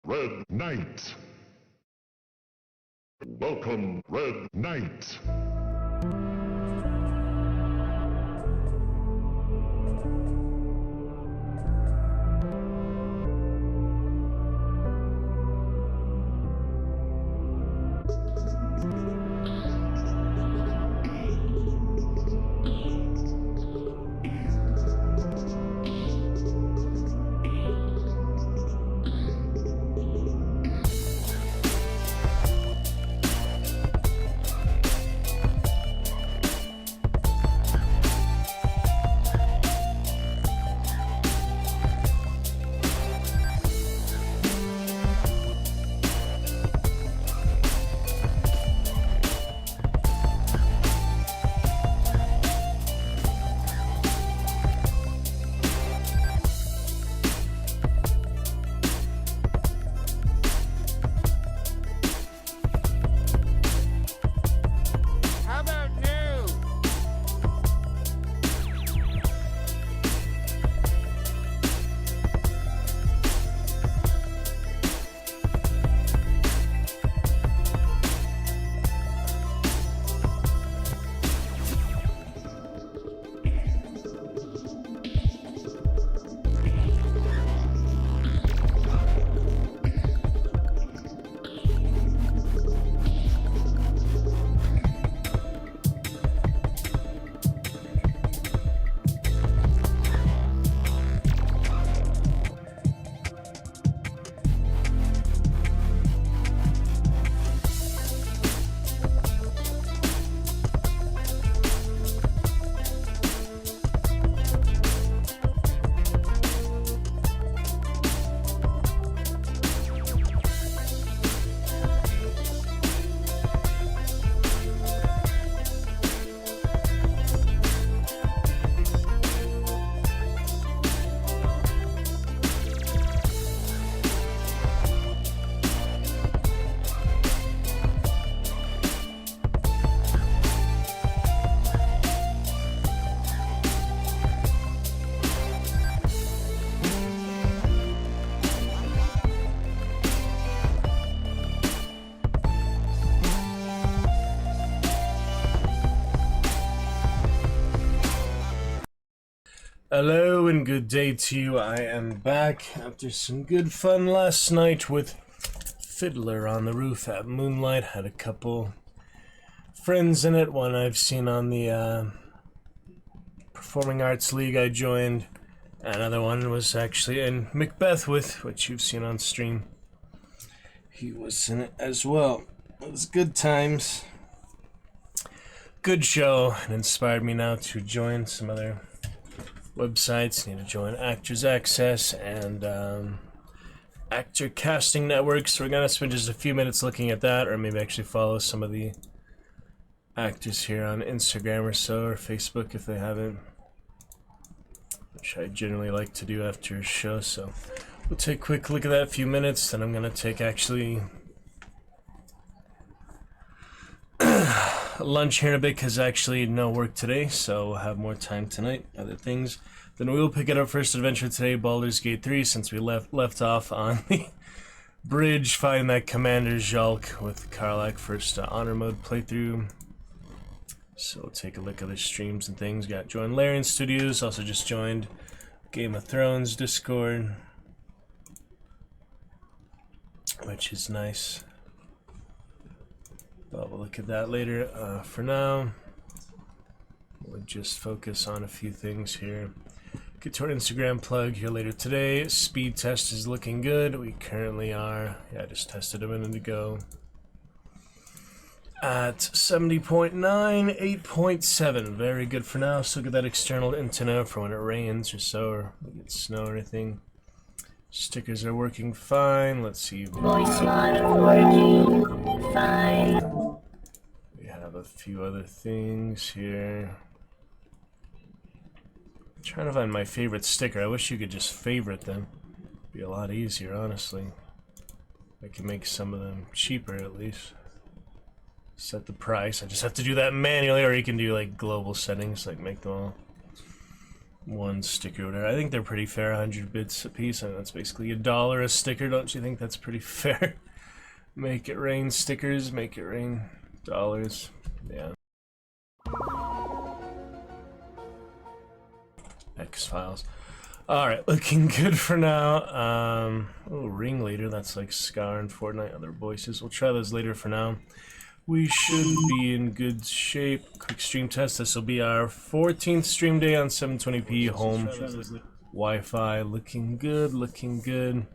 Red Knight. Welcome, Red Knight. Hello and good day to you. I am back after some good fun last night with Fiddler on the roof at Moonlight. Had a couple friends in it. One I've seen on the Performing Arts League I joined. Another one was actually in Macbeth with, which you've seen on stream. He was in it as well. It was good times. Good show. It inspired me now to join some other websites. Need to join Actors Access and Actor Casting Network, so we're gonna spend just a few minutes looking at that, or maybe actually follow some of the actors here on Instagram or so, or Facebook if they haven't, which I generally like to do after a show. So we'll take a quick look at that, a few minutes, then I'm gonna take actually lunch here in a bit, because actually no work today, so we'll have more time tonight, other things. Then we will pick it up first adventure today, Baldur's Gate 3, since we left off on the bridge fighting that Commander Jolk with Karlach, first honor mode playthrough. So we'll take a look at the streams and things. Got joined Larian Studios, also just joined Game of Thrones Discord, which is nice. But we'll look at that later. For now, we'll just focus on a few things here. Get to our Instagram plug here later today. Speed test is looking good. We currently are, I just tested a minute ago, at 70.9, 8.7. Very good for now. Still get that external antenna for when it rains or so, or we get snow or anything. Stickers are working fine. Let's see. Voice mod working fine. We have a few other things here. I'm trying to find my favorite sticker. I wish you could just favorite them. It'd be a lot easier, honestly. I can make some of them cheaper at least. Set the price. I just have to do that manually, or you can do like global settings, like make them all one sticker order. I think they're pretty fair, 100 bits a piece, and that's basically $1 a sticker. Don't you think that's pretty fair? Make it rain stickers, make it rain dollars. Yeah. X-Files. Alright, looking good for now. Oh, Ringleader, that's like Scar and Fortnite, other voices. We'll try those later for now. We should be in good shape. Quick stream test. This will be our 14th stream day on 720p home. Wi-Fi looking good, looking good.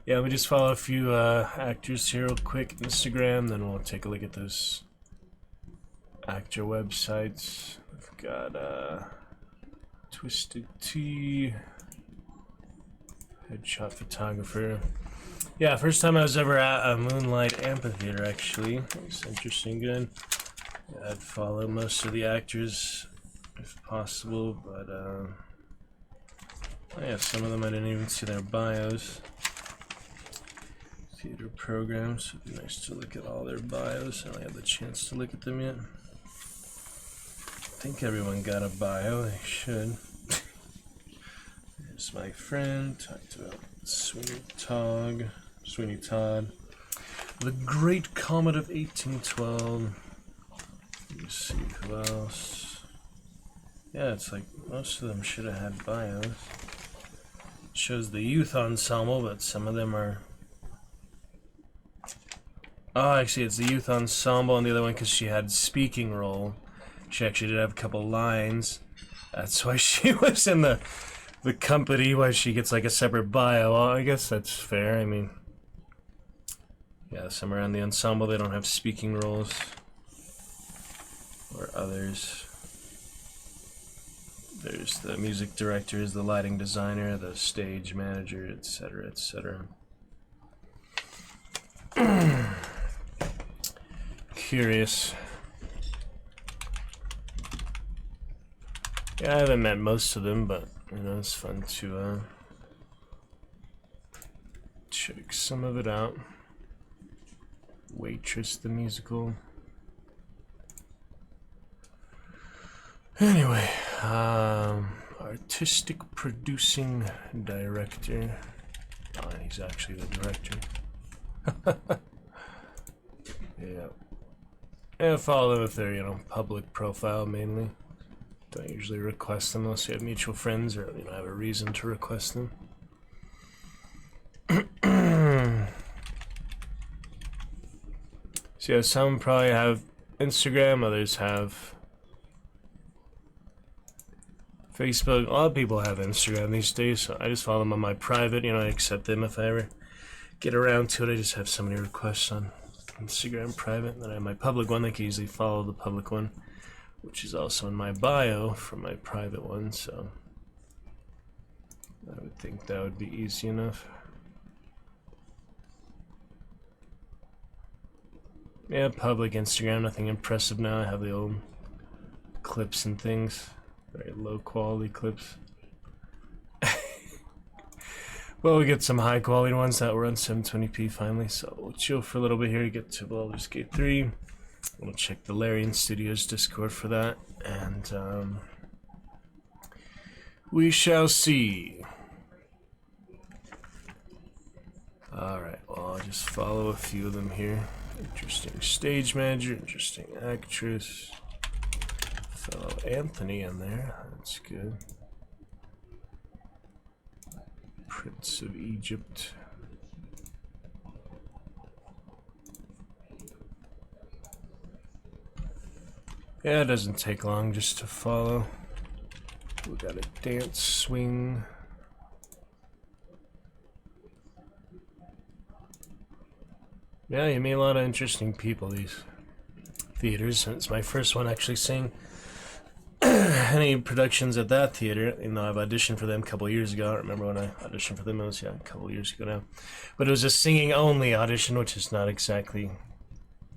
Yeah, we just follow a few actors here real quick. Instagram, then we'll take a look at those actor websites. We've got Twisted Tea, Headshot Photographer. Yeah, first time I was ever at a Moonlight Amphitheater, actually. It's interesting, good. Yeah, I'd follow most of the actors if possible, but oh yeah, some of them I didn't even see their bios. Theater programs, it'd be nice to look at all their bios. I don't have the chance to look at them yet. I think everyone got a bio, they should. There's my friend, talked about Sweeney Todd. The Great Comet of 1812. Let me see who else. Yeah, it's like most of them should have had bios. It shows the youth ensemble, but some of them are... Oh, actually, it's the youth ensemble, and the other one because she had speaking role. She actually did have a couple lines. That's why she was in the company. Why she gets like a separate bio. Well, I guess that's fair. I mean, yeah, some around the ensemble they don't have speaking roles, or others. There's the music directors, the lighting designer, the stage manager, etc., etc. Curious. Yeah, I haven't met most of them, but you know, it's fun to check some of it out. Waitress the musical. Anyway, artistic producing director. Oh, he's actually the director. Yeah. Yeah, follow them if they're, you know, public profile mainly. Don't usually request them unless you have mutual friends or, you know, have a reason to request them. So yeah, some probably have Instagram, others have Facebook. A lot of people have Instagram these days, so I just follow them on my private. You know, I accept them if I ever get around to it. I just have so many requests on Instagram private, and then I have my public one. They can easily follow the public one, which is also in my bio from my private one, so I would think that would be easy enough. Yeah, public Instagram, nothing impressive now. I have the old clips and things, very low quality clips. Well, we get some high quality ones that were on 720p finally, so we'll chill for a little bit here, get to Baldur's Gate 3. We'll check the Larian Studios Discord for that, and we shall see. Alright, well, I'll just follow a few of them here. Interesting stage manager, interesting actress. Fellow Anthony in there, that's good. Prince of Egypt. Yeah, it doesn't take long just to follow. We got a dance swing. Yeah, you meet a lot of interesting people, these theaters. It's my first one actually seeing any productions at that theater. You know, I've auditioned for them a couple years ago. I don't remember when I auditioned for them. It was, yeah, a couple years ago now. But it was a singing only audition, which is not exactly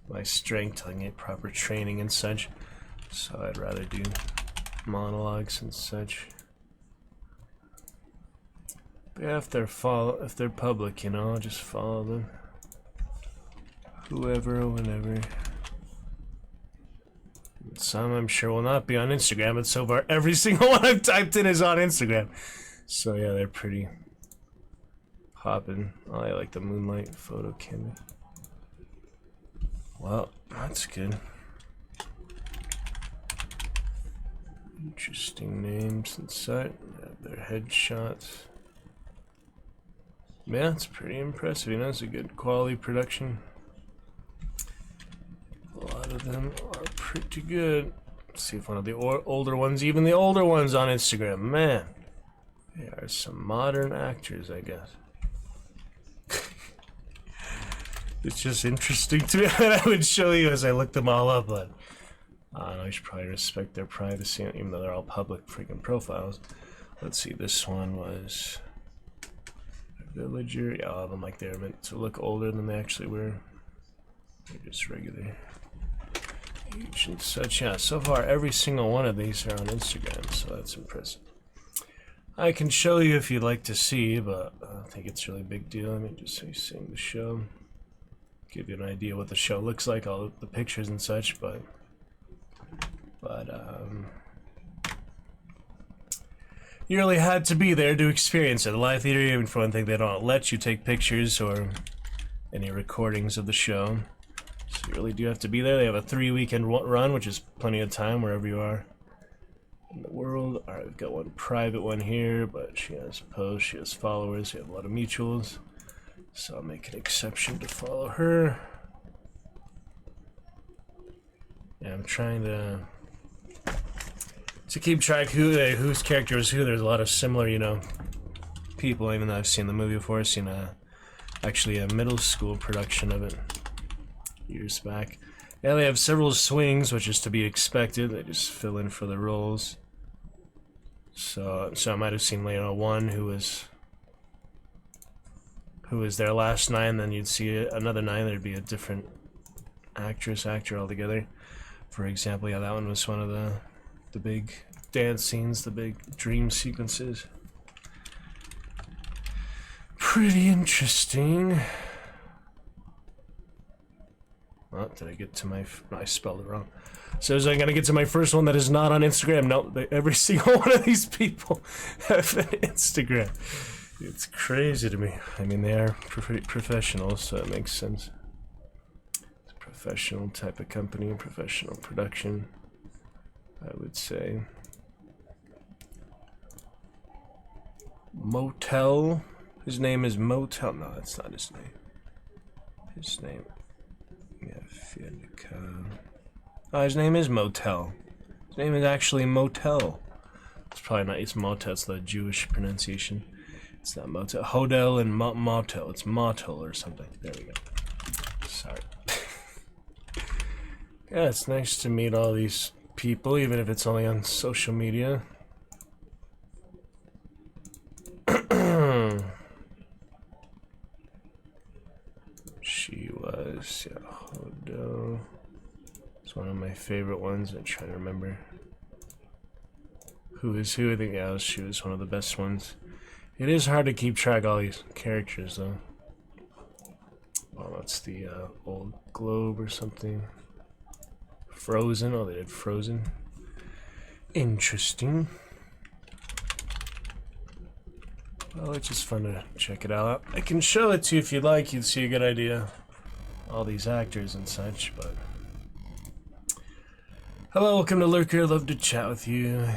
my strength. I get proper training and such. So I'd rather do monologues and such. But yeah, if they're public, you know, I'll just follow them. Whoever, whenever. Some Some I'm sure will not be on Instagram, but so far every single one I've typed in is on Instagram. So yeah, they're pretty poppin'. Oh, I like the Moonlight photo candy. Well, that's good. Interesting names inside. Their headshots. Yeah, it's pretty impressive. You know, it's a good quality production. A lot of them are pretty good. Let's see if one of the older ones, even the older ones on Instagram, man, they are some modern actors, I guess. It's just interesting to me that I would show you as I look them all up, but I don't know, I should probably respect their privacy, even though they're all public freaking profiles. Let's see, this one was a villager. Yeah, all of them like they're meant to look older than they actually were. They're just regular age and such. Yeah, so far every single one of these are on Instagram, so that's impressive. I can show you if you'd like to see, but I don't think it's really a big deal. Let me just say sing the show. Give you an idea what the show looks like, all the pictures and such, but you really had to be there to experience it. The live theater, even for one thing, they don't let you take pictures or any recordings of the show. So you really do have to be there. They have a 3-weekend run, which is plenty of time wherever you are in the world. Alright, we've got one private one here, but she has posts, she has followers, we have a lot of mutuals. So I'll make an exception to follow her. Yeah, I'm trying to keep track whose character is who. There's a lot of similar, you know, people. Even though I've seen the movie before, I've seen actually a middle school production of it years back. Yeah, they have several swings, which is to be expected. They just fill in for the roles. So I might have seen, you know, one who was their last 9, then you'd see another 9. There'd be a different actor altogether. For example, yeah, that one was one of the big dance scenes, the big dream sequences. Pretty interesting. Oh, did I get to my... I spelled it wrong. So is I gonna get to my first one that is not on Instagram? No, every single one of these people have an Instagram. It's crazy to me. I mean, they are professionals, so it makes sense. It's a professional type of company, professional production, I would say. Motel. His name is Motel. No, that's not his name. His name. Yeah, oh, his name is Motel. His name is actually Motel. It's probably not. It's Motel. It's the Jewish pronunciation. It's not Motel. Hodel and Motel. It's Motel or something. There we go. Sorry. Yeah, it's nice to meet all these people, even if it's only on social media. She was, yeah, Hodel. It's one of my favorite ones. I'm trying to remember who is who. I think, yeah, she was one of the best ones. It is hard to keep track of all these characters, though. Oh, that's the old globe or something. Frozen. Oh, they did Frozen. Interesting. Well, it's just fun to check it out. I can show it to you if you'd like. You'd see a good idea. All these actors and such, but... Hello, welcome to Lurker. Love to chat with you.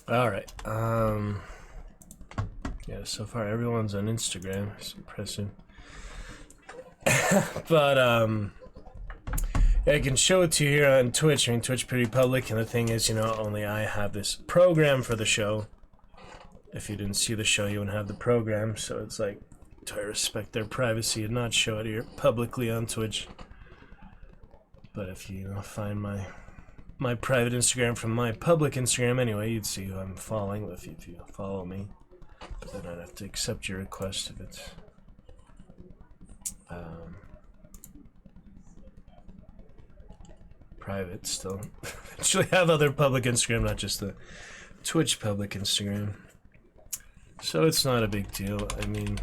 Alright, yeah, so far everyone's on Instagram. It's impressive. But yeah, I can show it to you here on Twitch. I mean, Twitch pretty public, and the thing is, you know, only I have this program for the show. If you didn't see the show, you wouldn't have the program, so it's like, I respect their privacy and not show it here publicly on Twitch. But if you find my private Instagram from my public Instagram anyway, you'd see who I'm following if you follow me. But then I'd have to accept your request if it's private still. Actually have other public Instagram, not just the Twitch public Instagram. So it's not a big deal. I mean,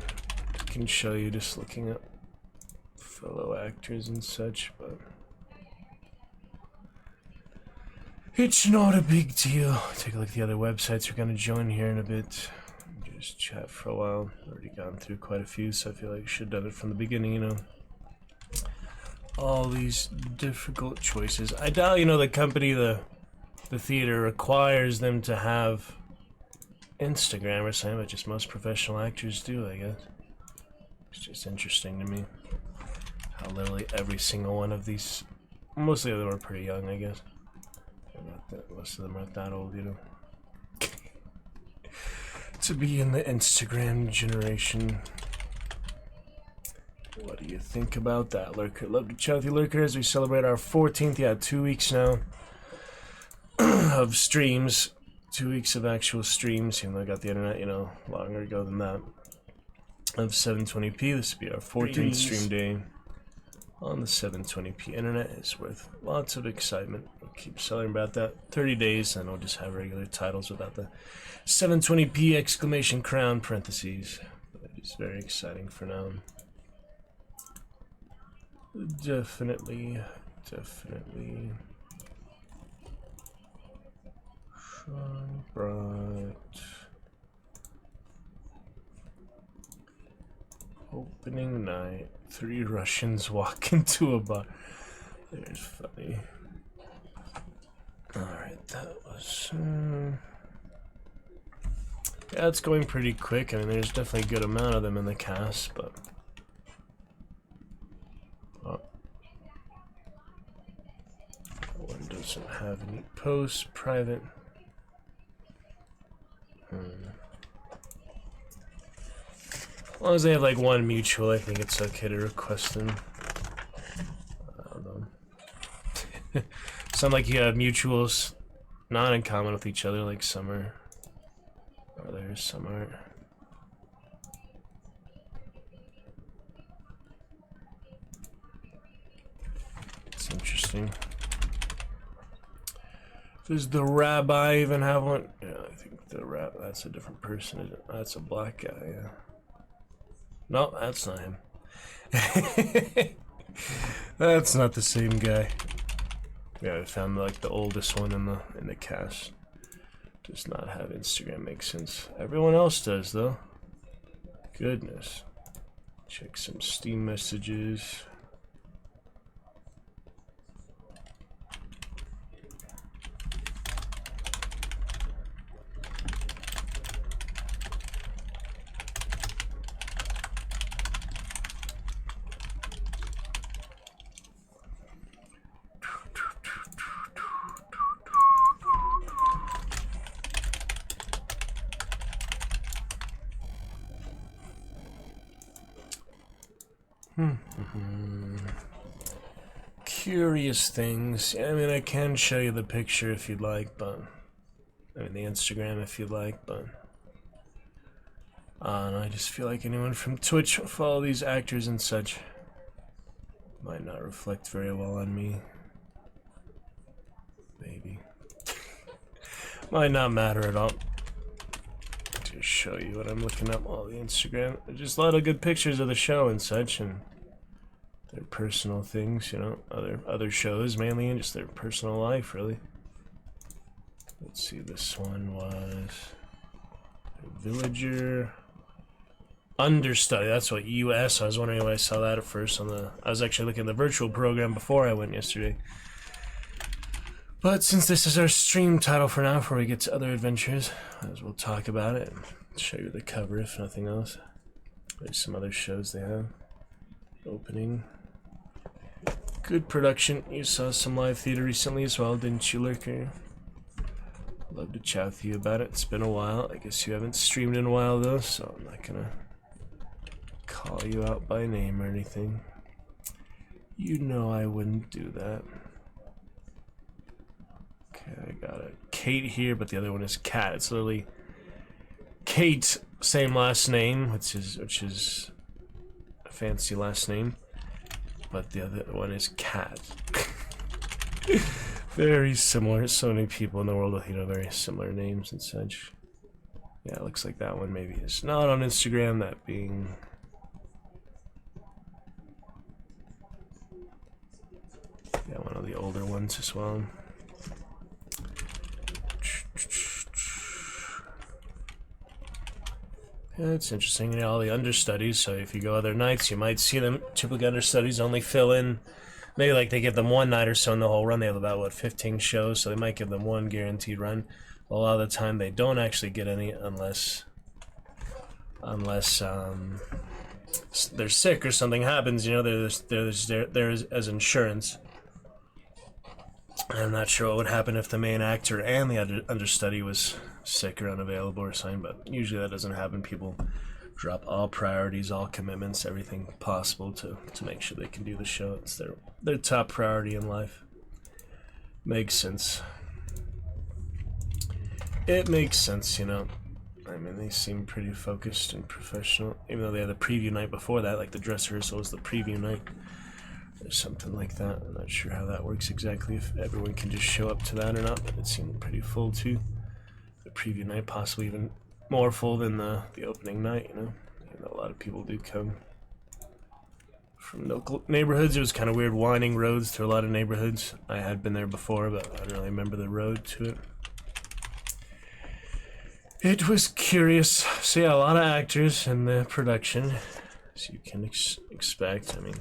I can show you just looking up fellow actors and such, but it's not a big deal. Take a look at the other websites we're gonna join here in a bit. Just chat for a while. Already gone through quite a few, so I feel like I should have done it from the beginning, you know. All these difficult choices. I doubt, you know, the company, the theater requires them to have Instagram or something, but just most professional actors do, I guess. It's just interesting to me how literally every single one of these, mostly of them are pretty young, I guess. Most of them aren't that old, you know. To be in the Instagram generation. What do you think about that, Lurker? Love to chat with you, Lurker, as we celebrate our 14th, 2 weeks now of streams. 2 weeks of actual streams, even though I got the internet, you know, longer ago than that. Of 720p. This will be our 14th stream day on the 720p internet. It's worth lots of excitement. We'll keep selling about that 30 days, and we'll just have regular titles without the 720p exclamation crown parentheses. But it's very exciting for now. Definitely. Sean Bright. Opening night. 3 Russians walk into a bar. There's funny. Alright, that was... yeah, it's going pretty quick. I mean, there's definitely a good amount of them in the cast, but... oh. One doesn't have any posts, private. As long as they have like one mutual, I think it's okay to request them. I don't know. Sound like you have mutuals not in common with each other, like some are there, some aren't. It's interesting. Does the rabbi even have one? Yeah, I think the rabbi, that's a different person, isn't it? That's a black guy, yeah. No, that's not him. That's not the same guy. Yeah, I found like the oldest one in the cast. Does not have Instagram, makes sense. Everyone else does though. Goodness. Check some Steam messages. Curious things. I mean, I can show you the picture if you'd like, but I mean the Instagram if you'd like, but and I just feel like anyone from Twitch will follow these actors and such. Might not reflect very well on me. Maybe. Might not matter at all. Just show you what I'm looking up on the Instagram. Just a lot of good pictures of the show and such, and their personal things, you know, other shows mainly, and just their personal life, really. Let's see, this one was Villager Understudy. That's what US. I was wondering why I saw that at first on the. I was actually looking at the virtual program before I went yesterday. But since this is our stream title for now, before we get to other adventures, as we'll talk about it and show you the cover if nothing else. There's some other shows they have. opening. Good production. You saw some live theater recently as well, didn't you, Lurker? Love to chat with you about it. It's been a while. I guess you haven't streamed in a while though, so I'm not gonna call you out by name or anything. You know I wouldn't do that. Okay, I got a Kate here, but the other one is Cat. It's literally Kate, same last name, which is a fancy last name, but the other one is Cat. Very similar. So many people in the world with, very similar names and such. Yeah, it looks like that one maybe is not on Instagram, that being... yeah, one of the older ones as well. Yeah, it's interesting, all the understudies, so if you go other nights, you might see them. Typically understudies only fill in, maybe like they give them one night or so in the whole run. They have about, what, 15 shows, so they might give them one guaranteed run. A lot of the time they don't actually get any unless they're sick or something happens, there's as insurance. I'm not sure what would happen if the main actor and the understudy was sick or unavailable or something, but usually that doesn't happen. People drop all priorities, all commitments, everything possible to make sure they can do the show. It's their top priority in life. Makes sense. It makes sense, I mean, they seem pretty focused and professional, even though they had the preview night before that, like the dress rehearsal was the preview night. Or something like that. I'm not sure how that works exactly, if everyone can just show up to that or not, but it seemed pretty full too. The preview night possibly even more full than the opening night, a lot of people do come from local neighborhoods. It was kind of weird winding roads through a lot of neighborhoods. I had been there before, but I don't really remember the road to it. It was curious. So yeah, a lot of actors in the production, as you can expect. I mean,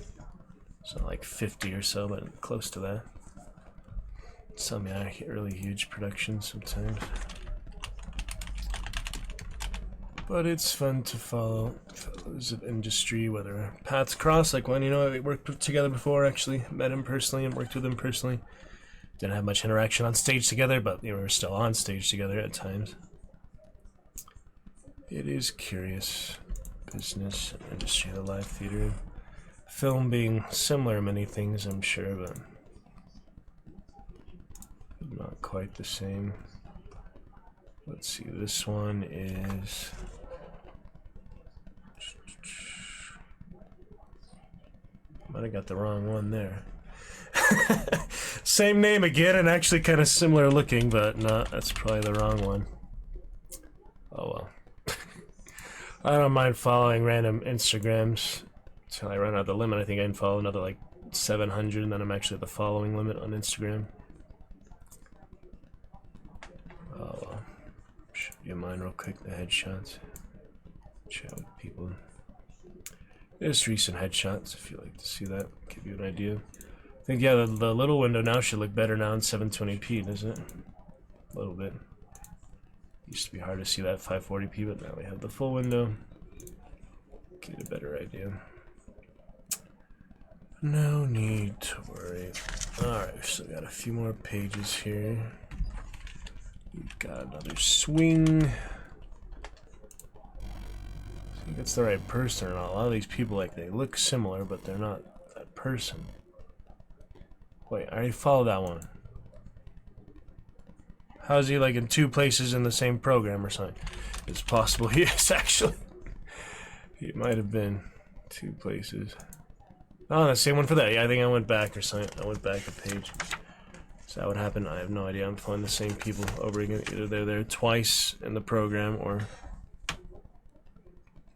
it's not like 50 or so, but close to that. Some, yeah, really huge productions sometimes. But it's fun to follow fellows of industry, whether paths cross, like when, we worked together before, actually. Met him personally and worked with him personally. Didn't have much interaction on stage together, but we were still on stage together at times. It is curious. Business, industry, the live theater. Film being similar in many things, I'm sure, but not quite the same. Let's see, this one is... might have got the wrong one there. Same name again, and actually kind of similar looking, but no, that's probably the wrong one. Oh well. I don't mind following random Instagrams until I run out of the limit. I think I can follow another like 700, and then I'm actually at the following limit on Instagram. Oh well. Show you mine real quick, the headshots. Chat with people. There's recent headshots if you like to see that. Give you an idea. I think, yeah, the little window now should look better now in 720p, doesn't it? A little bit. Used to be hard to see that 540p, but now we have the full window. Get a better idea. No need to worry. Alright, we've still got a few more pages here. We've got another swing. I think it's the right person or not. A lot of these people, like, they look similar, but they're not that person. Wait, I already followed that one. How's he like in two places in the same program or something? It's possible he is actually. He might have been two places. Oh, the same one for that. Yeah, I think I went back or something. I went back a page. Is that what happened? I have no idea. I'm following the same people over again. Either they're there twice in the program or...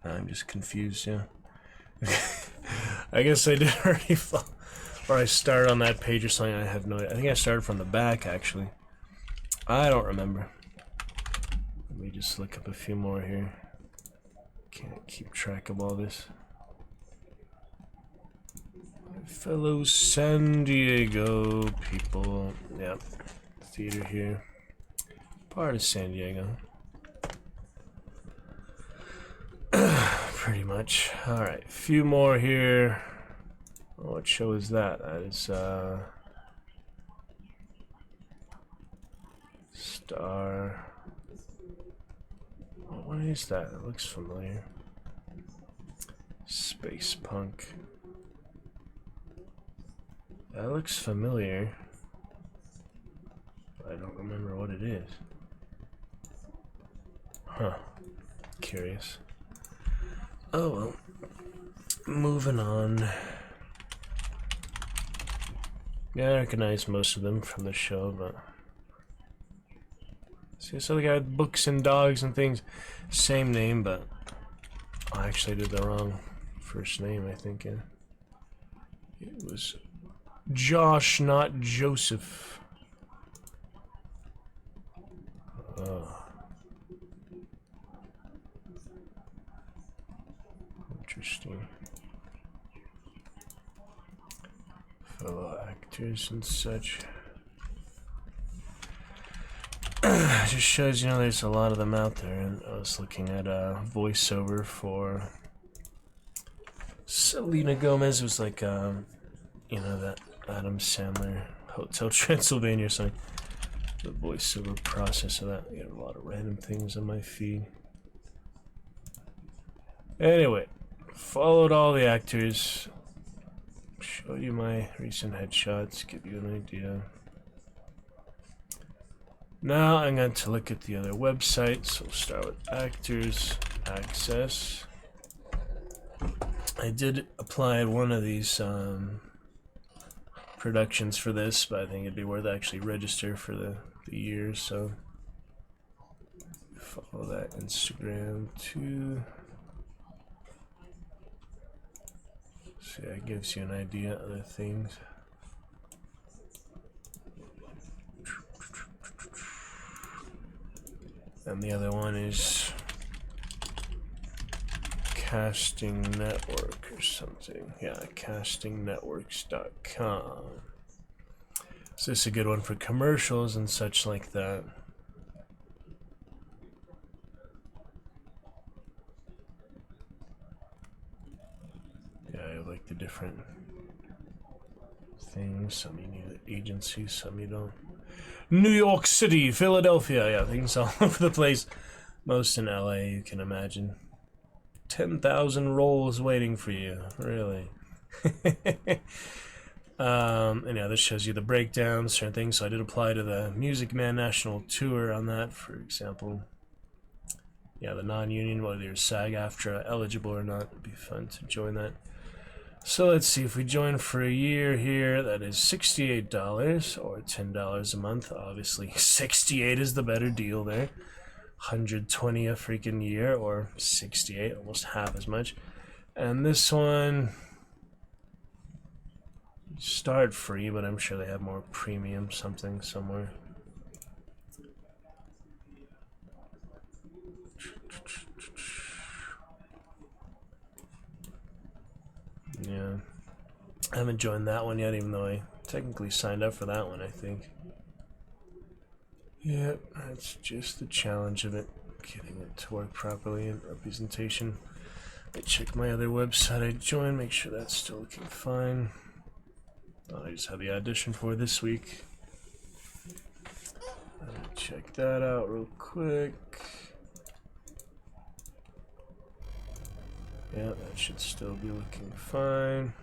I'm just confused, yeah. I guess I did already follow. Or I started on that page or something. I have no idea. I think I started from the back, actually. I don't remember. Let me just look up a few more here. Can't keep track of all this. My fellow San Diego people. Yep. Theater here. Part of San Diego. Pretty much. Alright, a few more here. Oh, what show is that? That is Star. Oh, what is that? It looks familiar. Space Punk. That looks familiar. I don't remember what it is. Huh. Curious. Oh well. Moving on. Yeah, I recognize most of them from the show, but... See this other guy with books and dogs and things. Same name, but... I actually did the wrong first name, I think. Yeah. It was Josh, not Joseph. Oh. Interesting. Fellow actors and such. Just shows, you know, there's a lot of them out there, and I was looking at a voiceover for Selena Gomez. It was like, you know, that Adam Sandler Hotel Transylvania or something. The voiceover process of that. I get a lot of random things on my feed. Anyway, followed all the actors. Show you my recent headshots, give you an idea. Now I'm going to look at the other websites. We'll start with Actors Access. I did apply one of these productions for this, but I think it'd be worth actually register for the year, so follow that Instagram too. See, that gives you an idea of other things. And the other one is Casting Network or something. Yeah, castingnetworks.com. So this is a good one for commercials and such like that. Yeah, I like the different things. Some you need agencies, some you don't. New York City, Philadelphia, yeah, things all over the place. Most in LA, you can imagine. 10,000 roles waiting for you, really. And yeah, this shows you the breakdowns, certain things. So I did apply to the Music Man National Tour on that, for example. Yeah, the non-union, whether you're SAG-AFTRA eligible or not, it'd be fun to join that. So let's see, if we join for a year here, that is $68 or $10 a month. Obviously, 68 is the better deal there. 120 a freaking year, or 68, almost half as much. And this one, start free, but I'm sure they have more premium something somewhere. Yeah, I haven't joined that one yet, even though I technically signed up for that one, I think. Yep, that's just the challenge of it, getting it to work properly in representation. I check my other website I joined, make sure that's still looking fine. Oh, I just had the audition for this week. Check that out real quick. Yeah, that should still be looking fine.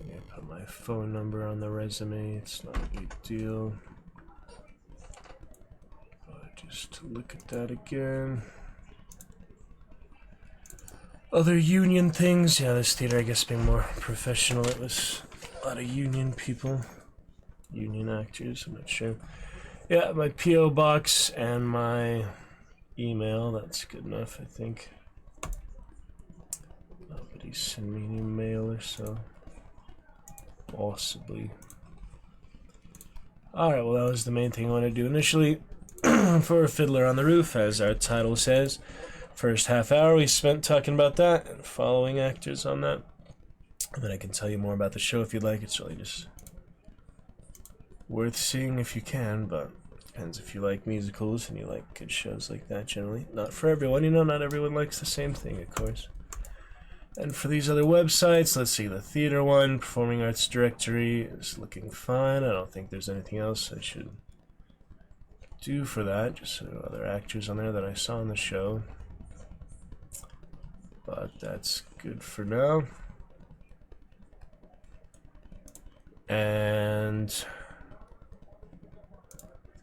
I put my phone number on the resume, it's not a big deal. But just to look at that again. Other union things, yeah, this theater I guess being more professional, it was a lot of union people. Union actors, I'm not sure. Yeah, my P.O. box and my email, that's good enough, I think. Nobody send me an email or so. Possibly. Alright, well that was the main thing I wanted to do initially for Fiddler on the Roof, as our title says. First half hour we spent talking about that and following actors on that. And then I can tell you more about the show if you'd like. It's really just worth seeing if you can, but depends if you like musicals and you like good shows like that generally. Not for everyone, you know, not everyone likes the same thing, of course. And for these other websites, let's see, the theater one, Performing Arts Directory, is looking fine. I don't think there's anything else I should do for that. Just so other actors on there that I saw in the show. But that's good for now. And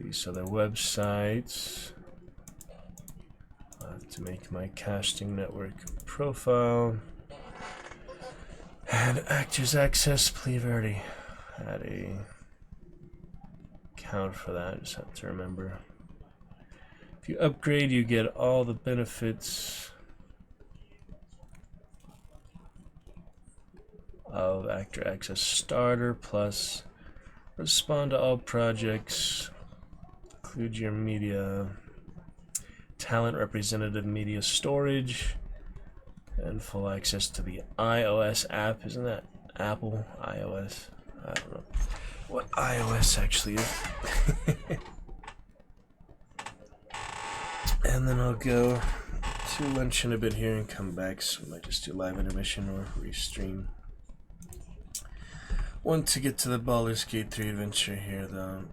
these other websites, I'll have to make my casting network profile. And Actors Access, please, I've already had a account for that, just have to remember. If you upgrade, you get all the benefits of Actor Access Starter, plus respond to all projects, include your media, talent representative media storage, and full access to the iOS app. Isn't that Apple iOS? I don't know what iOS actually is. And then I'll go to lunch in a bit here and come back, so I might just do live intermission or restream. Want to get to the Baldur's Gate 3 adventure here, though.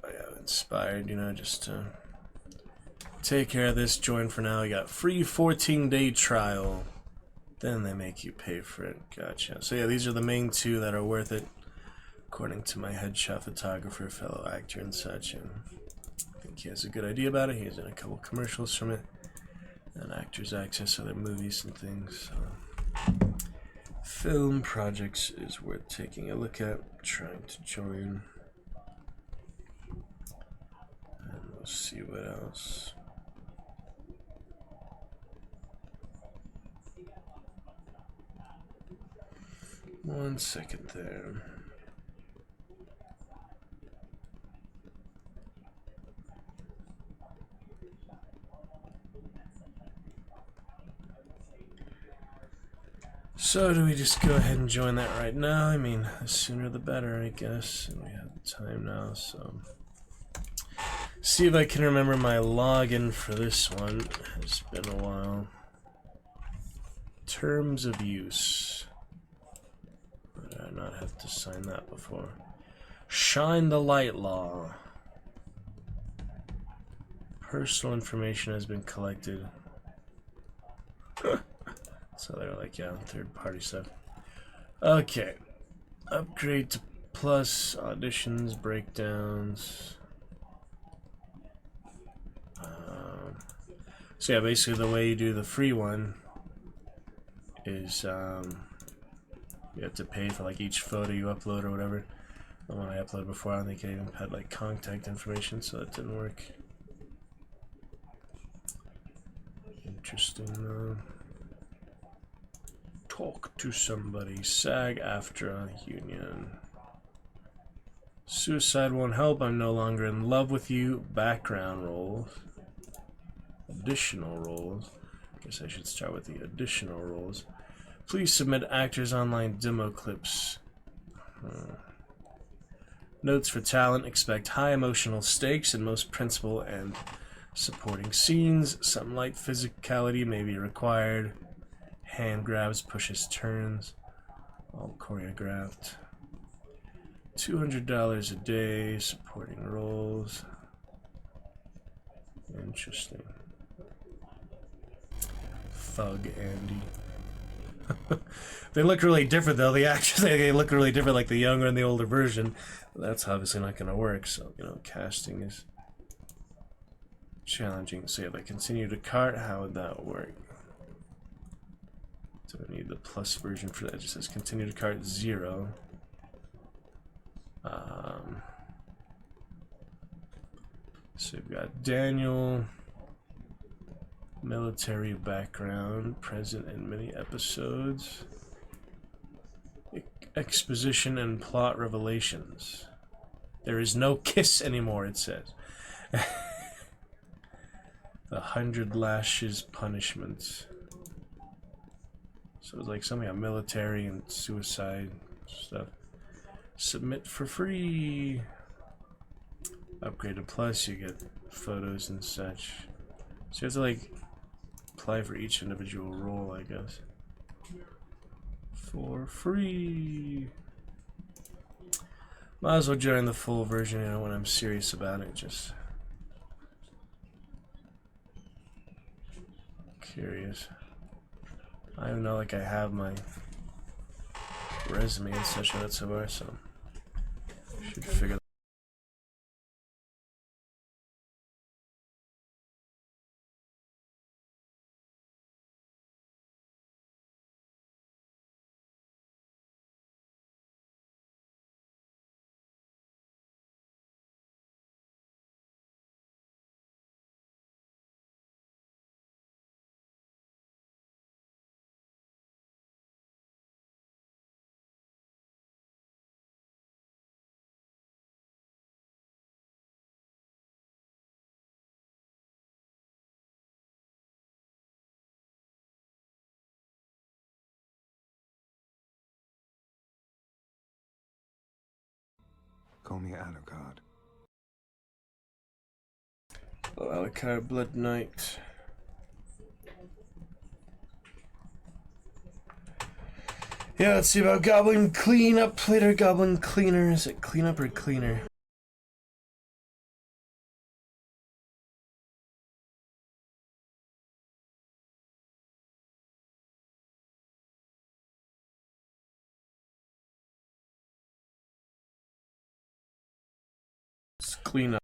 I got inspired, you know, just to take care of this. Join for now. You got free 14-day trial. Then they make you pay for it. Gotcha. So yeah, these are the main two that are worth it, according to my headshot photographer, fellow actor and such. And I think he has a good idea about it. He's in a couple commercials from it, and Actors Access other movies and things. So film projects is worth taking a look at. Trying to join. And we'll see what else. One second there. So do we just go ahead and join that right now? I mean, the sooner the better, I guess. And we have the time now, so see if I can remember my login for this one. It's been a while. Terms of use. Did I not have to sign that before? Shine the light law. Personal information has been collected. So they're like, yeah, third-party stuff. Okay. Upgrade to plus, auditions, breakdowns. So yeah, basically the way you do the free one is you have to pay for like each photo you upload or whatever. The one I uploaded before, I don't think I even had like contact information, so that didn't work. Interesting though. Talk to somebody. SAG-AFTRA union. Suicide won't help. I'm no longer in love with you. Background roles. Additional roles. Guess I should start with the additional roles. Please submit actors online demo clips. Notes for talent. Expect high emotional stakes in most principal and supporting scenes. Some light physicality may be required. Hand grabs, pushes, turns, all choreographed. $200 a day, supporting roles. Interesting. Thug Andy. They look really different though. The actors, they look really different, like the younger and the older version. That's obviously not going to work, so, you know, casting is challenging. So if I continue to cart, how would that work? So I need the plus version for that. It just says continue to cart 0. So we've got Daniel, military background, present in many episodes, exposition and plot revelations. There is no kiss anymore, it says. The 100 lashes punishment. So it's like something on military and suicide stuff. Submit for free. Upgrade to plus, you get photos and such. So you have to like apply for each individual role, I guess. for free. Might as well join the full version, you know, when I'm serious about it. Just curious. I don't know, like I have my resume and such whatsoever, so should figure. Call me Alucard. Oh, Alucard, Blood Knight. Yeah, let's see about Goblin Cleanup later. Goblin Cleaner. Is it Cleanup or Cleaner? It's Cleanup.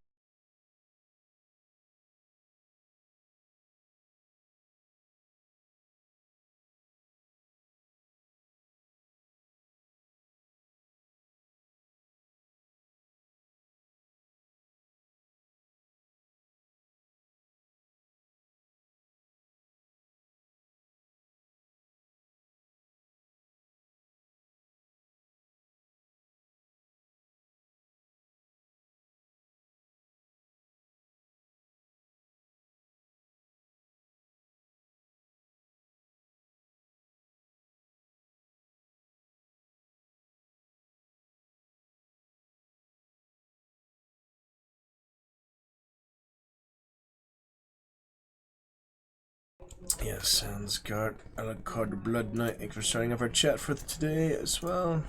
Yeah, sounds good. Alucard, Blood Knight. Thanks for starting off our chat for today as well.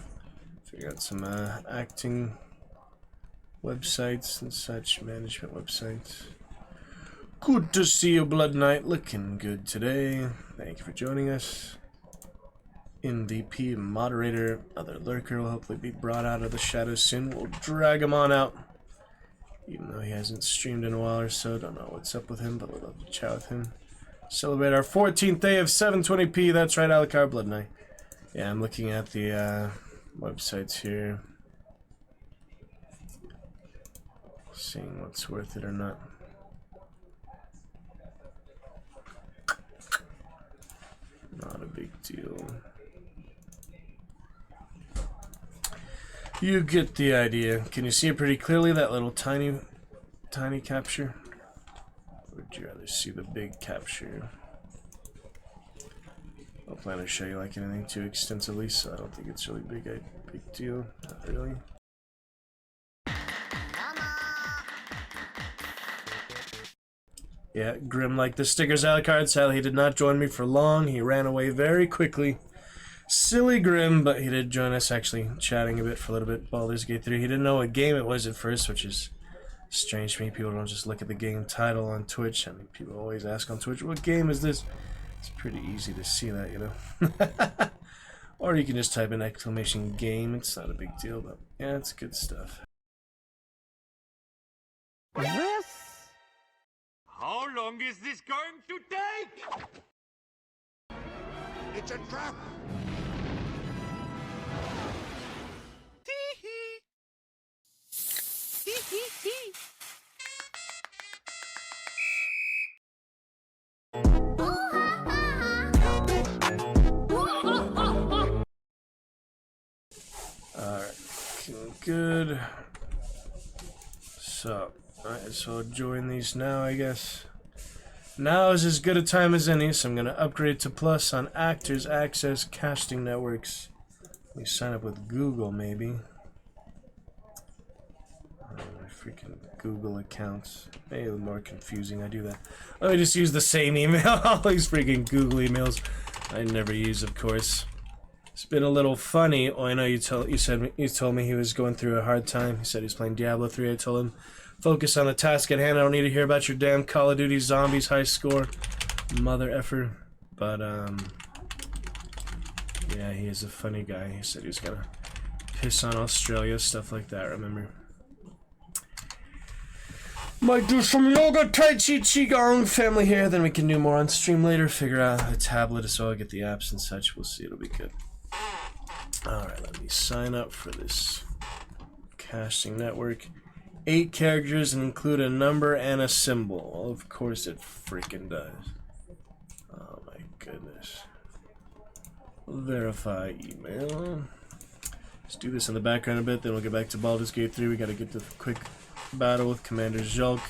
Figure out some acting websites and such, management websites. Good to see you, Blood Knight. Looking good today. Thank you for joining us. NDP moderator, other lurker will hopefully be brought out of the shadows soon. We'll drag him on out. Even though he hasn't streamed in a while or so, don't know what's up with him, but we'd love to chat with him. Celebrate our 14th day of 720p. That's right, Alucard, Blood Knight. Yeah, I'm looking at the websites here. Seeing what's worth it or not. Not a big deal. You get the idea. Can you see it pretty clearly, that little tiny capture? Or would you rather see the big capture? I don't plan to show you like anything too extensively, so I don't think it's really big deal. Not really. Yeah, Grim liked the stickers, Alucard. Sadly, he did not join me for long. He ran away very quickly. Silly Grim, but he did join us, actually, chatting a bit for a little bit. Baldur's Gate 3. He didn't know what game it was at first, which is strange to me. People don't just look at the game title on Twitch. I mean, people always ask on Twitch, what game is this? It's pretty easy to see that, you know. Or you can just type in exclamation game. It's not a big deal, but yeah, it's good stuff. This? How long is this going to take? It's a trap! Tee-hee. Tee-hee-hee. Alright, good. So, alright, so I'll join these now, I guess. Now is as good a time as any, so I'm going to upgrade to Plus on Actors Access Casting Networks. Let me sign up with Google, maybe. My freaking Google accounts. Maybe a little more confusing, I do that. Let me just use the same email. All these freaking Google emails I never use, of course. It's been a little funny. Oh, I know you told me he was going through a hard time. He said he's playing Diablo 3. I told him, focus on the task at hand. I don't need to hear about your damn Call of Duty Zombies high score, mother effer. But yeah, he is a funny guy. He said he was gonna piss on Australia, stuff like that. Remember? Might do some yoga, tai chi, qigong, family here. Then we can do more on stream later. Figure out a tablet so I'll get the apps and such. We'll see. It'll be good. Alright, let me sign up for this casting network. 8 characters and include a number and a symbol. Well, of course it freaking does. Oh my goodness. Verify email. Let's do this in the background a bit, then we'll get back to Baldur's Gate 3. We gotta get the quick battle with Commander Zhulk.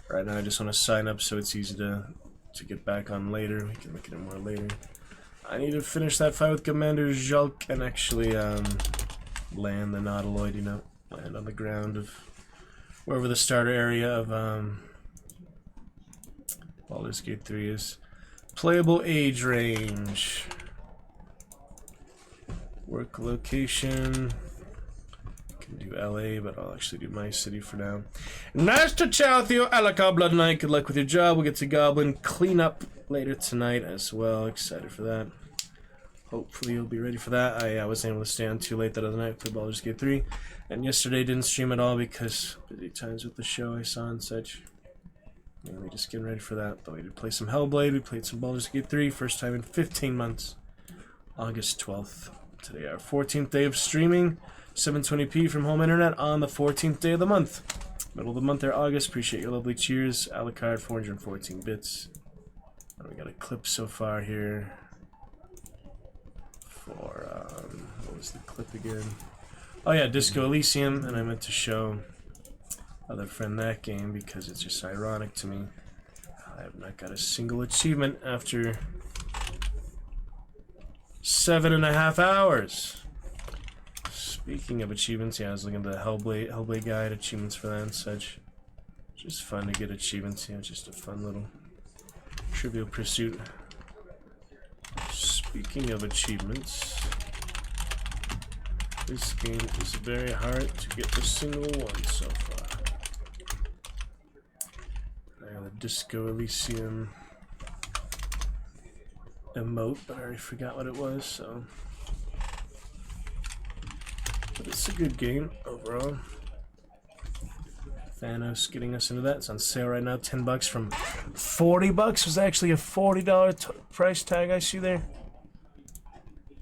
Right now I just want to sign up so it's easy to get back on later. We can look at it more later. I need to finish that fight with Commander Zhulk and actually land the Nautiloid, you know, land on the ground of wherever the starter area of Baldur's Gate 3 is. Playable age range. Work location. Can do LA, but I'll actually do my city for now. Nice to chat with you, Alaka Blood Knight. Good luck with your job. We'll get to Goblin cleanup later tonight as well. Excited for that. Hopefully you'll be ready for that. I wasn't able to stay on too late that other night for Baldur's Gate 3. And yesterday didn't stream at all because busy times with the show I saw and such. Mainly just getting ready for that. But we did play some Hellblade. We played some Baldur's Gate 3. First time in 15 months. August 12th. Today our 14th day of streaming. 720p from home internet on the 14th day of the month. Middle of the month there, August. Appreciate your lovely cheers. Alucard, 414 bits. And we got a clip so far here for, what was the clip again? Oh yeah, Disco Elysium, and I meant to show other friend that game because it's just ironic to me. I have not got a single achievement after 7.5 hours. Speaking of achievements, yeah, I was looking at the Hellblade guide, achievements for that and such. Just fun to get achievements, yeah, just a fun little trivial pursuit. Speaking of achievements, this game is very hard to get a single one so far. I got the Disco Elysium emote, but I already forgot what it was, so. But it's a good game overall. Thanos getting us into that. It's on sale right now, $10 from $40. Was actually a $40 price tag I see there.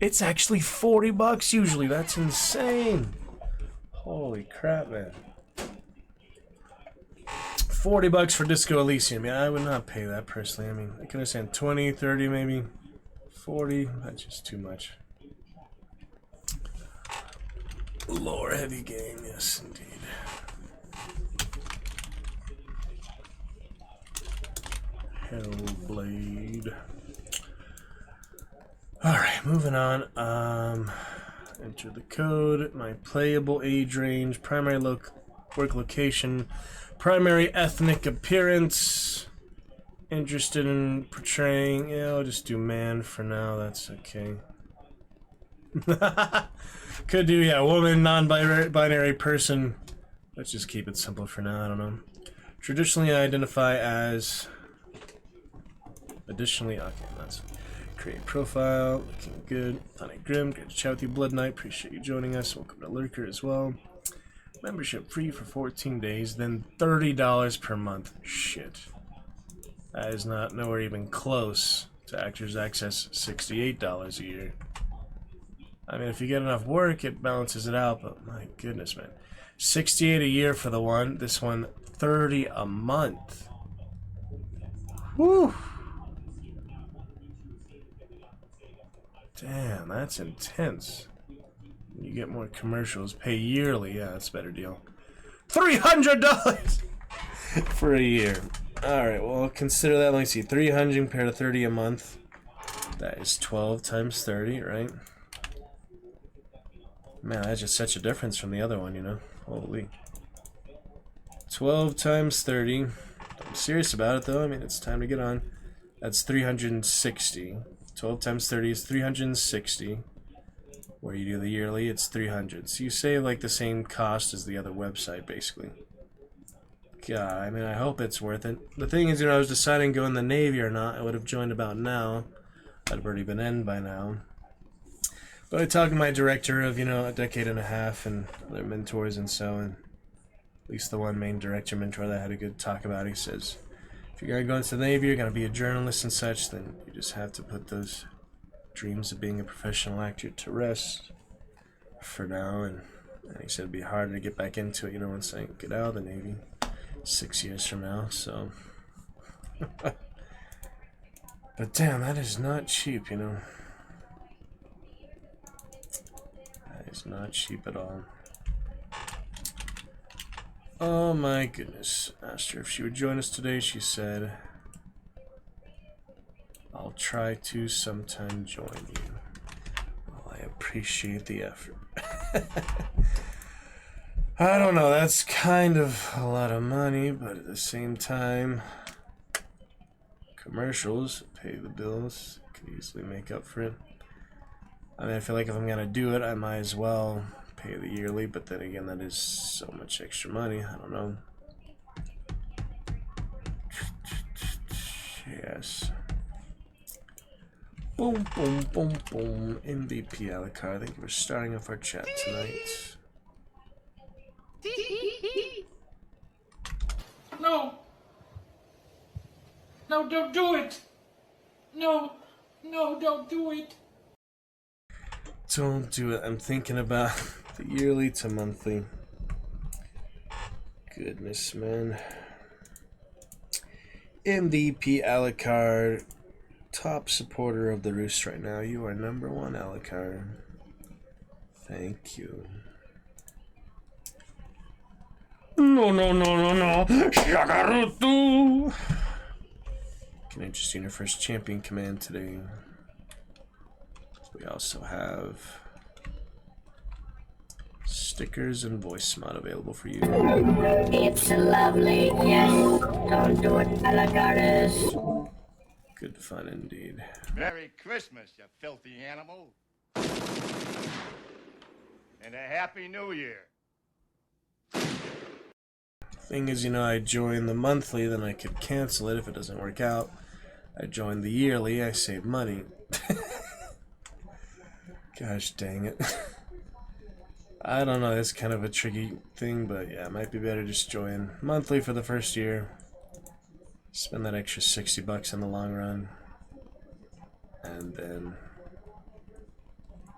It's actually $40 usually. That's insane. Holy crap, man. $40 for Disco Elysium. Yeah, I would not pay that personally. I mean, I can understand 20, 30 maybe. 40, that's just too much. Lore heavy game, yes indeed. Hellblade. Alright, moving on. Enter the code, my playable age range, primary work location, primary ethnic appearance. Interested in portraying, yeah, I'll just do man for now, that's okay. Could do, yeah, woman, non-binary person. Let's just keep it simple for now, I don't know. Traditionally, I identify as... Additionally, okay, that's... Create profile, looking good. Thonic Grim, great to chat with you, Blood Knight, appreciate you joining us. Welcome to Lurker as well. Membership free for 14 days, then $30 per month. Shit. That is not nowhere even close to Actors Access, $68 a year. I mean, if you get enough work, it balances it out, but my goodness, man. $68 a year for the one, this one, $30 a month. Whew. Damn, that's intense. You get more commercials, pay yearly, yeah, that's a better deal. $300 for a year. Alright, well, consider that, let me see, 300 compared to 30 a month. That is 12 times 30, right? Man, that's just such a difference from the other one, you know? Holy. 12 times 30. I'm serious about it, though. I mean, it's time to get on. That's 360. 12 times 30 is 360. Where you do the yearly, it's $300. So you save like the same cost as the other website, basically. God, I mean, I hope it's worth it. The thing is, you know, I was deciding to go in the Navy or not. I would have joined about now. I'd have already been in by now. But I talked to my director of, you know, a decade and a half and other mentors and so, and at least the one main director mentor that I had a good talk about, he says, if you're going to go into the Navy, you're going to be a journalist and such, then you just have to put those dreams of being a professional actor to rest for now. And he said it'd be harder to get back into it, you know, once I get out of the Navy 6 years from now, so. But damn, that is not cheap, you know. It's not cheap at all. Oh my goodness. Asked her if she would join us today. She said, I'll try to sometime join you. Well, I appreciate the effort. I don't know, that's kind of a lot of money, but at the same time, commercials pay the bills. Could easily make up for it. I mean, I feel like if I'm gonna do it, I might as well pay the yearly, but then again, that is so much extra money. I don't know. Yes. Boom, boom, boom, boom. MVP Alucard. Thank you for starting off our chat tonight. No. No, don't do it. No. No, don't do it. Don't do it. I'm thinking about the yearly to monthly. Goodness, man. MVP Alucard, top supporter of the Roost right now. You are number one, Alucard. Thank you. No, no, no, no, no. Shagarutu! Can I just see your first champion command today? We also have stickers and voice mod available for you. It's lovely, yes. Don't do it, Alligators. Good fun indeed. Merry Christmas, you filthy animal. And a Happy New Year. Thing is, you know, I join the monthly, then I could cancel it if it doesn't work out. I join the yearly, I save money. Gosh dang it. I don't know, it's kind of a tricky thing, but yeah, it might be better just join monthly for the first year. Spend that extra $60 in the long run. And then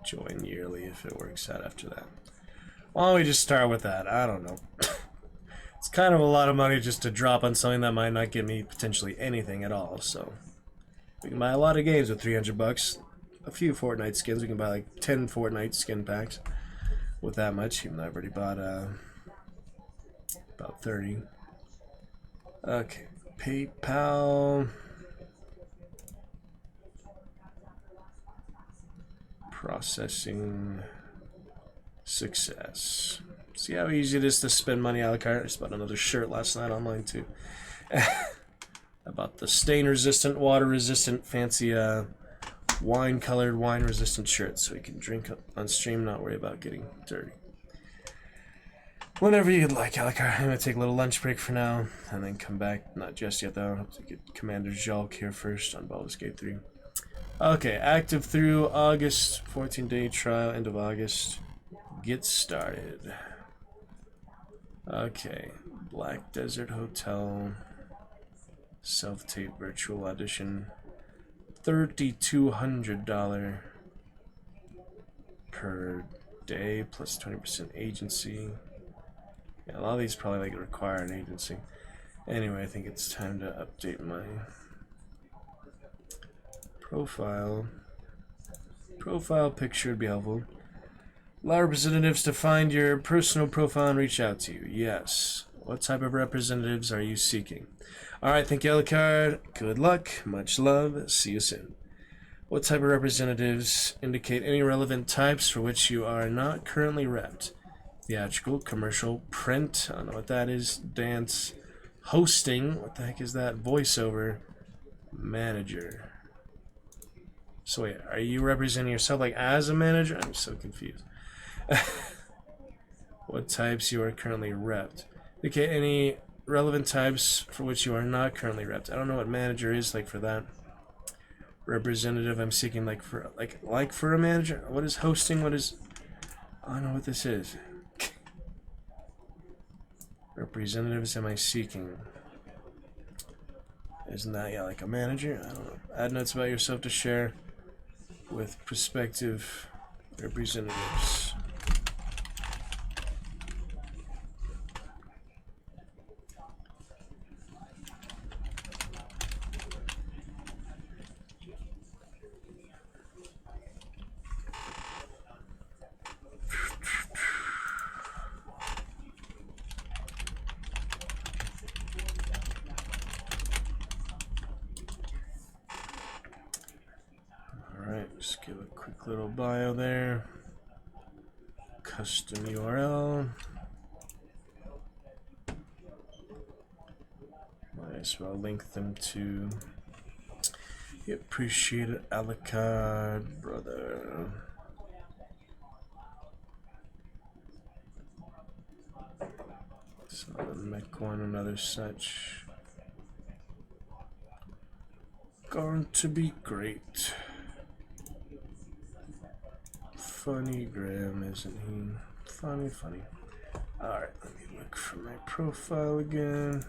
join yearly if it works out after that. Why don't we just start with that? I don't know. It's kind of a lot of money just to drop on something that might not give me potentially anything at all, so we can buy a lot of games with $300. A few Fortnite skins. We can buy like 10 Fortnite skin packs with that much, even though I've already bought about 30. Okay, PayPal. Processing success. See how easy it is to spend money a la carte. I just bought another shirt last night online too. I bought the stain resistant, water resistant, fancy wine colored, wine resistant shirt so we can drink on stream, not worry about getting dirty. Whenever you'd like, Alucard. I'm gonna take a little lunch break for now and then come back. Not just yet though. I have to get Commander Jalk here first on Baldur's Gate 3. Okay, active through August, 14-day trial, end of August. Get started. Okay, Black Desert Hotel, self-tape virtual audition, $3,200 per day plus 20% agency. Yeah, a lot of these probably like require an agency. Anyway, I think it's time to update my profile. Profile picture would be helpful. Allow representatives to find your personal profile and reach out to you. Yes. What type of representatives are you seeking? Alright, thank you, Alucard. Good luck. Much love. See you soon. What type of representatives indicate any relevant types for which you are not currently repped? Theatrical, commercial, print, I don't know what that is, dance, hosting, what the heck is that? Voiceover, manager. So wait, are you representing yourself like as a manager? I'm so confused. What types you are currently repped? Okay, any relevant types for which you are not currently repped. I don't know what manager is like for that. Representative, I'm seeking like for a manager. What is hosting? What is... I don't know what this is. Representatives am I seeking? Isn't that, yeah, like a manager? I don't know. Add notes about yourself to share with prospective representatives. Just give a quick little bio there. Custom URL. Might as well link them to the appreciated Alucard brother. It's not a mech one, another such. Going to be great. Funny Graham, isn't he? Funny. Alright, let me look for my profile again.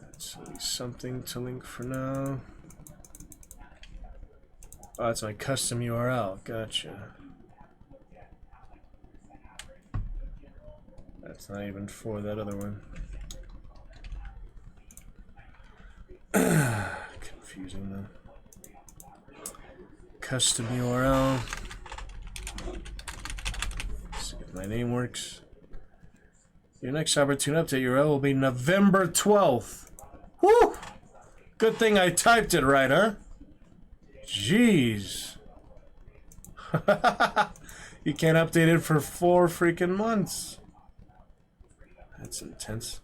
That's at least something to link for now. Oh, that's my custom URL. Gotcha. That's not even for that other one. Confusing though. Custom URL. Let's see if my name works. Your next opportune update URL will be November 12th. Woo! Good thing I typed it right, huh? Jeez. You can't update it for 4 freaking months. That's intense.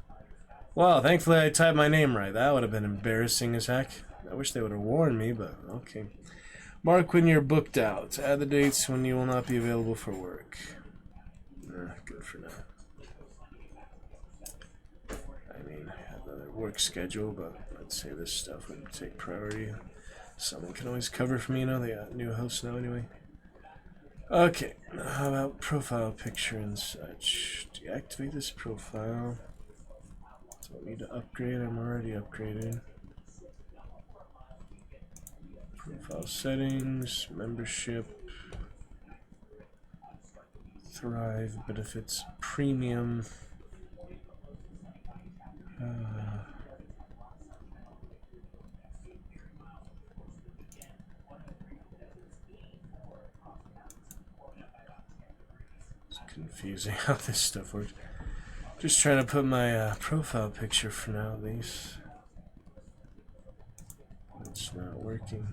Well, thankfully I typed my name right. That would have been embarrassing as heck. I wish they would have warned me, but okay. Mark when you're booked out. Add the dates when you will not be available for work. Good for now. I mean, I have another work schedule, but I'd say this stuff would take priority. Someone can always cover for me, you know. They got new hosts now anyway. Okay, how about profile picture and such? Deactivate this profile. Don't need to upgrade, I'm already upgraded. Profile settings, membership, Thrive, benefits, premium. It's confusing how this stuff works. Just trying to put my profile picture for now, at least. It's not working.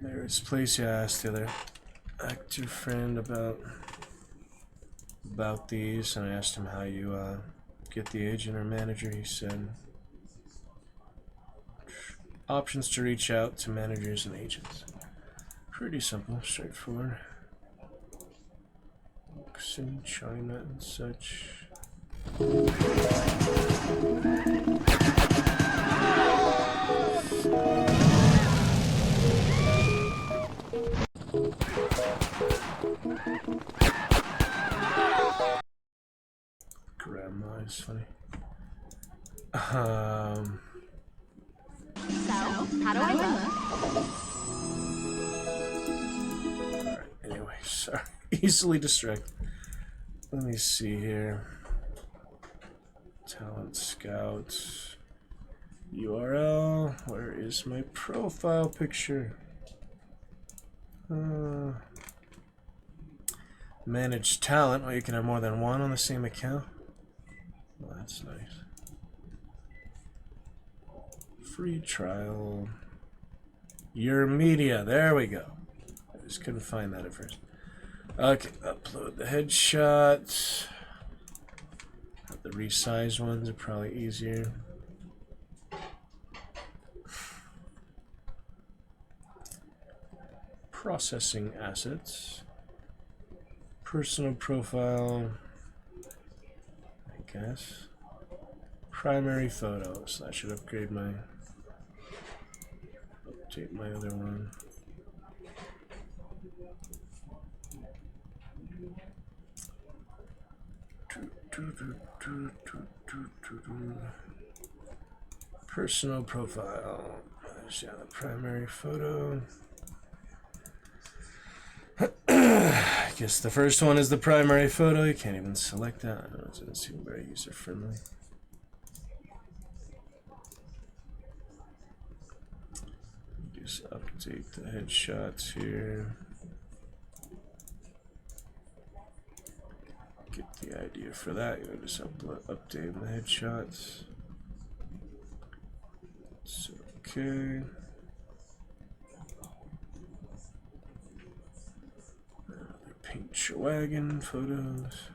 There's place. Yeah, I asked the other actor friend about these, and I asked him how you get the agent or manager. He said options to reach out to managers and agents. Pretty simple, straightforward. Books in China and such. Grandma is funny. So, how do I look? Alright, anyway, sorry. Easily distracted. Let me see here. Talent Scout. URL. Where is my profile picture? Manage talent. Well, you can have more than one on the same account. Well, that's nice. Free trial. Your media. There we go. I just couldn't find that at first. Okay, upload the headshot. The resized ones are probably easier. Processing assets. Personal profile. I guess. Primary photo. So I should upgrade my... Update my other one. Personal profile. There's the primary photo. I guess the first one is the primary photo. You can't even select that. I don't know, it doesn't seem very user friendly. Just update the headshots here. Get the idea for that. You just update the headshots. It's okay. Paint your wagon photos.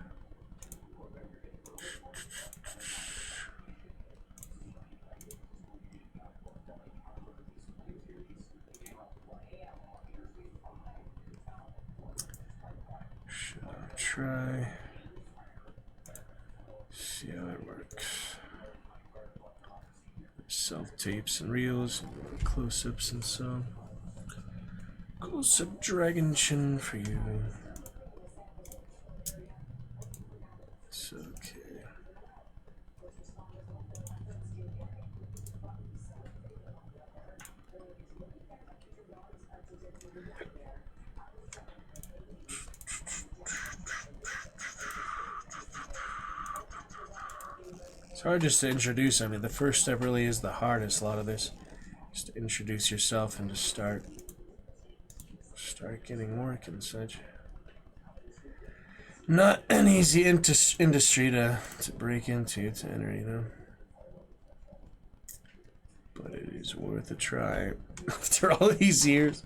Should I try? See how it works. Self-tapes and reels, and close-ups and so. Close-up dragon chin for you. It's okay. It's hard just to introduce. I mean, the first step really is the hardest. A lot of this, just to introduce yourself and to start getting work and such. Not an easy industry to break into, to enter, you know. But it is worth a try. After all these years,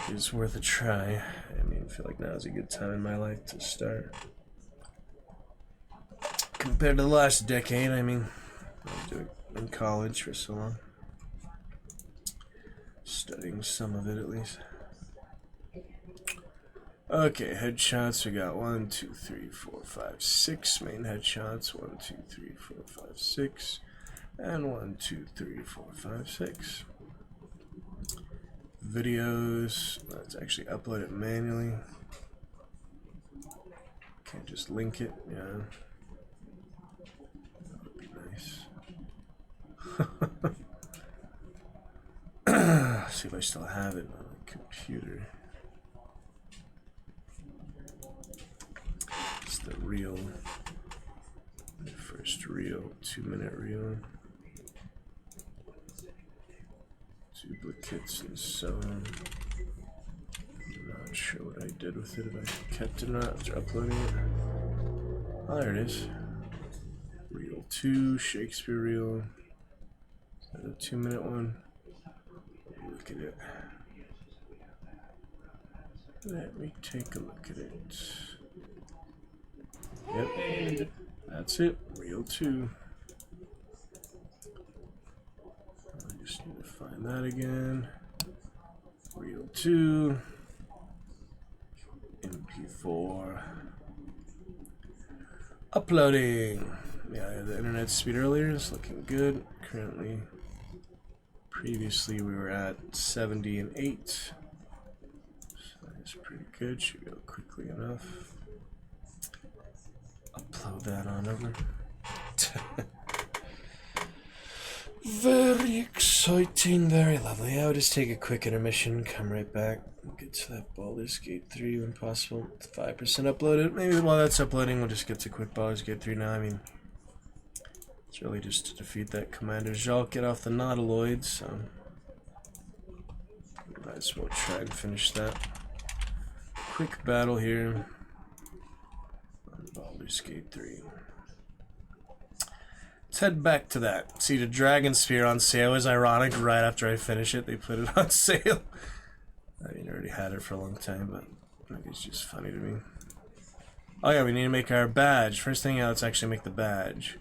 it is worth a try. I mean, I feel like now is a good time in my life to start. Compared to the last decade, I mean, I was doing it in college for so long. Studying some of it at least. Okay, headshots. We got 1, 2, 3, 4, 5, 6 main headshots. 1, 2, 3, 4, 5, 6. And 1, 2, 3, 4, 5, 6. Videos. Let's actually upload it manually. Can't just link it, yeah. That would be nice. See if I still have it on the computer. It's the reel. The first reel, 2-minute reel. Duplicates and so on. I'm not sure what I did with it, if I kept it or not after uploading it. Oh, there it is. Reel 2, Shakespeare reel. Is that a 2-minute one? Look at it. Let me take a look at it. Yep, that's it. Reel 2. I just need to find that again. Reel 2. MP4. Uploading. Yeah, I had the internet speed earlier. It's looking good. Currently, previously we were at 70 and 8. So that's pretty good. Should go quickly enough. Upload that on over. Very exciting, very lovely. I would just take a quick intermission, come right back, get to that Baldur's Gate 3 when possible. 5% uploaded. Maybe while that's uploading, we'll just get to quick Baldur's Gate 3 now. I mean, it's really just to defeat that Commander Jacques, get off the Nautiloid, so might as well try and finish that. Quick battle here on Baldur's Gate 3. Let's head back to that. See, the Dragon Spear on sale is ironic. Right after I finish it, they put it on sale. I mean, I already had it for a long time, but it's just funny to me. Oh yeah, we need to make our badge. First thing out, let's actually make the badge.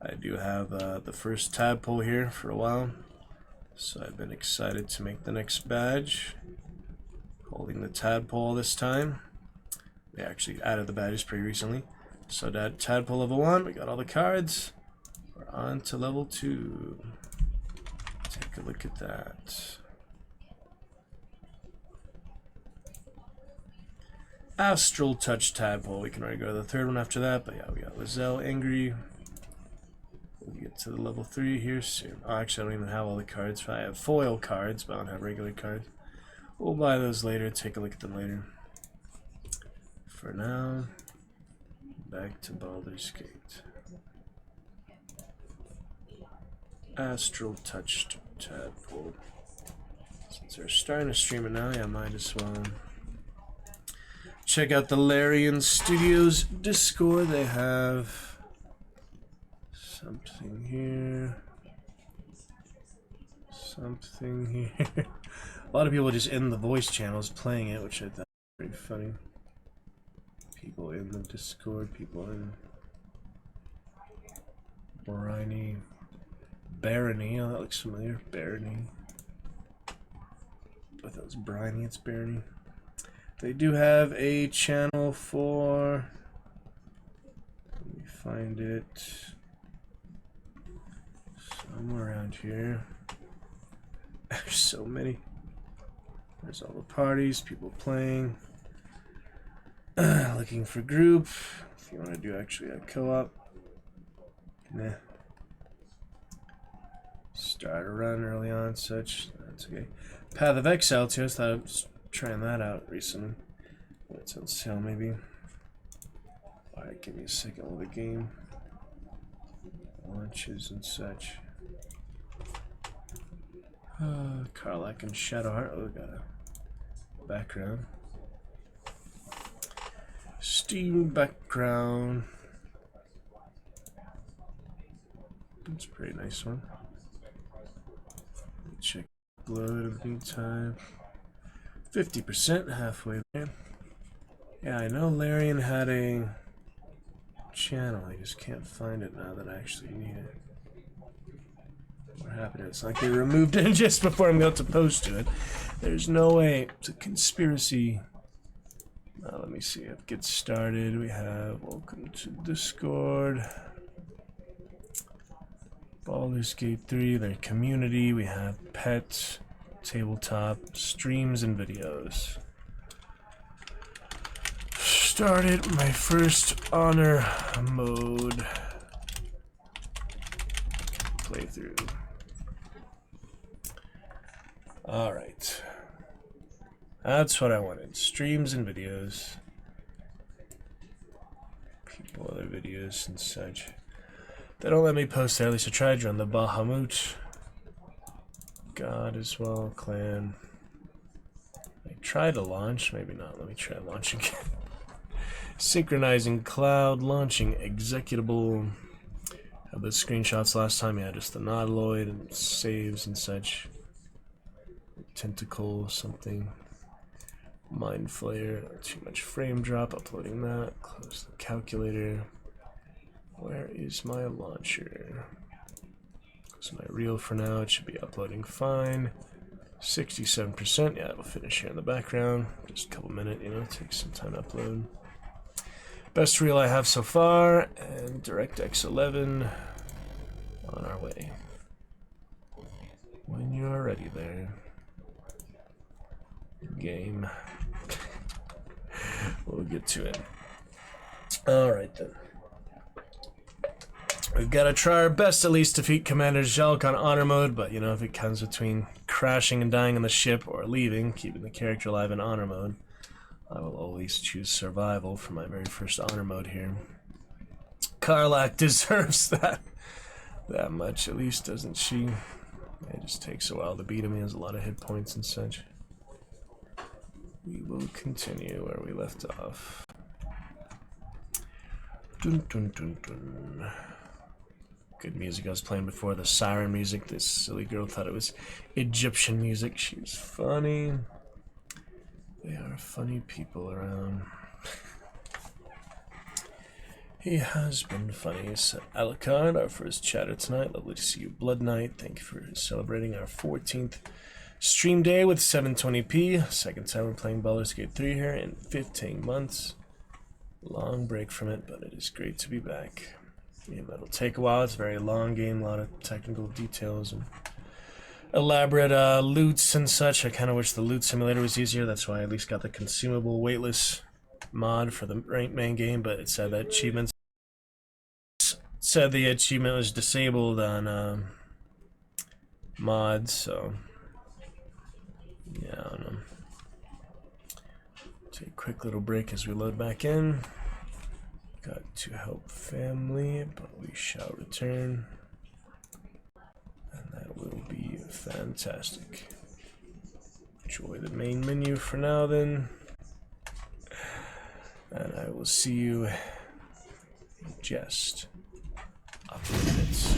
I do have the first tadpole here for a while, so I've been excited to make the next badge. Holding the tadpole this time. They actually added the badges pretty recently. So that tadpole level 1, we got all the cards. We're on to level 2. Take a look at that. Astral Touch tadpole. We can already go to the third one after that, but yeah, we got Lizelle Angry. We'll get to the level 3 here soon. Oh, actually, I don't even have all the cards. I have foil cards, but I don't have regular cards. We'll buy those later, take a look at them later. For now, back to Baldur's Gate. Astral Touched tadpole. Since they're starting to stream it now, yeah, I might as well check out the Larian Studios Discord. They have something here. Something here. A lot of people just in the voice channels playing it, which I thought was pretty funny. People in the Discord, people in Barony. Barony, oh that looks familiar. Barony. I thought it was Briny, it's Barony. They do have a channel for... Let me find it. Somewhere around here. There's so many. There's all the parties, people playing. Looking for group. If you want to do actually a co-op. Nah. Start a run early on, such. That's okay. Path of Exile too. I thought I was trying that out recently. It's on sale maybe. Alright, give me a second while the game launches and such. Karlach and Shadowheart. Oh, we got a background. Steam background. That's a pretty nice one. Let me check upload in the meantime. 50%, halfway there. Yeah, I know Larian had a channel. I just can't find it now that I actually need it. What happened? It's like they removed it just before I'm about to post to it. There's no way. It's a conspiracy. Now let me see. It gets started. We have welcome to Discord. Baldur's Gate 3. Their community. We have pets, tabletop, streams, and videos. Started my first honor mode playthrough. Alright. That's what I wanted. Streams and videos. People, other videos and such. They don't let me post there. At least I tried to run the Bahamut. God as well. Clan. I tried to launch. Maybe not. Let me try launching. Synchronizing cloud. Launching executable. Had the screenshots last time. Yeah, just the Nautiloid and saves and such. Tentacle, something. Mind Flayer, too much frame drop, uploading that. Close the calculator. Where is my launcher? Close my reel for now, it should be uploading fine. 67%, yeah, it'll finish here in the background. Just a couple minutes, you know, takes some time to upload. Best reel I have so far, and DirectX 11 on our way. When you're ready there. Game. We'll get to it. Alright then. We've got to try our best at least to defeat Commander Jalk on honor mode, but you know, if it comes between crashing and dying on the ship or leaving, keeping the character alive in honor mode, I will always choose survival for my very first honor mode here. Karlach deserves that much at least, doesn't she? It just takes a while to beat him. He has a lot of hit points and such. We will continue where we left off. Dun, dun, dun, dun. Good music I was playing before, the siren music. This silly girl thought it was Egyptian music. She was funny. They are funny people around. He has been funny, said Alucard, our first chatter tonight. Lovely to see you, Blood Knight. Thank you for celebrating our 14th stream day with 720p. Second time we're playing Baldur's Gate 3 here in 15 months. Long break from it, but it is great to be back. Yeah, it'll take a while. It's a very long game, a lot of technical details and elaborate loots and such. I kind of wish the loot simulator was easier. That's why I at least got the consumable weightless mod for the main game, but it said that the achievement was disabled on mods, so yeah, I don't know. Take a quick little break as we load back in. Got to help family, but we shall return, and that will be fantastic. Enjoy the main menu for now then, and I will see you in just a few minutes.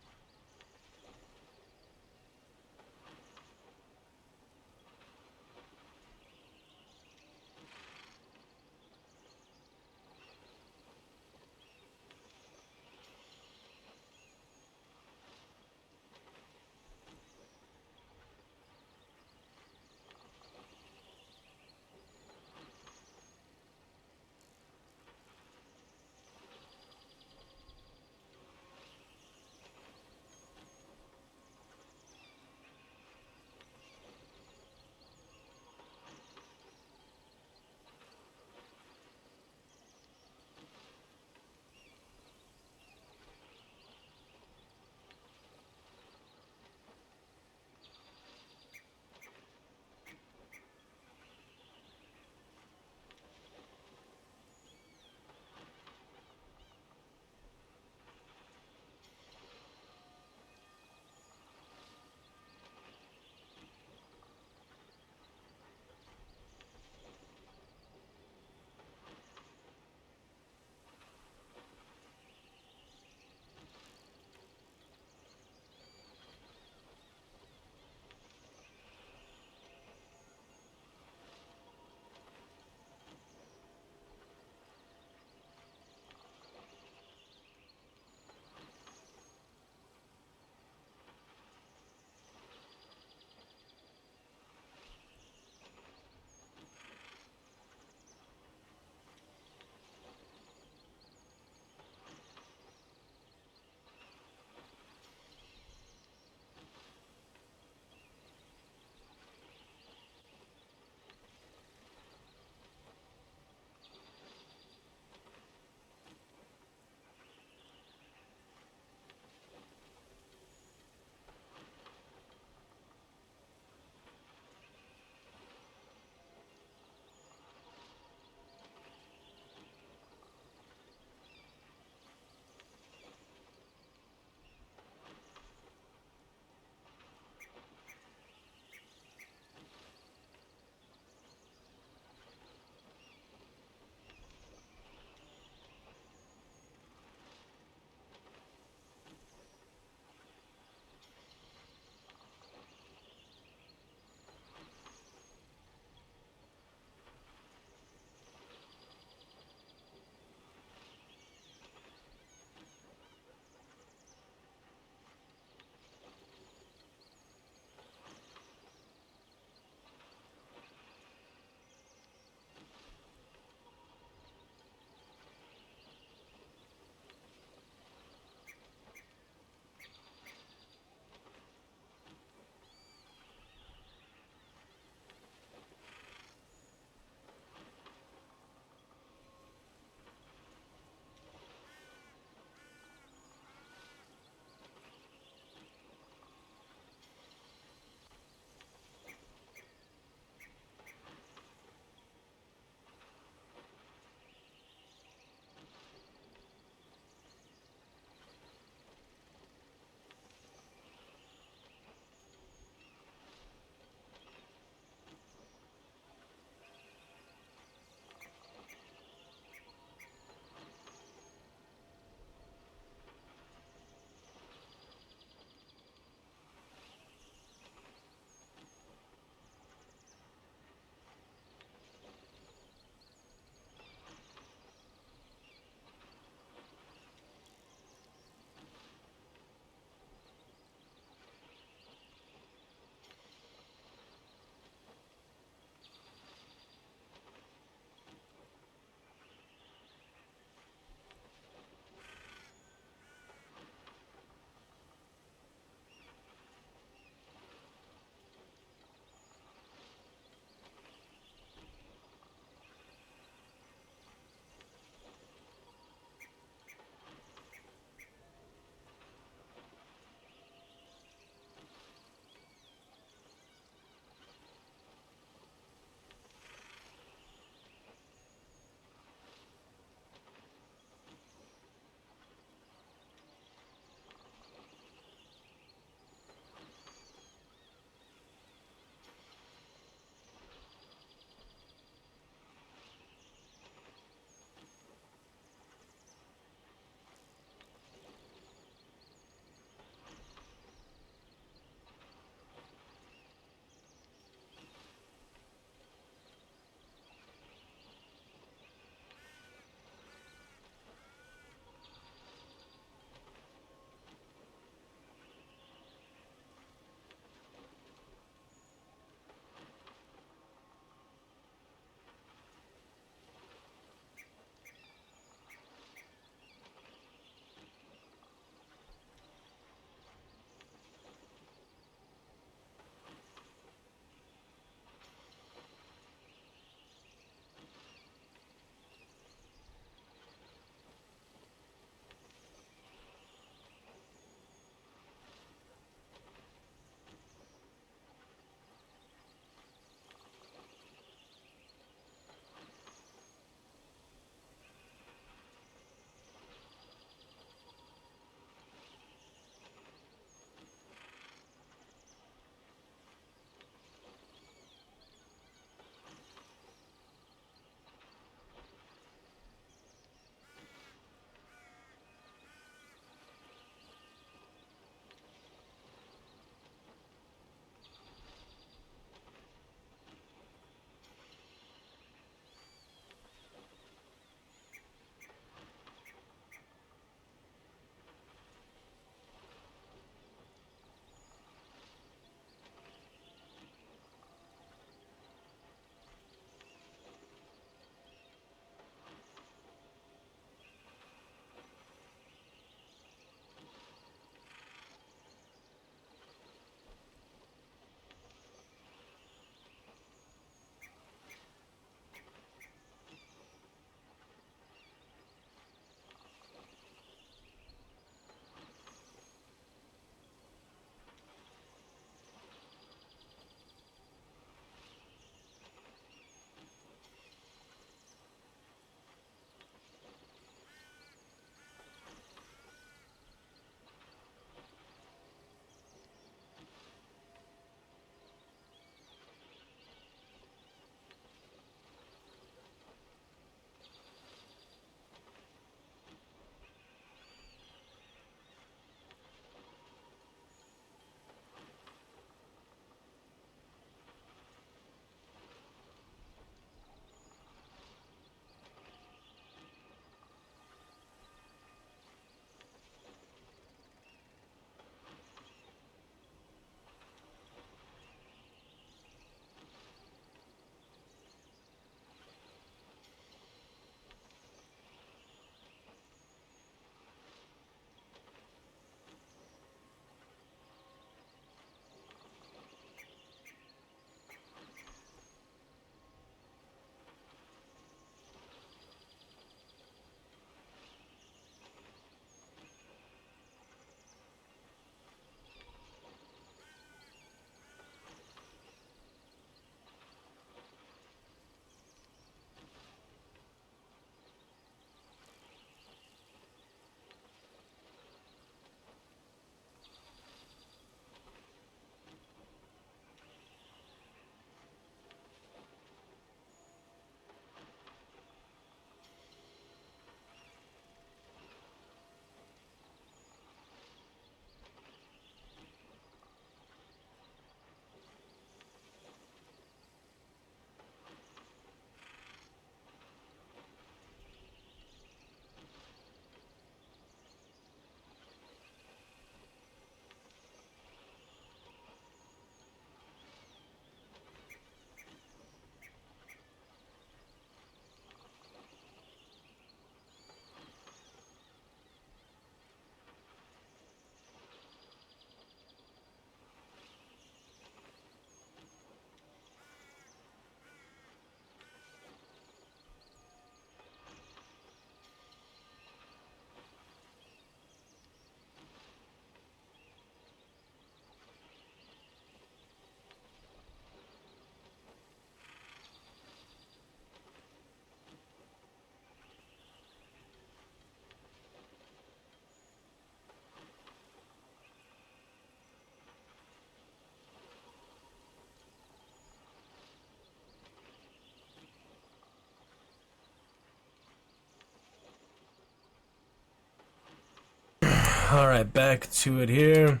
Alright, back to it here.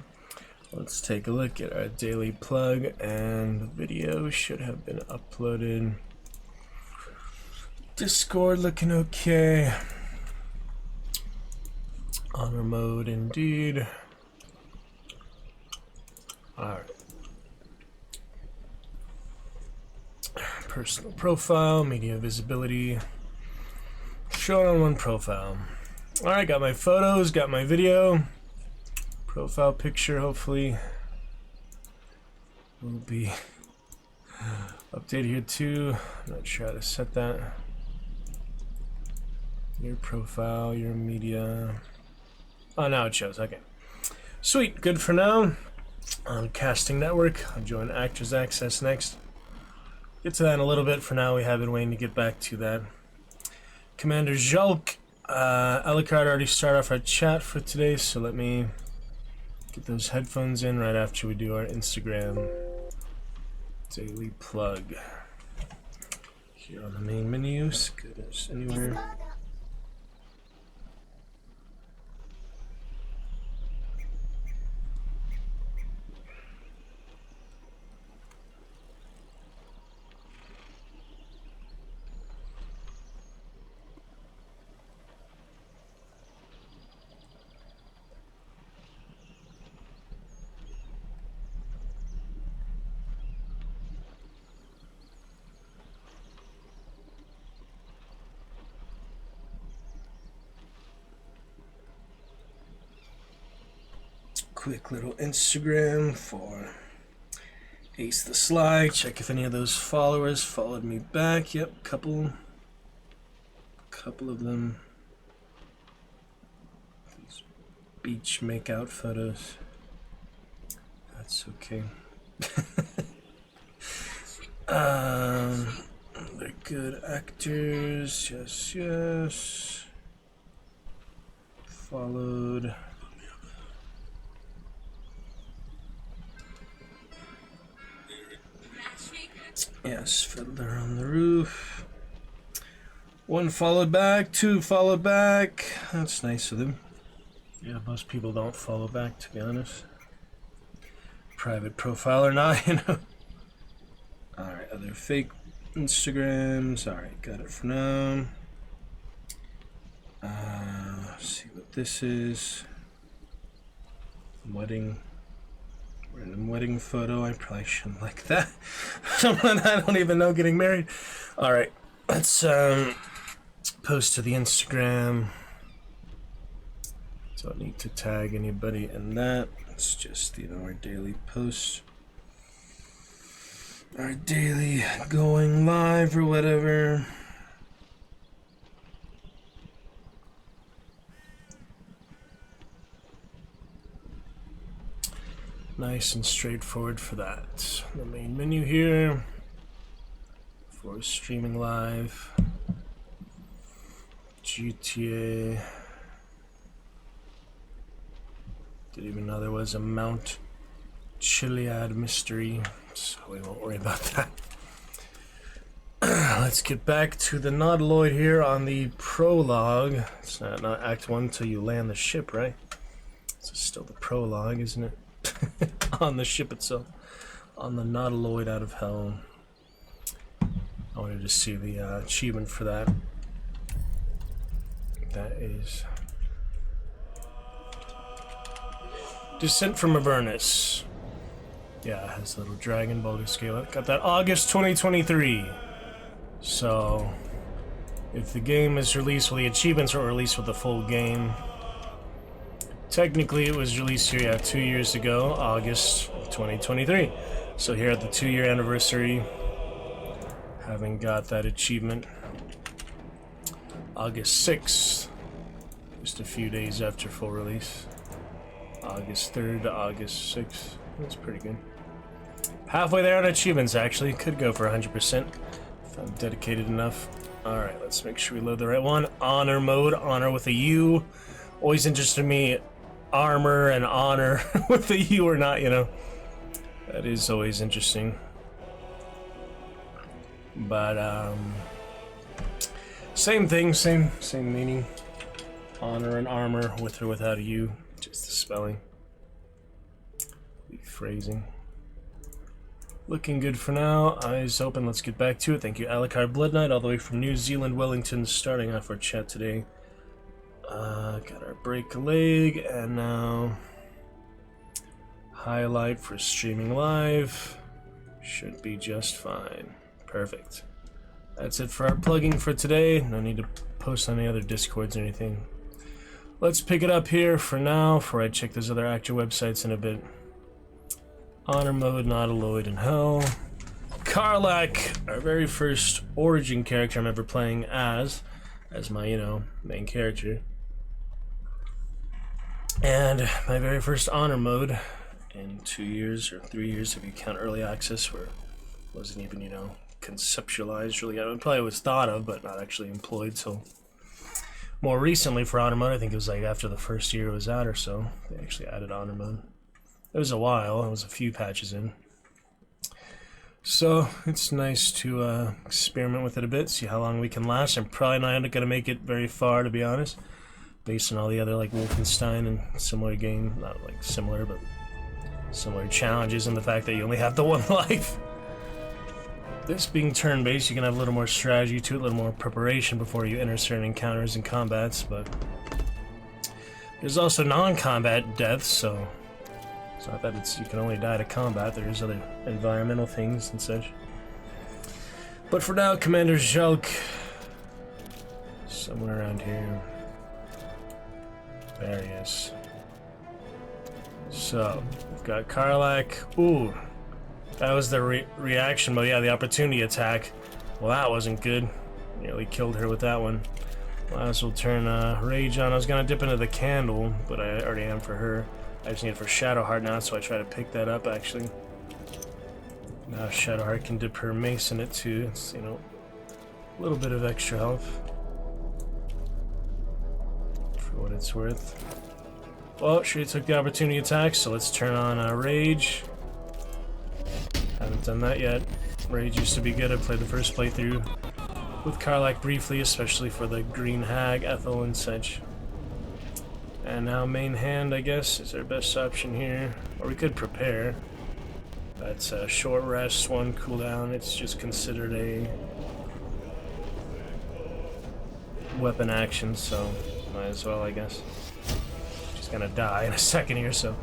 Let's take a look at our daily plug, and the video should have been uploaded. Discord looking okay. Honor mode indeed. Alright. Personal profile, media visibility. Shown on one profile. Alright, got my photos, got my video. Profile picture hopefully will be updated here too. I'm not sure how to set that. Your profile, your media. Oh, now it shows. Okay. Sweet. Good for now. On Casting Network. I'll join Actors Access next. Get to that in a little bit. For now, we have been waiting to get back to that. Commander Jolk. Alucard already started off our chat for today, so let me get those headphones in right after we do our Instagram daily plug. Here on the main menu. Goodness, anywhere. Quick little Instagram for Ace the Sly. Check if any of those followers followed me back. Yep, couple of them. These beach makeout photos. That's okay. They're good actors. Yes, yes. Followed. Yes, Fiddler on the roof. One followed back, two followed back. That's nice of them. Yeah, most people don't follow back, to be honest. Private profile or not, you know. Alright, other fake Instagrams. Alright, got it for now. Let's see what this is. Random wedding photo. I probably shouldn't like that. Someone I don't even know getting married. Alright, let's post to the Instagram. Don't need to tag anybody in that. It's just, you know, our daily post. Our daily going live or whatever. Nice and straightforward for that. The main menu here for streaming live. GTA. Didn't even know there was a Mount Chiliad mystery, so we won't worry about that. Let's get back to the Nautiloid here on the prologue. It's not Act 1 till you land the ship, right? It's still the prologue, isn't it? On the ship itself. On the Nautiloid out of hell. I wanted to see the achievement for that. That is Descent from Avernus. Yeah, it has a little dragon Baldur's Scale. Got that August 2023. So, if the game is released, well, the achievements are released with the full game. Technically, it was released here, yeah, 2 years ago, August 2023. So here at the 2-year anniversary, having got that achievement, August 6th, just a few days after full release. August 3rd to August 6th. That's pretty good. Halfway there on achievements, actually. Could go for 100% if I'm dedicated enough. Alright, let's make sure we load the right one. Honor mode. Honor with a U. Always interested me, armor and honor with a U or not, you know. That is always interesting. But, same thing, same meaning. Honor and armor with or without a U. Just the spelling. Weak phrasing. Looking good for now. Eyes open. Let's get back to it. Thank you, Alucard Blood Knight, all the way from New Zealand, Wellington, starting off our chat today. Got our break leg, and now highlight for streaming live. Should be just fine. Perfect. That's it for our plugging for today. No need to post on any other Discords or anything. Let's pick it up here for now, before I check those other actor websites in a bit. Honor Mode, Nautiloid in Hell. Karlach, our very first origin character I'm ever playing as my, you know, main character. And my very first Honor Mode in 2 years or 3 years if you count early access, where it wasn't even, you know, conceptualized really. I mean, probably was thought of, but not actually employed till more recently for Honor Mode. I think it was like after the first year it was out or so, they actually added Honor Mode. It was a while, it was a few patches in. So, it's nice to experiment with it a bit, see how long we can last. I'm probably not going to make it very far, to be honest, based on all the other, like, Wolfenstein and similar game, not like similar, but similar challenges, and the fact that you only have the one life. This being turn-based, you can have a little more strategy to it, a little more preparation before you enter certain encounters and combats, but there's also non-combat deaths, so it's not that you can only die to combat, there's other environmental things and such. But for now, Commander Zhelk, somewhere around here. There he is. So, we've got Karlach. Ooh, that was the reaction mode. Yeah, the opportunity attack. Well, that wasn't good. Nearly killed her with that one. Might as well turn Rage on. I was gonna dip into the candle, but I already am for her. I just need it for Shadowheart now, so I try to pick that up, actually. Now Shadowheart can dip her mace in it, too. It's, you know, a little bit of extra health. For what it's worth. Well, she took the opportunity attack, so let's turn on Rage. Haven't done that yet. Rage used to be good. I played the first playthrough with Karlach briefly, especially for the Green Hag, Ethel, and such. And now main hand, I guess, is our best option here. Or we could prepare. That's a short rest, 1 cooldown. It's just considered a weapon action, so might as well, I guess. She's gonna die in a second here, so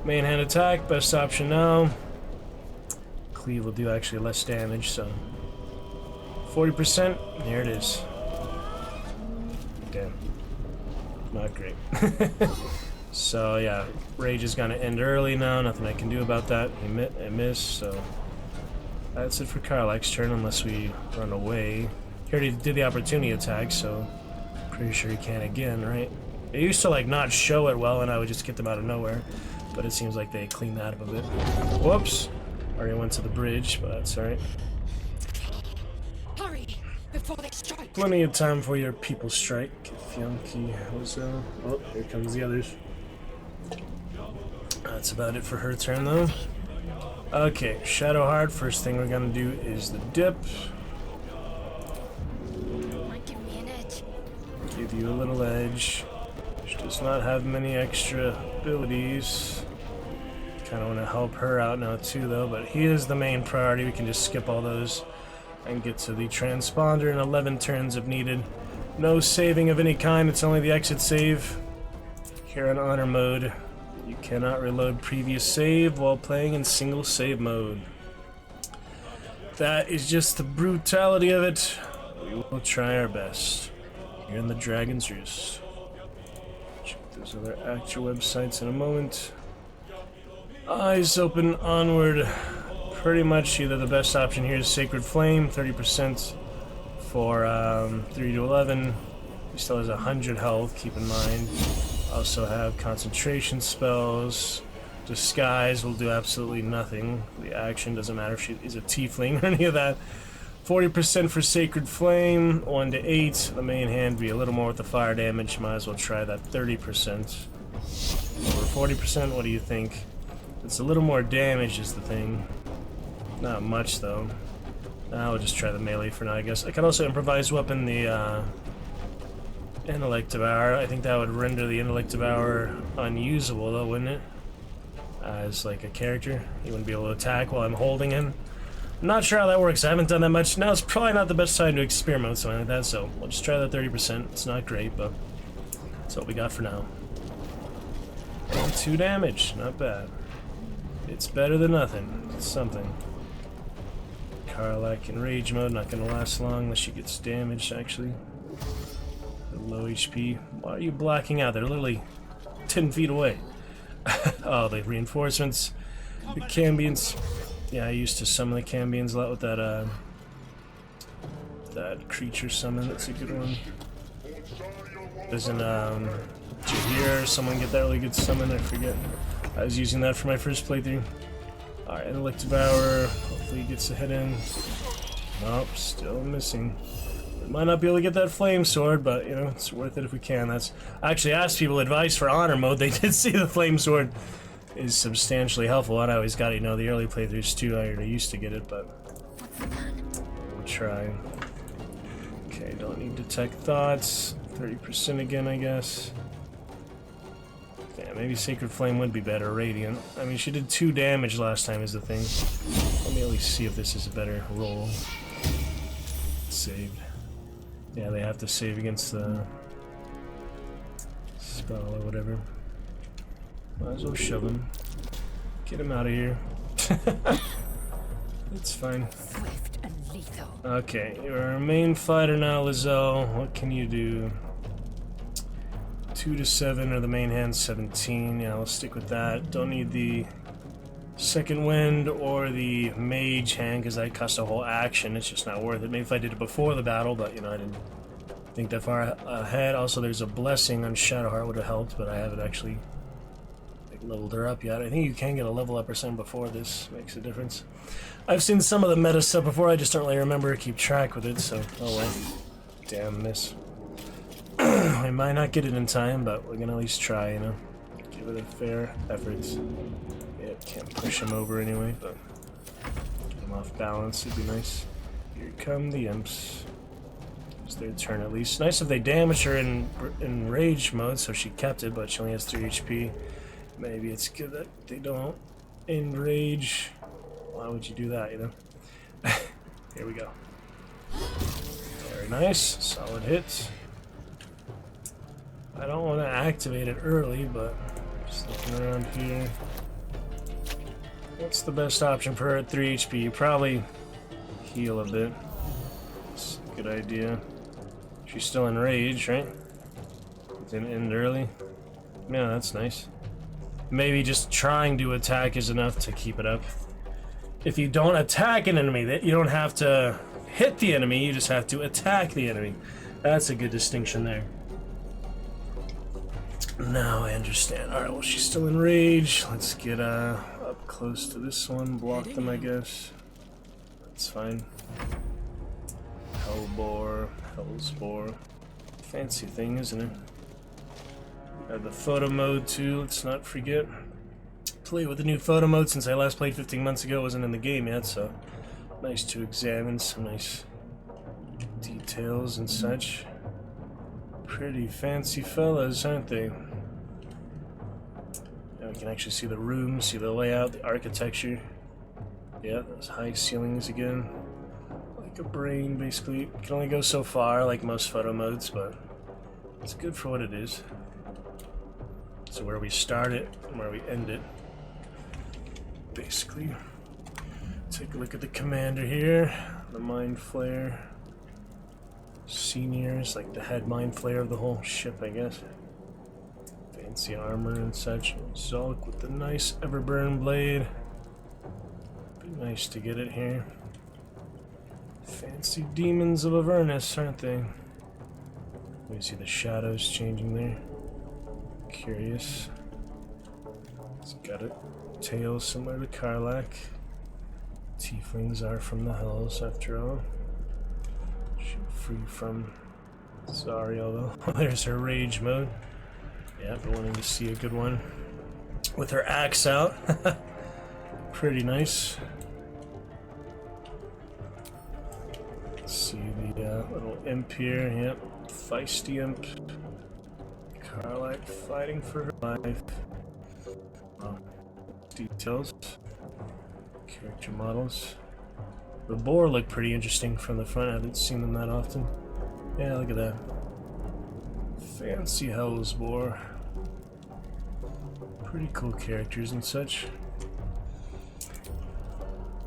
main hand attack, best option now. Cleave will do actually less damage, so 40%, here it is. Damn. Not great. So yeah, Rage is gonna end early now, nothing I can do about that. I missed, so that's it for Karlach's turn unless we run away. He already did the opportunity attack, so pretty sure he can again, right? It used to like not show it well and I would just get them out of nowhere, but it seems like they cleaned that up a bit. Whoops! Already went to the bridge, but that's alright. Hurry before they strike. Plenty of time for your people strike. If Yankee was oh, here comes the others. That's about it for her turn though. Okay, Shadowheart, first thing we're gonna do is the dip. Give me an edge. Give you a little edge. She does not have many extra abilities. Kinda wanna help her out now too though, but he is the main priority. We can just skip all those and get to the transponder in 11 turns if needed. No saving of any kind, it's only the exit save. Here in Honor Mode, you cannot reload previous save while playing in single save mode. That is just the brutality of it. We will try our best. Here in the Dragon's Roost. Check those other actor websites in a moment. Eyes open, onward. Pretty much either the best option here is Sacred Flame, 30% for 3 to 11. He still has 100 health, keep in mind. Also have concentration spells. Disguise will do absolutely nothing. The action doesn't matter if she is a tiefling or any of that. 40% for Sacred Flame, 1 to 8. The main hand be a little more with the fire damage. Might as well try that 30%. Or 40%, what do you think? It's a little more damage is the thing. Not much though. I'll just try the melee for now, I guess. I can also improvise weapon the Intellect Devour. I think that would render the Intellect Devour unusable though, wouldn't it? As like a character. He wouldn't be able to attack while I'm holding him. I'm not sure how that works. I haven't done that much. Now it's probably not the best time to experiment with something like that, so we'll just try that 30%. It's not great, but that's what we got for now. And 2 damage. Not bad. It's better than nothing. It's something. Karlak in rage mode. Not going to last long unless she gets damaged, actually. Low HP. Why are you blacking out? They're literally 10 feet away. Oh, the reinforcements. The Cambions. Yeah, I used to summon the Cambions a lot with that, that creature summon. That's a good one. Doesn't, Jahir, someone get that really good summon? I forget. I was using that for my first playthrough. Alright, Intellect Devour. Hopefully he gets a hit in. Nope, still missing. We might not be able to get that flame sword, but you know, it's worth it if we can. I actually asked people advice for honor mode. They did say the flame sword is substantially helpful. I always got it, you know, the early playthroughs too. I already used to get it, but we'll try. Okay, don't need Detect Thoughts. 30% again, I guess. Yeah, maybe Sacred Flame would be better. Radiant. I mean, she did 2 damage last time is the thing. Let me at least see if this is a better roll. Saved. Yeah, they have to save against the spell or whatever. Might as well shove him. Get him out of here. It's fine. Swift and lethal. Okay, you're our main fighter now, Lizelle. What can you do? 2 to 7 or the main hand 17. Yeah, I'll stick with that. Don't need the second wind or the mage hand because that costs a whole action. It's just not worth it. Maybe if I did it before the battle, but you know, I didn't think that far ahead. Also, there's a blessing on Shadowheart would have helped, but I haven't actually like leveled her up yet. I think you can get a level up or something before this. Makes a difference. I've seen some of the meta stuff before. I just don't really remember or keep track with it. So, oh well. Damn miss. We might not get it in time, but we're gonna at least try. You know, give it a fair effort. Yep, can't push him over anyway, but get him off balance. It'd be nice. Here come the imps. It's their turn at least. Nice if they damage her in rage mode, so she kept it, but she only has 3 HP. Maybe it's good that they don't enrage. Why would you do that, you know? Here we go. Very nice. Solid hit. I don't want to activate it early, but just looking around here. What's the best option for her at 3 HP? Probably heal a bit. It's a good idea. She's still in rage, right? It didn't end early. Yeah, that's nice. Maybe just trying to attack is enough to keep it up. If you don't attack an enemy, you don't have to hit the enemy, you just have to attack the enemy. That's a good distinction there. Now I understand. Alright, well, she's still in rage. Let's get up close to this one. Block them, I guess. That's fine. Hellbore, Hellsbore. Fancy thing, isn't it? Have the photo mode too, let's not forget. Play with the new photo mode since I last played 15 months ago. It wasn't in the game yet, so nice to examine some nice details and such. Pretty fancy fellas, aren't they? Now we can actually see the room, see the layout, the architecture. Yeah, those high ceilings again. Like a brain, basically. You can only go so far, like most photo modes, but it's good for what it is. So where we start it and where we end it. Basically. Take a look at the commander here. The Mind Flayer. Seniors, like the head Mind Flayer of the whole ship, I guess. Fancy armor and such. Zulk with the nice Everburn blade. Be nice to get it here. Fancy demons of Avernus, aren't they? We see the shadows changing there. Curious. It's got a tail similar to Karlak. Tieflings are from the hells, after all. Free from Zariel, though. There's her rage mode. Yeah, but wanting to see a good one. With her axe out. Pretty nice. Let's see the little imp here, yep. Feisty imp. Carlac fighting for her life. Details. Character models. The boar look pretty interesting from the front. I haven't seen them that often. Yeah, look at that. Fancy Hell's boar. Pretty cool characters and such.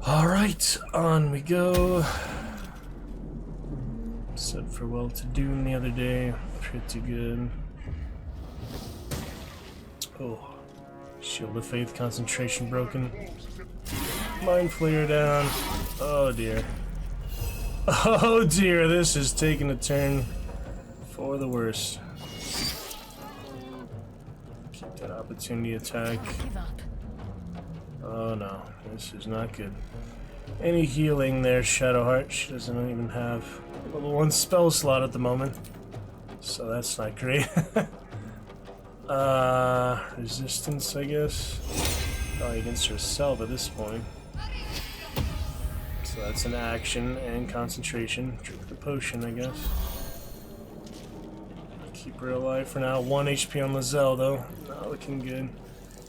Alright, on we go. Said farewell to Doom the other day. Pretty good. Oh. Shield of Faith concentration broken. Mind Flayer down. Oh dear. Oh dear, this is taking a turn for the worst. Keep that opportunity attack. Oh no, this is not good. Any healing there, Shadowheart? She doesn't even have a level 1 spell slot at the moment. So that's not great. Resistance, I guess. Probably against herself at this point. So that's an action and concentration. Drink the potion, I guess. Keep her alive for now. 1 HP on Lizelle, though. Not looking good.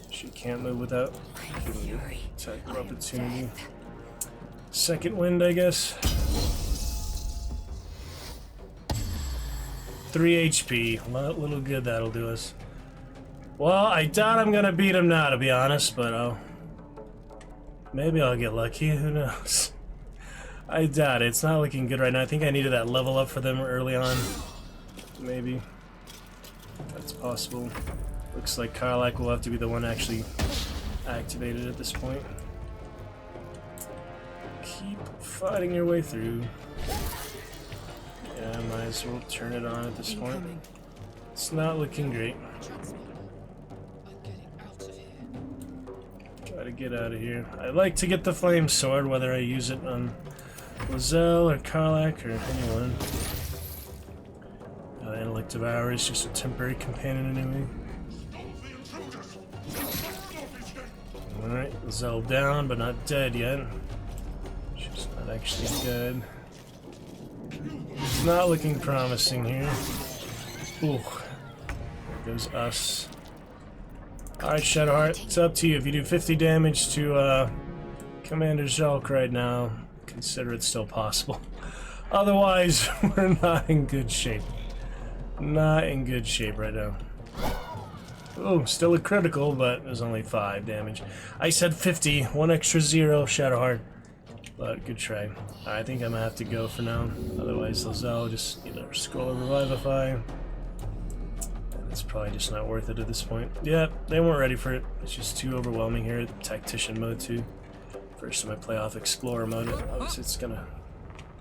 She can't move without giving you attack of opportunity. Second wind, I guess. 3 HP. Little good that'll do us. Well, I doubt I'm gonna beat him now, to be honest, but maybe I'll get lucky. Who knows? I doubt it. It's not looking good right now. I think I needed that level up for them early on. Maybe. That's possible. Looks like Carlac will have to be the one actually activated at this point. Keep fighting your way through. Yeah, might as well turn it on at this point. It's not looking great. Gotta get out of here. I like to get the flame sword, whether I use it on Lizelle or Carlac or anyone. Intellect Devourer is just a temporary companion anyway. Alright, Lizelle down, but not dead yet. She's not actually dead. It's not looking promising here. Ooh. There goes us. Alright, Shadowheart, it's up to you. If you do 50 damage to Commander Zhalk right now, consider it still possible. Otherwise, we're not in good shape. Not in good shape right now. Oh, still a critical, but there's only 5 damage. I said 50, 1 extra 0, Shadowheart. But good try. I think I'm gonna have to go for now. Otherwise, Lizelle just, scroll and Revivify. It's probably just not worth it at this point. Yeah, they weren't ready for it. It's just too overwhelming here. Tactician mode too. First time I play off Explorer mode, obviously it's gonna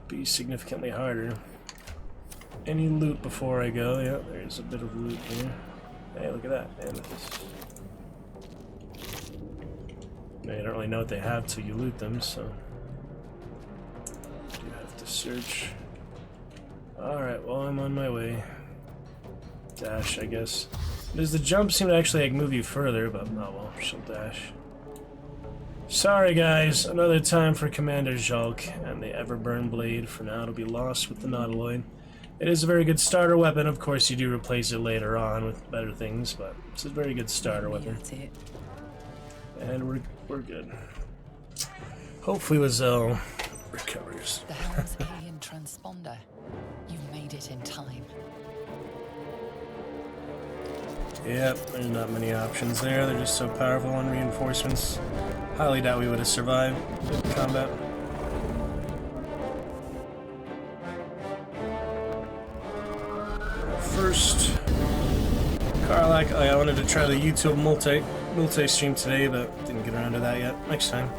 be significantly harder. Any loot before I go? Yeah, there's a bit of loot here. Hey, look at that. Amethyst. Now, you don't really know what they have till you loot them, so you have to search. Alright, well, I'm on my way. Dash, I guess. Does the jump seem to actually move you further, but oh well, she'll dash. Sorry guys, another time for Commander Zhalk and the Everburn Blade. For now it'll be lost with the Nautiloid. It is a very good starter weapon. Of course you do replace it later on with better things, but it's a very good starter weapon. And we're good. Hopefully Lizelle recovers. The Helm's alien transponder. You made it in time. Yep, there's not many options there. They're just so powerful on reinforcements. Highly doubt we would have survived in combat. First, Carlac. I wanted to try the YouTube multi-stream today, but didn't get around to that yet. Next time.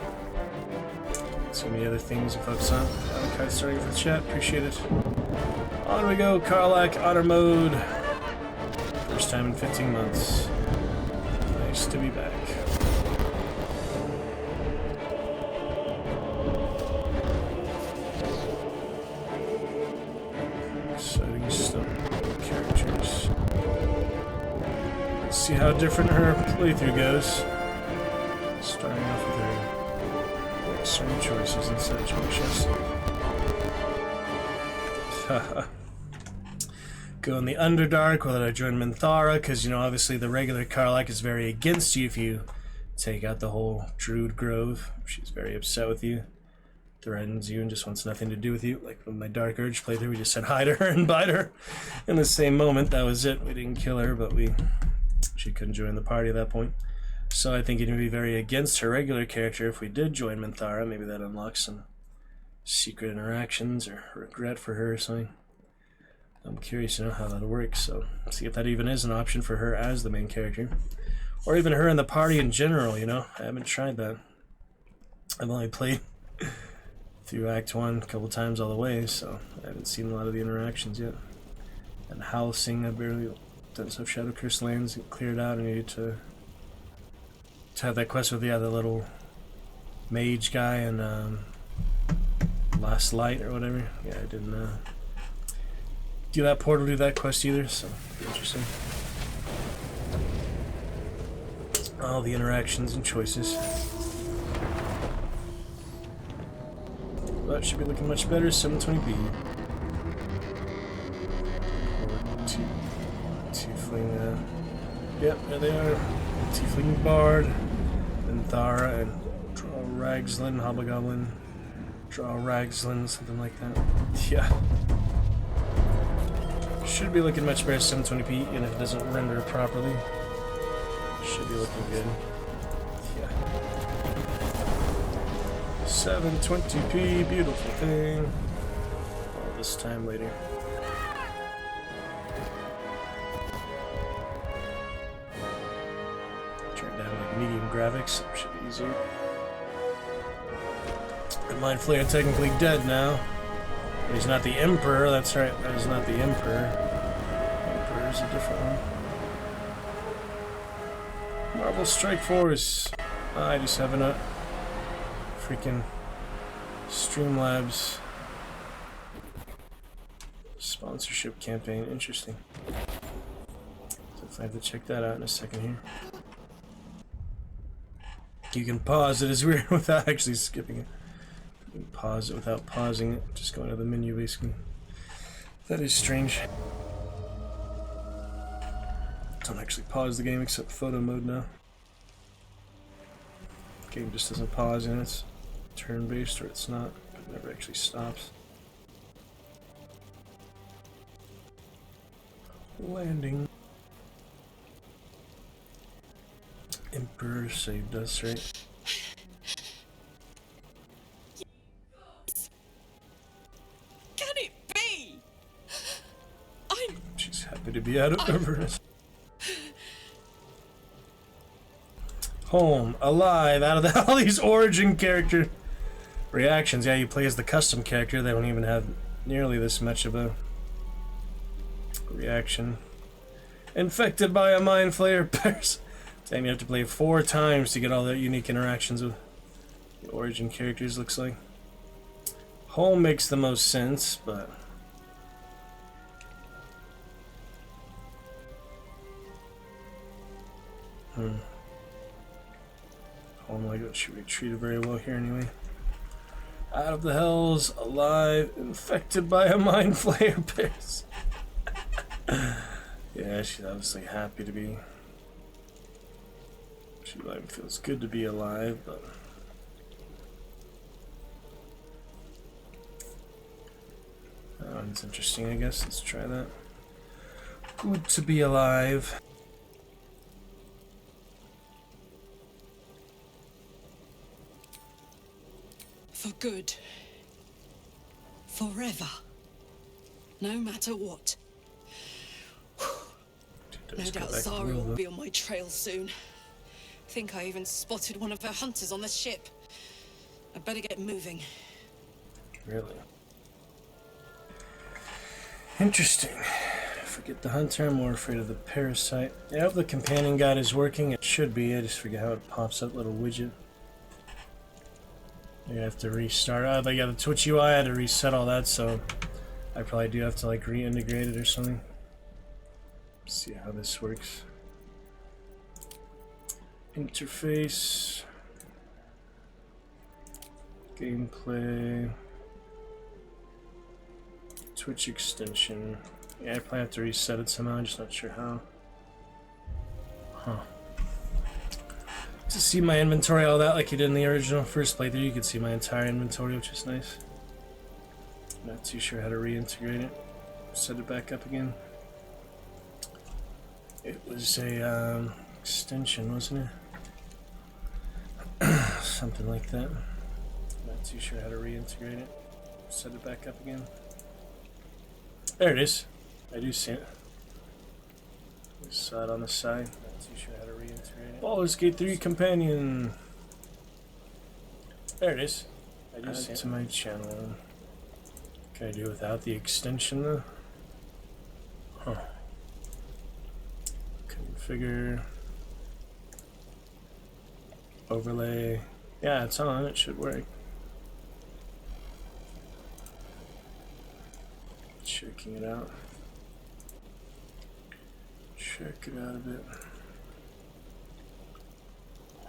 So many other things to focus on. Card starting for the chat. Appreciate it. On we go, Carlac, honor mode. First time in 15 months. Nice to be back. Exciting stuff. Characters. Let's see how different her playthrough goes. Starting off with her certain choices and such. Go in the Underdark, whether I join Minthara, because, you know, obviously the regular Karlach is very against you if you take out the whole Druid Grove. She's very upset with you, threatens you, and just wants nothing to do with you. Like when my Dark Urge playthrough, we just said hi to her and bite her in the same moment. That was it. We didn't kill her, but she couldn't join the party at that point. So I think it would be very against her regular character if we did join Minthara. Maybe that unlocks some secret interactions or regret for her or something. I'm curious to know how that works, so see if that even is an option for her as the main character. Or even her in the party in general, you know? I haven't tried that. I've only played through Act 1 a couple times all the way, so I haven't seen a lot of the interactions yet. And Howlsing, I've barely done some Shadow Curse lands, cleared out. I needed to have that quest with, the little mage guy and Last Light or whatever. Yeah, I didn't do that portal, do that quest either, so interesting. All the interactions and choices. That should be looking much better, 720p. Tiefling, yep, there they are. Tiefling Bard, Minthara, and Draw Ragslin, Hobgoblin. Draw Ragslin, something like that. Yeah. Should be looking much better 720p, even if it doesn't render properly. Should be looking good. Yeah. 720p, beautiful thing. All this time later. Turn down like medium graphics, should be easier. The Mind Flayer technically dead now. But he's not the Emperor, that's right, that is not the Emperor. Emperor's a different one. Marvel Strike Force. I just have a freaking Streamlabs sponsorship campaign. Interesting. So if I have to check that out in a second here. You can pause it, it's weird without actually skipping it. You can pause it without pausing it, just going to the menu basically. That is strange. Don't actually pause the game except photo mode now. Game just doesn't pause and it's turn-based or it's not. It never actually stops. Landing. Emperor saved us, right? Can it be? She's happy to be out of Inverness. Home, alive, out of all these origin character reactions. Yeah, you play as the custom character. They don't even have nearly this much of a reaction. Infected by a Mind Flayer person. Damn, you have to play 4 times to get all the unique interactions with the origin characters, looks like. Home makes the most sense, but... Home, like, should be treated very well here anyway. Out of the Hells, alive, infected by a Mind Flayer person. Yeah, she's obviously happy to be... She like feels good to be alive, but that one's interesting, I guess. Let's try that. Good to be alive. For good. Forever. No matter what. No doubt Zara will be on my trail soon. Think I even spotted one of her hunters on the ship. I'd better get moving. Really? Interesting. Forget the hunter, I'm more afraid of the parasite. Yeah, I hope the companion guide is working. It should be. I just forget how it pops up, little widget. I have to restart. Oh, yeah, the Twitch UI, I had to reset all that, so I probably do have to like reintegrate it or something. See how this works. Interface, gameplay, Switch extension. Yeah, I probably have to reset it somehow, I'm just not sure how. Huh. To see my inventory, all that, like you did in the original first playthrough, you could see my entire inventory, which is nice. Not too sure how to reintegrate it. Set it back up again. It was a extension, wasn't it? Something like that. Not too sure how to reintegrate it. Set it back up again. There it is. I do see it. Just saw it on the side. Not too sure how to reintegrate it. Baldur's Gate 3 companion. There it is. I do see it to my channel. Can I do it without the extension though? Huh. Configure. Overlay. Yeah, it's on. It should work. Checking it out. Check it out a bit.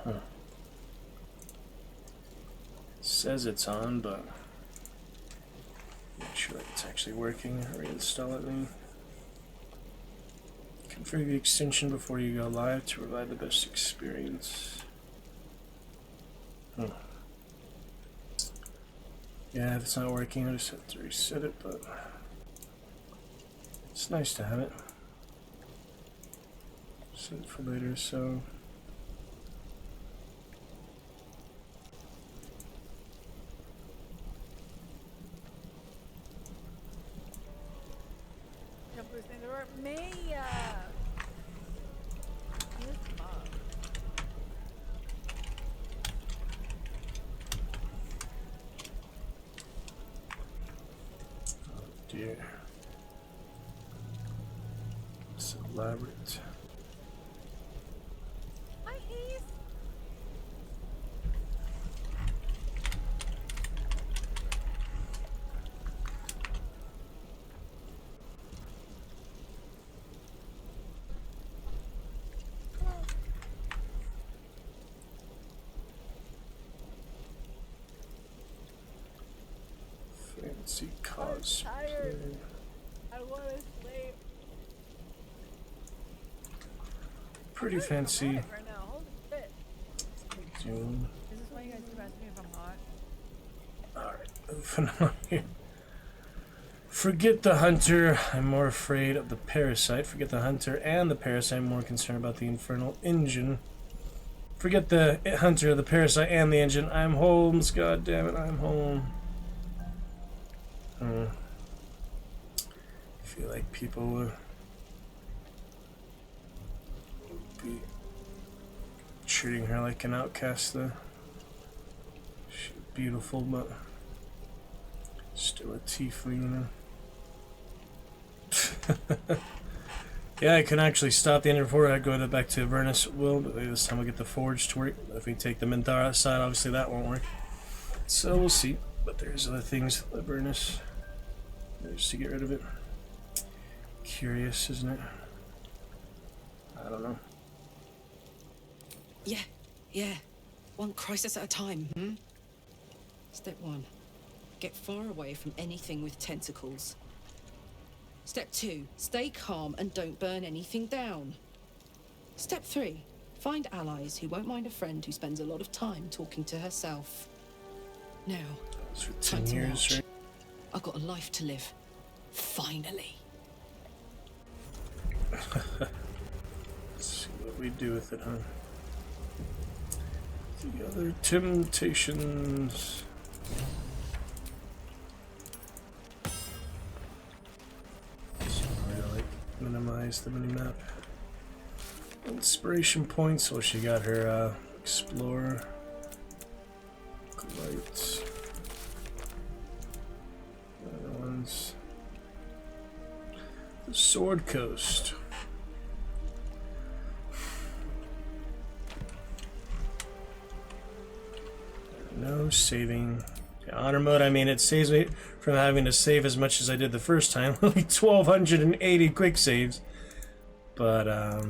Huh. It says it's on, but not sure it's actually working. Reinstall it then. Configure the extension before you go live to provide the best experience. Huh. Yeah, if it's not working, I just have to reset it, but it's nice to have it. Set it for later, so. Dear. It's elaborate. Hi, Heath. Fancy cosplay. Tired. I want to sleep. Pretty fancy. Right now. Holy shit. Doom. This is why you guys keep asking me if I'm hot. Alright, moving on here. Forget the hunter, I'm more afraid of the parasite. Forget the hunter and the parasite, I'm more concerned about the infernal engine. Forget the hunter, the parasite, and the engine. I'm Holmes, god damn it, I'm home. I feel like people would be treating her like an outcast though. She's beautiful, but still a tiefling, you know. Yeah, I can actually stop the end before I go back to Avernus will, but this time I'll get the forge to work. If we take the Minthara side, obviously that won't work. So we'll see. But there's other things, Avernus. Just to get rid of it. Curious, isn't it? I don't know. Yeah. One crisis at a time, hmm? Step 1. Get far away from anything with tentacles. Step 2. Stay calm and don't burn anything down. Step 3. Find allies who won't mind a friend who spends a lot of time talking to herself. Now, For time 10 to years, march. right? I've got a life to live. Finally. Let's see what we do with it, huh? The other temptations. So I like minimize the minimap. Inspiration points. Well, she got her explorer. Lights. Other ones. The Sword Coast. No saving. Yeah, honor mode, I mean, it saves me from having to save as much as I did the first time. Only 1,280 quick saves. But, yeah,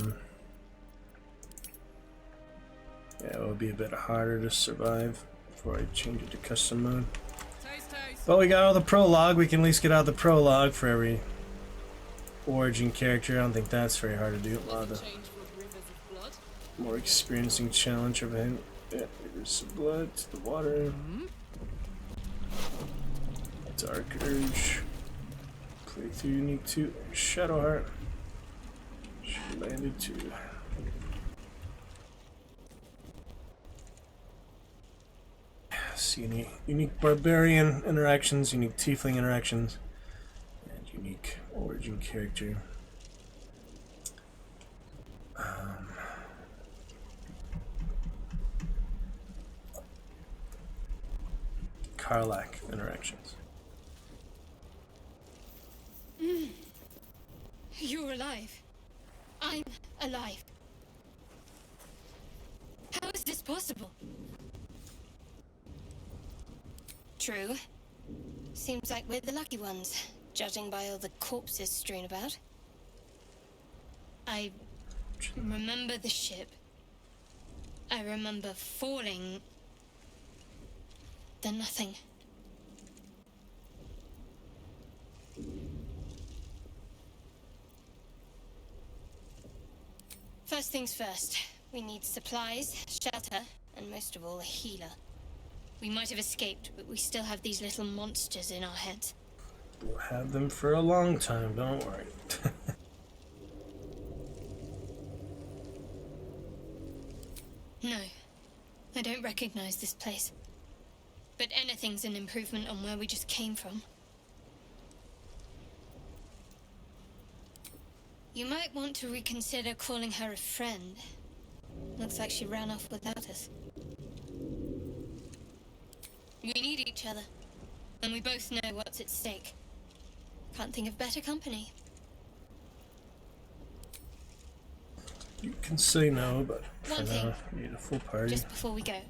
it will be a bit harder to survive before I change it to custom mode. Toast, toast. Well, we got all the prologue. We can at least get out the prologue for every origin character. I don't think that's very hard to do. A lot of the more experiencing challenge of him. Yeah, rivers of blood, the water. Dark Urge. Playthrough unique to Shadowheart. She landed too. See unique barbarian interactions, unique tiefling interactions, and unique origin character. Karlach interactions. You're alive. I'm alive. How is this possible? True. Seems like we're the lucky ones, judging by all the corpses strewn about. I remember the ship. I remember falling. Then nothing. First things first. We need supplies, shelter, and most of all, a healer. We might have escaped, but we still have these little monsters in our heads. We'll have them for a long time, don't worry. No, I don't recognize this place. But anything's an improvement on where we just came from. You might want to reconsider calling her a friend. Looks like she ran off without us. We need each other, and we both know what's at stake. Can't think of better company. You can say no, but for One now, thing. you need a full party. Just before we go,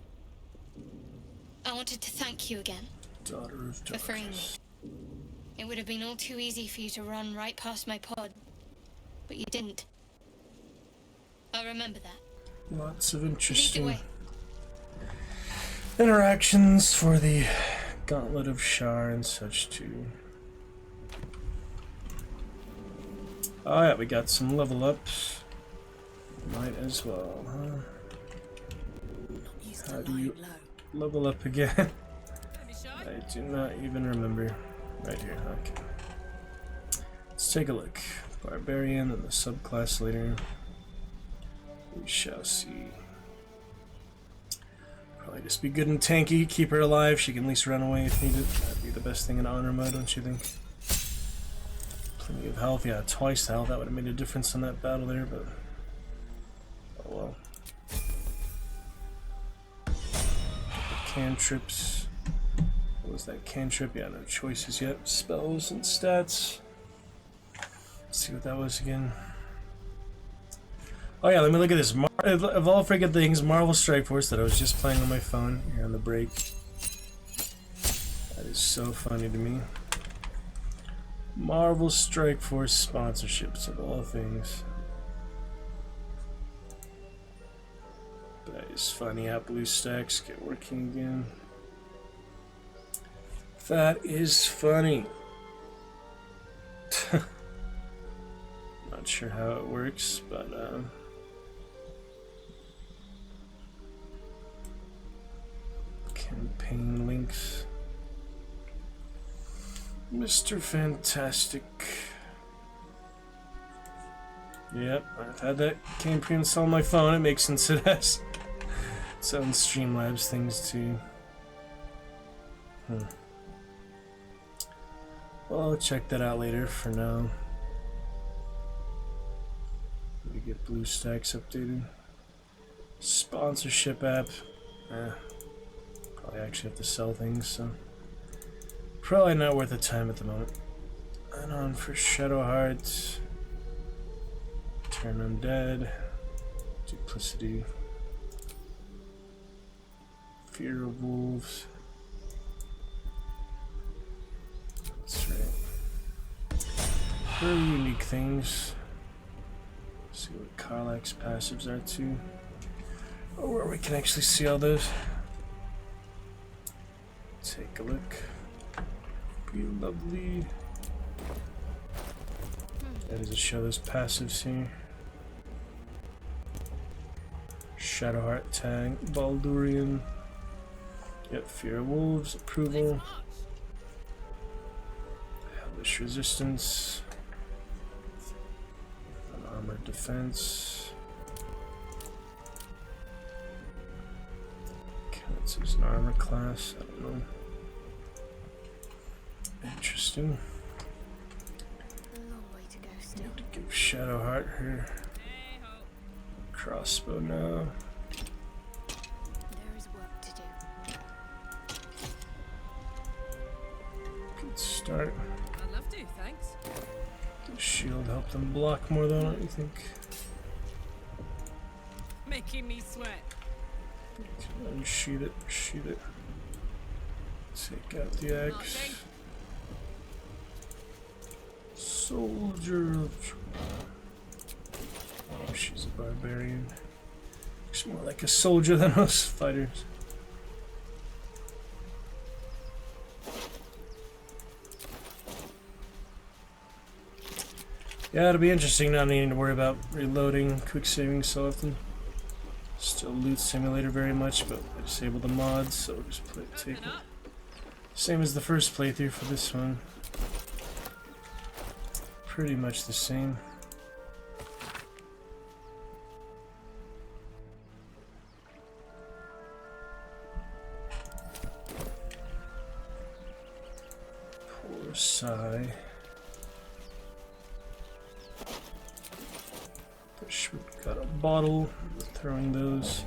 I wanted to thank you again Daughter of for freeing me. Darkness. It would have been all too easy for you to run right past my pod, but you didn't. I'll remember that. Lots of Lead the interesting way. interactions for the Gauntlet of Shar and such too. Oh yeah, we got some level ups. Might as well, huh? How do you level up again? I do not even remember. Right here, okay. Let's take a look. Barbarian and the subclass leader. We shall see. Probably just be good and tanky, keep her alive, she can at least run away if needed. That'd be the best thing in honor mode, don't you think? Plenty of health, yeah, twice the health, that would have made a difference in that battle there, but... oh well. Cantrips. What was that cantrip? Yeah, no choices yet. Spells and stats. Let's see what that was again. Oh yeah, let me look at this. Of all freaking things, Marvel Strike Force that I was just playing on my phone here on the break. That is so funny to me. Marvel Strike Force sponsorships of all things. That is funny how BlueStacks get working again. That is funny. Not sure how it works, but campaign links. Mr. Fantastic. Yep, I've had that game pre-installed on my phone. It makes sense it has its own Streamlabs things too. Well, I'll check that out later. For now, we get BlueStacks updated. Sponsorship app. Probably actually have to sell things, so probably not worth the time at the moment. And on for Shadowheart. Turn Undead. Duplicity. Fear of Wolves. That's right. Very unique things. Let's see what Karlach's passives are too. Oh, where we can actually see all those. Take a look. Be lovely. That is a show those passives here. Shadowheart tag, Baldurian. Yep, Fear of Wolves, approval. Hellish resistance. Armored defense. Counts as an armor class, I don't know. Interesting. Need to give Shadowheart her crossbow now. There is work to do. Good start. I'd love to, thanks. The shield help them block more though, don't you think? Making me sweat. Unsheath it, sheath it. Take out the axe. Soldier of... Oh, she's a barbarian. Looks more like a soldier than most fighters. Yeah, it'll be interesting not needing to worry about reloading, quick saving so often. Still loot simulator very much, but I disabled the mods, so we'll just take it. Same as the first playthrough for this one. Pretty much the same. Poor sigh. Got a bottle. We're throwing those.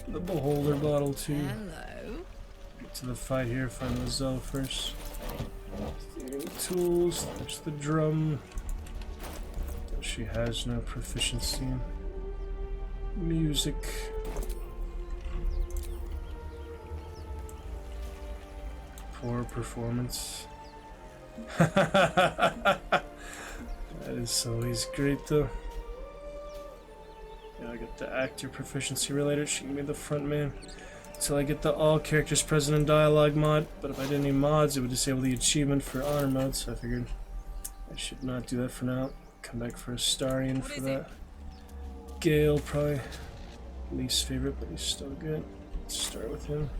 The beholder bottle too. Hello. Get to the fight here. Find the Zell first. Stealing tools. There's the drum. She has no proficiency in music. Poor performance. That is always great though. Yeah, I get the actor proficiency related. She can be the front man until I get the all characters present in dialogue mod. But if I did any mods, it would disable the achievement for honor mode. So I figured I should not do that for now. Come back for Astarion for that. Gale probably least favorite, but he's still good. Let's start with him.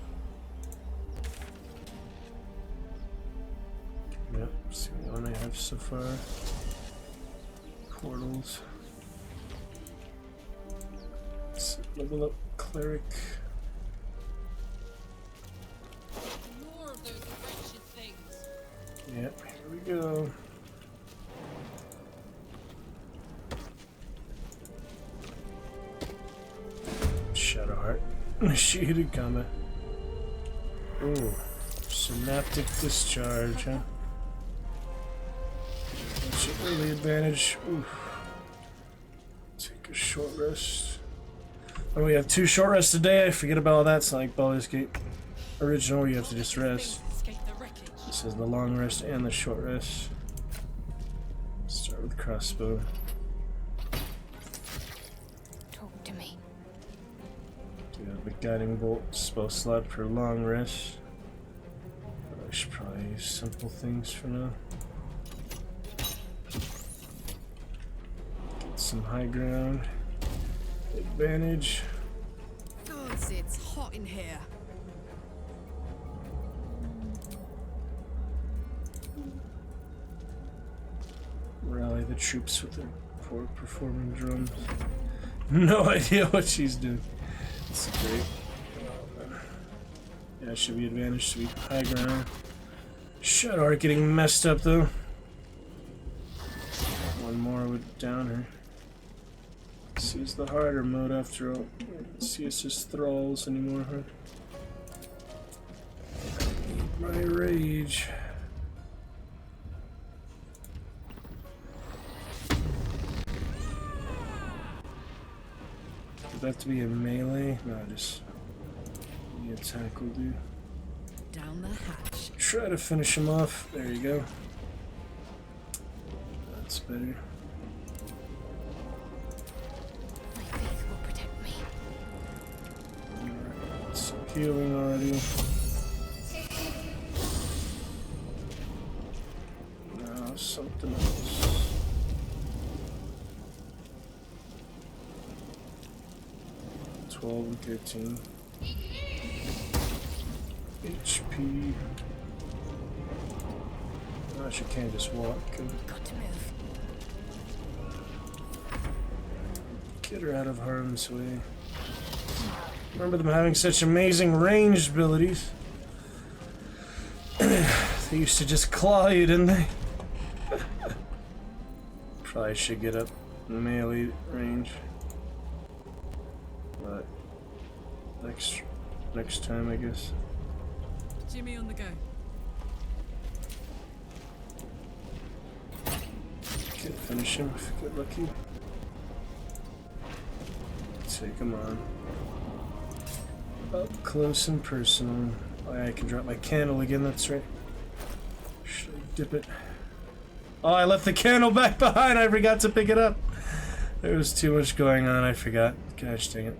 Yep, it's the only one I have so far. Portals. Let's level up cleric. More of those wretched things. Yep, here we go. Shadowheart. Initiated combat. Ooh. Synaptic discharge, huh? That's your early advantage. Ooh. Take a short rest. Oh, we have 2 short rests a day. I forget about all that. It's not like Baldur's Gate original where you have to just rest. This is the long rest and the short rest. Start with crossbow. Talk to me. Do have a guiding bolt spell slot for long rest. But I should probably use simple things for now. Get some high ground. Advantage. Gods, it's hot in here. Rally the troops with their poor performing drums. No idea what she's doing. It's great. Yeah, it should be advantage, should be high ground. Shadowheart getting messed up though. One more would down her. This is the harder mode after all. See, it's just thralls anymore, huh? My rage. Would that to be a melee? No, just the attack will do. Down the hatch. Try to finish him off. There you go. That's better. My faith will protect me. Alright, some healing already. 12 and 13. HP. Oh, she can't just walk. Got to move. Get her out of harm's way. Remember them having such amazing ranged abilities. They used to just claw you, didn't they? Probably should get up melee range. But next time, I guess. Jimmy on the go. Could finish him if you get lucky. Take him on. Up close and personal. Oh, yeah, I can drop my candle again, that's right. Should I dip it? Oh, I left the candle back behind. I forgot to pick it up. There was too much going on. I forgot. Gosh dang it.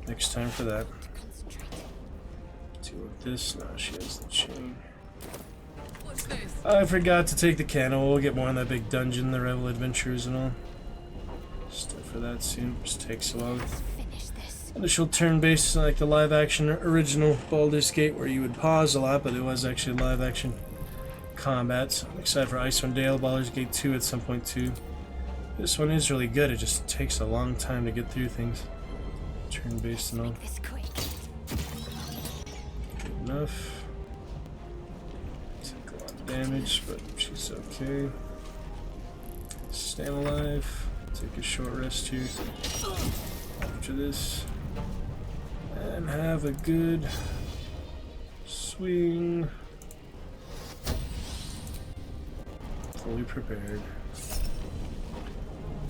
Next time for that. Deal with this. Now she has the chain. What's this? I forgot to take the candle. We'll get more in that big dungeon, the Rebel Adventures and all. Stuff for that soon. Just takes so long. Initial turn-based, like the live-action original Baldur's Gate, where you would pause a lot, but it was actually live-action combat. So I'm excited for Icewind Dale, Baldur's Gate 2 at some point too. This one is really good. It just takes a long time to get through things. Turn-based and all. Good enough. Take a lot of damage, but she's okay. Stand alive. Take a short rest here after this. And have a good swing. Fully prepared.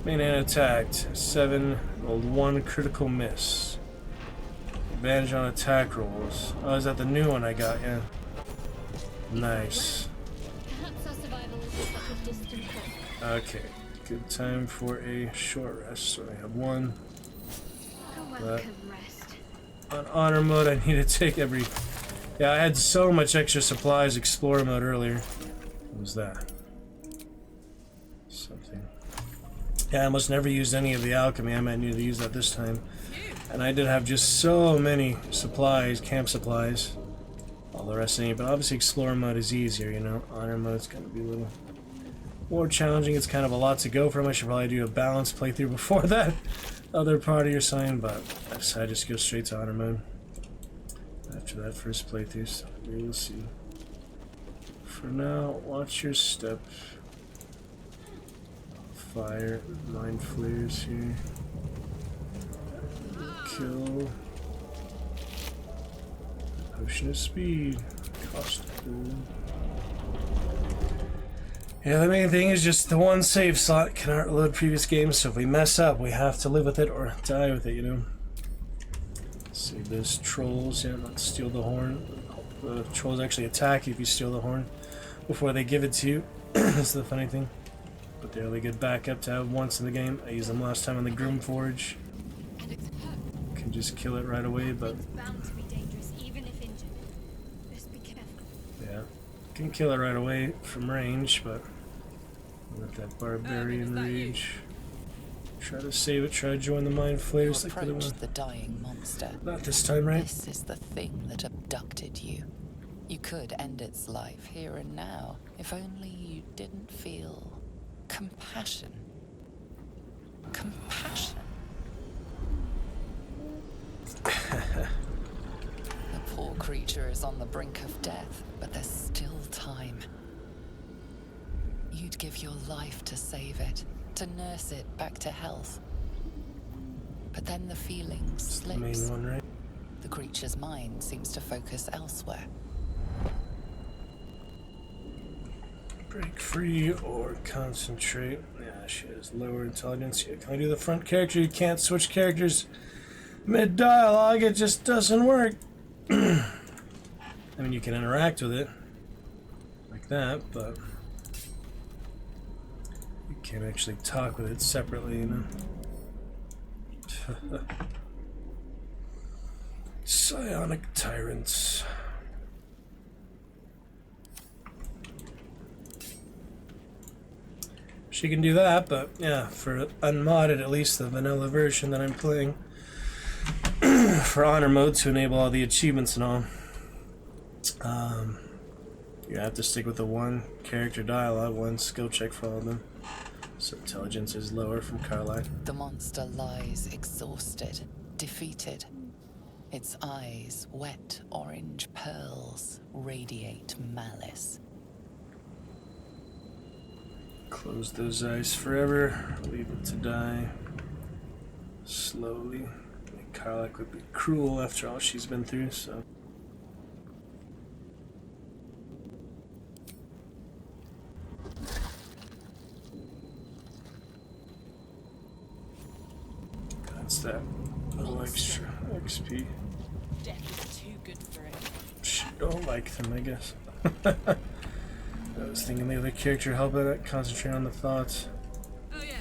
Main and attacked. 7, rolled 1 critical miss. Advantage on attack rolls. Oh, is that the new one I got? Yeah. Nice. Perhaps our survival is such a distant thought. Okay. Good time for a short rest. So I have 1. A welcome rest. On honor mode, I need to take every... Yeah, I had so much extra supplies explorer mode earlier. What was that? Something. Yeah, I must never use any of the alchemy. I might need to use that this time. And I did have just so many supplies, camp supplies. All the rest I need, but obviously explorer mode is easier, you know. Honor mode's gonna be a little more challenging. It's kind of a lot to go from. I should probably do a balanced playthrough before that other part of your sign, but I decided just go straight to honor mode after that first playthrough, so we will see. For now, watch your step. Fire, mind flares here. Kill. Potion of speed. Cost cool. Yeah, the main thing is just the one save slot cannot reload previous games, so if we mess up, we have to live with it or die with it, you know? Save those trolls, yeah, not steal the horn. The trolls actually attack you if you steal the horn before they give it to you. That's the funny thing. But they're really good backup to have once in the game. I used them last time on the Groom Forge. Can just kill it right away, but... It's bound to be dangerous, even if injured. Just be careful. Yeah. Can kill it right away from range, but... Let that barbarian rage. Try to save it, try to join the mind flares like the other one. The dying monster. Not this time, right? This is the thing that abducted you. You could end its life here and now, if only you didn't feel compassion. Compassion. The poor creature is on the brink of death, but there's still time. You'd give your life to save it, to nurse it back to health. But then the feeling slips. The main one, right? The creature's mind seems to focus elsewhere. Break free or concentrate. Yeah, she has lower intelligence. You can do the front character. You can't switch characters mid-dialogue. It just doesn't work. I mean, you can interact with it like that, but you can't actually talk with it separately, you know? Psionic tyrants. She can do that, but yeah, for unmodded, at least the vanilla version that I'm playing, for honor mode to enable all the achievements and all. You have to stick with the one character dialogue, one skill check for all of them. So intelligence is lower from Carlisle. The monster lies exhausted, defeated. Its eyes, wet orange pearls, radiate malice. Close those eyes forever, leave it to die slowly. Carlisle would be cruel after all she's been through, so. That's that little extra XP. Death is too good for it. She don't like them, I guess. I was thinking the other character helped out, concentrate on the thoughts. Oh yeah.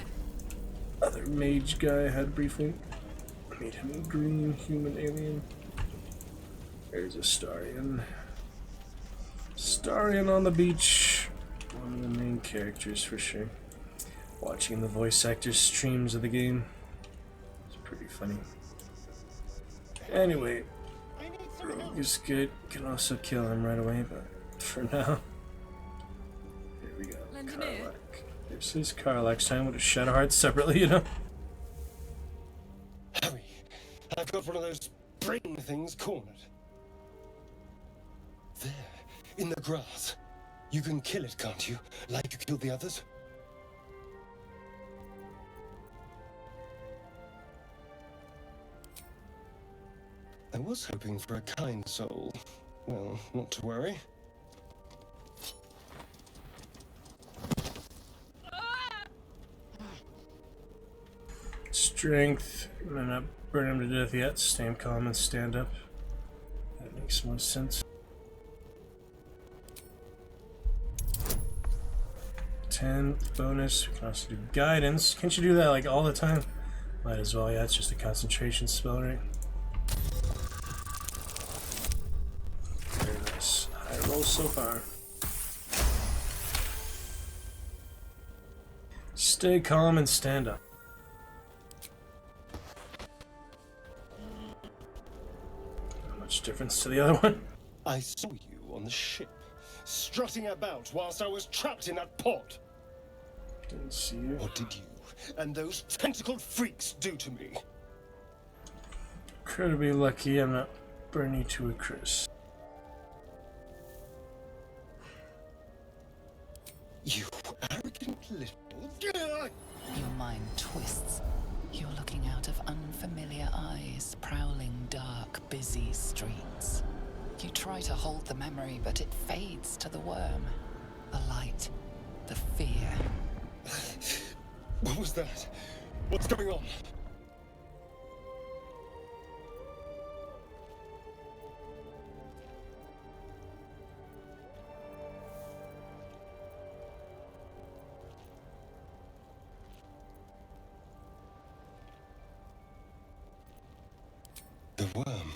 Other mage guy I had briefly. Made him a green human alien. There's Astarion. Astarion on the beach. One of the main characters for sure. Watching the voice actors' streams of the game. It's pretty funny. Anyway, Rogue is good. Can also kill him right away, but for now. Here we go. Carlac. This is Carlac's time with a Shadowheart separately, you know? Harry, I've got one of those brain things cornered. There, in the grass. You can kill it, can't you? Like you killed the others? I was hoping for a kind soul. Well, not to worry. Strength. I'm not burn him to death yet. Stay calm and stand up. That makes more sense. 10 bonus. We can also do guidance. Can't you do that like all the time? Might as well. Yeah, it's just a concentration spell, right? Very nice. High roll so far. Stay calm and stand up. Not much difference to the other one. I saw you on the ship, strutting about whilst I was trapped in that pod. Didn't see you. What did you and those tentacled freaks do to me? Incredibly lucky I'm not burning you to a crisp. You arrogant little... Your mind twists. You're looking out of unfamiliar eyes, prowling dark, busy streets. You try to hold the memory, but it fades to the worm. The light, the fear. What was that? What's going on? The worm.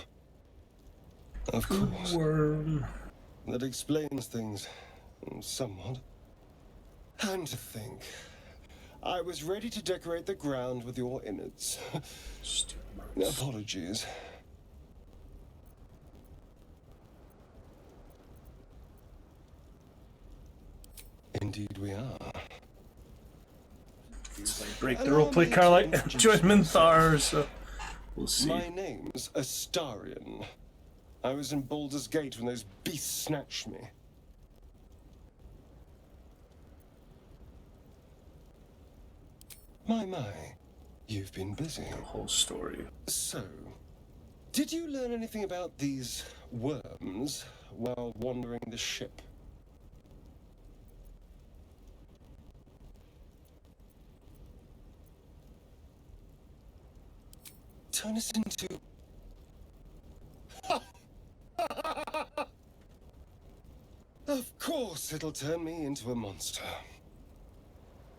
Of course. Worm. That explains things. Somewhat. And to think, I was ready to decorate the ground with your innards. Apologies. Indeed we are. Break the roleplay, Carlisle. Join Minthar, so we'll see. My name's Astarion. I was in Baldur's Gate when those beasts snatched me. My, you've been busy. The whole story. So, did you learn anything about these worms while wandering the ship? Turn us into... Of course it'll turn me into a monster.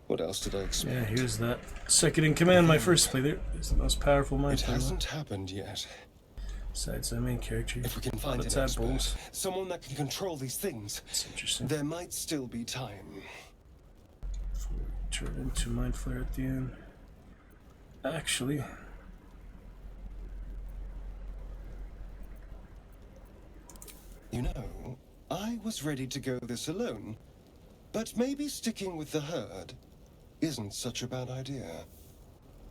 What else did I expect? Yeah, here's that. Second in command, my first playthrough. It's the most powerful mind. It hasn't happened yet. Besides the main character. If we can find an expert, someone that can control these things, that's interesting. There might still be time. Turn into Mind Flare at the end. Actually, You know, I was ready to go this alone, but maybe sticking with the herd isn't such a bad idea.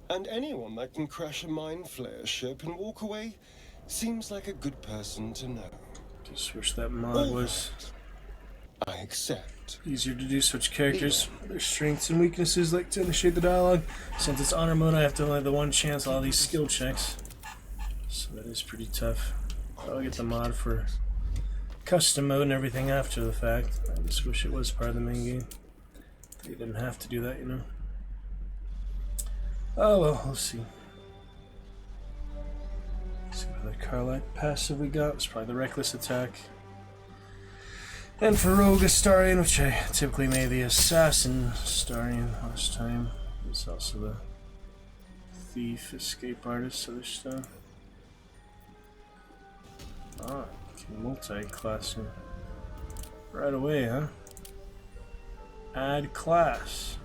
And anyone that can crash a mind flayer ship and walk away seems like a good person to know. Just wish that mod was I accept. easier to do. Switch characters, their strengths and weaknesses, like to initiate the dialogue. Since it's honor mode, I have to only have the one chance all these skill checks. So that is pretty tough. I'll get the mod for custom mode and everything after the fact. I just wish it was part of the main game. They didn't have to do that, you know. Oh well, we'll see. Let's see what other Carlite passive we got. It's probably the Reckless Attack. And for Rogue Astarian, which I typically made the Assassin Astarian last time. It's also the Thief, Escape Artist, other stuff. Ah, can multi-class him. Right away, huh? Add class.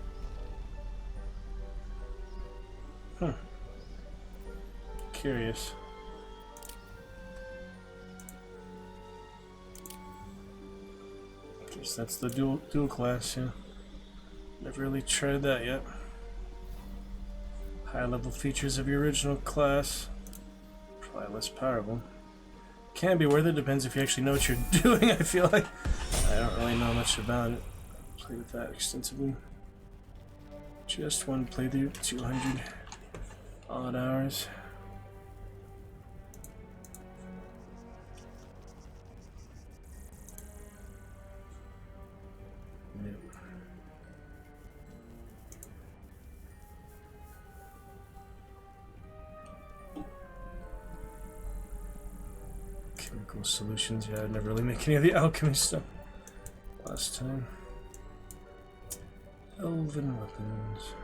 Curious. Guess that's the dual class, yeah. Never really tried that yet. High level features of your original class. Probably less powerful. Can be worth it, depends if you actually know what you're doing, I feel like. I don't really know much about it. Played with that extensively. Just one playthrough, 200 odd hours. Yep. Chemical solutions, yeah, I never really make any of the alchemy stuff last time. Elven weapons.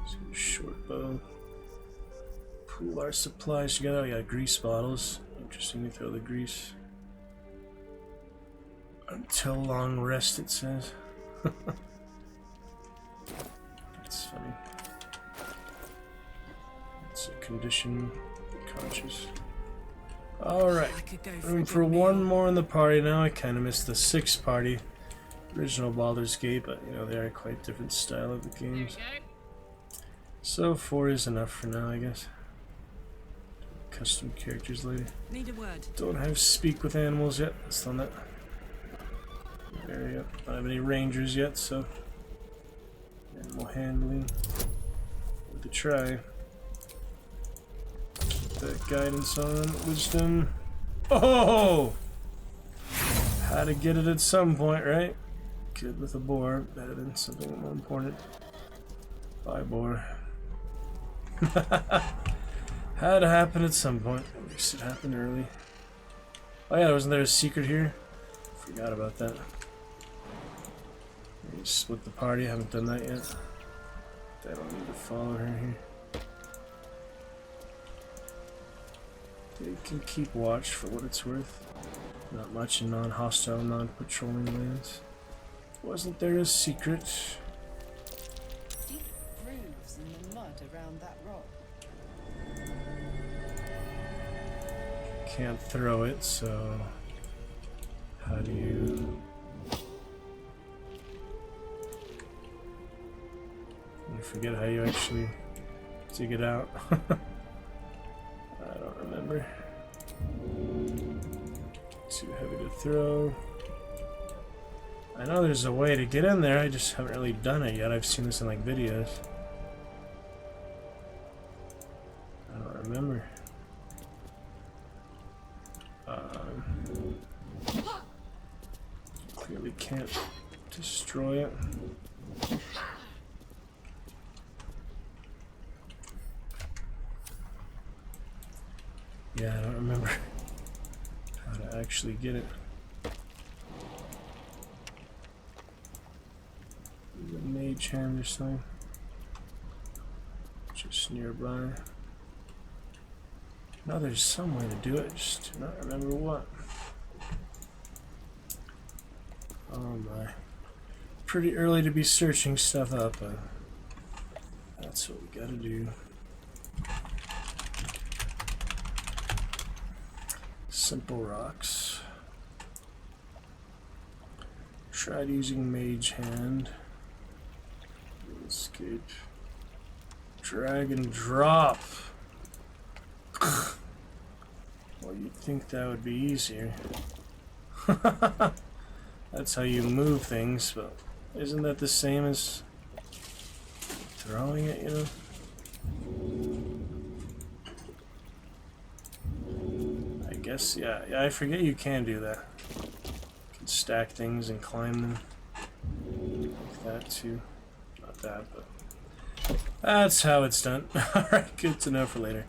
So short bow. Pool our supplies together. I got grease bottles. Interesting to throw the grease. Until long rest, it says. That's funny. It's a condition. Conscious. Alright. Room for one more in the party now. I kind of missed the 6th party. Original Baldur's Gate, but you know, they are quite different style of the games. So 4 is enough for now, I guess. Custom characters later. Need a word. Don't have speak with animals yet. Still not. There we go. Don't have any rangers yet, so animal handling. Worth a try. Keep that guidance on. Wisdom. Oh! Had to get it at some point, right? Good with a boar. Better than something more important. Bye, boar. Had to happen at some point. At least it happened early. Oh yeah, wasn't there a secret here? Forgot about that. Maybe split the party. I haven't done that yet. I don't need to follow her here. They can keep watch for what it's worth. Not much in non-hostile, non-patrolling lands. Wasn't there a secret? Deep grooves in the mud around that rock. Can't throw it, so how do you? I forget how you actually dig it out. I don't remember. Too heavy to throw. I know there's a way to get in there, I just haven't really done it yet. I've seen this in like videos. I don't remember. Clearly can't destroy it. Yeah, I don't remember how to actually get it. The mage hand or something. Just nearby. No, there's some way to do it, just do not remember what. Oh my. Pretty early to be searching stuff up, but that's what we gotta do. Simple rocks. Tried using Mage Hand. Escape. Drag and drop. Well, you'd think that would be easier. That's how you move things, but isn't that the same as throwing it, you know? I guess, yeah, I forget you can do that. You can stack things and climb them. Like that too. Not that, but that's how it's done. Alright, good to know for later.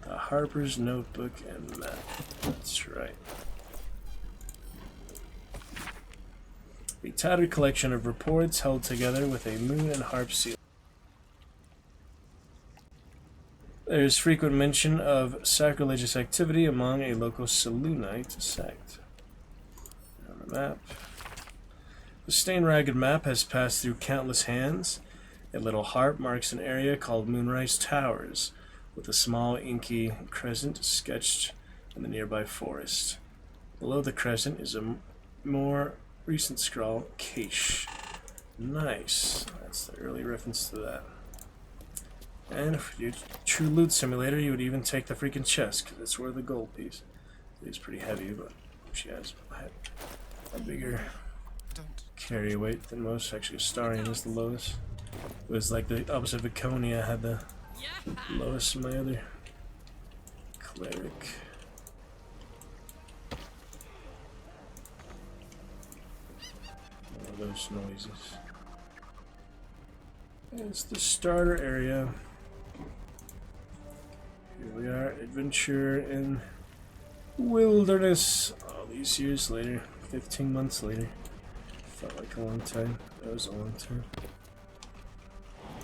Harper's notebook and map. That's right. A tattered collection of reports held together with a moon and harp seal. There is frequent mention of sacrilegious activity among a local Saloonite sect. On the map. The stained ragged map has passed through countless hands. A little harp marks an area called Moonrise Towers, with a small inky crescent sketched in the nearby forest. Below the crescent is a more recent scrawl, Cache. Nice. That's the early reference to that. And if you're a true loot simulator, you would even take the freaking chest, because it's worth a gold piece. It is pretty heavy, but she has a bigger carry weight than most. Actually, Astarion is the lowest. It was like the opposite of Viconia, had the lowest in my other cleric. What are those noises? It's the starter area. Here we are, adventure in wilderness. All these years later, 15 months later. Felt like a long time. That was a long time.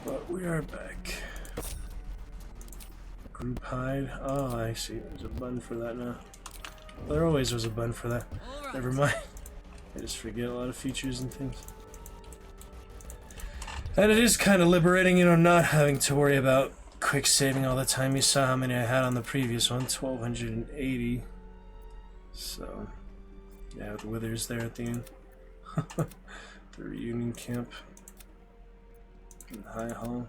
But we are back. Group hide. Oh, I see. There's a button for that now. There always was a button for that. Never mind. I just forget a lot of features and things. And it is kind of liberating, you know, not having to worry about quick saving all the time. You saw how many I had on the previous one, 1280. So, yeah, with Withers there at the end. The reunion camp in High Hall.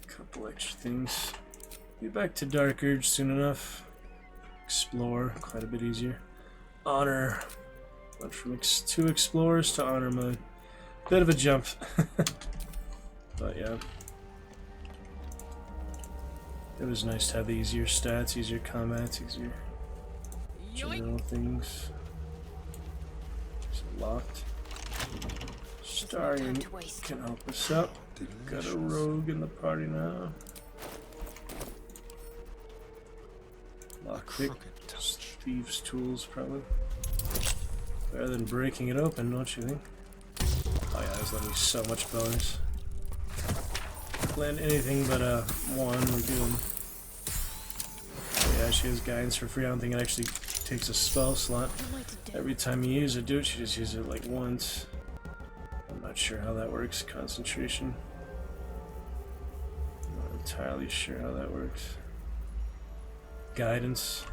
Couple extra things. Be back to Dark Urge soon enough. Explore, quite a bit easier. Honor. Went from 2 explorers to honor mode. Bit of a jump. But yeah. It was nice to have the easier stats, easier combats, easier general things. Is it locked? Starion can help us out. Got a rogue in the party now. Lockpick. Thieves' tools, probably. Better than breaking it open, don't you think? Oh yeah, there's letting me so much bonus. Land anything but a 1, we're good. Yeah, she has guidance for free. I don't think it actually takes a spell slot. Every time you use it, she just uses it like once. I'm not sure how that works. Concentration. Not entirely sure how that works. Guidance.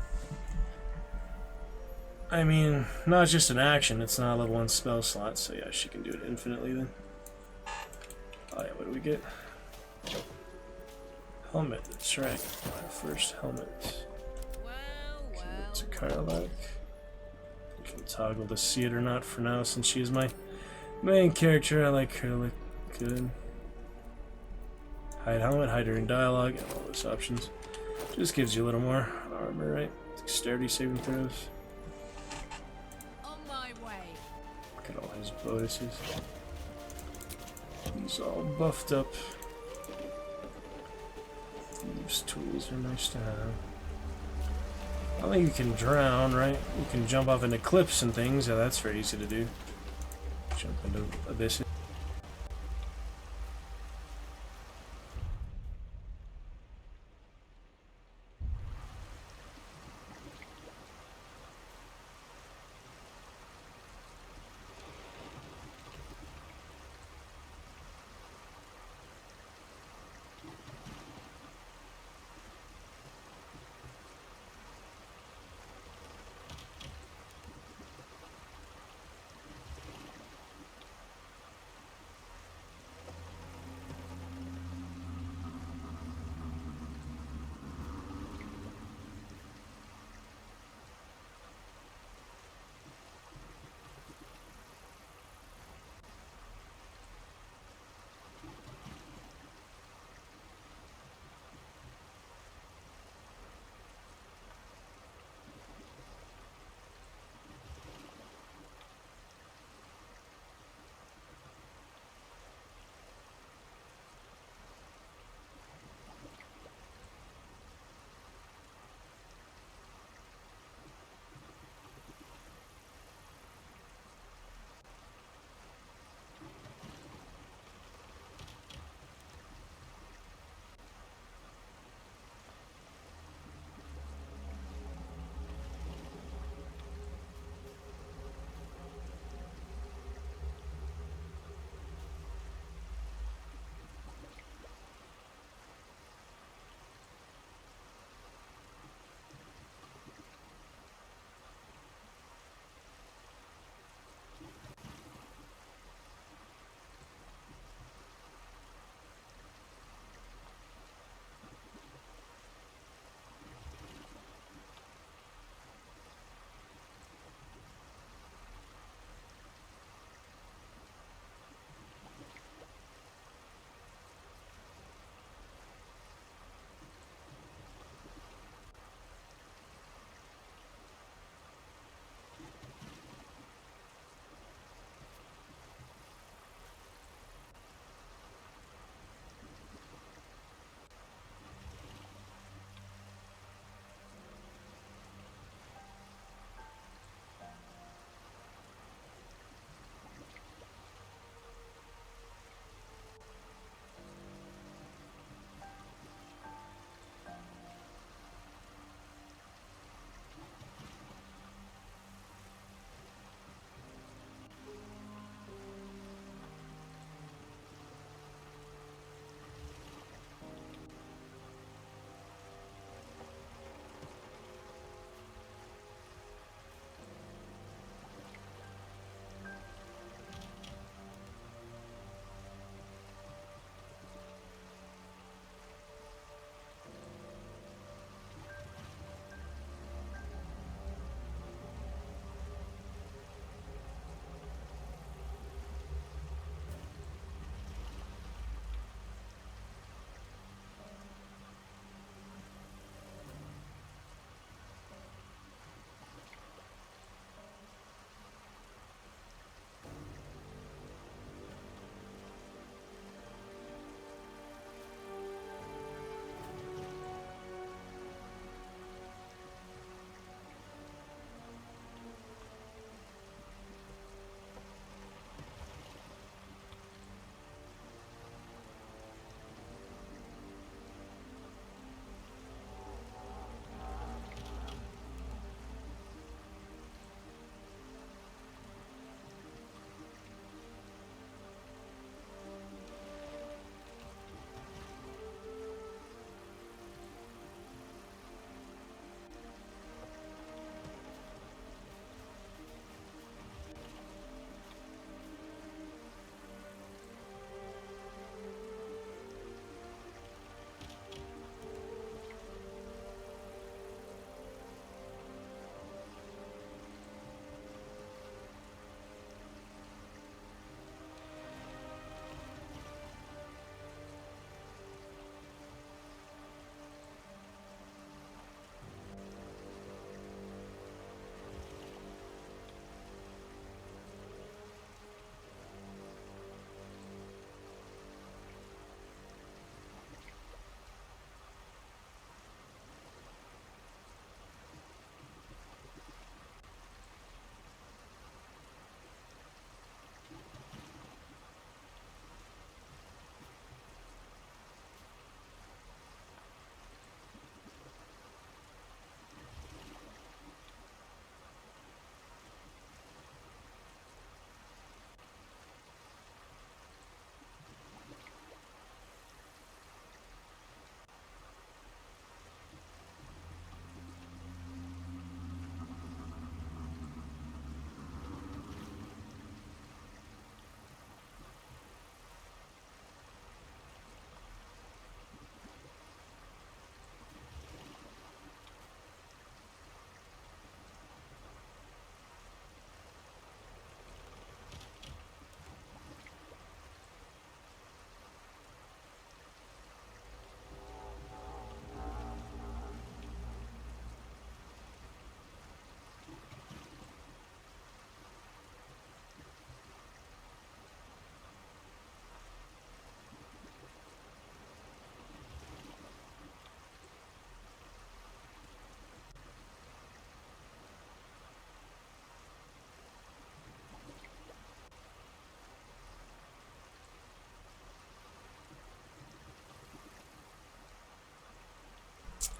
I mean, not just an action, it's not a level 1 spell slot, so yeah, she can do it infinitely then. Oh yeah, what do we get? Helmet, that's right. My first helmet. It's a Karlak. You can toggle to see it or not for now, since she is my main character. I like her look good. Hide helmet, hide her in dialogue, and all those options. Just gives you a little more armor, right? Dexterity saving throws. On my way. Look at all his bonuses. He's all buffed up. These tools are nice to have. I think you can drown, right? You can jump off into cliffs and things. Yeah, that's very easy to do. Jump into abysses.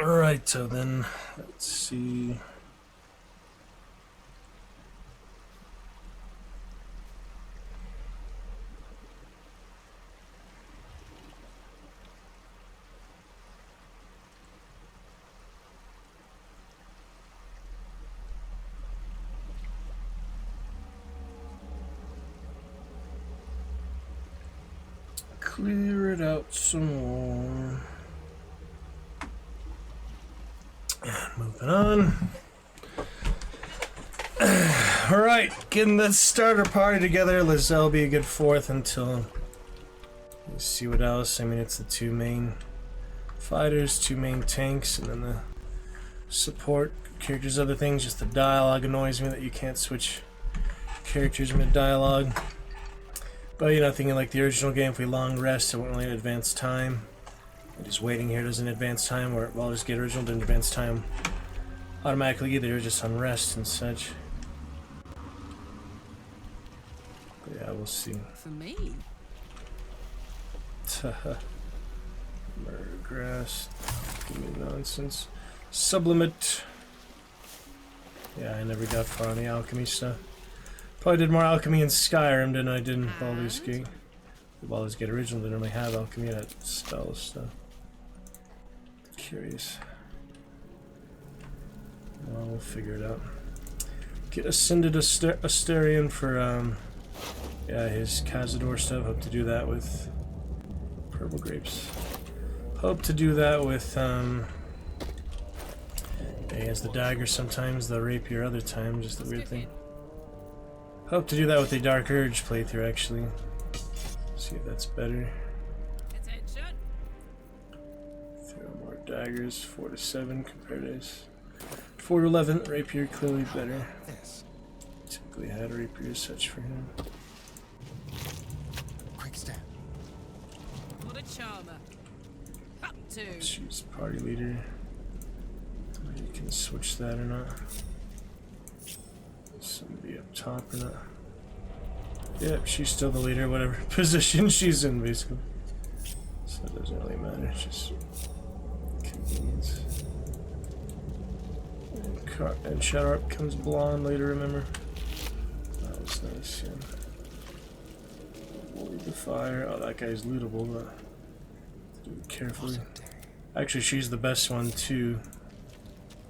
Alright, so then, let's see. Clear it out some more. And moving on. Alright, getting the starter party together. Lizelle will be a good fourth until you see what else. I mean, it's the two main fighters, two main tanks, and then the support characters, other things. Just the dialogue annoys me that you can't switch characters mid-dialogue. But, you know, thinking like the original game, if we long rest, it won't really advance time. And just waiting here doesn't advance time, or Baldur's Gate original didn't advance time automatically either, just on rest and such. But yeah, we'll see. For me? Murder grass. Give me nonsense. Sublimate. Yeah, I never got far on the alchemy stuff. Probably did more alchemy in Skyrim than I did in Baldur's Gate. The Baldur's Gate original didn't really have alchemy, it had spell stuff. Curious. Well, we'll figure it out. Get Ascended Asterion for, yeah, his Cazador stuff. Hope to do that with Purple Grapes. Hope to do that with, yeah, he has the dagger sometimes, the rapier other times, just a weird thing. Hope to do that with the Dark Urge playthrough, actually. See if that's better. Throw more daggers, 4 to 7 compared to his 4 to 11. Rapier clearly better. Typically had rapier as such for him. Quick step. What a charmer. Up to. She's party leader. You can switch that or not. Somebody up top or not. Yep, she's still the leader, whatever position she's in, basically. So it doesn't really matter, it's just convenience. And Shadowheart becomes blonde later, remember? That was nice, yeah. Avoid the fire. Oh, that guy's lootable, but do it carefully. Actually, she's the best one, too.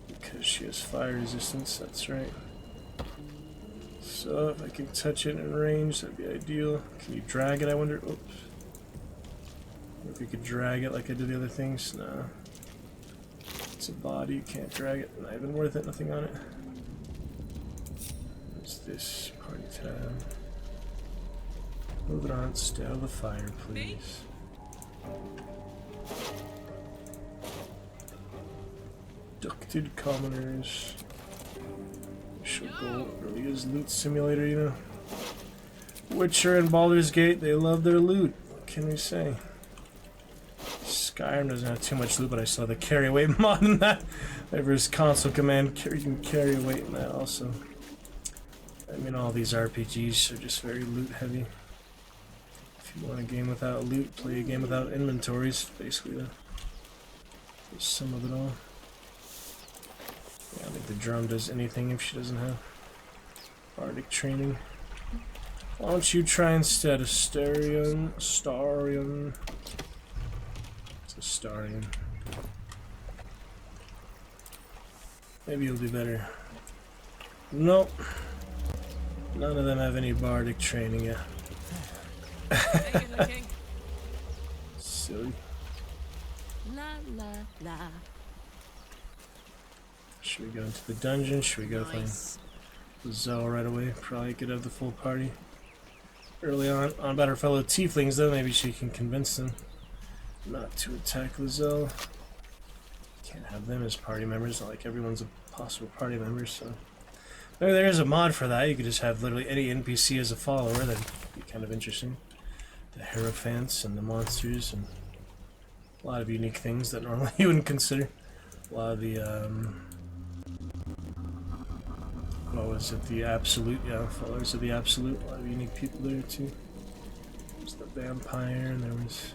Because she has fire resistance, that's right. So if I can touch it in range, that'd be ideal. Can you drag it, I wonder? Oops. If you could drag it like I did the other things. No. It's a body, you can't drag it. Not even worth it, nothing on it. What's this? Party tab. Moving on, stay out of the fire, please. Ducted commoners. Should go early as loot simulator, you know. Witcher and Baldur's Gate, they love their loot. What can we say? Skyrim doesn't have too much loot, but I saw the carry weight mod in that. Whenever his console command, you can carry weight in that also. I mean, all these RPGs are just very loot heavy. If you want a game without loot, play a game without inventories, basically. There's some of it all. Yeah, I think the drum does anything if she doesn't have Arctic training. Why don't you try instead Astarion? Astarion. It's Astarion. Maybe you'll do better. Nope. None of them have any bardic training yet. Silly. La la la. Should we go into the dungeon? Should we go find Zell right away? Probably could have the full party early on about her fellow tieflings, though. Maybe she can convince them not to attack Lizelle. Can't have them as party members. Not like everyone's a possible party member, so maybe there is a mod for that. You could just have literally any NPC as a follower. That'd be kind of interesting. The Hierophants and the monsters and a lot of unique things that normally you wouldn't consider. A lot of the what was it? The Absolute, yeah, followers of the Absolute. A lot of unique people there too. There's the vampire, and there was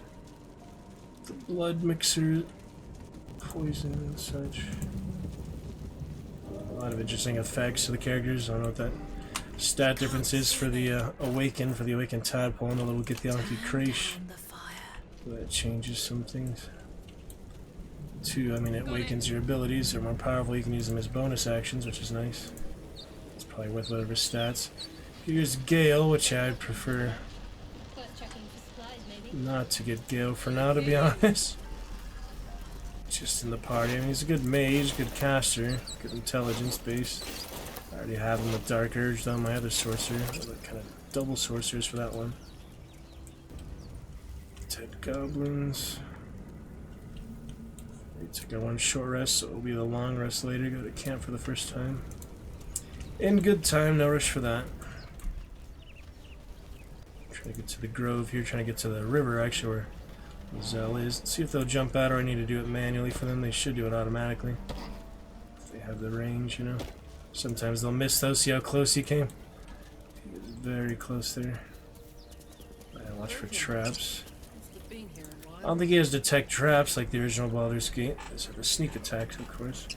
the blood mixer poison and such. A lot of interesting effects to the characters. I don't know what that stat difference is for the awakened tadpole and the little Githyanki Krish. That changes some things. 2, I mean, it awakens your abilities. They're more powerful. You can use them as bonus actions, which is nice. It's probably worth whatever stats. Here's Gale, which I'd prefer not to get Gale for now, to be honest. Just in the party. I mean, he's a good mage, good caster, good intelligence base. I already have him with Dark Urge, though, my other sorcerer. Kind of double sorcerers for that one. 10 goblins. We took our one short rest, so it'll be the long rest later. Go to camp for the first time. In good time, no rush for that. Trying to get to the grove here, trying to get to the river, actually, where Zell is. Let's see if they'll jump out or I need to do it manually for them. They should do it automatically. If they have the range, you know. Sometimes they'll miss those. See how close he came? He was very close there. Watch for traps. I don't think he has detect traps like the original Baldur's Gate. These are the sneak attacks, of course.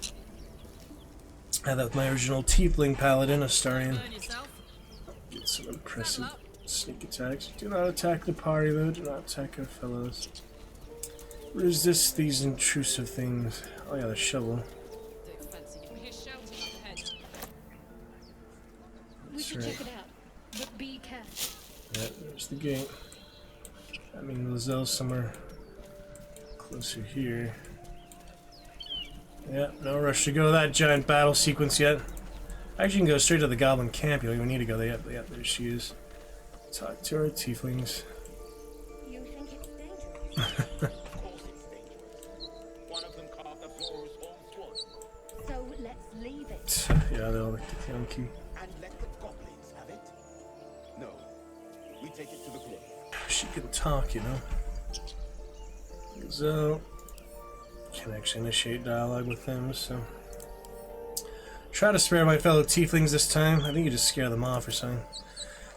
I had that with my original Tiefling Paladin, Astarian. Get some impressive sneak attacks. Do not attack the party, though. Do not attack our fellows. Resist these intrusive things. Oh yeah, the shovel. We should check it out, but be careful. Yeah, there's the gate. I mean, Lazelle's somewhere closer here. Yeah, no rush to go to that giant battle sequence yet. Actually, you can go straight to the goblin camp. You don't even need to go there yet, but yeah, there she is. Talk to our tieflings. You think it's dangerous? Of course it's dangerous. One of them carved the floor's own sword. So let's leave it. Yeah, they'll like the Yankee. And let the goblins have it? No. We take it to the grove. She can talk, you know. So, can actually initiate dialogue with them, so. Try to spare my fellow tieflings this time. I think you just scare them off or something.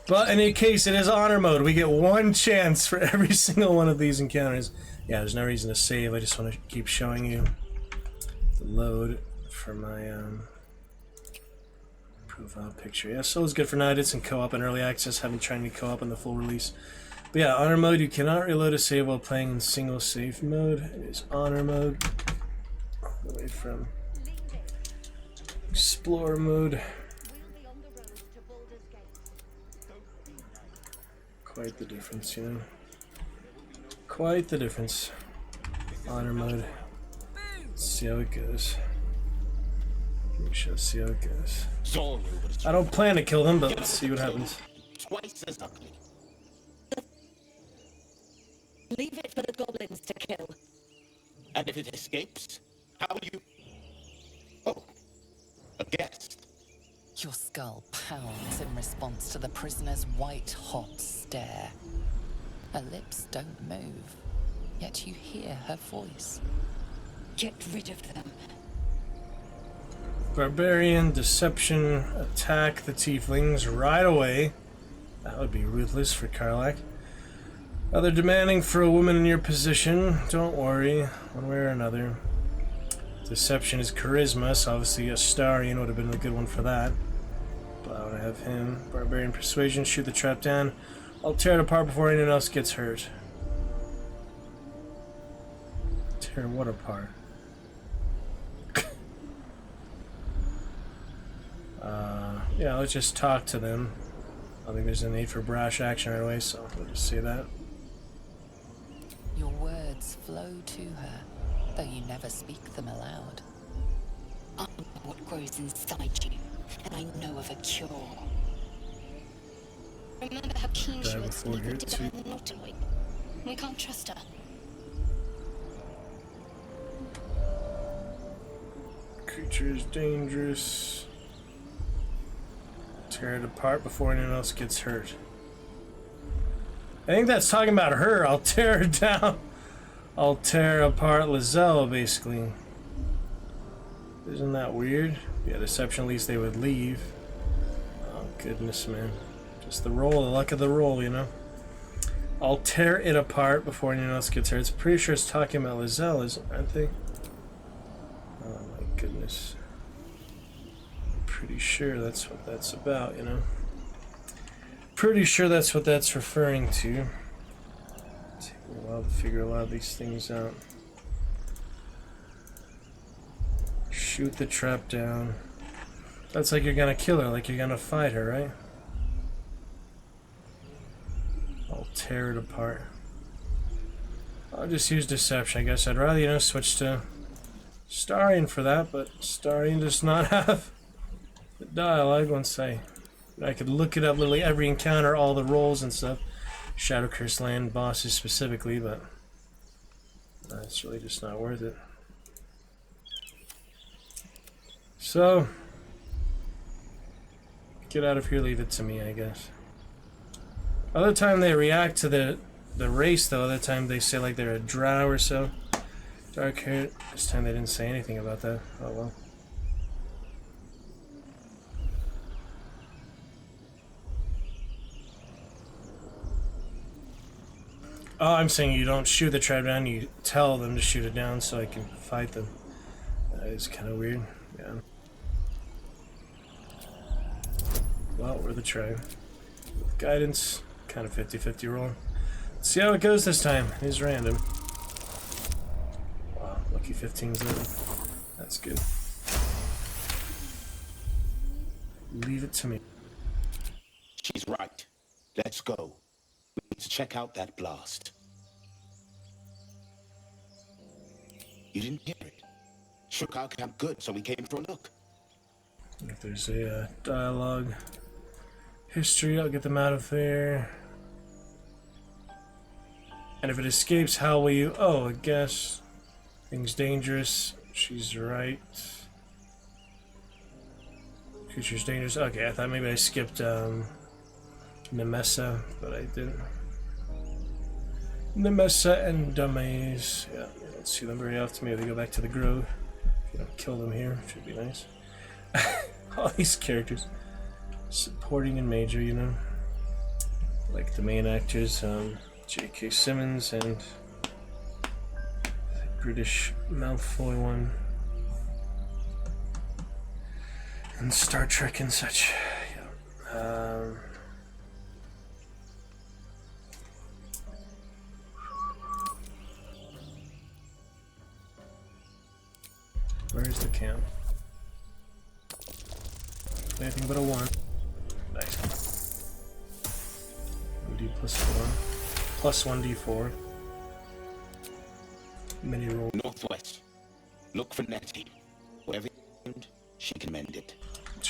But in any case, it is honor mode. We get one chance for every single one of these encounters. Yeah, there's no reason to save. I just want to keep showing you the load for my profile picture. Yeah, so it's good for now. I did some co-op and early access. Haven't tried any co-op in the full release. But yeah, honor mode. You cannot reload a save while playing in single save mode. It is honor mode. All the way from explore mode. Quite the difference, you know. Quite the difference. Honor mode. Let's see how it goes. We shall see how it goes. I don't plan to kill them, but let's see what happens. Twice as ugly. Leave it for the goblins to kill. And if it escapes, how will you... Oh, a guest. Your skull pounds in response to the prisoner's white-hot stare. Her lips don't move, yet you hear her voice. Get rid of them. Barbarian, deception, attack the tieflings right away. That would be ruthless for Karlach. They're demanding for a woman in your position. Don't worry, one way or another. Deception is charisma, so obviously Astarian would have been a good one for that. But I want to have him. Barbarian persuasion, shoot the trap down. I'll tear it apart before anyone else gets hurt. Tear what apart? Yeah, let's just talk to them. I don't think there's a need for brash action right away, so we'll just say that. Your words flow to her, though you never speak them aloud. I know what grows inside you, and I know of a cure. Remember how keen she Dive was before here, to too. divine the Nautiloid. We can't trust her. Creature is dangerous. Tear it apart before anyone else gets hurt. I think that's talking about her. I'll tear her down. I'll tear apart Lizelle, basically. Isn't that weird? Yeah, deception, at least they would leave. Oh, goodness, man. Just the roll, the luck of the roll, you know? I'll tear it apart before anyone else gets hurt. It's pretty sure it's talking about Lizelle, aren't they? Oh my goodness. I'm pretty sure that's what that's about, you know? Pretty sure that's what that's referring to. Take a while to figure a lot of these things out. Shoot the trap down. That's like you're gonna kill her, like you're gonna fight her, right? I'll tear it apart. I'll just use deception, I guess. I'd rather, you know, switch to Starion for that, but Starion does not have the dialogue once I could look it up, literally every encounter, all the roles and stuff. Shadow Curse Land bosses specifically, but it's really just not worth it. So, get out of here, leave it to me, I guess. Other time they react to the race, though. Other time they say like they're a drow or so. Dark hair. This time they didn't say anything about that. Oh well. Oh, I'm saying you don't shoot the trap down, you tell them to shoot it down so I can fight them. That is kind of weird. Yeah. Well, we're the tribe. With guidance, kind of 50-50 roll. Let's see how it goes this time. It is random. Wow, lucky 15's living. That's good. Leave it to me. She's right. Let's go. We need to check out that blast. You didn't hear it. Shook our camp good, so we came for a look. If there's a dialogue history, I'll get them out of there. And if it escapes, how will you... Oh, I guess. Things dangerous. She's right. Creature's dangerous. Okay, I thought maybe I skipped Nemessa, but I didn't. Nemessa and Dummies. Yeah, I don't see them very often. Maybe they go back to the grove. If you don't kill them here, should be nice. All these characters. Supporting and major, you know. Like the main actors, J.K. Simmons and the British Malfoy one. And Star Trek and such. Yeah. Where's the camp? Anything but a 1. Nice. 1d plus 4. Plus 1d4. Mini roll. Northwest. Look for Nettie. Wherever she can mend it.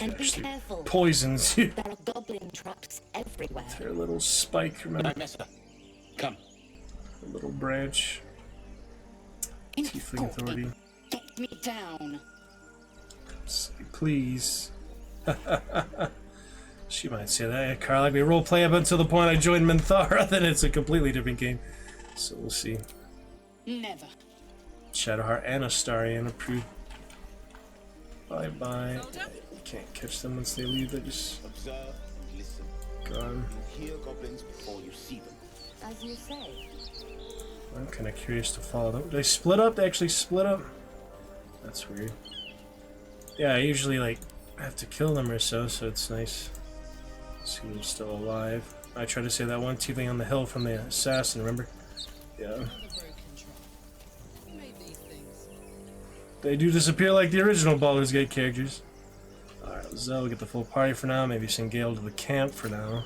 And be careful. Poisons you. There are goblin traps everywhere. Their little spike, remember? Come. A little branch. Tiefling authority. Get me down. Please. She might say that. Yeah, Carl, like we roleplay up until the point I joined Minthara, then it's a completely different game. So we'll see. Never. Shadowheart and Astarion approved. Bye-bye. You can't catch them once they leave, they're just observe and listen. Gone. You hear goblins before you see them. As you say. I'm kind of curious to follow them. Did they split up? They actually split up? That's weird. Yeah, I usually like have to kill them or so, so it's nice to see them still alive. I tried to save that one tiefling on the hill from the assassin, remember? Yeah. They do disappear like the original Baldur's Gate characters. Alright, Zoe, get the full party for now. Maybe send Gale to the camp for now.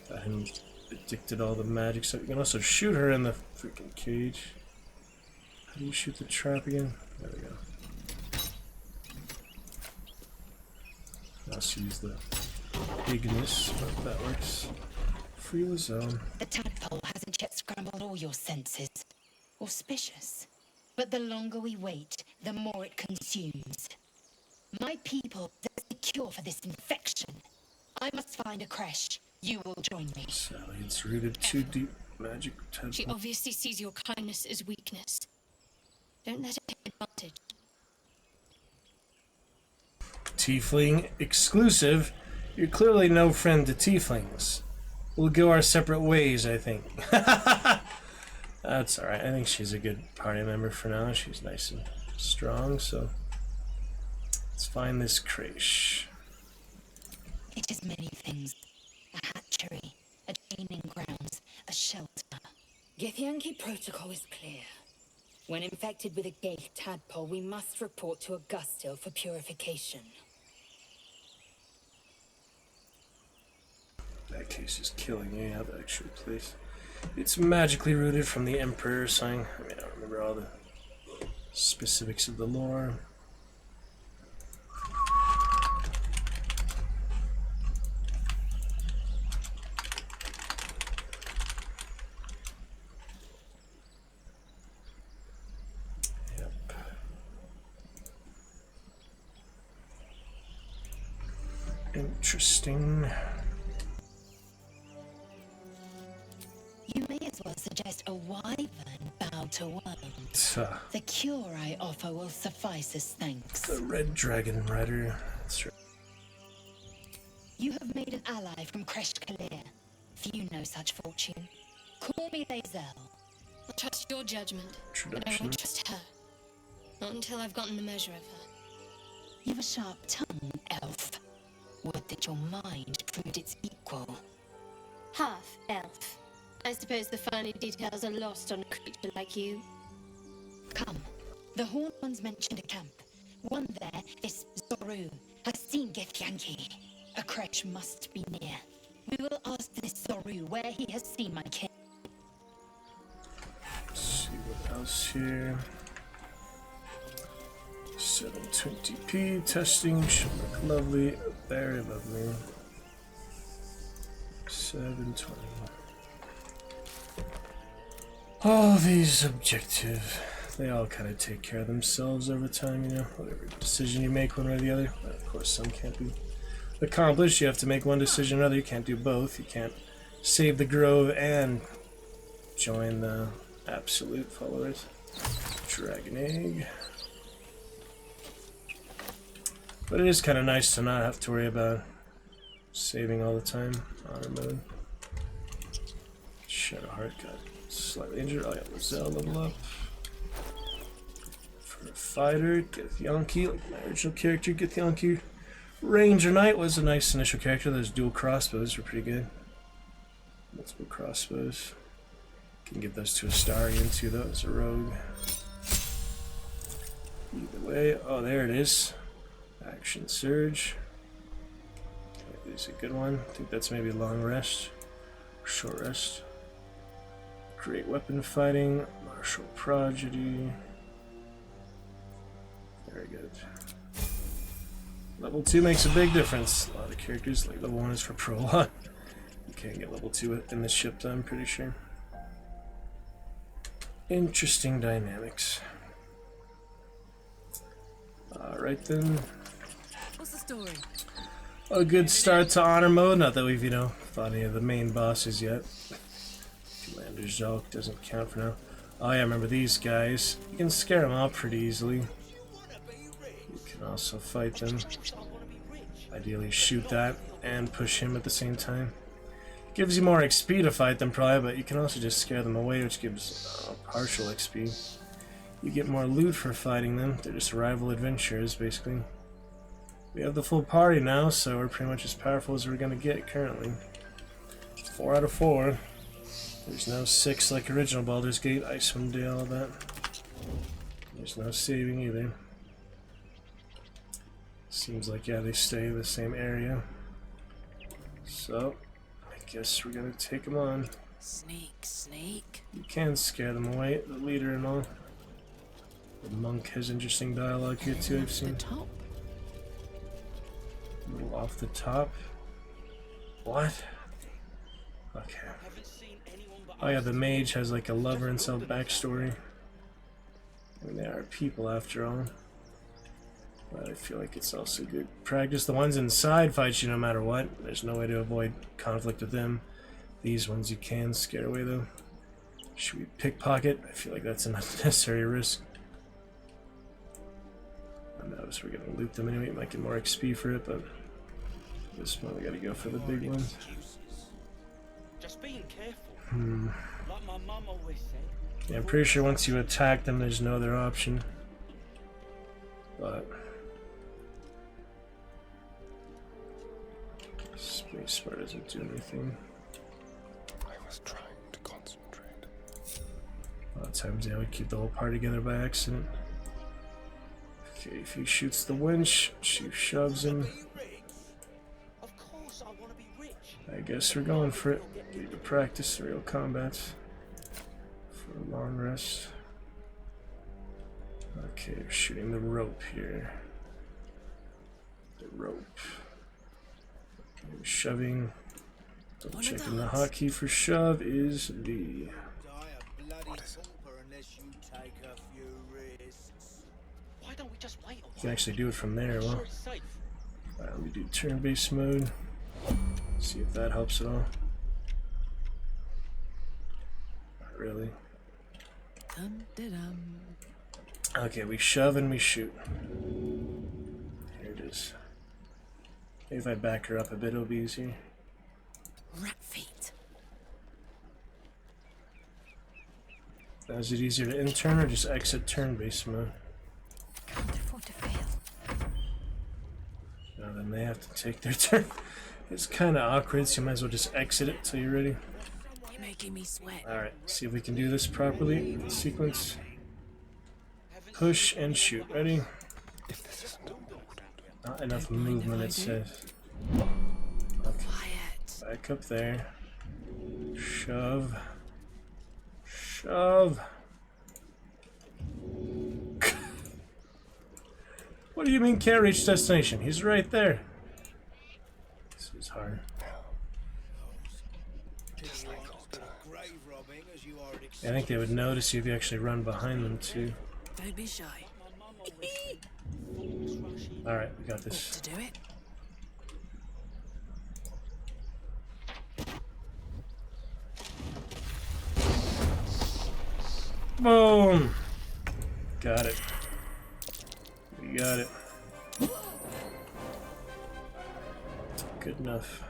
Got him addicted all the magic stuff. You can also shoot her in the freaking cage. How do you shoot the trap again? There we go. Let's use the bigness, but that works. Free the zone. The tadpole hasn't yet scrambled all your senses. Auspicious. But the longer we wait, the more it consumes. My people possess the cure for this infection. I must find a creche. You will join me. Sally, it's rooted too deep. Magic tadpole. She obviously sees your kindness as weakness. Don't let her take advantage. Tiefling exclusive. You're clearly no friend to tieflings. We'll go our separate ways, I think. That's alright. I think she's a good party member for now. She's nice and strong, so Let's find this creche. It is many things. A hatchery, a training grounds, a shelter. Githyanki protocol is clear. When infected with a gate tadpole, we must report to Augustil for purification. That case is killing me. How the actual place. It's magically rooted from the Emperor or something. I mean, I don't remember all the specifics of the lore. Interesting. You may as well suggest a wyvern bow to worms. The cure I offer will suffice as thanks. The Red Dragon Rider. That's right. You have made an ally from Kresh Kalir. Few know such fortune. Call me Lae'zel. I'll trust your judgment, but I Introduction. won't trust her. Not until I've gotten the measure of her. You've a sharp tongue, elf. Would that your mind proved its equal. Half elf. I suppose the finer details are lost on a creature like you. Come. The Horned Ones mentioned a camp. One there, this Zoru, has seen Githyanki. A creche must be near. We will ask this Zoru where he has seen my kin. Let's see what else here. 720p testing should look lovely, very lovely. 720. All these objective, they all kind of take care of themselves over time, you know. Whatever decision you make, one way or the other. But of course, some can't be accomplished. You have to make one decision or another. You can't do both. You can't save the grove and join the absolute followers. Dragon egg. But it is kind of nice to not have to worry about saving all the time. Honor mode. Shadowheart got slightly injured. Oh yeah, Lae'zel level up. For a fighter, Githyanki, like my original character, Githyanki. Ranger Knight was a nice initial character. Those dual crossbows were pretty good. Multiple crossbows. Can give those to a Starian too, though, as a rogue. Either way, oh, there it is. Action Surge. Okay, is a good one. I think that's maybe long rest. Short rest. Great weapon fighting. Martial Prodigy. Very good. Level 2 makes a big difference. A lot of characters, like level 1 is for prologue. You can't get level 2 in this ship, though, I'm pretty sure. Interesting dynamics. Alright then. What's the story? A good start to honor mode. Not that we've, you know, fought any of the main bosses yet. Commander Zalk doesn't count for now. Oh yeah, remember these guys. You can scare them off pretty easily. You can also fight them. Ideally shoot that and push him at the same time. Gives you more XP to fight them probably, but you can also just scare them away, which gives partial XP. You get more loot for fighting them. They're just rival adventurers, basically. We have the full party now, so we're pretty much as powerful as we're gonna get currently. 4 out of 4. There's no 6 like original Baldur's Gate, Icewind Dale, all that. There's no saving either. Seems like, yeah, they stay in the same area. So, I guess we're gonna take them on. Sneak, sneak. You can scare them away, the leader and all. The monk has interesting dialogue here too, I've seen. A little off the top. What? Okay. Oh yeah, the mage has like a lover and some backstory. I mean, they are people after all. But I feel like it's also good practice. The ones inside fight you no matter what. There's no way to avoid conflict with them. These ones you can scare away though. Should we pickpocket? I feel like that's an unnecessary risk. I know, so we're gonna loot them anyway. Might get more XP for it, but at this point we gotta go for the big ones. Just being careful. Like my mum always said. Yeah, I'm pretty sure once you attack them, there's no other option. But Spacebar doesn't do anything. I was trying to concentrate. A lot of times I would keep the whole party together by accident. Okay, if he shoots the winch, she shoves him. Of course I want to be rich. I guess we're going for it. Need to practice real combat for a long rest. Okay, we're shooting the rope here. The rope. Shoving. Double checking the hotkey for shove is B. What is it? Why don't we just wait? You can actually do it from there. Well, Sure it's safe. alright, let me do turn-based mode. See if that helps at all. Not really. Okay, we shove and we shoot. Here it is. Maybe if I back her up a bit, it'll be easier. Rat feet. Now, is it easier to in-turn or just exit turn-based mode? Can't afford to fail. Now then they have to take their turn. It's kind of awkward, so you might as well just exit it till you're ready. You're making me sweat. Alright, see if we can do this properly. Sequence. Push and shoot. Ready? If this isn't important. Not enough movement, it says. Okay. Back up there. Shove. Shove. What do you mean can't reach destination? He's right there. This is hard. I think they would notice you if you actually run behind them too. Don't be shy. Alright, we got this. To do it. Boom! Got it. We got it. Good enough.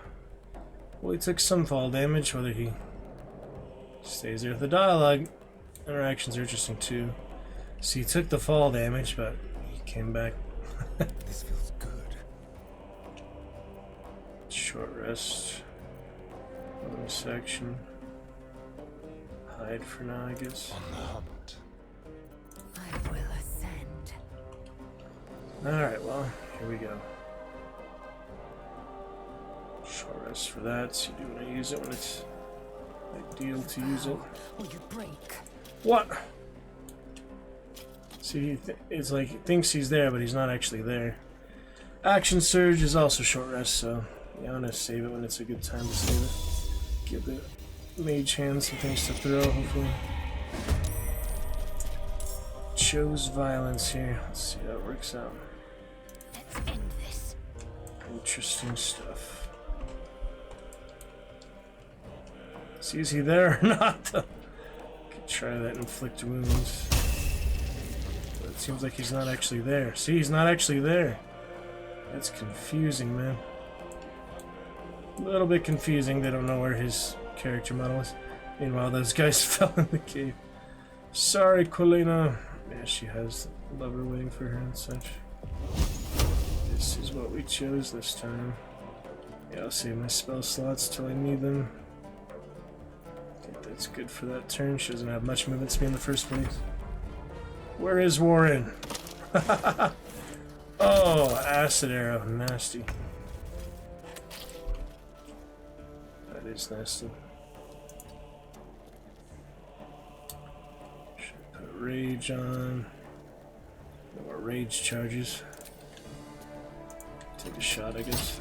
Well, he took some fall damage, whether he stays there. The dialogue interactions are interesting too. So he took the fall damage, but he came back. This feels good. Short rest. Bonus section. Hide for now, I guess. On the hunt. I will ascend. Alright, well, here we go. Short rest for that, so you do want to use it when it's ideal to use it. Will you break? What? See, it's like he thinks he's there, but he's not actually there. Action Surge is also short rest, so you want to save it when it's a good time to save it. Give the mage hand some things to throw, hopefully. Chose violence here. Let's see how it works out. Let's end this. Interesting stuff. See, is he there or not? Could try that inflict wounds. But it seems like he's not actually there. See, he's not actually there. That's confusing, man. A little bit confusing. They don't know where his character model is. Meanwhile, those guys fell in the cave. Sorry, Colina. Yeah, she has a lover waiting for her and such. This is what we chose this time. Yeah, I'll save my spell slots till I need them. I think that's good for that turn. She doesn't have much movement speed in the first place. Where is Warren? Oh, acid arrow. Nasty. That is nasty. Should put rage on. No more rage charges. Take a shot, I guess.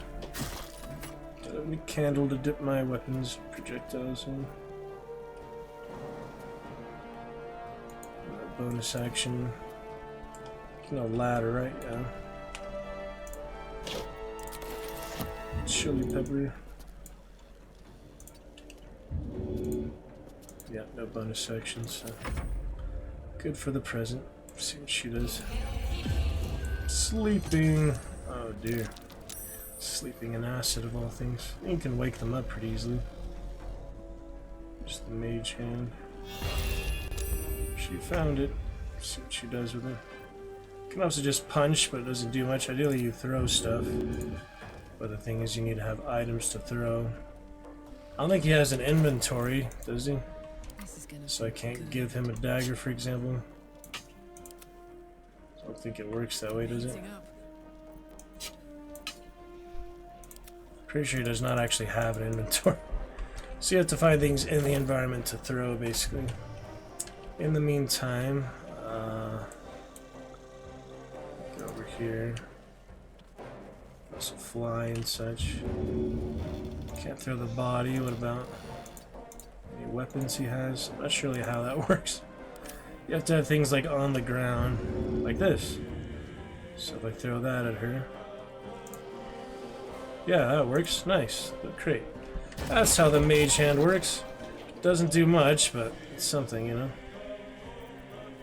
Got a candle to dip my weapons projectiles in. Bonus action. No ladder, right? Yeah. Chili pepper. Yeah, no bonus actions, so good for the present. See what she does. Sleeping. Oh dear. Sleeping in acid of all things. You can wake them up pretty easily. Just the mage hand. She found it. See what she does with it. You can also just punch, but it doesn't do much. Ideally, you throw stuff. But the thing is, you need to have items to throw. I don't think he has an inventory, does he? So I can't give him a dagger, for example. I don't think it works that way, does it? Pretty sure he does not actually have an inventory. So you have to find things in the environment to throw, basically. In the meantime, go over here. Also fly and such. Can't throw the body. What about any weapons he has? I'm not sure really how that works. You have to have things like on the ground, like this. So if I throw that at her, yeah, that works. Nice. But great. That's how the mage hand works. Doesn't do much, but it's something, you know.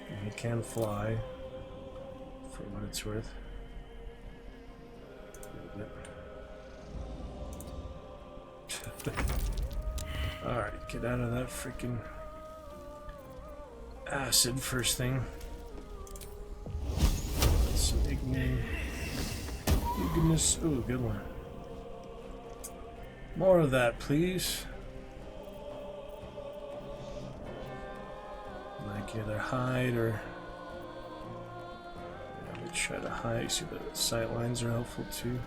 And he can fly, for what it's worth. Alright, get out of that freaking acid first thing. Some ignis. Ooh, good one. More of that, please. Like either hide or... Yeah, we try to hide. See, the sight lines are helpful too.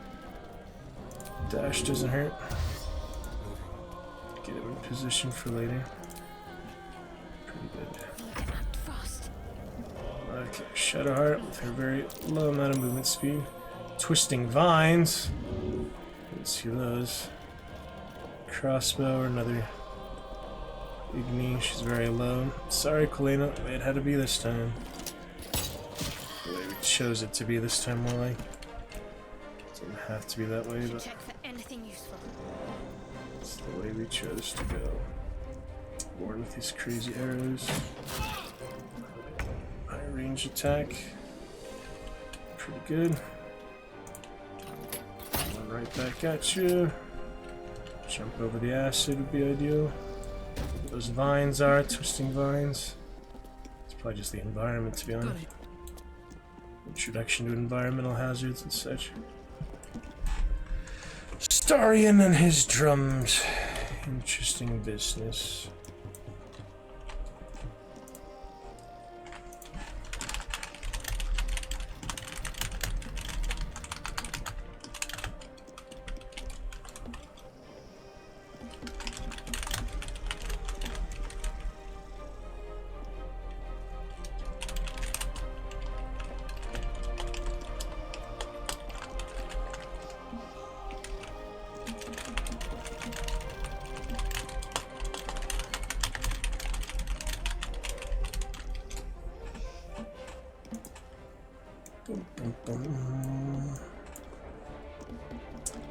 Dash doesn't hurt. Get him in position for later. Pretty good. Okay, Shadowheart with her very low amount of movement speed. Twisting Vines. Let's see those. Crossbow or another Igni. She's very low. Sorry, Kalina. It had to be this time. The way we chose it to be this time, more like. It didn't have to be that way, but check for anything useful. it's the way we chose to go. Born with these crazy arrows. High range attack. Pretty good. One right back at you. Jump over the acid would be ideal. Those vines are twisting vines. It's probably just the environment, to be honest. Introduction to environmental hazards and such. Starion and his drums. Interesting business.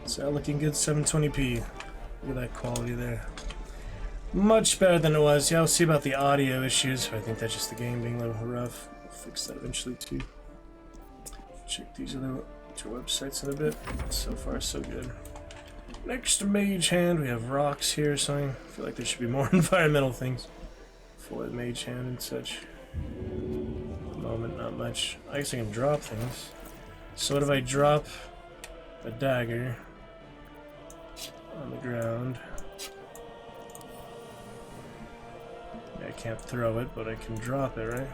So looking good, 720p. Look at that quality there. Much better than it was. Yeah, I'll see about the audio issues. I think that's just the game being a little rough. We'll fix that eventually too. Check these other two websites in a bit. So far, so good. Next to Mage Hand, we have rocks here or something. I feel like there should be more environmental things for the Mage Hand and such. At the moment, not much. I guess I can drop things. So what if I drop a dagger on the ground? Yeah, I can't throw it, but I can drop it, right?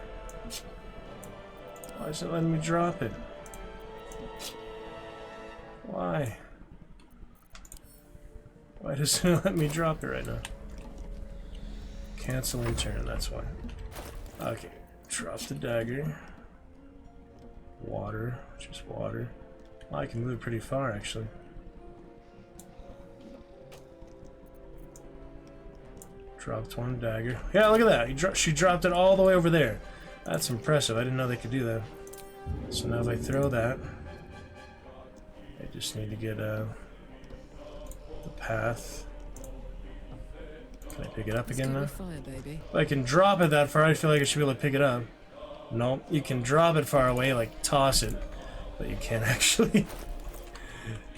Why is it letting me drop it? Why? Why doesn't it let me drop it right now? Cancel in turn, that's why. Okay, drop the dagger. Water, just water. Oh, I can move pretty far, actually. Dropped one dagger. Yeah, look at that. She dropped it all the way over there. That's impressive. I didn't know they could do that. So now if I throw that, I just need to get the path. Can I pick it up again now? If I can drop it that far, I feel like I should be able to pick it up. Nope, you can drop it far away, like toss it, but you can't actually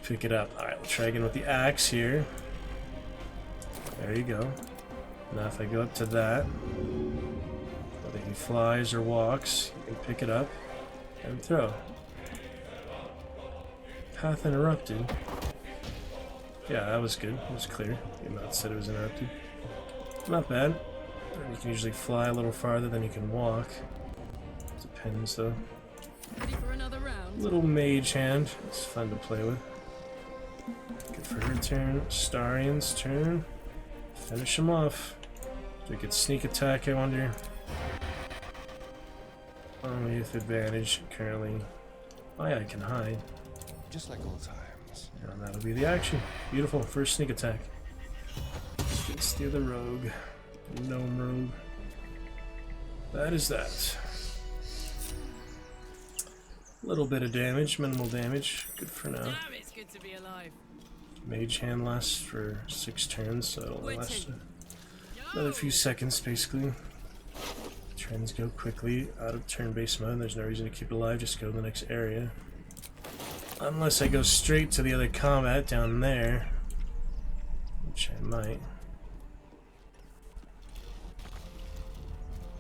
pick it up. Alright, we'll try again with the axe here. There you go. Now if I go up to that, whether he flies or walks, you can pick it up and throw. Path interrupted. Yeah, that was good. It was clear. The amount said it was interrupted. Not bad. You can usually fly a little farther than you can walk. Depends though. Ready for another round? Little mage hand. It's fun to play with. Good for her turn. Starian's turn. Finish him off. Do we get sneak attack, I wonder? Only with advantage currently. Oh yeah, I can hide. Just like old times. And that'll be the action. Beautiful. First sneak attack. Against the other rogue. Gnome rogue. That is that. Little bit of damage, minimal damage. Good for now. Damn, it's good to be alive. Mage hand lasts for 6 turns, so it'll last another few seconds basically. Turns go quickly out of turn-based mode. There's no reason to keep it alive, just go to the next area. Unless I go straight to the other combat down there, which I might.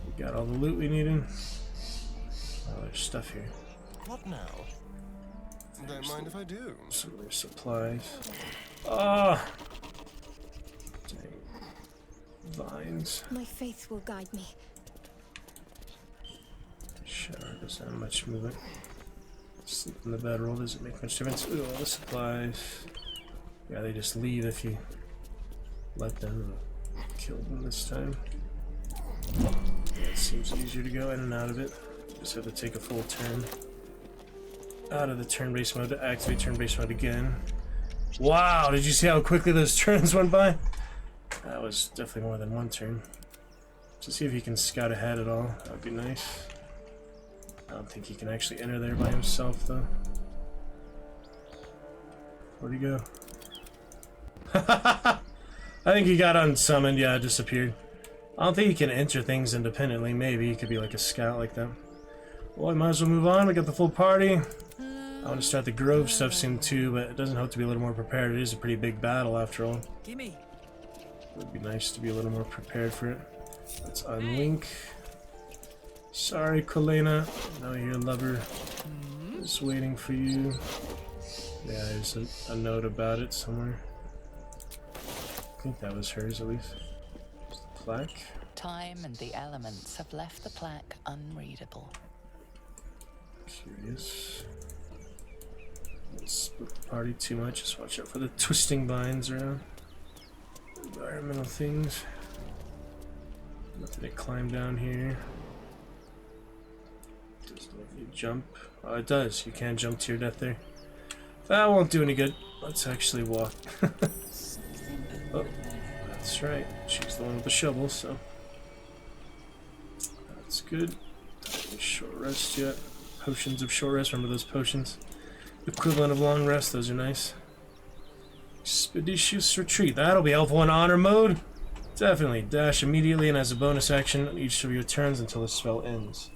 We got all the loot we needed. Oh, there's stuff here. What now? Don't mind if I do. Some more supplies. Ah! Dang. Vines. My faith will guide me. Shower doesn't have much movement. Sleep in the bedroll doesn't make much difference. Ooh, all the supplies. Yeah, they just leave if you let them. Kill them this time. Yeah, it seems easier to go in and out of it. Just have to take a full turn. Out of the turn-based mode to activate turn-based mode again. Wow, did you see how quickly those turns went by? That was definitely more than one turn. To see if he can scout ahead at all, that would be nice. I don't think he can actually enter there by himself, though. Where'd he go? I think he got unsummoned, yeah, disappeared. I don't think he can enter things independently. Maybe he could be like a scout like that. Well, I might as well move on. We got the full party. I want to start the Grove stuff soon too, but it doesn't have to be a little more prepared. It is a pretty big battle after all. Gimme. It would be nice to be a little more prepared for it. Let's unlink. Sorry, Kolena. I know your lover is waiting for you. Yeah, there's a note about it somewhere. I think that was hers at least. There's the plaque. Time and the elements have left the plaque unreadable. Curious. Don't split the party too much. Just watch out for the twisting vines around. Environmental things. Nothing to climb down here. Doesn't let you jump. Oh, it does. You can jump to your death there. That won't do any good. Let's actually walk. Oh, that's right. She's the one with the shovel, so that's good. Not short rest yet. Potions of short rest. Remember those potions? Equivalent of long rest. Those are nice. Expeditious retreat. That'll be helpful in honor mode. Definitely. Dash immediately and as a bonus action on each of your turns until the spell ends.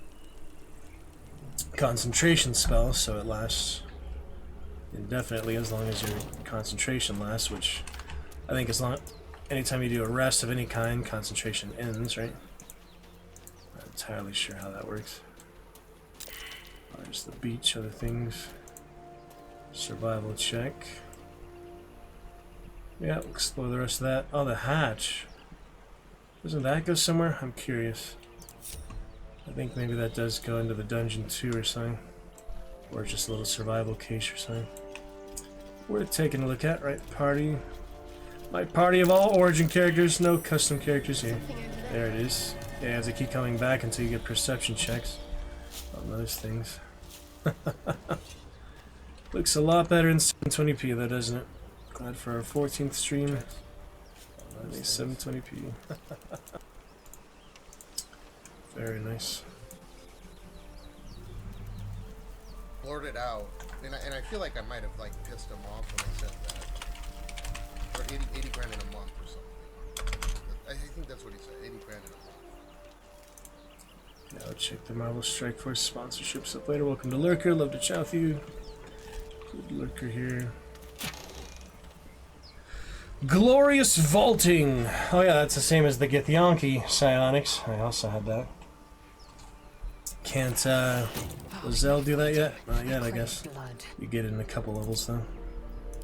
Concentration spell, so it lasts indefinitely as long as your concentration lasts, which I think anytime you do a rest of any kind, concentration ends, right? Not entirely sure how that works. There's the beach, other things. Survival check. Yeah, we'll explore the rest of that. Oh, the hatch. Doesn't that go somewhere? I'm curious. I think maybe that does go into the dungeon too or something. Or just a little survival case or something. Worth taking a look at, right? Party. My party of all origin characters, no custom characters here. There it is. Yeah, you have to keep coming back until you get perception checks on those things. Looks a lot better in 720p though, doesn't it? Glad for our 14th stream. 720p. Very nice. Blurted out, and I feel like I might have like pissed him off when I said that. For 80 grand in a month or something. I think that's what he said. 80 grand in a month. Yeah, I'll check the Marvel Strike Force sponsorships up later. Welcome to Lurker. Love to chat with you. Good Lurker here. Glorious Vaulting. Oh yeah, that's the same as the Githyanki Psionics. I also had that. Can't Lizelle do that yet? Not yet, I guess. You get it in a couple levels though.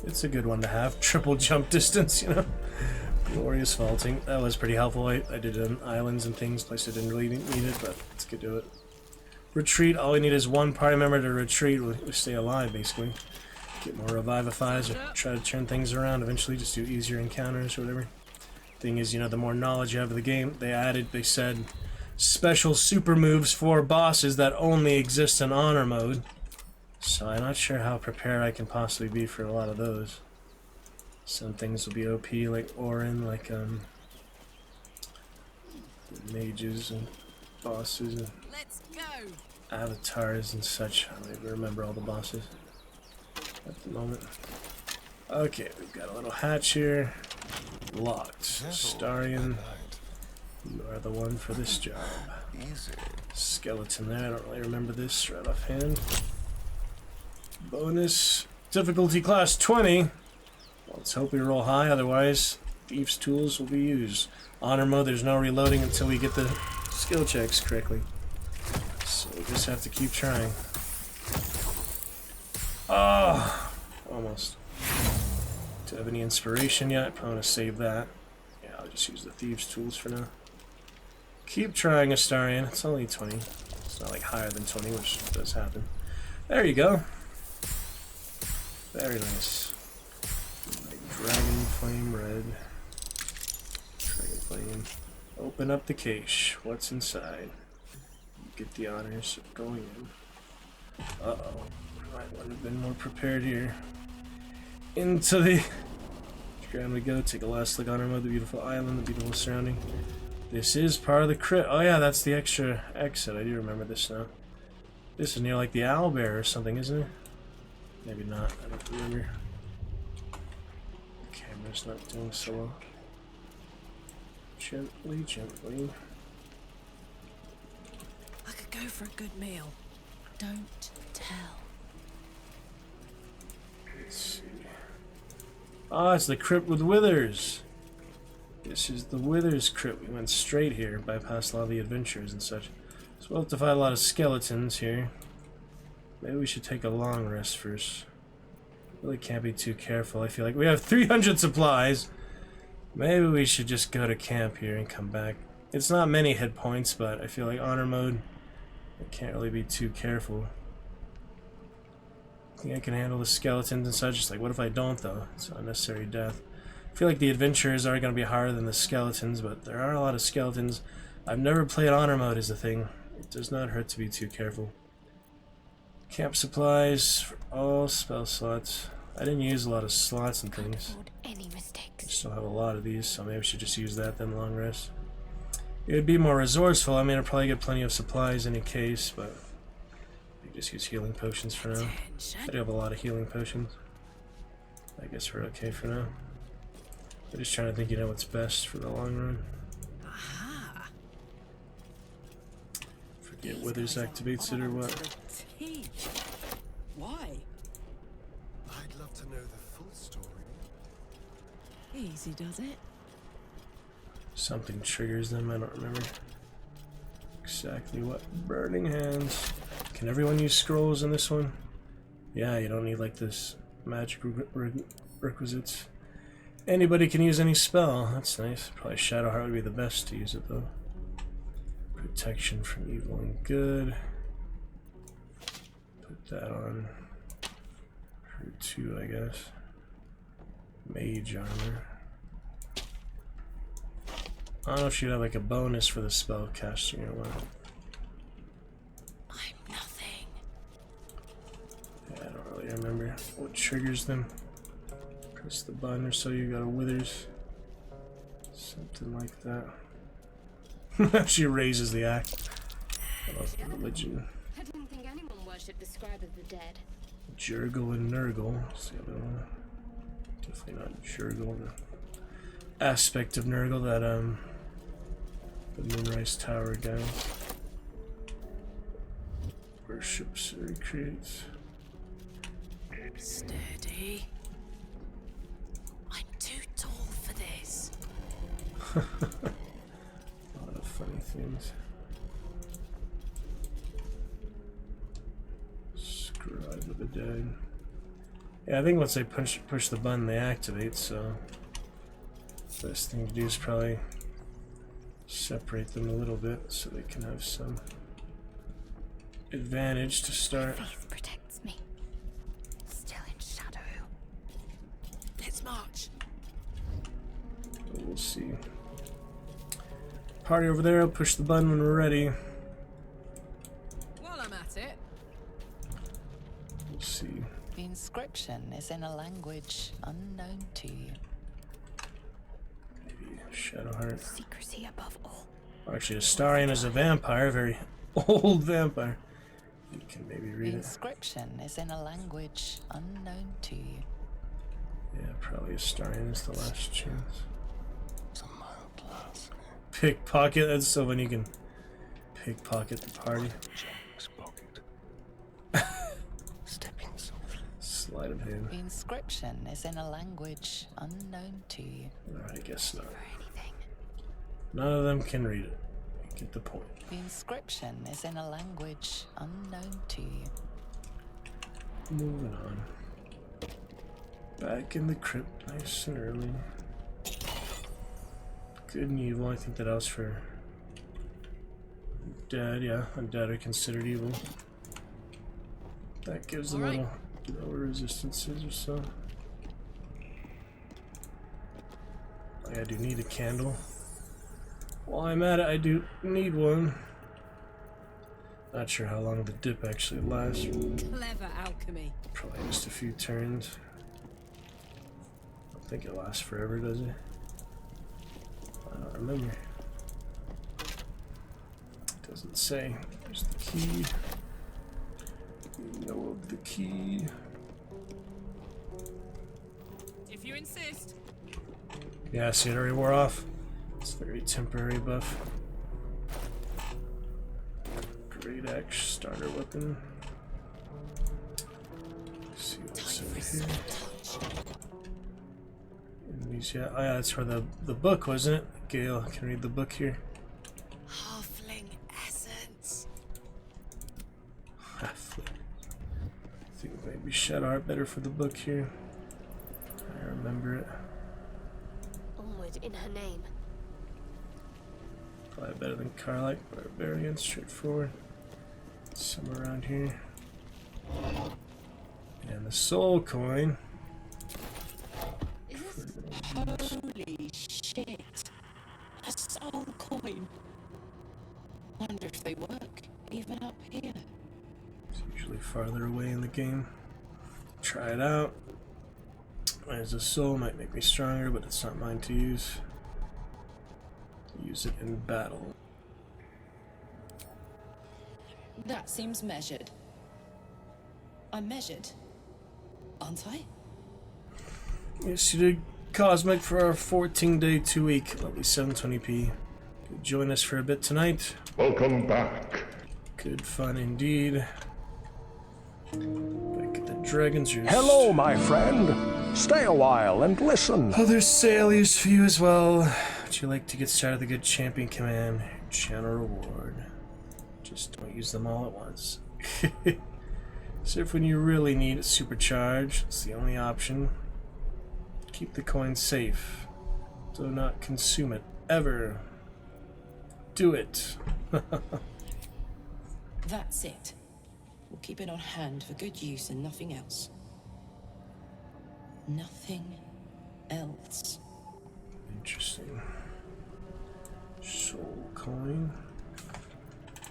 It's a good one to have. Triple jump distance, you know. Glorious vaulting. That was pretty helpful. I did it on islands and things, place I didn't really need it, but it's good to do it. Retreat. All we need is one party member to retreat. We stay alive, basically. Get more revivifies or try to turn things around. Eventually, just do easier encounters or whatever. Thing is, you know, the more knowledge you have of the game, they said, special super moves for bosses that only exist in honor mode. So I'm not sure how prepared I can possibly be for a lot of those. Some things will be OP, like Orin, like mages and bosses and avatars and such. I don't even remember all the bosses at the moment. Okay, we've got a little hatch here. Locked. Starion, you are the one for this job. Easy. Skeleton there, I don't really remember this right offhand. Bonus, difficulty class 20. Let's hope we roll high, otherwise Thief's tools will be used. Honor mode, there's no reloading until we get the skill checks correctly. So we just have to keep trying. Oh, almost. Do I have any inspiration yet? Probably want to save that. Yeah, I'll just use the Thieves' tools for now. Keep trying, Astarion. It's only 20. It's not like higher than 20, which does happen. There you go. Very nice. Like Dragon Flame Red. Dragon Flame. Open up the cache. What's inside? Get the honors going in. Uh-oh. Might want to have been more prepared here. Into the ground we go. Take a last look on our mode. The beautiful island, the beautiful surrounding. This is part of the crypt. Oh yeah, that's the extra exit. I do remember this now. This is near like the owlbear or something, isn't it? Maybe not. I don't remember. The camera's not doing so well. Gently, gently. I could go for a good meal. Don't tell. Let's see. Ah, it's the crypt with withers. This is the withers crypt. We went straight here, bypassed a lot of the adventures and such. So we'll have to fight a lot of skeletons here. Maybe we should take a long rest first. Really can't be too careful. I feel like we have 300 supplies. Maybe we should just go to camp here and come back. It's not many hit points, but I feel like honor mode, I can't really be too careful. I think I can handle the skeletons and such. It's like, what if I don't, though? It's unnecessary death. I feel like the adventurers are going to be harder than the skeletons, but there are a lot of skeletons. I've never played honor mode as a thing. It does not hurt to be too careful. Camp supplies for all spell slots. I didn't use a lot of slots and things. Any mistakes. I still have a lot of these, so maybe I should just use that then long rest. It would be more resourceful. I mean, I'd probably get plenty of supplies in any case, but I just use healing potions for now. I do have a lot of healing potions. I guess we're okay for now. I'm just trying to think, you know, what's best for the long run. Aha. Forget whether this activates it or what. Why? I'd love to know the full story. Easy does it. Something triggers them, I don't remember exactly what. Burning hands. Can everyone use scrolls in this one? Yeah, you don't need like this magic requisites. Anybody can use any spell. That's nice. Probably Shadowheart would be the best to use it though. Protection from evil and good. Put that on her 2, I guess. Mage armor. I don't know if she'd have like a bonus for the spell casting or what. I'm nothing. Yeah, I don't really remember what triggers them. Press the button or so you got a withers. Something like that. She raises the axe. I love religion. I didn't think anyone worshipped the scribe of the dead. Jurgle and Nurgle. That's the other one. Definitely not Jurgle. The aspect of Nurgle that the Moonrise Tower guy worships or recreates. Steady. I'm too tall for this. A lot of funny things. Scribe of the dead. Yeah, I think once they push the button, they activate, so best thing to do is probably separate them a little bit so they can have some advantage to start. Faith protects me. Still in shadow. Let's march. We'll see. Party over there, I'll push the button when we're ready. While I'm at it. We'll see. The inscription is in a language unknown to you. Maybe Shadowheart. Secrecy above all. Actually, Astarion is a vampire, very old vampire. You can maybe read The it. inscription is in a language unknown to you. Yeah, probably Astarion is the last chance. Some mild class. Pickpocket, that's so when you can pickpocket the party. Jack's pocket. Stepping softly. Sleight of hand. The inscription is in a language unknown to you. I guess not. None of them can read it. You get the point. The inscription is in a language unknown to you. Moving on. Back in the crypt, nice and early. Good and evil, I think that was for Dead, yeah. Undead are considered evil. That gives them a little lower resistances or so. Oh, yeah, I do need a candle. While I'm at it, I do need one. Not sure how long the dip actually lasts. Clever alchemy. Probably just a few turns. I don't think it lasts forever, does it? I don't remember. It doesn't say. There's the key. We know of the key. If you insist. Yeah, see, it already wore off. It's a very temporary buff. Great axe starter weapon. Let's see what's over here. Enemies, yeah. Oh yeah, that's for the book, wasn't it? Gale can read the book here. Halfling essence. Halfling. I think maybe Shadowheart better for the book here. I remember it. Onward in her name. Probably better than Carlite, Barbarian, straightforward. Somewhere around here. And the soul coin. Holy shit. A soul coin. Wonder if they work, even up here. It's usually farther away in the game. Try it out. As a soul might make me stronger, but it's not mine to use. Use it in battle. That seems measured. I'm measured, aren't I? Yes, you did. Cosmic for our 14-day 2-week, lovely 720p. Join us for a bit tonight. Welcome back. Good fun indeed. Back at the Dragon's Roost. Hello, my friend. Stay a while and listen. Other sailors for you as well. Would you like to get started with a good champion command? Channel reward. Just don't use them all at once. So if when you really need it supercharge, it's the only option. Keep the coin safe. Do not consume it. Ever. Do it. That's it. We'll keep it on hand for good use and nothing else. Nothing else. Interesting. Soul coin.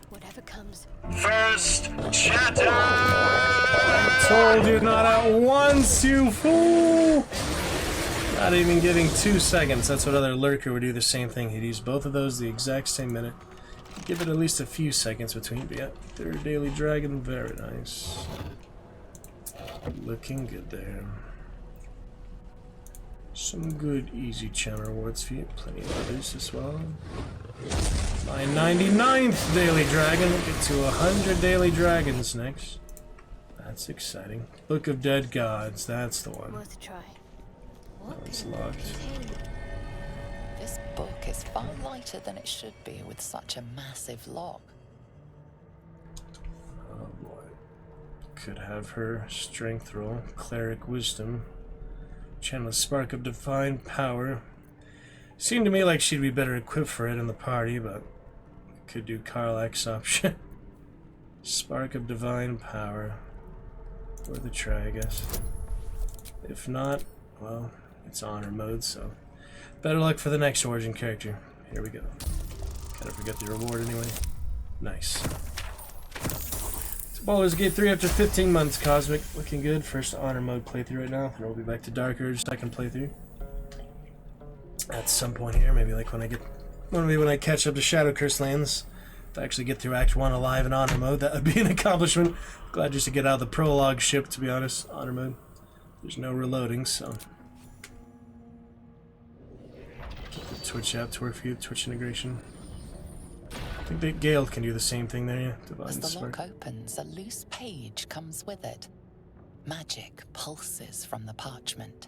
Whatever comes. First chatter! I told you not at once, you fool! Not even giving 2 seconds. That's what other lurker would do the same thing. He'd use both of those the exact same minute. Give it at least a few seconds between. But yeah, third daily dragon, very nice. Looking good there. Some good easy channel rewards for you. Plenty of others as well. My 99th daily dragon. We'll get to 100 daily dragons next. That's exciting. Book of Dead Gods. That's the one. Worth a try. That one's locked. This book is far lighter than it should be with such a massive lock. Oh boy. Could have her strength roll, cleric wisdom, channel a spark of divine power. Seemed to me like she'd be better equipped for it in the party, but could do Karlak's option. Spark of divine power. Worth a try, I guess. If not, well, it's honor mode, so better luck for the next origin character. Here we go. Gotta forget the reward anyway. Nice. Baldur's Gate 3 after 15 months, Cosmic. Looking good. First honor mode playthrough right now. Then we'll be back to Dark Urge second playthrough. At some point here, maybe like when I catch up to Shadow Curse Lands. If I actually get through Act 1 alive in honor mode, that would be an accomplishment. Glad just to get out of the prologue ship, to be honest. Honor mode. There's no reloading, so. Get the Twitch app to work for you, Twitch integration. I think that Gale can do the same thing there, yeah. Divine As the Spark. lock opens, a loose page comes with it. Magic pulses from the parchment.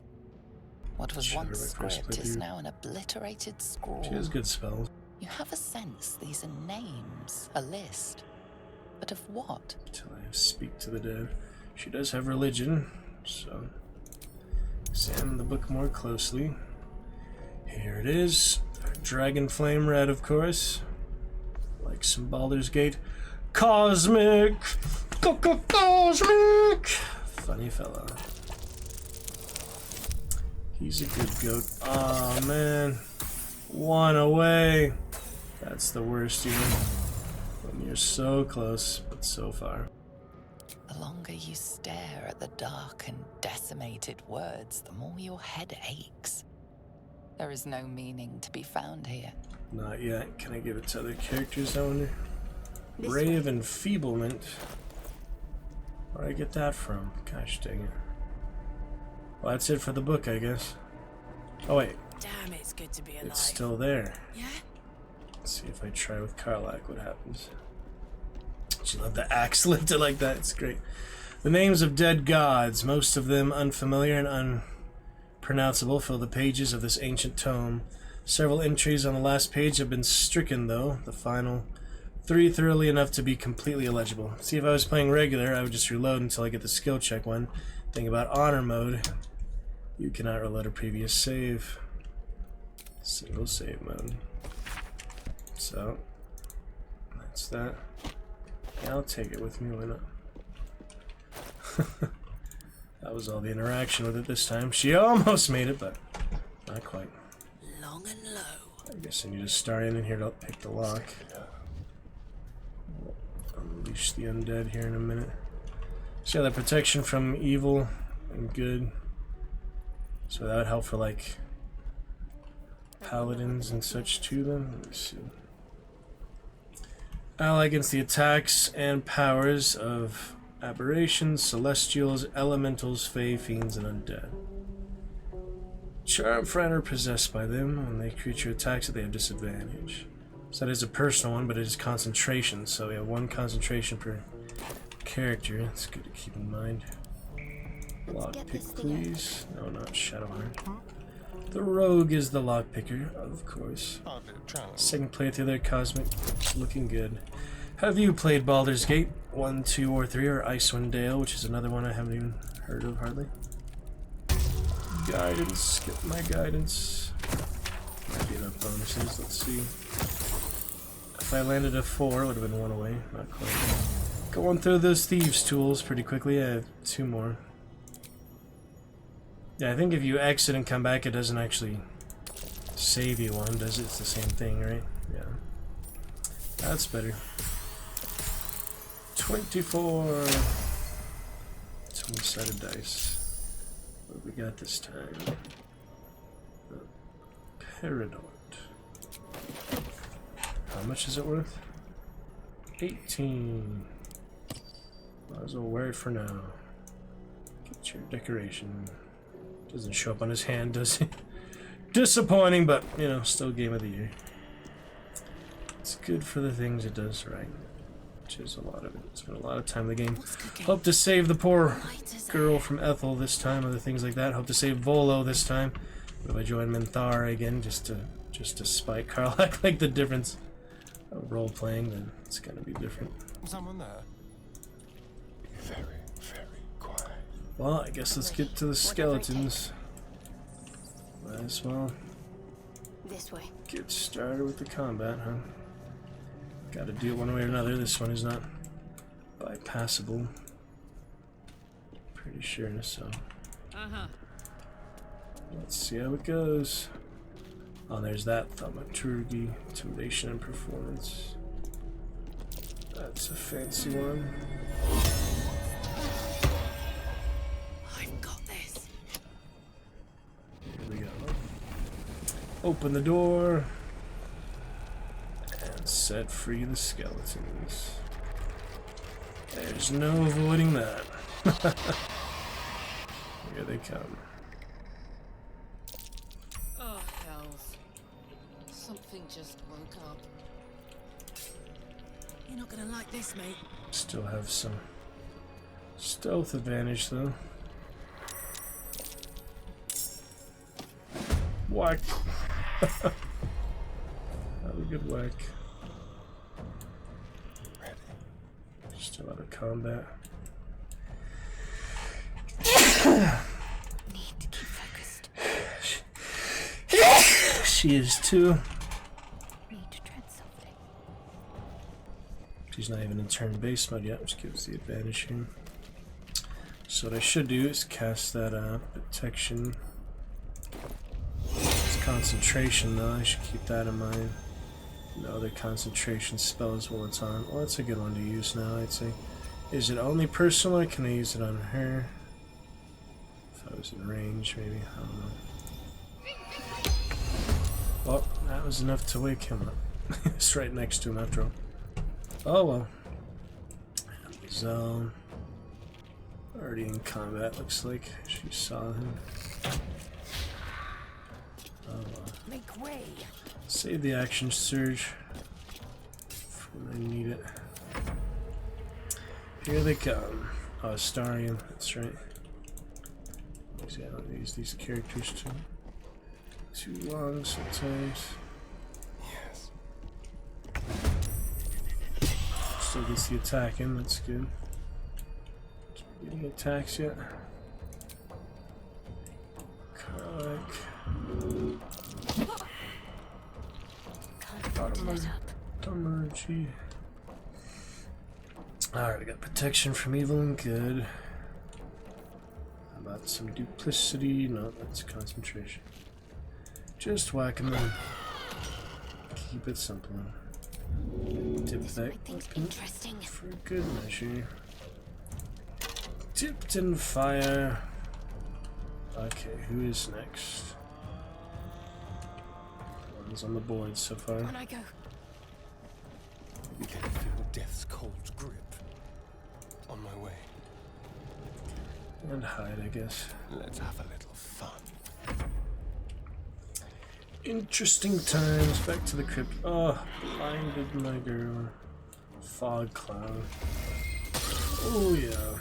What was once script is now an obliterated scrawl. She has good spells. You have a sense these are names, a list. But of what? Until I speak to the dead. She does have religion, so examine the book more closely. Here it is. Dragon Flame Red, of course. Like some Baldur's Gate. Cosmic! Cosmic! Funny fella. He's a good goat. Aw, oh, man. One away. That's the worst, even. When you're so close, but so far. The longer you stare at the dark and decimated words, the more your head aches. There is no meaning to be found here. Not yet. Can I give it to other characters, I wonder? Ray of Enfeeblement. Where'd I get that from? Gosh dang it. Well, that's it for the book, I guess. Oh, wait. Damn, it's good to be alive. It's still there. Yeah? Let's see if I try with Karlak what happens. She love the axe lifted like that. It's great. The names of dead gods, most of them unfamiliar and unpronounceable, fill the pages of this ancient tome. Several entries on the last page have been stricken, though. The final 3 thoroughly enough to be completely illegible. See, if I was playing regular, I would just reload until I get the skill check one. Thing about honor mode, you cannot reload a previous save. Single save mode. So, that's that. Yeah, I'll take it with me, why not? That was all the interaction with it this time. She almost made it, but not quite. Long and low. I guess I need to start in here to pick the lock. Unleash the undead here in a minute. So yeah, the protection from evil and good. So that would help for like paladins and such too then. Let me see. Ally against the attacks and powers of aberrations, celestials, elementals, fae, fiends, and undead. Charm friend are possessed by them. When the creature attacks it, they have disadvantage. So that is a personal one, but it is concentration. So we have 1 concentration per character. It's good to keep in mind. Lockpick, please. No, not Shadowheart. The rogue is the lockpicker, of course. Second playthrough there, Cosmic. Looking good. Have you played Baldur's Gate 1, 2, or 3, or Icewind Dale, which is another one I haven't even heard of hardly? Guidance. Skip my guidance. Might be enough bonuses. Let's see. If I landed a 4, it would have been 1 away. Not quite. Going through those thieves' tools pretty quickly. I have 2 more. Yeah, I think if you exit and come back, it doesn't actually save you one, does it? It's the same thing, right? Yeah. That's better. 24. 20-sided dice. What have we got this time? Peridot. How much is it worth? 18. Might as well wear it for now. Get your decoration. Doesn't show up on his hand, does he? Disappointing, but, you know, still game of the year. It's good for the things it does right. Which is a lot of it. Spent a lot of time in the game. Hope to save the poor girl from Ethel this time, other things like that. Hope to save Volo this time. But if I join Minthara again, just to spite Karlak, like the difference of role playing, then it's gonna be different. Someone there? Very, Well, I guess let's get to the skeletons. Might as well This way. get started with the combat, huh? Gotta do it one way or another. This one is not bypassable. Pretty sure, so. Let's see how it goes. Oh, there's that thaumaturgy, intimidation, and performance. That's a fancy one. I've got this. Here we go. Open the door and set free the skeletons. There's no avoiding that. Here they come. Oh, hells. Something just woke up. You're not gonna like this, mate. Still have some stealth advantage though. Whack! Have a good whack. Still out of combat. Need to keep focused. She is too. Need to tread softly. She's not even in turn-based mode yet, which gives the advantage here. So what I should do is cast that protection. It's concentration though, I should keep that in mind. No other concentration spells while it's on. Well, that's a good one to use now, I'd say. Is it only personal or can I use it on her? If I was in range, maybe. I don't know. Well, that was enough to wake him up. It's right next to him after all. Oh well. Zone. Already in combat, looks like. She saw him. Oh well. Make way. Save the action surge for when I need it. Here they come. Oh, Astarion, that's right. See, I don't use these characters too long sometimes. Yes. Still gets the attack in, that's good. Getting attacks yet? Thaumaturgy. Alright, we got protection from evil and good. How about some duplicity? No, that's concentration. Just whacking them. Keep it simple. Dip that Interesting. for good measure. Dipped in fire. Okay, who is next? One's on the board so far. On I go. You can feel death's cold grip. On my way. And hide, I guess. Let's have a little fun. Interesting times. Back to the crypt. Oh, blinded my girl. Fog cloud. Oh yeah.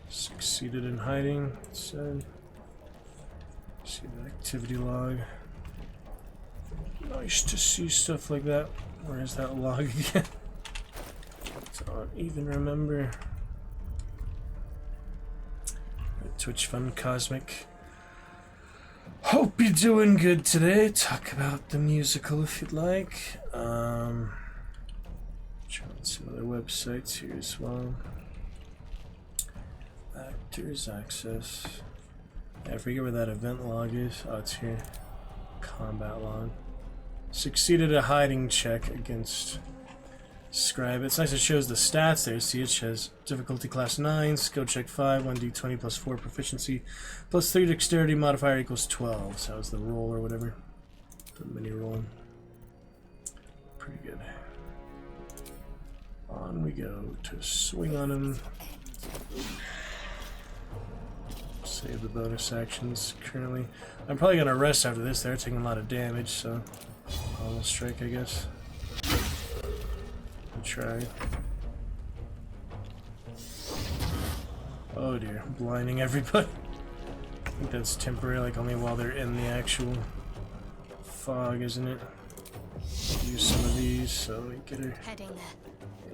Succeeded in hiding, it said. See the activity log. Nice to see stuff like that. Where is that log again? Don't even remember. Twitch Fun Cosmic. Hope you're doing good today. Talk about the musical if you'd like. Trying some other websites here as well. Actors access. I forget where that event log is. Oh, it's here. Combat log. Succeeded a hiding check against Scribe. It's nice it shows the stats there. See, it says difficulty class 9, skill check 5, 1d20 plus 4 proficiency, plus 3 dexterity modifier equals 12. So that was the roll or whatever. The mini roll. Pretty good. On we go to swing on him. Save the bonus actions currently. I'm probably gonna rest after this. They're taking a lot of damage, so I'll strike, I guess. Try. Oh dear, blinding everybody. I think that's temporary, like only while they're in the actual fog, isn't it? Use some of these so we get her Heading there.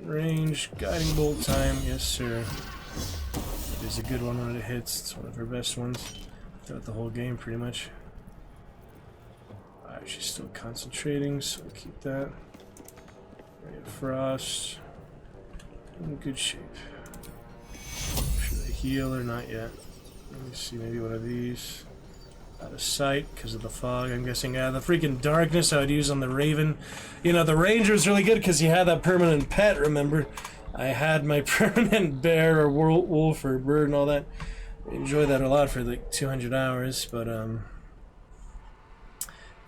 in range. Guiding bolt time, yes sir. It is a good one when it hits. It's one of her best ones throughout the whole game, pretty much. Alright, she's still concentrating, so we'll keep that. Ray of Frost. In good shape. Should I heal or not yet? Let me see, maybe one of these. Out of sight because of the fog, I'm guessing. The freaking darkness I would use on the Raven. You know, the Ranger was really good because you had that permanent pet, remember? I had my permanent bear or wolf or bird and all that. I enjoyed that a lot for like 200 hours, but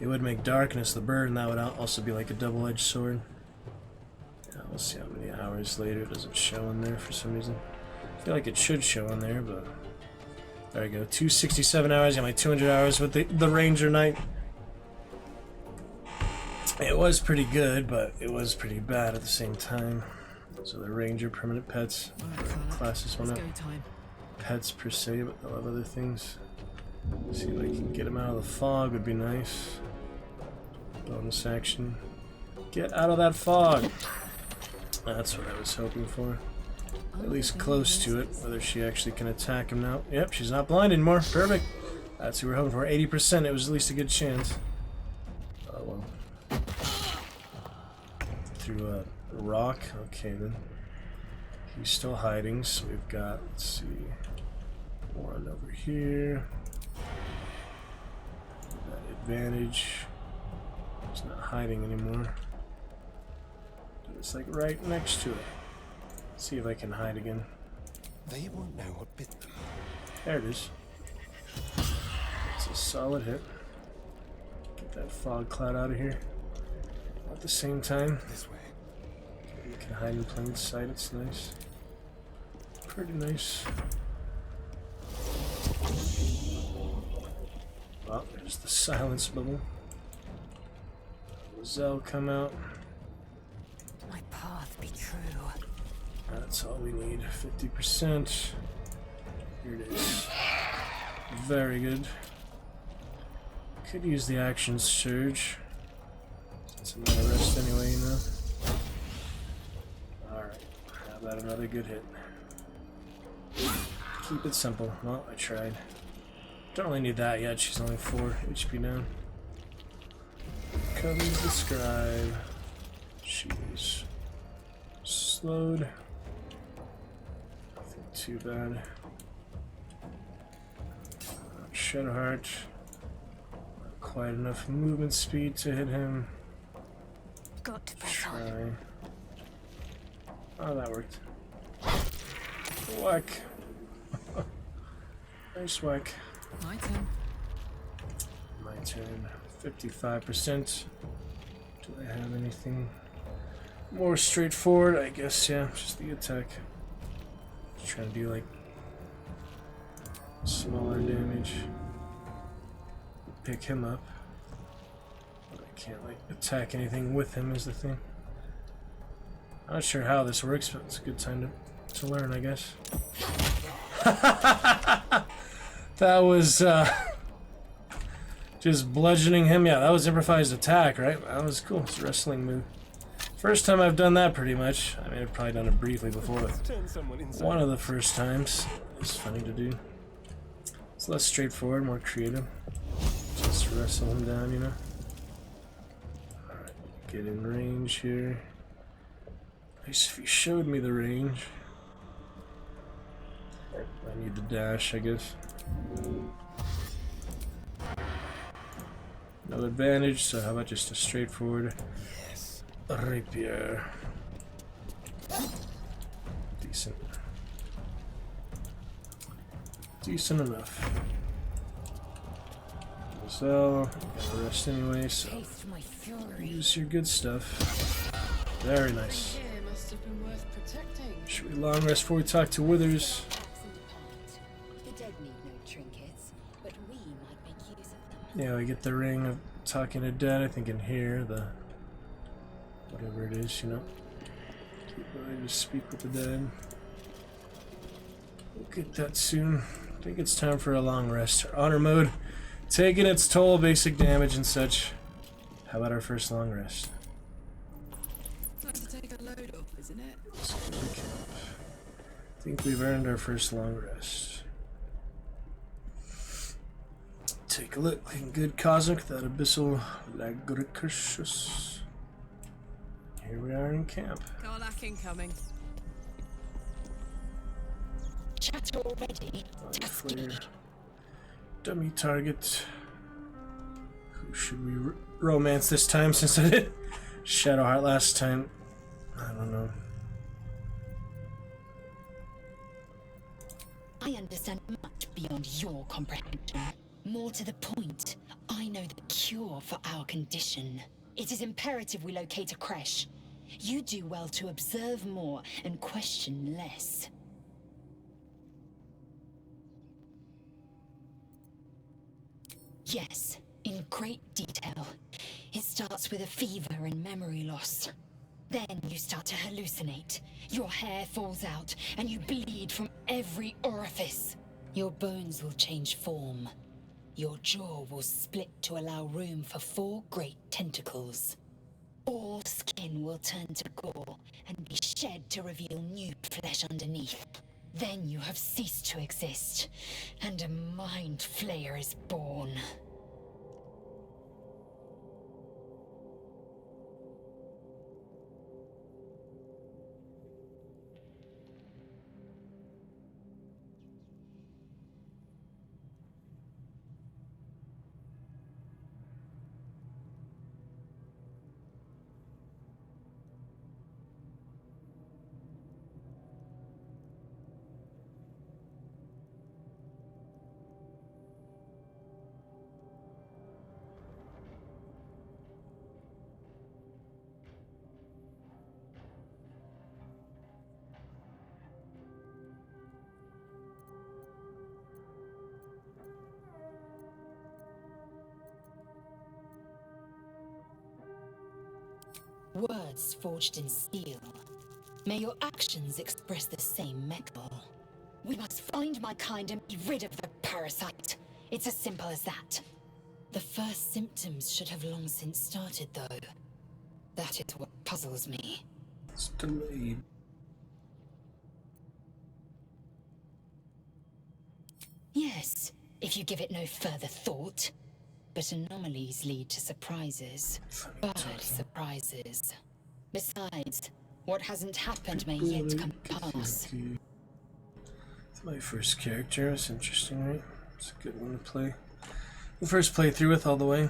it would make darkness the bird, and that would also be like a double-edged sword. Yeah, we'll see how many hours later. It doesn't show in there for some reason. I feel like it should show in there, but there we go. 267 hours. Got my 200 hours with the Ranger Knight. It was pretty good, but it was pretty bad at the same time. So the Ranger permanent pets classes one up. Pets per se, but they'll have other things. See if I can get them out of the fog would be nice. Bonus action. Get out of that fog! That's what I was hoping for. At least close to it. Whether she actually can attack him now. Yep, she's not blind anymore. Perfect. That's what we're hoping for. 80%. It was at least a good chance. Oh well. Through a rock. Okay then. He's still hiding, so we've got, let's see, one over here. That advantage. He's not hiding anymore. It's like right next to it. Let's see if I can hide again. They won't know what bit them. There it is. It's a solid hit. Get that fog cloud out of here. At the same time. This way. Okay, you can hide in plain sight. It's nice. Pretty nice. Well, there's the silence bubble. Zell come out. My path be true. That's all we need. 50%. Here it is. Very good. Could use the action surge. Since I'm gonna rest anyway, you know. Alright. How about another good hit? Keep it simple. Well, I tried. Don't really need that yet. She's only 4 HP down. Comes the scribe. She's slowed. Nothing too bad. Shadowheart. Not quite enough movement speed to hit him. Got to press Try. on. Oh, that worked. Whack. Nice whack. My turn. My turn. 55%. Do I have anything more straightforward? I guess, yeah. Just the attack. Just trying to do like smaller damage. Pick him up. But I can't like attack anything with him is the thing. Not sure how this works, but it's a good time to learn, I guess. That was just bludgeoning him. Yeah, that was improvised attack, right? That was cool. It's a wrestling move. First time I've done that pretty much. I mean, I've probably done it briefly before, but one of the first times. It's funny to do. It's less straightforward, more creative. Just wrestle him down, you know? Alright, get in range here. Nice if he showed me the range. I need the dash, I guess. No advantage, so how about just a straightforward rapier? Decent. Decent enough. So, gotta rest anyway, so use your good stuff. Very nice. Must have been worth protecting. Should we long rest before we talk to Withers? The dead need no trinkets, but we might make use of them. Yeah, we get the ring of talking to dead, I think in here, the whatever it is, you know. I just speak with the dead. We'll get that soon. I think it's time for a long rest. Honor mode taking its toll, basic damage and such. How about our first long rest? Time to take a load off. isn't it? I think we've earned our first long rest. Take a look. Looking good, Cosmic. That abyssal Lagricursus. Here we are in camp. Karlach incoming. Chat already. Flare. Dummy target. Who should we romance this time since I did Shadowheart last time? I don't know. I understand much beyond your comprehension. More to the point, I know the cure for our condition. It is imperative we locate a creche. You do well to observe more and question less. Yes, in great detail. It starts with a fever and memory loss. Then you start to hallucinate. Your hair falls out, and you bleed from every orifice. Your bones will change form. Your jaw will split to allow room for 4 great tentacles. All skin will turn to gore and be shed to reveal new flesh underneath. Then you have ceased to exist, and a mind flayer is born. Words forged in steel. May your actions express the same metal. We must find my kind and be rid of the parasite. It's as simple as that. The first symptoms should have long since started, though. That is what puzzles me. It's delayed. Yes, if you give it no further thought. But anomalies lead to surprises. Bad surprises. Besides, what hasn't happened may yet come to pass. It's my first character. It's interesting, right? It's a good one to play. The first playthrough with all the way.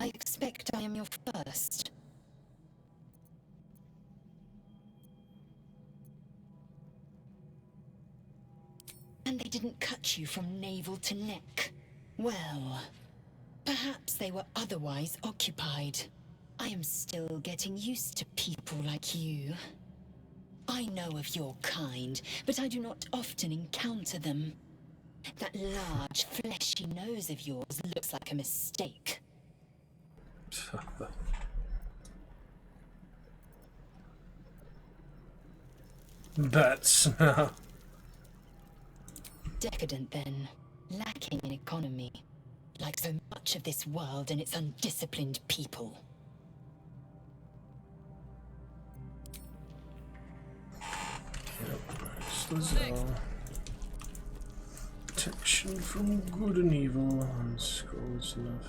I expect I am your first. And they didn't cut you from navel to neck. Well, perhaps they were otherwise occupied. I am still getting used to people like you. I know of your kind, but I do not often encounter them. That large, fleshy nose of yours looks like a mistake. Bats. Decadent, then. Lacking in economy. Like so much of this world and its undisciplined people. Protection from good and evil on scrolls enough.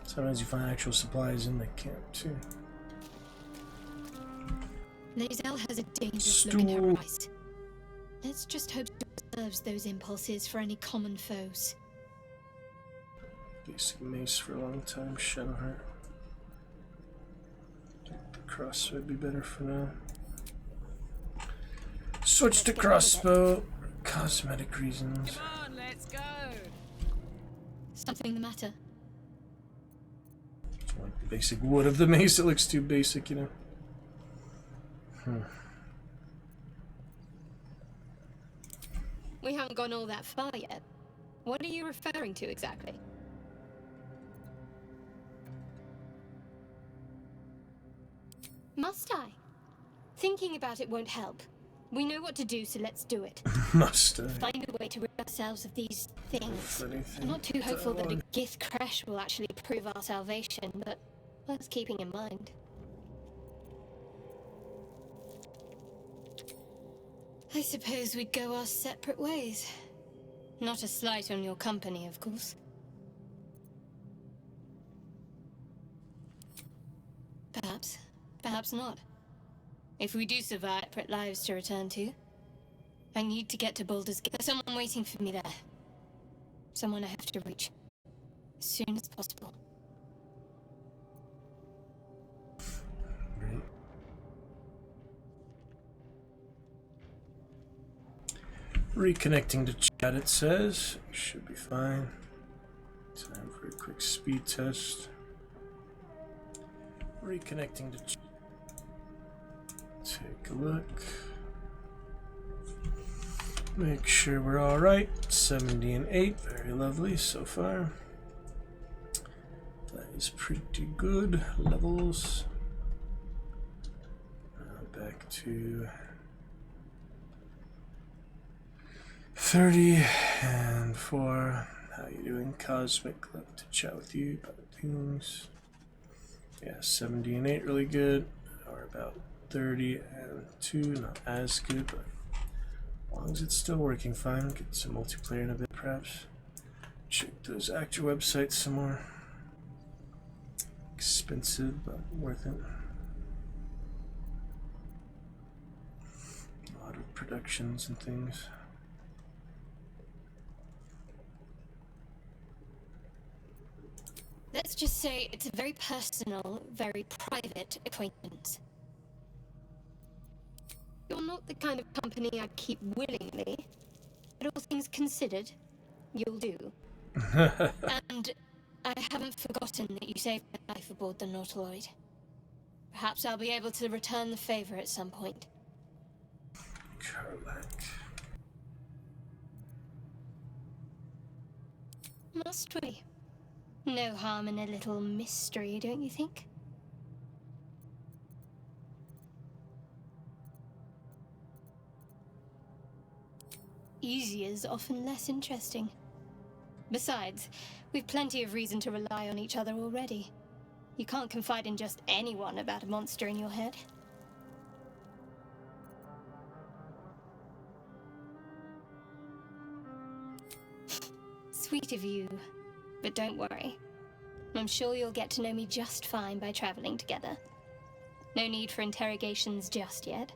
Sometimes you find actual supplies in the camp too. Lae'zel has a dangerous look in her eyes. Let's just hope she reserves those impulses for any common foes. Basic mace for a long time, Shadowheart. The crossbow would be better for now. Switch to crossbow. Cosmetic reasons. Come on, let's go. Something the matter? It's like the basic wood of the mace. It looks too basic, you know. We haven't gone all that far yet. What are you referring to exactly? Must I? Thinking about it won't help. We know what to do, so let's do it. Must I? Find a way to rid ourselves of these things. I'm not too hopeful that a Gith crash will actually prove our salvation, but worth keeping in mind. I suppose we'd go our separate ways. Not a slight on your company, of course. Perhaps. Perhaps not. If we do survive separate lives to return to, I need to get to Baldur's Gate. There's someone waiting for me there. Someone I have to reach. As soon as possible. Right. Reconnecting to chat, it says. Should be fine. Time for a quick speed test. Reconnecting to chat. Take a look. Make sure we're alright. 70 and 8. Very lovely so far. That is pretty good. Levels. Back to 30 and 4. How you doing, Cosmic? Love to chat with you about things. Yeah, 70 and 8 really good. Or about 30 and 2, not as good, but as long as it's still working fine. Get some multiplayer in a bit, perhaps. Check those actor websites some more. Expensive, but worth it. A lot of productions and things. Let's just say it's a very personal, very private acquaintance. You're not the kind of company I'd keep willingly, but all things considered, you'll do. And I haven't forgotten that you saved my life aboard the Nautiloid. Perhaps I'll be able to return the favor at some point. Carlac. Must we? No harm in a little mystery, don't you think? Easier's often less interesting. Besides, we've plenty of reason to rely on each other already. You can't confide in just anyone about a monster in your head. Sweet of you, but don't worry. I'm sure you'll get to know me just fine by traveling together. No need for interrogations just yet.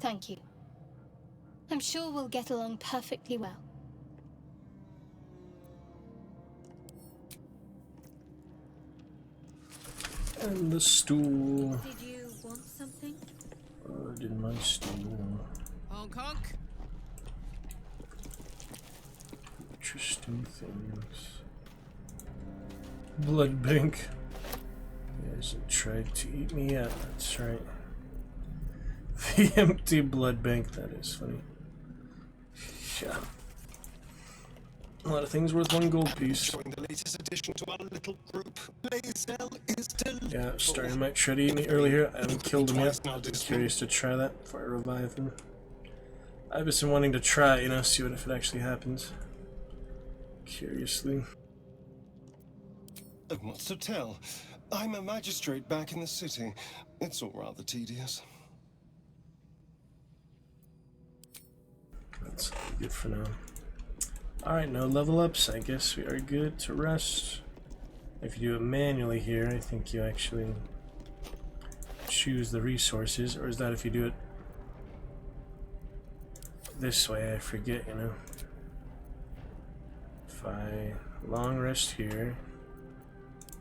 Thank you. I'm sure we'll get along perfectly well. And the stool. Did you want something? In my stool. Honk honk. Interesting things. Blood bank. He hasn't tried to eat me yet, that's right. The empty blood bank, that is funny. Yeah. A lot of things worth one gold piece. Showing the latest addition to our little group. Blazel is delightful. Yeah, starting might try to eat me earlier. I haven't killed him yet. I'll be curious to try that before I revive him. I've just been wanting to try, you know, see what if it actually happens. Curiously. What's to tell? I'm a magistrate back in the city. It's all rather tedious. That's good for now. Alright, no level ups. I guess we are good to rest. If you do it manually here, I think you actually choose the resources. Or is that if you do it this way? I forget, you know. If I long rest here.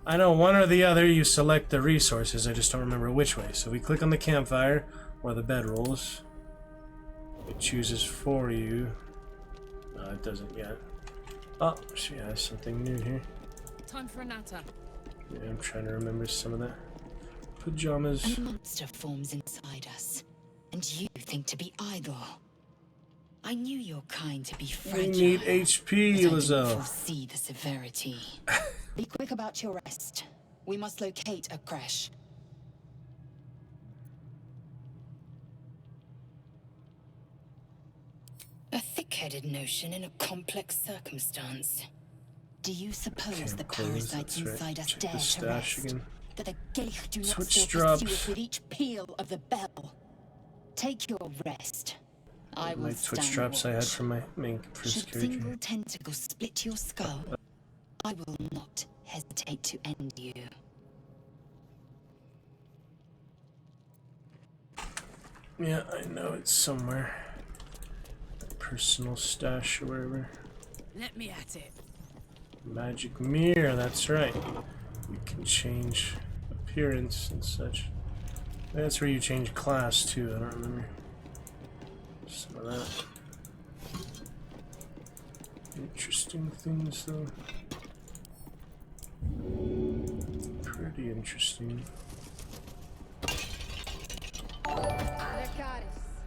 I know one or the other you select the resources, I just don't remember which way. So we click on the campfire or the bedrolls. It chooses for you. No, it doesn't yet. Oh, she has something new here. Time for a natter. Yeah, I'm trying to remember some of that. Pajamas. A monster forms inside us, and you think to be idle. I knew your kind to be fragile. We need HP, but I Lizelle. didn't foresee the severity. Be quick about your rest. We must locate a crash. A thick-headed notion in a complex circumstance. Do you suppose Can't the close, parasites that's right. inside us Check dare the to stash rest? again. that the Geich do not Switch still drops. pursue us with each peal of the bell. Take your rest. I will My stand Twitch drops I had watch. from my main first Should character. single tentacle split your skull, I will not hesitate to end you. Yeah, I know it's somewhere. Personal stash or wherever. Let me at it. Magic mirror, that's right. You can change appearance and such. That's where you change class too, I don't remember. Some of that. Interesting things though. Pretty interesting.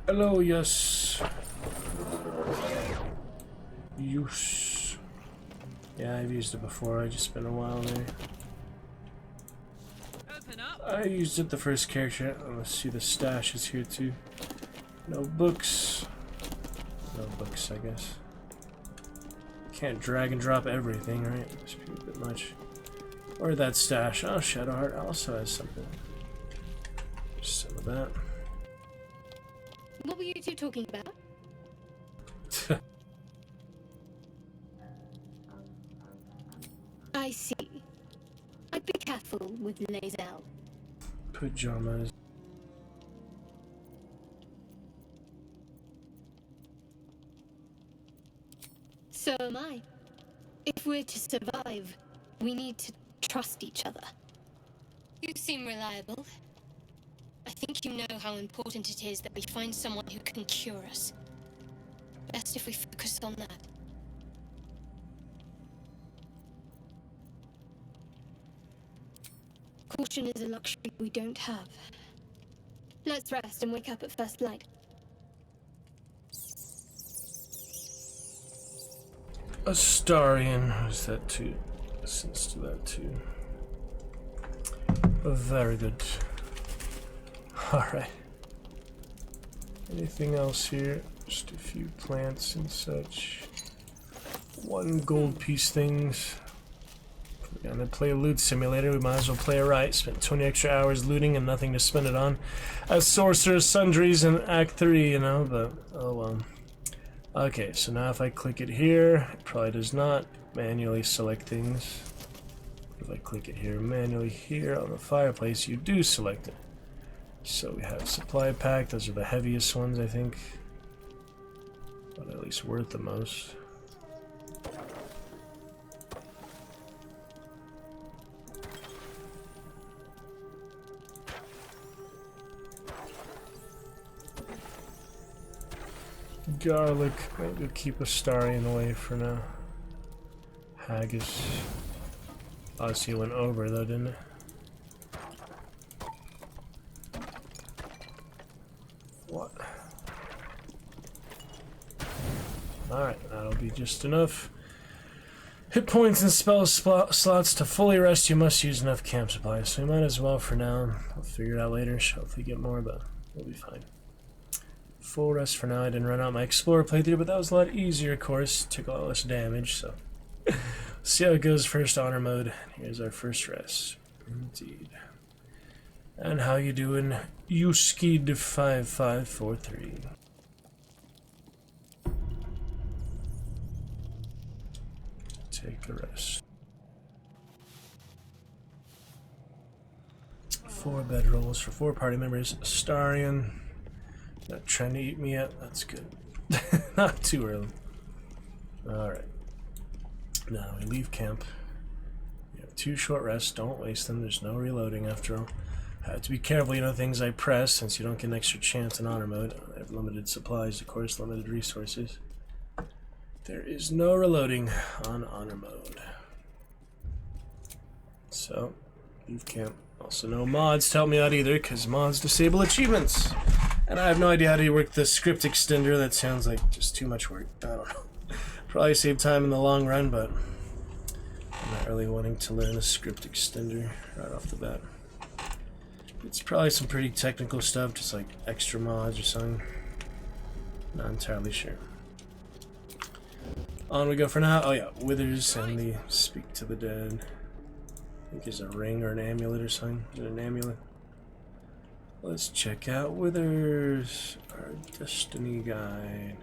Hello, yes. Use. Yeah, I've used it before, I just been a while there. I used it the first character. Let's see, the stash is here too. No books. No books, I guess. Can't drag and drop everything, right? Must be a bit much. Or that stash. Oh, Shadowheart also has something. Some of that. What were you two talking about? I see. I'd be careful with Lae'zel. Pajamas. So am I. If we're to survive, we need to trust each other. You seem reliable. I think you know how important it is that we find someone who can cure us. Best if we focus on that. Caution is a luxury we don't have. Let's rest and wake up at first light. Astarian, who's that too? Listens to that too. Very good. Alright. Anything else here? Just a few plants and such. One gold piece things. We're gonna play a loot simulator, we might as well play it right. Spent 20 extra hours looting and nothing to spend it on. As Sorcerer's Sundries in Act 3, you know, but oh well. Okay, so now if I click it here, it probably does not manually select things. If I click it here manually here on the fireplace, you do select it. So we have supply pack, those are the heaviest ones I think. But at least worth the most. Garlic, maybe keep Astarian away for now. Haggis. Obviously it went over though, didn't it? What? Alright, that'll be just enough. Hit points and spell slots to fully rest, you must use enough camp supplies, so we might as well for now. I'll figure it out later, hopefully get more, but we'll be fine. Full rest for now. I didn't run out my Explorer playthrough, but that was a lot easier, of course. Took a lot less damage, so. See how it goes first honor mode. Here's our first rest. Indeed. And how you doing? Uskid 5543. Take a rest. 4 bedrolls for 4 party members. Astarian. Not trying to eat me yet? That's good. Not too early. Alright. Now we leave camp. We have 2 short rests. Don't waste them. There's no reloading after all. Have to be careful, you know, things I press, since you don't get an extra chance in honor mode. I have limited supplies, of course, limited resources. There is no reloading on honor mode. So, leave camp. Also no mods to help me out either, because mods disable achievements. And I have no idea how to work the script extender. That sounds like just too much work. I don't know. Probably save time in the long run, but I'm not really wanting to learn a script extender right off the bat. It's probably some pretty technical stuff, just like extra mods or something. Not entirely sure. On we go for now. Oh yeah, Withers and the Speak to the Dead. think there's a ring or an amulet or something. Is it an amulet? Let's check out Withers, our destiny guide.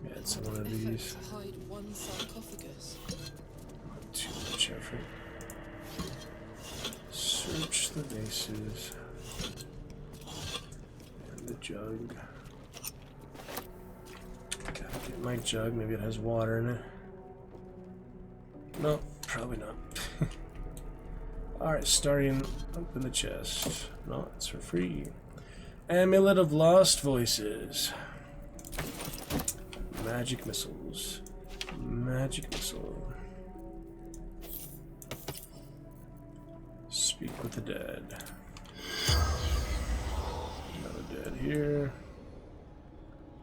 Yeah, it's one of these. To hide one sarcophagus. Not too much effort. Search the vases. And the jug. Gotta get my jug, maybe it has water in it. No, probably not. Alright, starting open the chest. No, it's for free. Amulet of Lost Voices. Magic missiles. Magic missile. Speak with the dead. Another dead here.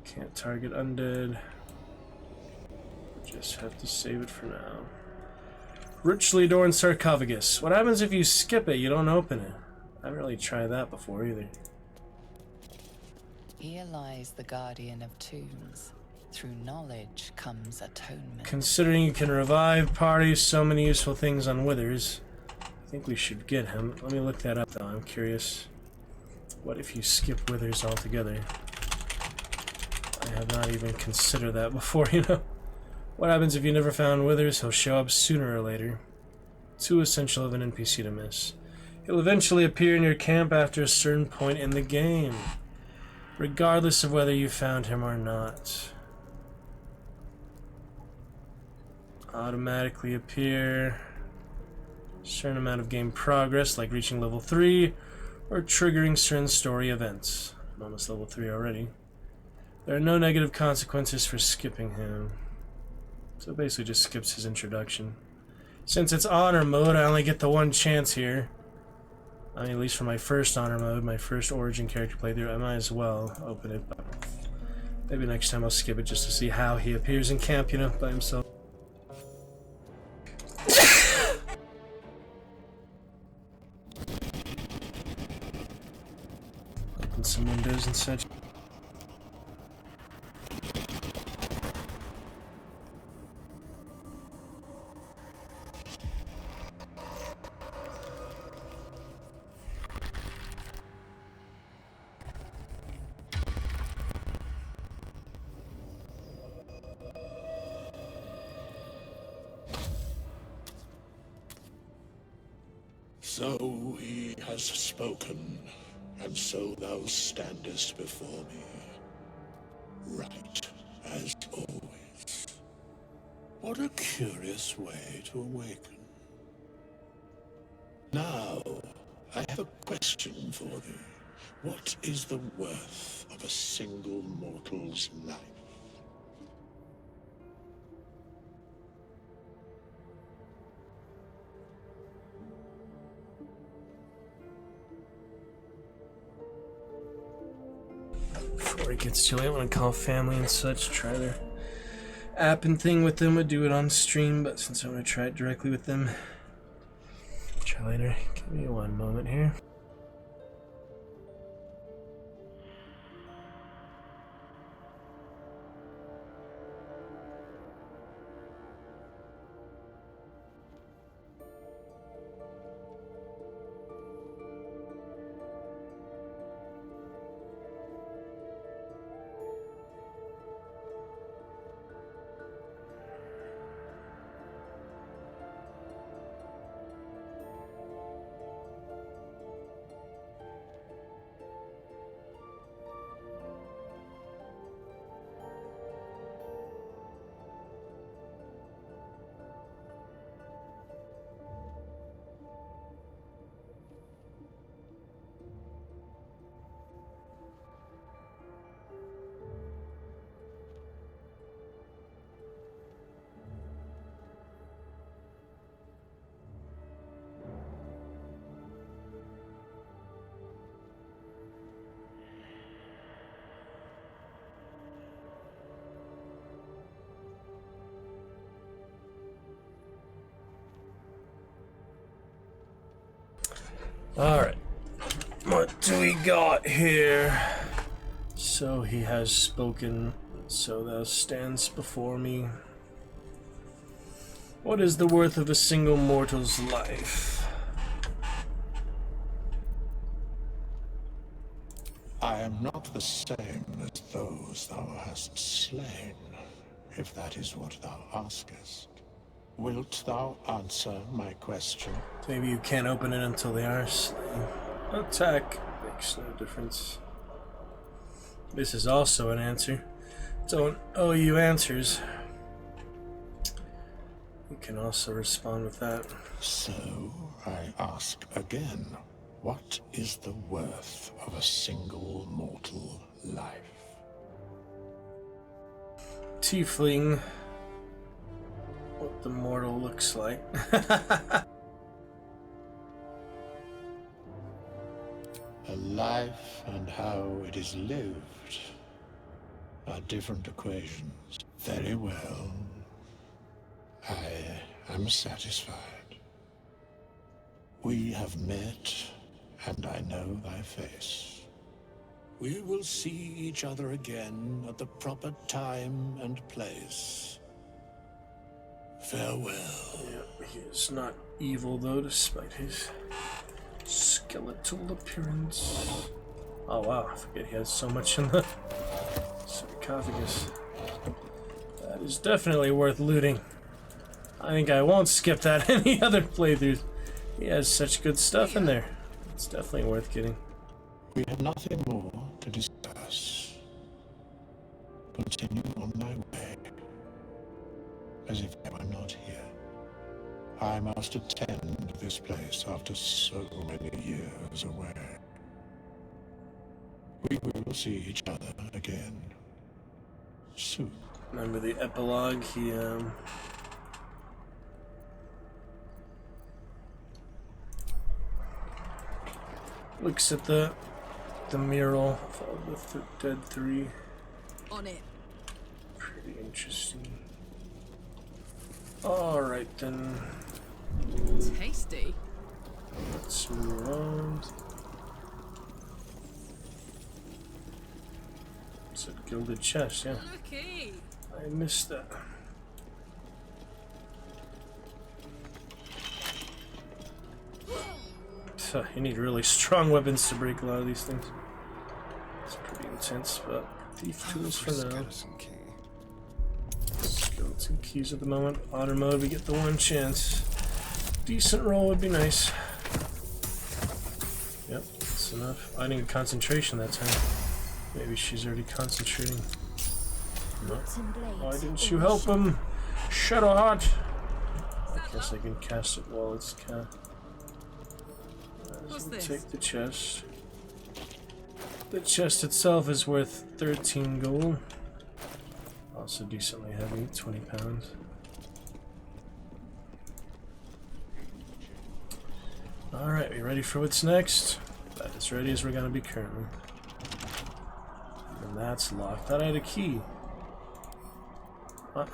Can't target undead. Just have to save it for now. Richly adorned sarcophagus. What happens if you skip it? You don't open it. I haven't really tried that before either. Here lies the guardian of tombs. Through knowledge comes atonement. Considering you can revive parties, so many useful things on Withers, I think we should get him. Let me look that up though, I'm curious. What if you skip Withers altogether? I have not even considered that before, you know. What happens if you never found Withers? He'll show up sooner or later. Too essential of an NPC to miss. He'll eventually appear in your camp after a certain point in the game, regardless of whether you found him or not. Automatically appear. Certain amount of game progress, like reaching level 3, or triggering certain story events. I'm almost level 3 already. There are no negative consequences for skipping him. So it basically just skips his introduction. Since it's honor mode, I only get the one chance here. I mean, at least for my first honor mode, my first origin character playthrough, I might as well open it. But maybe next time I'll skip it just to see how he appears in camp, you know, by himself. Open some windows and such. So he has spoken, and so thou standest before me, right as always. What a curious way to awaken. Now, I have a question for thee. What is the worth of a single mortal's life? Before it gets too late, I want to call family and such, try their app and thing with them. Would do it on stream, but since I'm going to try it directly with them, try later. Give me one moment here. Alright, what do we got here? So he has spoken, so thou stands before me. What is the worth of a single mortal's life? I am not the same as those thou hast slain, if that is what thou askest. Wilt thou answer my question? Maybe you can't open it until they are slain. Attack makes no difference. This is also an answer. Don't owe you answers. You can also respond with that. So, I ask again, what is the worth of a single mortal life? Tiefling. What the mortal looks like. A life and how it is lived are different equations. Very well. I am satisfied. We have met, and I know thy face. We will see each other again at the proper time and place. Farewell. Yeah, he is not evil though, despite his skeletal appearance. Oh wow, I forget he has so much in the sarcophagus. That is definitely worth looting. I think I won't skip that any other playthroughs. He has such good stuff in there. It's definitely worth getting. We have nothing more to discuss. Continue on my way, as if I were not here. I must attend this place after so many years away. We will see each other again soon. Remember the epilogue? He looks at the mural of the Dead 3. On it. Pretty interesting. Alright then. Tasty. Let's move on. It's a gilded chest, yeah. Looky. I missed that. So, you need really strong weapons to break a lot of these things. It's pretty intense, but thief tools for now. Skeleton keys at the moment. Honor mode, we get the one chance. Decent roll would be nice. Yep, that's enough. I need concentration that time. Maybe she's already concentrating. No. Why didn't you help him? Shadowheart! I guess I can cast it while it's cast. Take the chest. The chest itself is worth 13 gold. Also decently heavy, 20 pounds. Alright, we ready for what's next? About as ready as we're gonna be currently. And that's locked. Thought I had a key. What?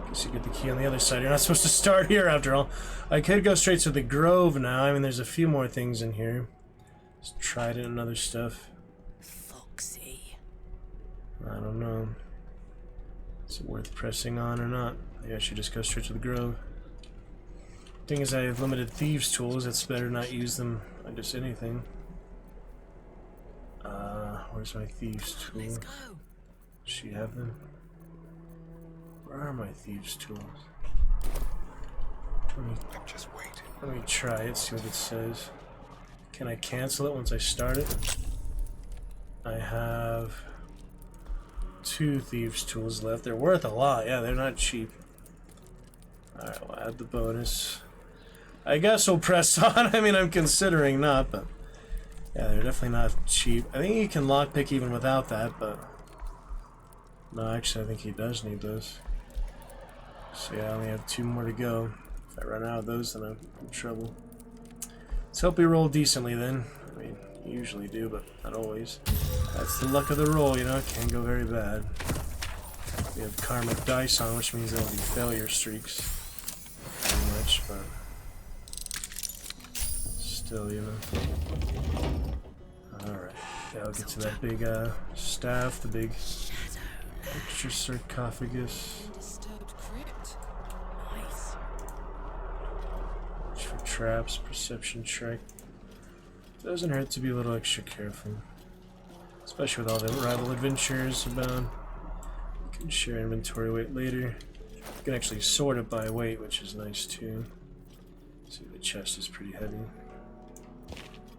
Guess you get the key on the other side. You're not supposed to start here after all. I could go straight to the Grove now. I mean, there's a few more things in here. Just tried it and other stuff. Foxy. I don't know. Is it worth pressing on or not? Maybe I should just go straight to the Grove. Thing is, I have limited thieves' tools. It's better not use them on just anything. Where's my thieves' tool? Let's go. Does she have them? Where are my thieves' tools? Let me try it, see what it says. Can I cancel it once I start it? I have 2 thieves' tools left. They're worth a lot. Yeah, they're not cheap. Alright, we'll add the bonus. I guess we'll press on. I mean, I'm considering not, but yeah, they're definitely not cheap. I think you can lockpick even without that, but no, actually, I think he does need those. So yeah, I only have 2 more to go. If I run out of those, then I'm in trouble. Let's hope we roll decently then. I mean, you usually do, but not always. That's the luck of the roll, you know, it can go very bad. We have karmic dice on, which means there'll be failure streaks. Pretty much, but still, you know. Alright, yeah, I'll get to that big staff, the big extra sarcophagus. traps, perception check. Doesn't hurt to be a little extra careful. Especially with all the rival adventures abound. You can share inventory weight later. You can actually sort it by weight, which is nice too. See, the chest is pretty heavy.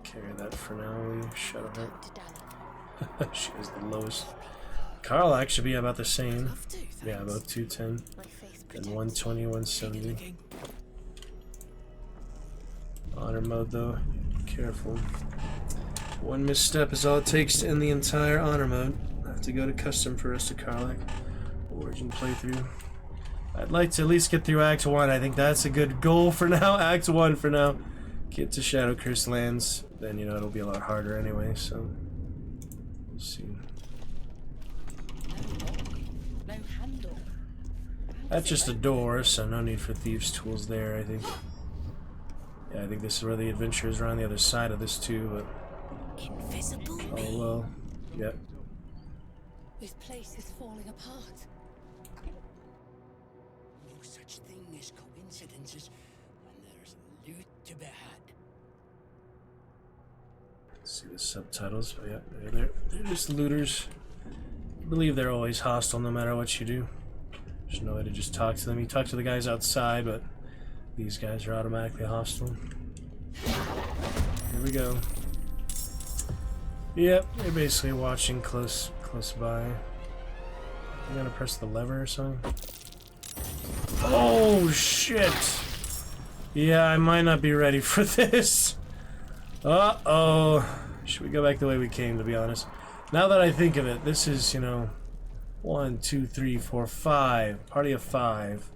Carry that for now, will you? Shadow Heart. She has the lowest. Karlach should be about the same. Yeah, about 210. And 120, 170. Honor mode though, careful. One misstep is all it takes to end the entire honor mode. I have to go to custom for rest of Karlach. Origin playthrough. I'd like to at least get through Act 1. I think that's a good goal for now. Act 1 for now. Get to Shadow Curse Lands. Then, you know, it'll be a lot harder anyway, so... We'll see. No handle. That's just a door, so no need for thieves' tools there, I think. Yeah, I think this is where the adventurers are on the other side of this too, but... Invisible oh well. Yep. This place is falling apart. No such thing as coincidences, and there's loot to be had. See the subtitles, but yeah, they're just looters. I believe they're always hostile no matter what you do. There's no way to just talk to them. You talk to the guys outside, but these guys are automatically hostile. Here we go. Yep, they're basically watching close by. You gotta press the lever or something? Oh shit! Yeah, I might not be ready for this. Uh-oh. Should we go back the way we came, to be honest? Now that I think of it, this is, you know, 1, 2, 3, 4, 5. Party of 5.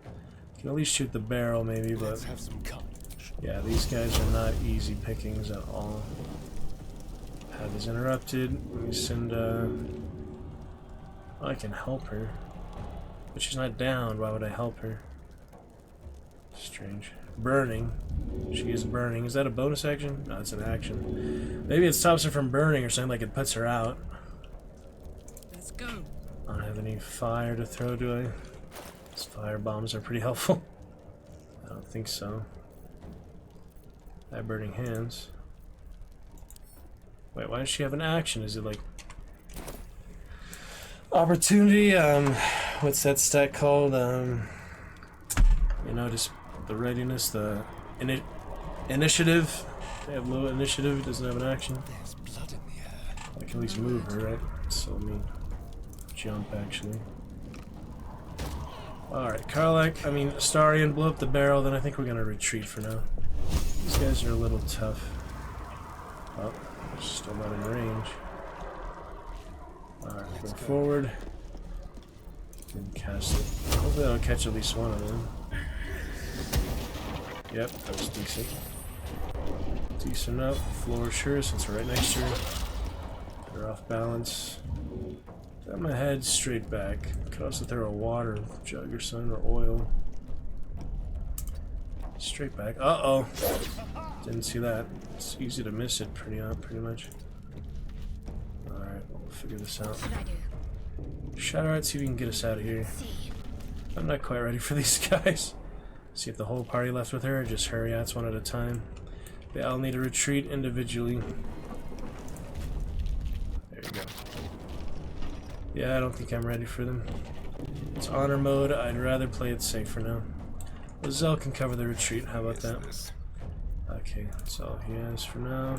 Can at least shoot the barrel, maybe, but... Let's have some carnage. Yeah, these guys are not easy pickings at all. Path is interrupted. Let me send, oh, I can help her. But she's not down. Why would I help her? Strange. Burning. She is burning. Is that a bonus action? No, it's an action. Maybe it stops her from burning or something, like it puts her out. Let's go. I don't have any fire to throw, do I? These fire bombs are pretty helpful. I don't think so. I have burning hands. Wait, why does she have an action? Is it like opportunity? What's that stat called? You know, just the readiness, the initiative. They have low initiative. It doesn't have an action. There's blood in the air. I can at least move her, right? So let me jump actually. Alright, Karlach, I mean, Astarion, blow up the barrel, then I think we're gonna retreat for now. These guys are a little tough. Oh, still not in range. Alright, go forward. And cast it. Hopefully I'll catch at least one of them. Yep, that was decent. Decent enough. Floor sure, since we're right next to her. They're off balance. Got my head straight back. Could also throw a water jug or something, or oil. Straight back. Uh-oh. Didn't see that. It's easy to miss it pretty much. Alright, we'll figure this out. Shadow Heart, see if we can get us out of here. I'm not quite ready for these guys. See if the whole party left with her, or just her. Yeah, it's one at a time. They all need to retreat individually. There you go. Yeah, I don't think I'm ready for them. It's honor mode. I'd rather play it safe for now. Lizelle can cover the retreat. How about that? Okay, that's all he has for now.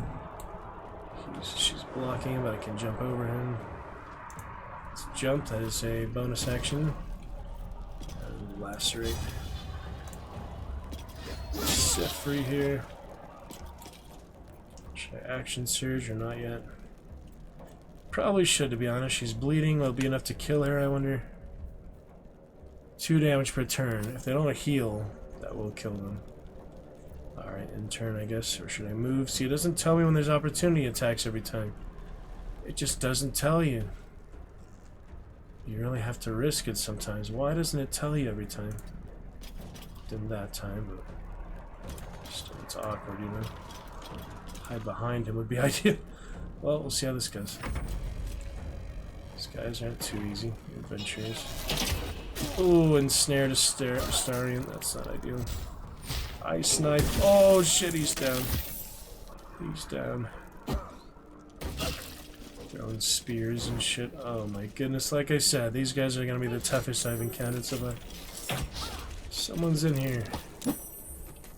She's blocking him, but I can jump over him. Let's jump. That is a bonus action. And lacerate. Set free here. Should I action surge or not yet? Probably should, to be honest. She's bleeding. Will it be enough to kill her, I wonder? 2 damage per turn. If they don't heal, that will kill them. Alright, in turn, I guess. Or should I move? See, it doesn't tell me when there's opportunity attacks every time. It just doesn't tell you. You really have to risk it sometimes. Why doesn't it tell you every time? Didn't that time, but still, it's awkward, you know? Hide behind him would be ideal. Well, we'll see how this goes. These guys aren't too easy. Adventurers. Ooh, ensnared Astarion. That's not ideal. Ice knife. Oh shit, he's down. He's down. Throwing spears and shit. Oh my goodness, like I said, these guys are gonna be the toughest I've encountered so far. Someone's in here.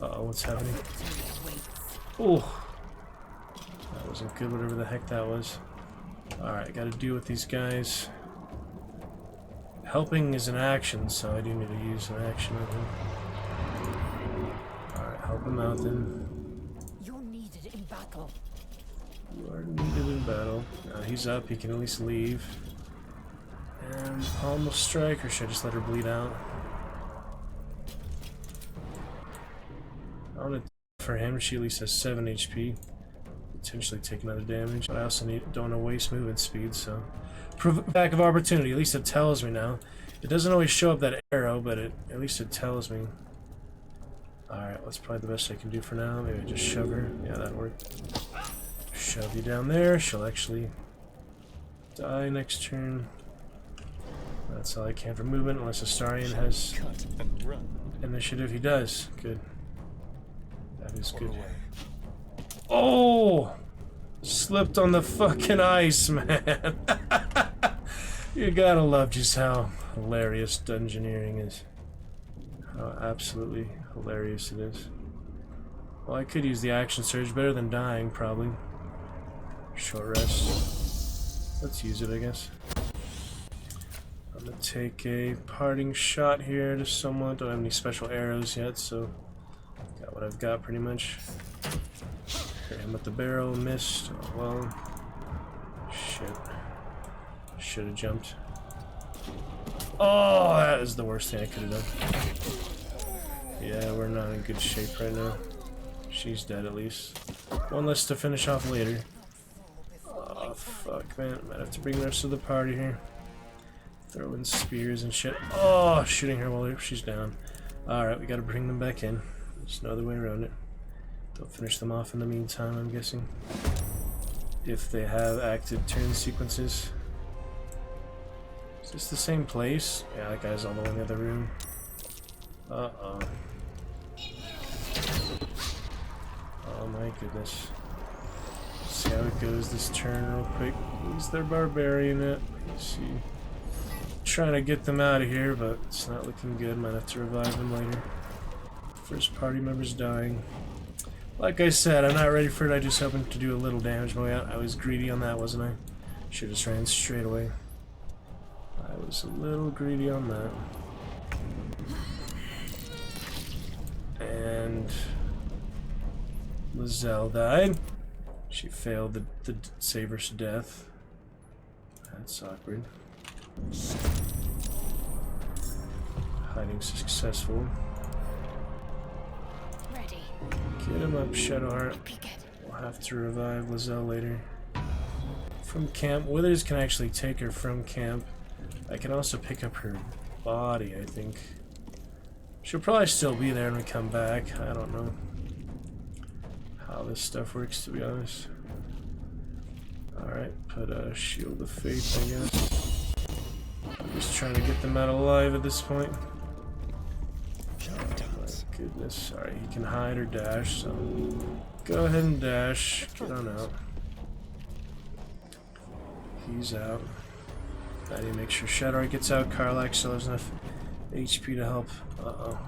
Uh-oh, what's happening? Oh! That wasn't good, whatever the heck that was. Alright, gotta deal with these guys. Helping is an action, so I do need to use an action on him. Alright, help him out then. You're needed in battle. You are needed in battle. He's up, he can at least leave. And Palm will strike, or should I just let her bleed out? I want to for him, she at least has 7 HP. Potentially take another damage, but I also don't want to waste movement speed, so... Back of opportunity, at least it tells me now. It doesn't always show up that arrow, but at least it tells me. Alright, that's probably the best I can do for now. Maybe just shove her. Yeah, that'll work. Shove you down there. She'll actually die next turn. That's all I can for movement, unless Astarion has initiative. He does. Good. That is good. Oh! Slipped on the fucking ice, man. You gotta love just how hilarious dungeoneering is. How absolutely hilarious it is. Well, I could use the action surge better than dying, probably. Short rest. Let's use it, I guess. I'm gonna take a parting shot here to someone. Don't have any special arrows yet, so got what I've got pretty much. Hit him with the barrel, missed. Oh, well. Shit. Should have jumped. Oh, that is the worst thing I could have done. Yeah, we're not in good shape right now. She's dead at least. One less to finish off later. Oh, fuck, man. Might have to bring the rest of the party here. Throw in spears and shit. Oh, shooting her while she's down. Alright, we gotta bring them back in. There's no other way around it. They'll finish them off in the meantime, I'm guessing. If they have active turn sequences. Is this the same place? Yeah, that guy's all the way in the other room. Uh-oh. Oh my goodness. See how it goes this turn real quick. Use their barbarian it. Let's see. Trying to get them out of here, but it's not looking good. Might have to revive them later. First party member's dying. Like I said, I'm not ready for it. I just hoping to do a little damage my way out. I was greedy on that, wasn't I? Should have just ran straight away. I was a little greedy on that. And Lizelle died. She failed the Saber's death. That's awkward. Hiding successful. Ready. Get him up, Shadowheart. We'll have to revive Lizelle later. From camp. Withers can actually take her from camp. I can also pick up her body, I think. She'll probably still be there when we come back. I don't know how this stuff works, to be honest. Alright, put a Shield of Faith, I guess. Just trying to get them out alive at this point. Oh my goodness. Alright, he can hide or dash, so go ahead and dash. Get on out. He's out. I need to make sure Shadowheart gets out. Karlach still has enough HP to help. Uh-oh.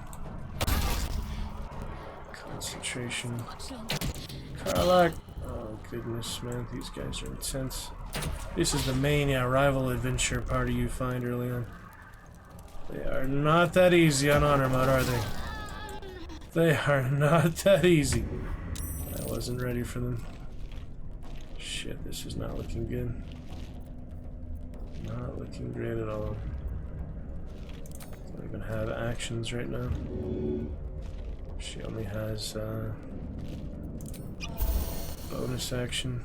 Concentration. Karlach! Oh goodness, man. These guys are intense. This is the main, rival adventure party you find early on. They are not that easy on honor mode, are they? They are not that easy. I wasn't ready for them. Shit, this is not looking good. Not looking great at all. Don't even have actions right now. She only has bonus action.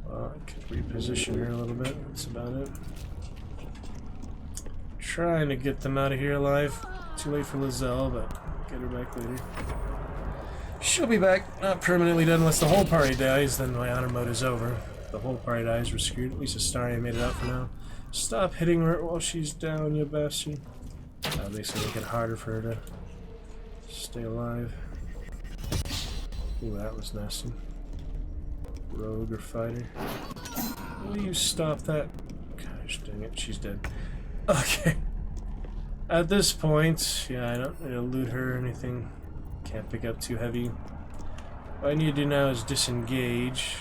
Well, I could reposition her a little bit. That's about it. Trying to get them out of here alive. Too late for Lizelle, but get her back later. She'll be back. Not permanently dead unless the whole party dies, then my honor mode is over. If the whole party dies, we're screwed. At least Astarion made it out for now. Stop hitting her while she's down, you bastard. Basically make it harder for her to Stay alive. Ooh, that was nasty. Rogue or fighter. Will you stop that? Gosh dang it, she's dead. Okay. At this point, yeah, I don't need to loot her or anything. Can't pick up too heavy. What I need to do now is disengage,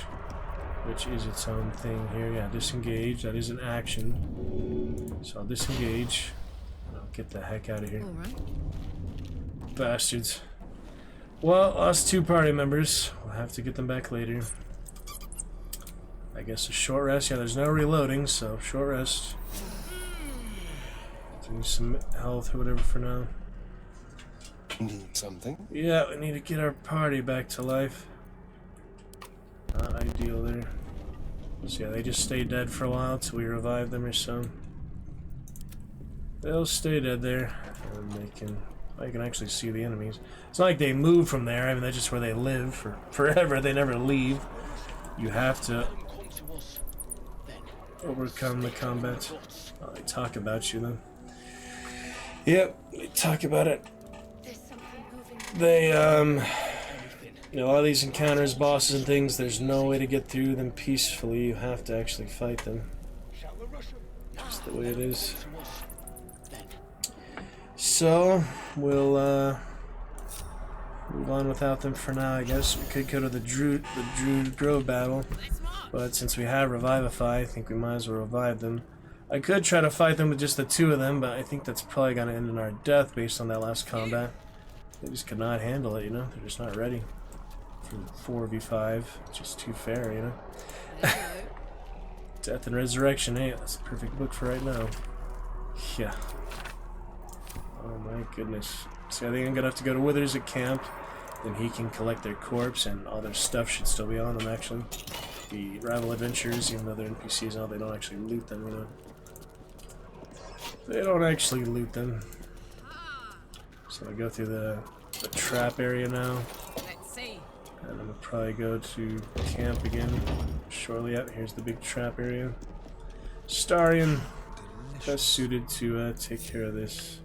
which is its own thing here. Yeah, disengage. That is an action. So I'll disengage. And I'll get the heck out of here. Alright. Bastards. Well, lost 2 party members. We'll have to get them back later. I guess a short rest. Yeah, there's no reloading, so short rest. Do some health or whatever for now. Need something? Yeah, we need to get our party back to life. Not ideal there. So yeah, they just stay dead for a while till we revive them or so. They'll stay dead there, and they can. I can actually see the enemies. It's not like they move from there. I mean, that's just where they live for forever. They never leave. You have to overcome the combat. Oh, they talk about you though. Yep, they talk about it. They, you know, a lot of these encounters, bosses and things, there's no way to get through them peacefully. You have to actually fight them. That's the way it is. So, we'll, move on without them for now, I guess. We could go to the Druid Grove battle, but since we have Revivify, I think we might as well revive them. I could try to fight them with just the 2 of them, but I think that's probably going to end in our death based on that last combat. They just could not handle it, you know? They're just not ready for 4v5. It's just too fair, you know? Death and Resurrection, hey, that's the perfect book for right now. Yeah. Oh my goodness. So I think I'm gonna have to go to Withers at camp, then he can collect their corpse, and all their stuff should still be on them, actually. The rival adventurers, even though they're NPCs now, they don't actually loot them, you know? They don't actually loot them. So I go through the trap area now. And I'm gonna probably go to camp again shortly. Out here's the big trap area. Starion, best suited to take care of this.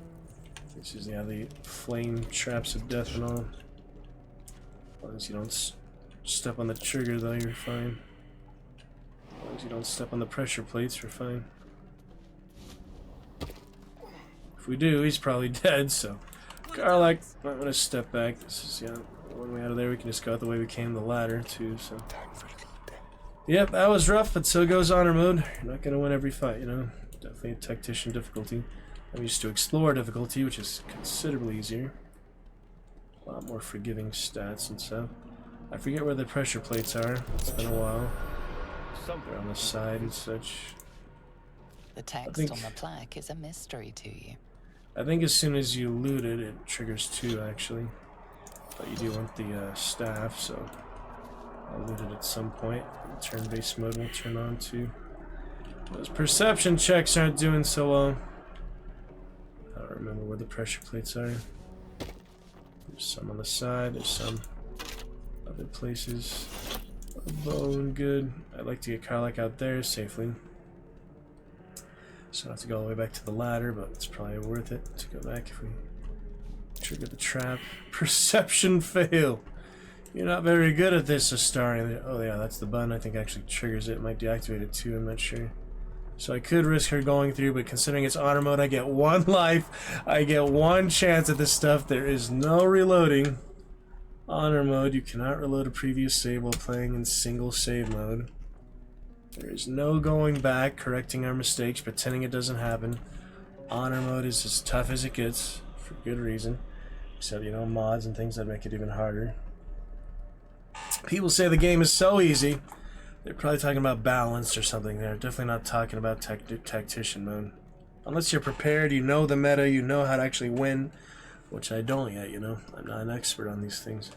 This is the flame traps of death and all. As long as you don't step on the trigger, though, you're fine. As long as you don't step on the pressure plates, you're fine. If we do, he's probably dead. So, Garlic, I'm gonna step back. This is one way out of there. We can just go out the way we came, the ladder too. So, yep, that was rough, but so goes honor mode. You're not gonna win every fight, you know. Definitely a tactician difficulty. I'm used to Explorer difficulty, which is considerably easier. A lot more forgiving stats and stuff. I forget where the pressure plates are. It's been a while. They're on the side and such. The text on the plaque is a mystery to you. I think as soon as you loot it, it triggers 2 actually. But you do want the staff, so I'll loot it at some point. Turn-based mode will turn on too. Those perception checks aren't doing so well. I don't remember where the pressure plates are. There's some on the side, there's some other places. Bone, good. I'd like to get Karlach out there safely. So I have to go all the way back to the ladder, but it's probably worth it to go back if we trigger the trap. Perception fail. You're not very good at this, Astarion. Oh yeah, that's the button I think actually triggers it. It might deactivate it too, I'm not sure. So I could risk her going through, but considering it's honor mode, I get 1 life. I get 1 chance at this stuff. There is no reloading. Honor mode, you cannot reload a previous save while playing in single save mode. There is no going back, correcting our mistakes, pretending it doesn't happen. Honor mode is as tough as it gets, for good reason. Except, you know, mods and things that make it even harder. People say the game is so easy. They're probably talking about balance or something. They're definitely not talking about tactician mode. Unless you're prepared, you know the meta, you know how to actually win. Which I don't yet, you know. I'm not an expert on these things.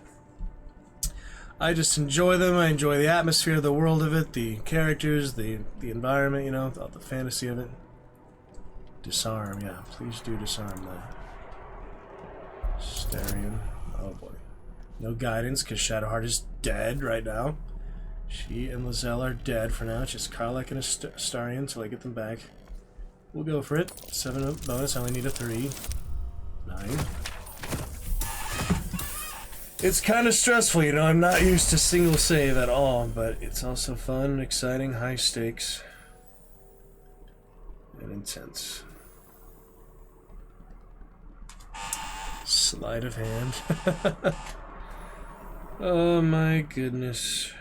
I just enjoy them. I enjoy the atmosphere, the world of it, the characters, the environment, you know, the fantasy of it. Disarm, yeah. Please do disarm that. Starion. Oh boy. No guidance, because Shadowheart is dead right now. She and Lizelle are dead for now. It's just Karlach and Astarion until I get them back. We'll go for it. 7 bonus, I only need a 3. 9. It's kind of stressful, you know. I'm not used to single save at all, but it's also fun, exciting, high stakes, and intense. Sleight of hand. Oh my goodness.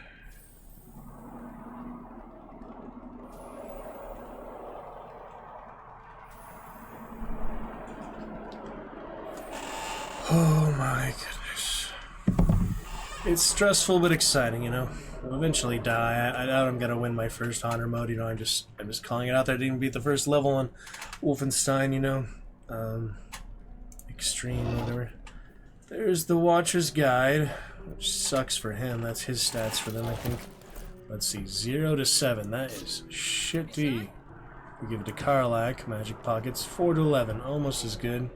Oh my goodness. It's stressful but exciting, you know. I'll eventually die. I doubt I'm gonna win my first honor mode, you know. I'm just calling it out there. I didn't beat the first level on Wolfenstein, you know. Extreme, whatever. There's the Watcher's Guide, which sucks for him. That's his stats for them, I think. Let's see, 0 to 7. That is shitty. We give it to Karlak, Magic Pockets, 4 to 11, almost as good.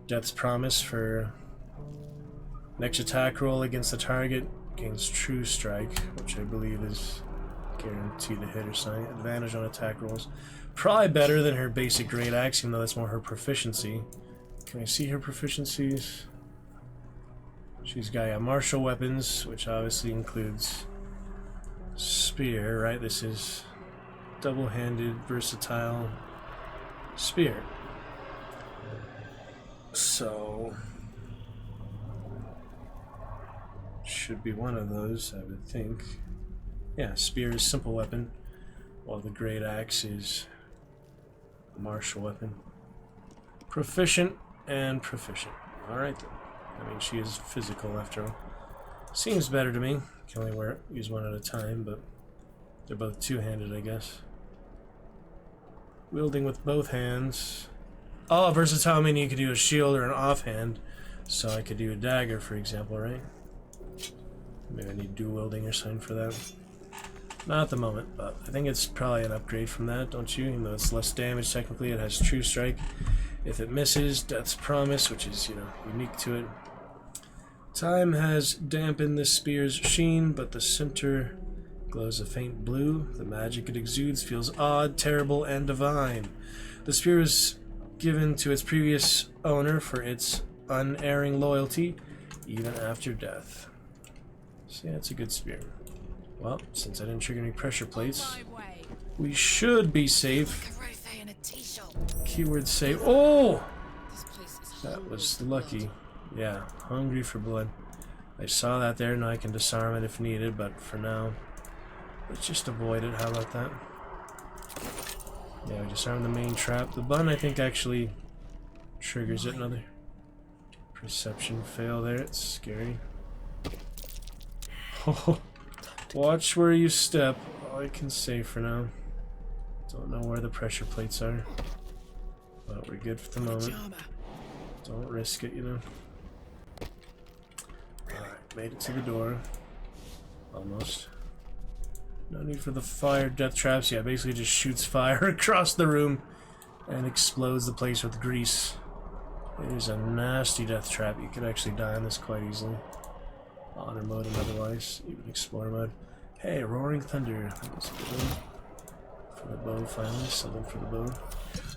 Death's Promise for next attack roll against the target gains True Strike, which I believe is guaranteed to hit or something. Advantage on attack rolls. Probably better than her basic Great Axe, even though that's more her proficiency. Can I see her proficiencies? She's got martial weapons, which obviously includes spear, right? This is double-handed, versatile spear. So should be one of those, I would think. Yeah, spear is simple weapon, while the Great Axe is a martial weapon. Proficient and proficient. Alright then. I mean, she is physical after all. Seems better to me. Can only use one at a time, but they're both two-handed, I guess. Wielding with both hands. Oh, versatile meaning you could do a shield or an offhand. So I could do a dagger, for example, right? Maybe I need dual wielding or something for that. Not at the moment, but I think it's probably an upgrade from that, don't you? Even though it's less damage, technically, it has True Strike. If it misses, Death's Promise, which is, you know, unique to it. Time has dampened the spear's sheen, but the center glows a faint blue. The magic it exudes feels odd, terrible, and divine. The spear is given to its previous owner for its unerring loyalty, even after death. So yeah, it's a good spear. Well, since I didn't trigger any pressure plates, we should be safe. Keyword save. Oh! That was lucky. Yeah, hungry for blood. I saw that there, now I can disarm it if needed, but for now, let's just avoid it. How about that? Yeah, we disarm the main trap. The button, I think, actually triggers it. Another perception fail there. It's scary. Oh, watch where you step. All I can say for now. Don't know where the pressure plates are, but we're good for the moment. Don't risk it, you know. Alright, made it to the door. Almost. No need for the fire death traps. Yeah, basically just shoots fire across the room and explodes the place with grease. It is a nasty death trap. You could actually die on this quite easily. Honor mode and otherwise, even Explorer mode. Hey, Roaring Thunder. That's a good one. For the bow, finally. Something for the bow.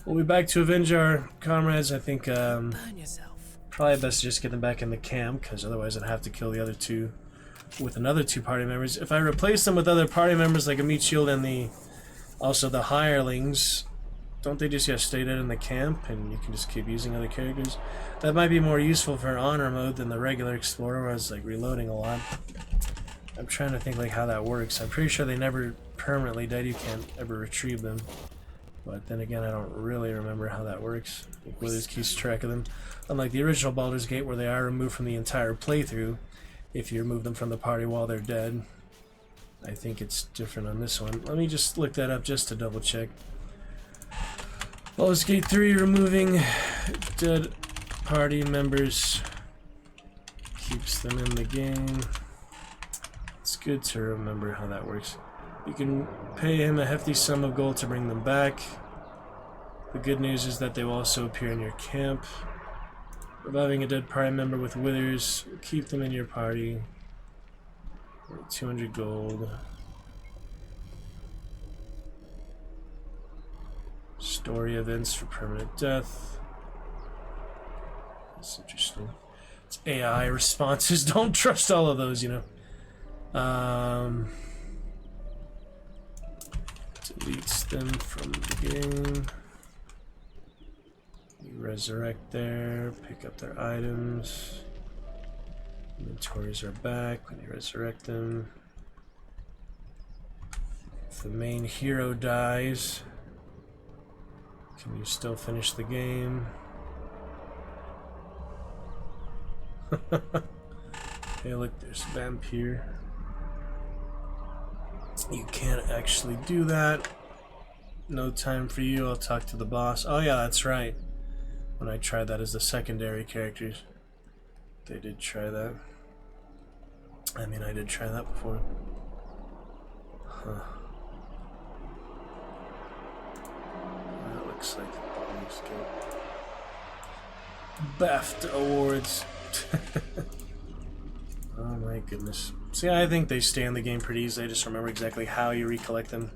We'll be back to avenge our comrades. I think probably best to just get them back in the camp, because otherwise I'd have to kill the other two with another two party members. If I replace them with other party members like a meat shield and also the hirelings, don't they just stay dead in the camp and you can just keep using other characters? That might be more useful for honor mode than the regular Explorer, where it's like reloading a lot. I'm trying to think like how that works. I'm pretty sure they never permanently dead. You can't ever retrieve them. But then again, I don't really remember how that works. Withers keeps track of them. Unlike the original Baldur's Gate, where they are removed from the entire playthrough, if you remove them from the party while they're dead. I think it's different on this one. Let me just look that up just to double check. Baldur's Gate 3, removing dead party members keeps them in the game. It's good to remember how that works. You can pay him a hefty sum of gold to bring them back. The good news is that they will also appear in your camp. Reviving a dead party member with withers will keep them in your party. 200 gold. Story events for permanent death. That's interesting. AI responses. Don't trust all of those, you know. Deletes them from the game. You resurrect there, pick up their items. Inventories are back when you resurrect them. If the main hero dies, can you still finish the game? Hey, look, there's a vampire. You can't actually do that. No time for you. I'll talk to the boss. Oh yeah, that's right. When I tried that as the secondary characters, they did try that. I mean, I did try that before. Huh. That looks like the bombs get BAFTA awards. Oh my goodness. See, I think they stay in the game pretty easy. I just remember exactly how you recollect them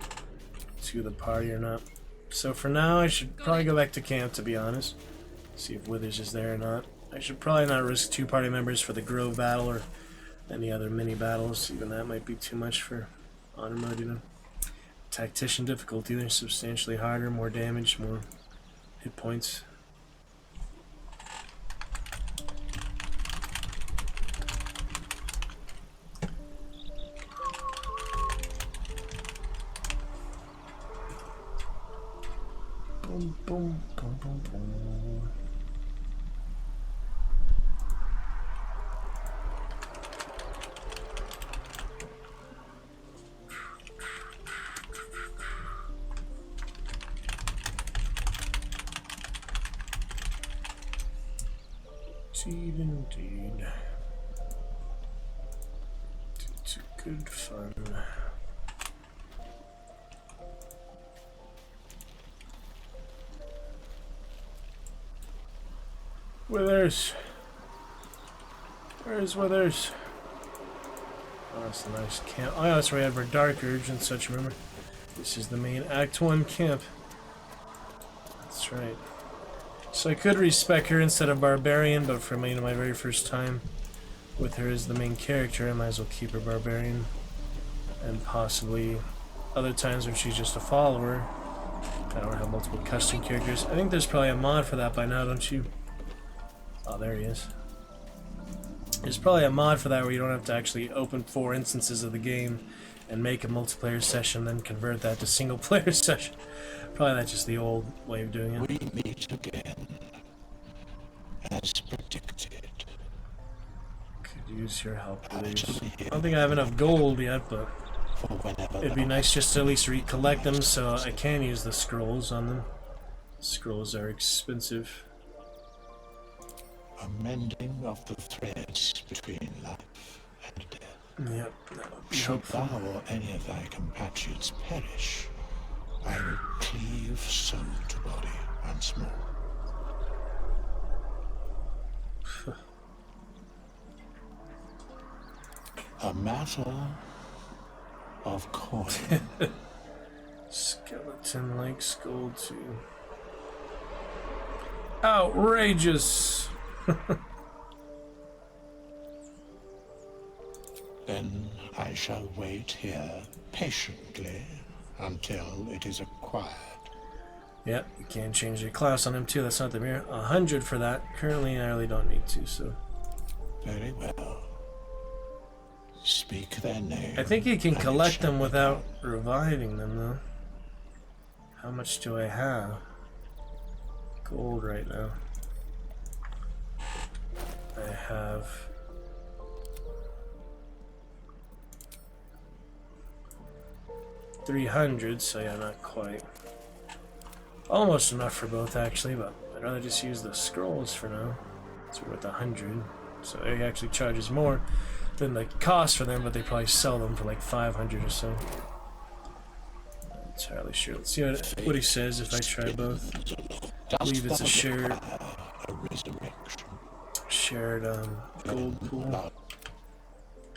to the party or not. So for now, I should probably go back to camp, to be honest. See if Withers is there or not. I should probably not risk 2 party members for the Grove battle or any other mini battles. Even that might be too much for honor mode, you know. Tactician difficulty, they're substantially harder, more damage, more hit points. Boom, boom, boom, boom, boom. Indeed. It's good fun. Withers! Where's Withers? Oh, that's a nice camp. Oh, yeah, that's where we have our Dark Urge and such, remember? This is the main Act 1 camp. That's right. So I could respec her instead of Barbarian, but for me, my very first time with her as the main character, I might as well keep her Barbarian. And possibly other times when she's just a follower, I don't have multiple custom characters. I think there's probably a mod for that by now, don't you? Oh, there he is. There's probably a mod for that where you don't have to actually open 4 instances of the game and make a multiplayer session, then convert that to single player session. Probably that's just the old way of doing it. We meet again, as predicted. Could use your help with these. I don't think I have enough gold yet, but it'd be nice just to at least recollect them so I can use the scrolls on them. Scrolls are expensive. A mending of the threads between life and death. Yep, that would be Should helpful. thou or any of thy compatriots perish, I will cleave soul to body once more. A matter of coin. Skeleton likes gold too. Outrageous! Then I shall wait here patiently until it is acquired. Yep, you can change your class on him too. That's not the mirror. 100 for that. Currently, I really don't need to, so. Very well. Speak their name. I think you can collect them without reviving them, though. How much do I have? Gold right now. I have 300, so yeah, not quite. Almost enough for both, actually, but I'd rather just use the scrolls for now. It's worth 100, so it actually charges more than the cost for them, but they probably sell them for like 500 or so. Not entirely sure. Let's see what he says if I try both. I believe it's a shared gold pool.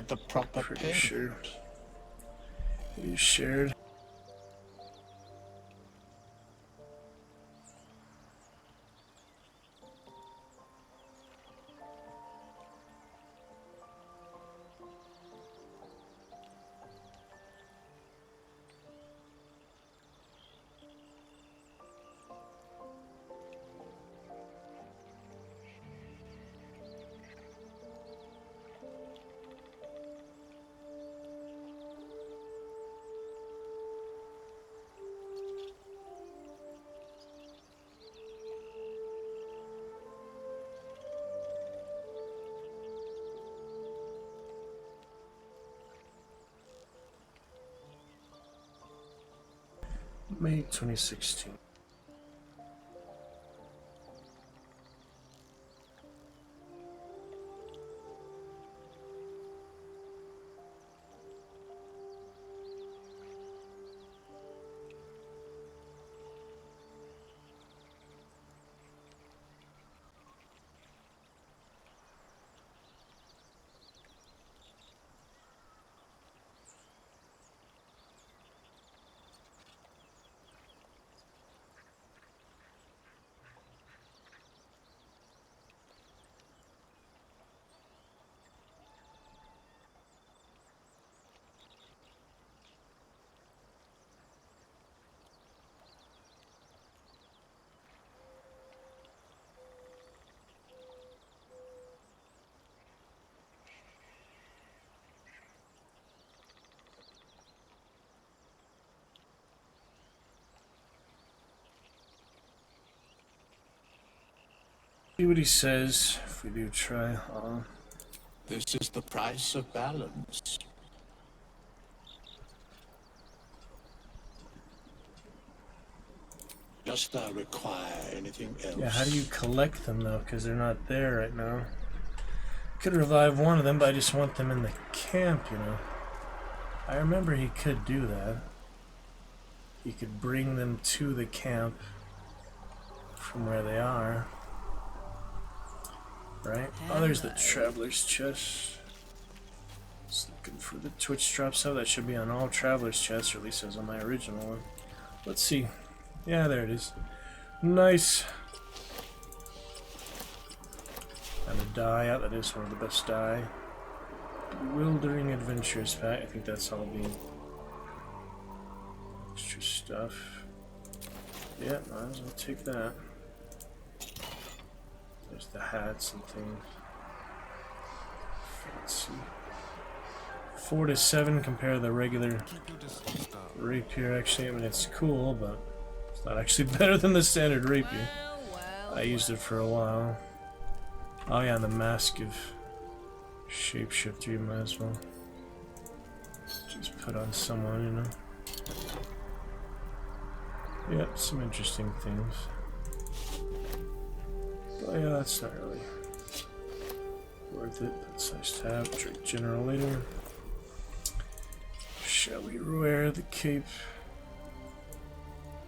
The proper Pretty sure. It is shared. May 2016. See what he says if we do try. This is the price of balance. Dost thou require anything else? Yeah, how do you collect them though? Because they're not there right now. Could revive one of them, but I just want them in the camp, you know. I remember he could do that. He could bring them to the camp from where they are. Right? Oh, there's the Traveler's Chest. Just looking for the Twitch drop stuff. That should be on all Traveler's Chests, or at least it was on my original one. Let's see. Yeah, there it is. Nice. And a die out. That is one of the best die. Bewildering Adventures pack. I think that's all the extra stuff. Yeah, might as well take that. There's the hats and things. Let's see. 4 to 7 compared to the regular rapier. Actually, I mean it's cool, but it's not actually better than the standard rapier. I used it for a while. Oh yeah, the mask of shapeshifter. You might as well just put on someone, you know. Yep, some interesting things. Oh yeah, that's not really worth it. That's nice to have. Drake General later. Shall we wear the cape?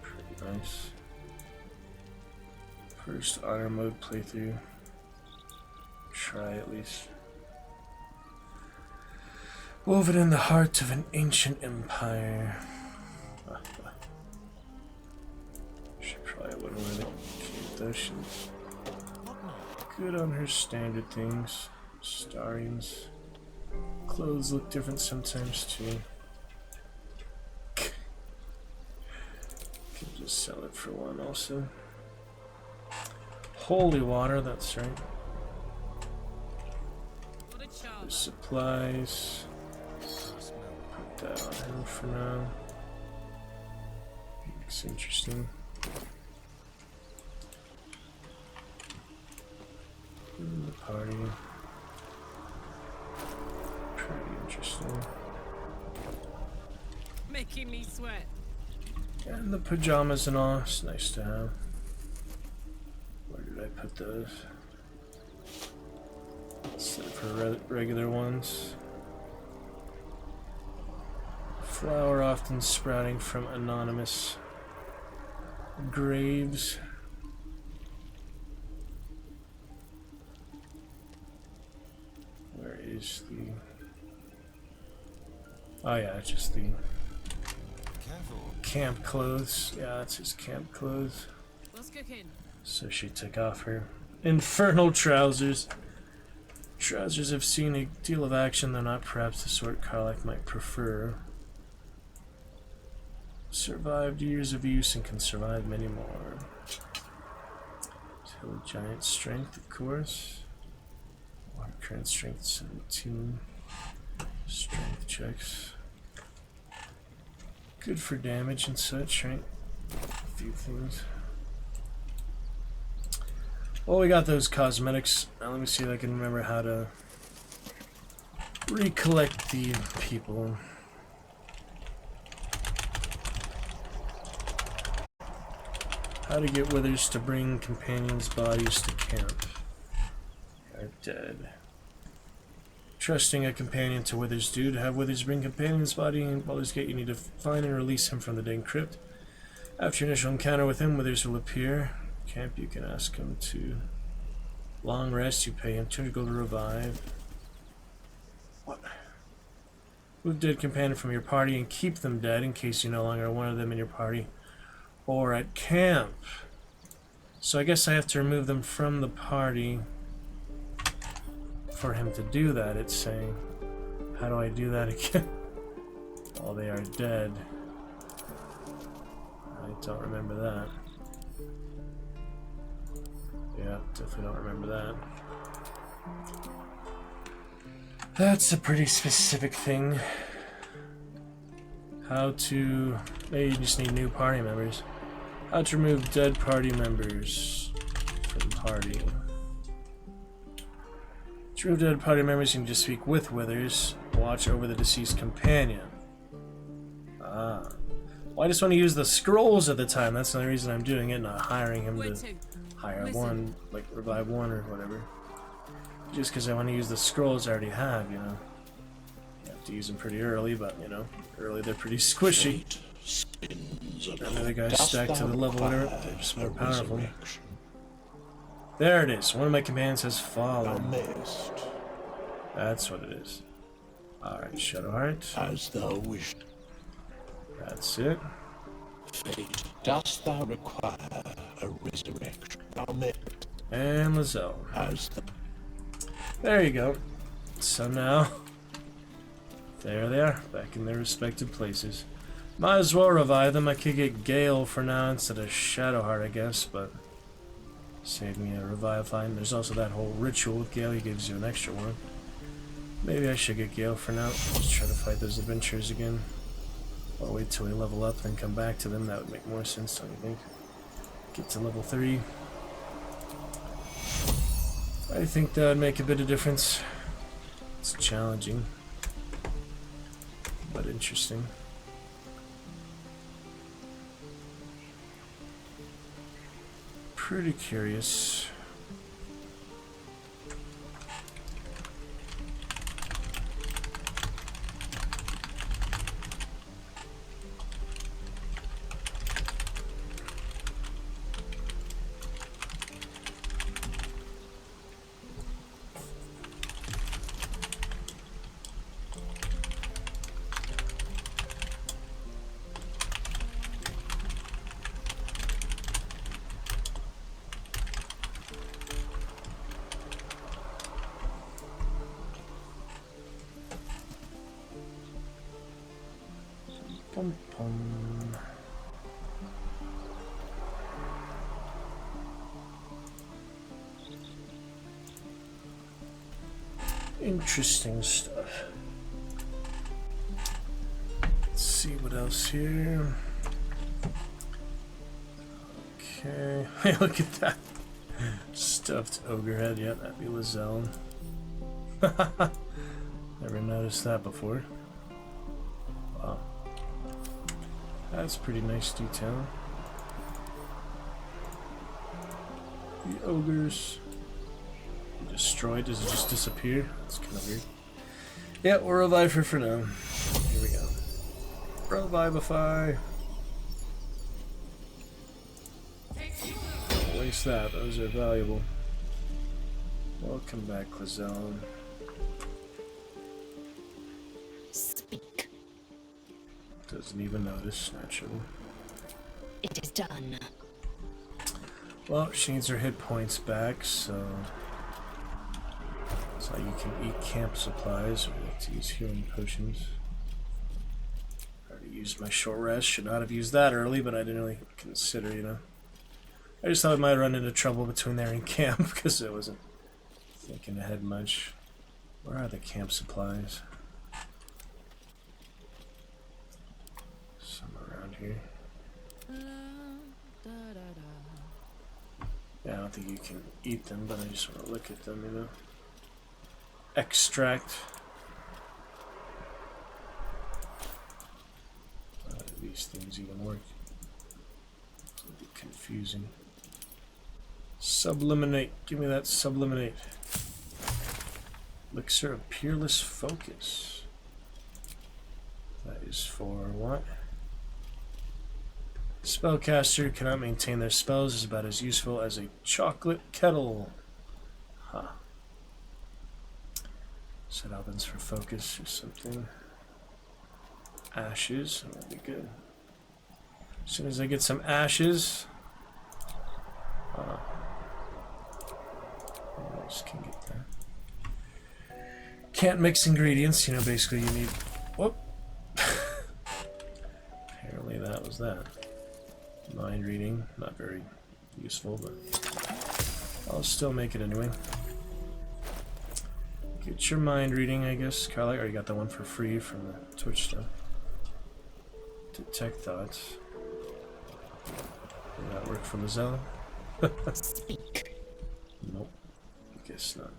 Pretty nice. First honor mode playthrough. Try at least. Woven in the heart of an ancient empire. She probably wouldn't wear the cape though. She's good on her standard things. Starrings. Clothes look different sometimes too. Can just sell it for one also. Holy water, that's right. The supplies. Put that on him for now. Looks interesting. The party. Pretty interesting. Making me sweat. And the pajamas and all. It's nice to have. Where did I put those? Set for regular ones. Flower often sprouting from anonymous graves. Where is the... Oh yeah, it's just the camp clothes. Yeah, that's his camp clothes. What's cooking? So she took off her infernal trousers. Trousers have seen a deal of action, though not perhaps the sort Karlach might prefer. Survived years of use and can survive many more. Hill giant strength, of course. Current strength 17. Strength checks. Good for damage and such, right? A few things. Well, we got those cosmetics. Now let me see if I can remember how to recollect the people. How to get withers to bring companions' bodies to camp. They are dead. Trusting a companion to withers due. To have withers bring companions' body in Baldur's Gate, you need to find and release him from the Dane Crypt. After your initial encounter with him, withers will appear. Camp, you can ask him to long rest. You pay him 200 gold to revive. What? Move dead companion from your party and keep them dead in case you no longer want them in your party or at camp. So I guess I have to remove them from the party for him to do that, it's saying. How do I do that again? Well, they are dead. I don't remember that. Yeah, definitely don't remember that. That's a pretty specific thing. How to... Maybe you just need new party members. How to remove dead party members from party. To remove dead party members, you can just speak with withers. Watch over the deceased companion. Ah. Well, I just want to use the scrolls at the time. That's the only reason I'm doing it, not hiring him to hire one, like revive one or whatever. Just because I want to use the scrolls I already have, you know. You have to use them pretty early, but, you know, early they're pretty squishy. And the other guys stacked to the level, whatever, they're just more powerful. There it is. One of my companions has fallen. That's what it is. Alright, Shadowheart. As thou wish. That's it. Fate, dost thou require a resurrection? And Lizelle. As the... There you go. So now, there they are, back in their respective places. Might as well revive them. I could get Gale for now instead of Shadowheart, I guess, but save me a revive line. There's also that whole ritual with Gale. He gives you an extra one. Maybe I should get Gale for now. Just try to fight those adventures again. Or wait till we level up, then come back to them. That would make more sense, don't you think? Get to level 3. I think that would make a bit of difference. It's challenging, but interesting. Pretty curious. Pum pum. Interesting stuff. Let's see what else here. Okay. Hey, look at that. Stuffed ogre head. Yeah, that'd be Lizelle. Never noticed that before. Wow. That's pretty nice detail. The ogres destroyed. Does it just disappear? That's kind of weird. Yeah, we'll revive her for now. Here we go. Revivify. Don't waste that. Those are valuable. Welcome back, Lizelle. Speak. Doesn't even notice, naturally. It is done. Well, she needs her hit points back, so you can eat camp supplies. We have to use healing potions. I already used my short rest. Should not have used that early, but I didn't really consider, you know. I just thought I might run into trouble between there and camp because I wasn't thinking ahead much. Where are the camp supplies? Somewhere around here. Yeah, I don't think you can eat them, but I just want to look at them, you know. Extract. How do these things even work? I'm confused. confusing. Subliminate. Give me that subliminate. Elixir of Peerless Focus. That is for what? Spellcaster cannot maintain their spells is about as useful as a chocolate kettle. Huh. Set opens for focus or something. Ashes, that'll be good. As soon as I get some ashes, I just can get that. Can't mix ingredients, you know, basically you need... Whoop! Apparently that was that. Mind reading, not very useful, but I'll still make it anyway. Get your mind reading, I guess, Carly. Or you got the one for free from the Twitch stuff. Detect thoughts. Did that work for Mazella? Speak. Nope. Guess not.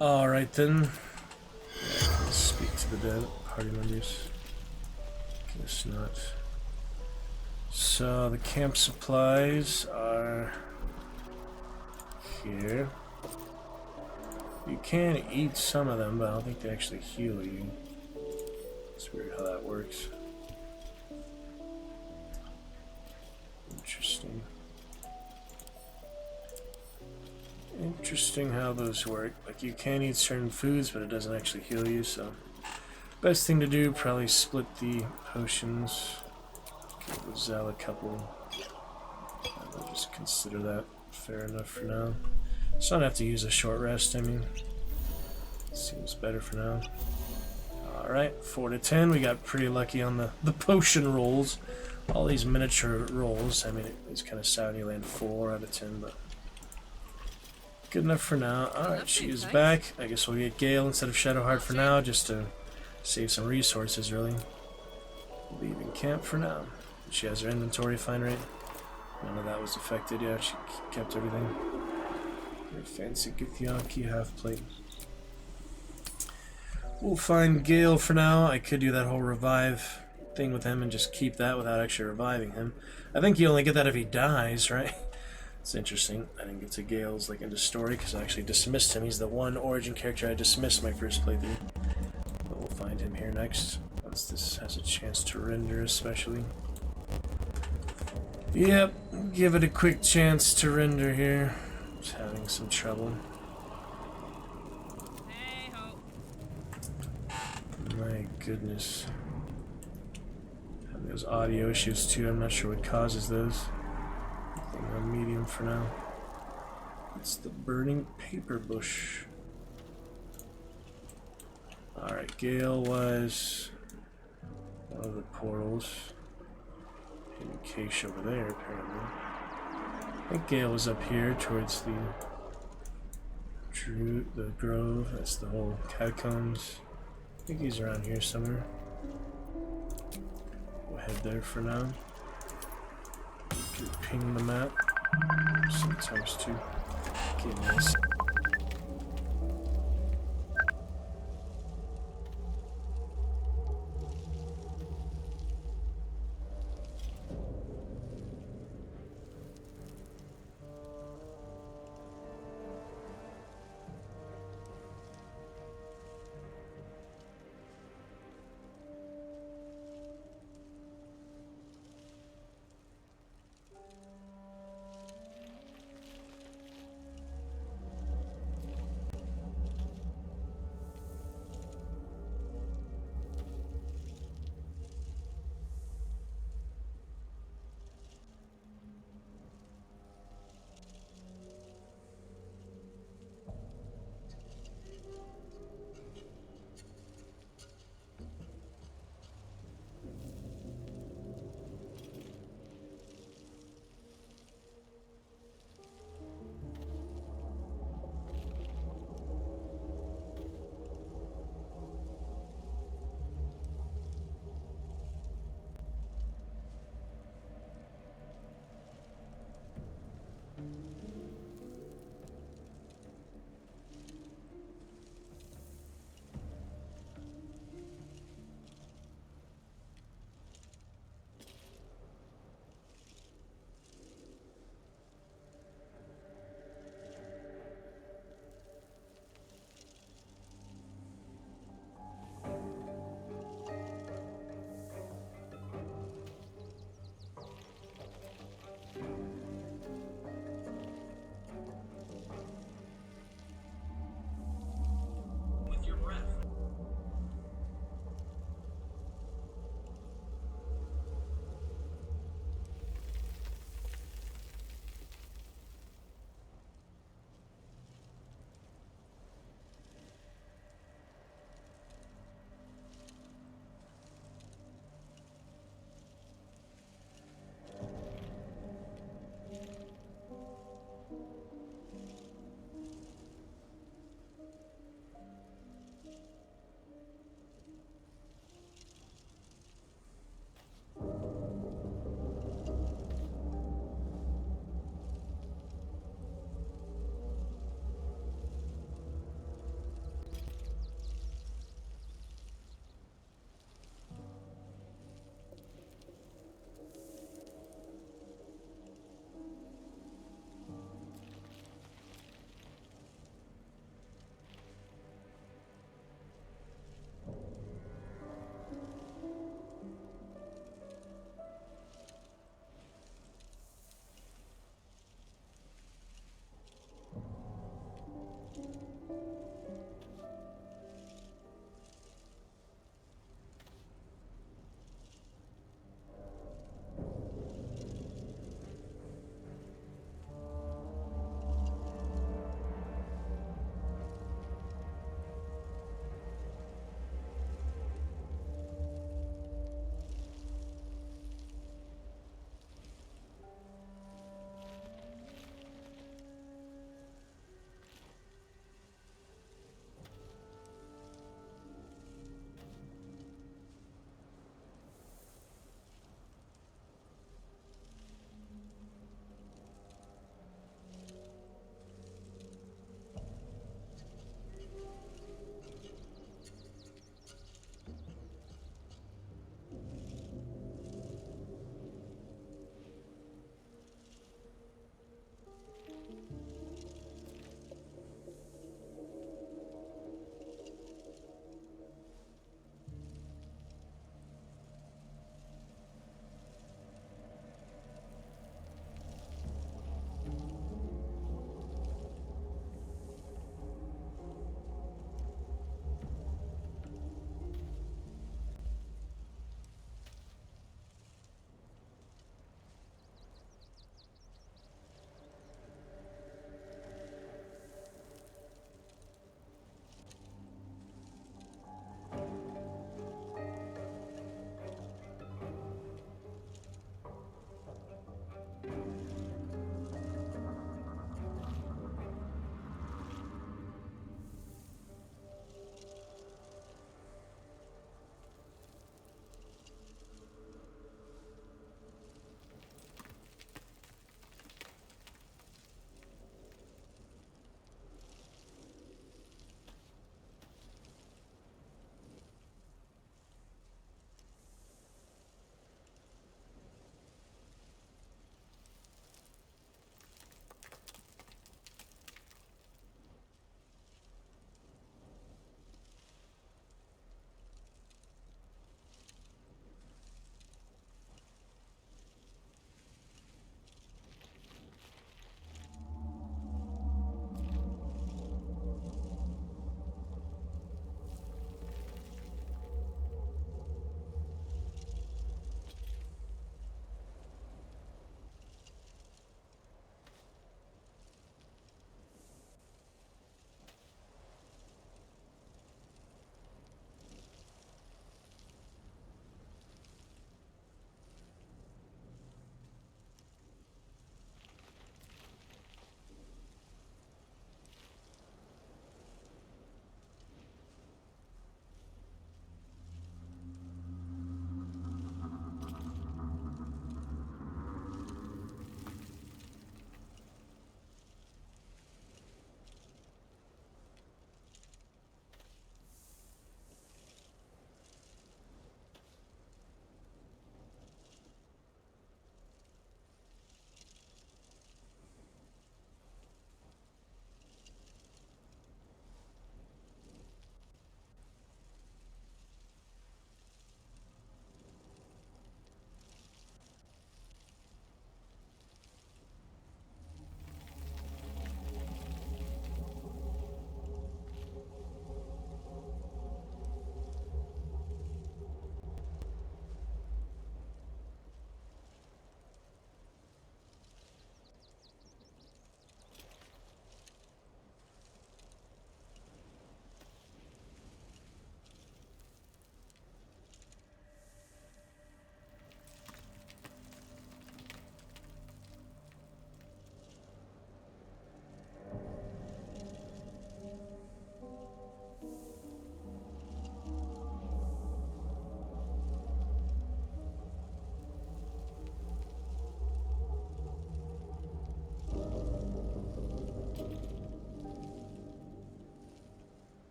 Alright then. Let's speak to the dead party members. Guess not. So the camp supplies are here. You can eat some of them, but I don't think they actually heal you. It's weird how that works. Interesting. Interesting how those work. Like, you can eat certain foods, but it doesn't actually heal you, so... Best thing to do, probably split the potions. Give Zal a couple. I'll just consider that fair enough for now. So I don't have to use a short rest, I mean. Seems better for now. Alright, 4 to 10. We got pretty lucky on the potion rolls. All these miniature rolls. I mean, it's kind of sad you land 4 out of 10, but... Good enough for now. Alright, she is back. I guess we'll get Gale instead of Shadowheart for now, just to save some resources, really. Leaving camp for now. She has her inventory fine, right? None of that was affected. Yeah, she kept everything. Very fancy Githyanki half plate. We'll find Gale for now. I could do that whole revive thing with him and just keep that without actually reviving him. I think you only get that if he dies, right? It's interesting. I didn't get to Gale's like into story because I actually dismissed him. He's the one origin character I dismissed my first playthrough. But we'll find him here next. Once this has a chance to render, especially. Yep, give it a quick chance to render here. Just having some trouble. My goodness. And those audio issues too, I'm not sure what causes those. I'm on medium for now. It's the burning paper bush. Alright, Gale was one of the portals. Hidden cache over there, apparently. I think Gale was up here towards the grove. That's the whole catacombs. I think he's around here somewhere. We'll head there for now. Ping the map. Sometimes too. Okay, nice.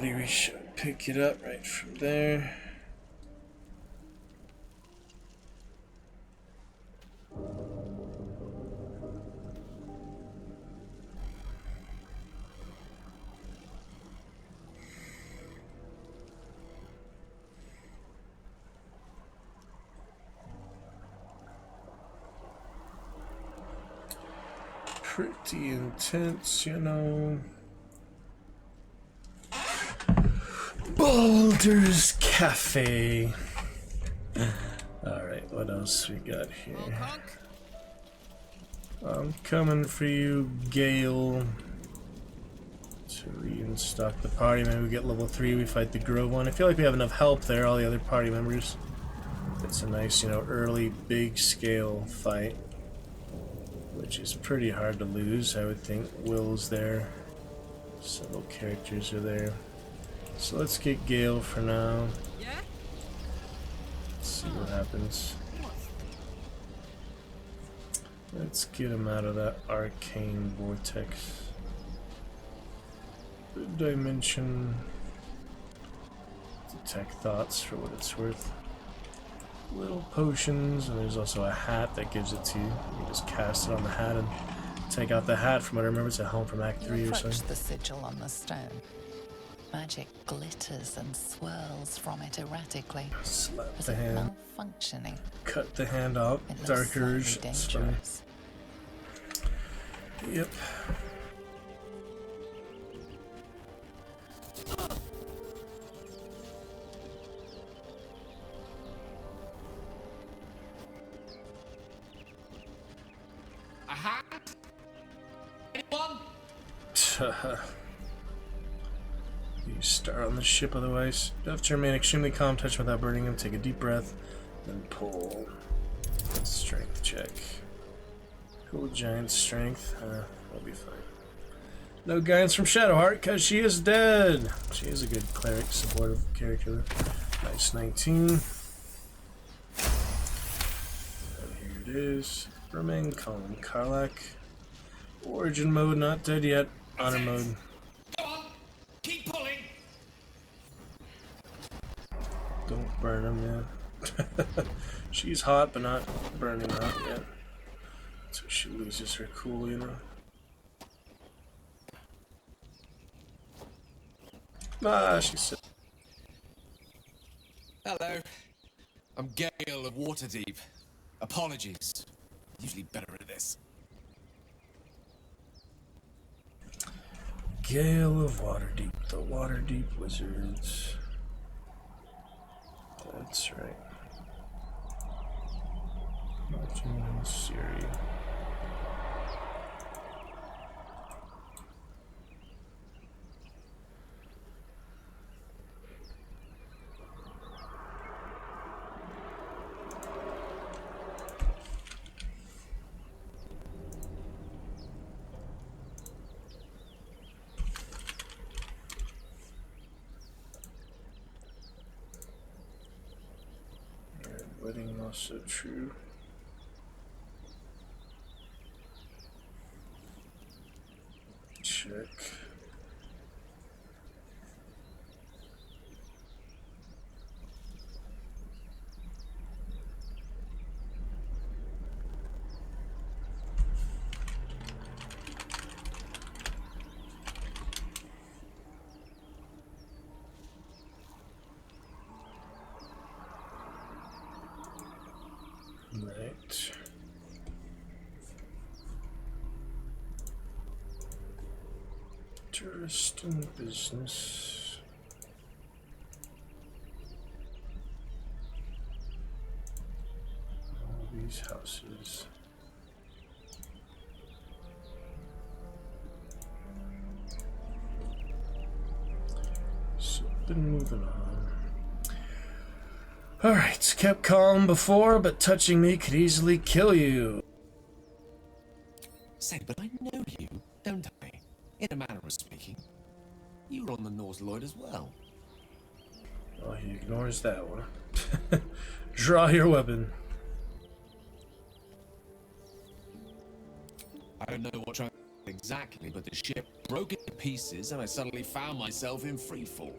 already. We should pick it up right from there. Pretty intense, you know. Baldur's Cafe. Alright, what else we got here? I'm coming for you, Gale. To restock the party. Maybe we get level 3, we fight the Grove one. I feel like we have enough help there, all the other party members. It's a nice, you know, early, big scale fight. Which is pretty hard to lose, I would think. Will's there. Several characters are there. So let's get Gale for now. Let's see what happens. Let's get him out of that arcane vortex. The dimension. Detect thoughts for what it's worth. Little potions, and there's also a hat that gives it to you. You can just cast it on the hat and take out the hat. From what I remember, it's at home from Act 3 or something. The sigil on the stone. Magic glitters and swirls from it erratically. Slap Is the it hand. malfunctioning? Cut the hand off. Dark Urge. That's funny. Yep. You start on the ship otherwise. You have to remain extremely calm, touch without burning him. Take a deep breath, then pull. Strength check. Cool giant strength. That'll be fine. No guidance from Shadowheart, because she is dead. She is a good cleric, supportive character. Nice 19. And here it is. Remain calm. Karlak. Origin mode, not dead yet. Honor mode. Go on, keep pulling. Don't burn him yet. She's hot, but not burning hot yet. So she loses her cool, you know. Ah, she said. Hello. I'm Gale of Waterdeep. Apologies. Usually better at this. Gale of Waterdeep, the Waterdeep Wizards. That's right. Martin and Siri. Wedding also true. Check. Right. Tourist and business. All these houses. So, been moving on. Alright, kept calm before, but touching me could easily kill you. Say, but I know you, don't I? In a manner of speaking. You were on the Norse Lloyd as well. Oh, he ignores that one. Draw your weapon. I don't know what exactly, but the ship broke into pieces and I suddenly found myself in free fall.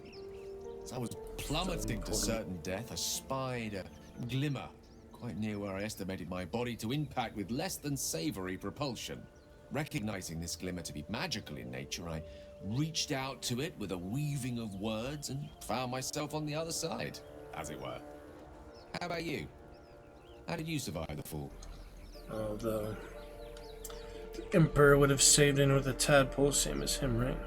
As I was plummeting to certain death, I spied a glimmer quite near where I estimated my body to impact with less than savory propulsion. Recognizing this glimmer to be magical in nature, I reached out to it with a weaving of words and found myself on the other side, as it were. How about you? How did you survive the fall? Oh, the Emperor would have saved in with a tadpole, same as him, right?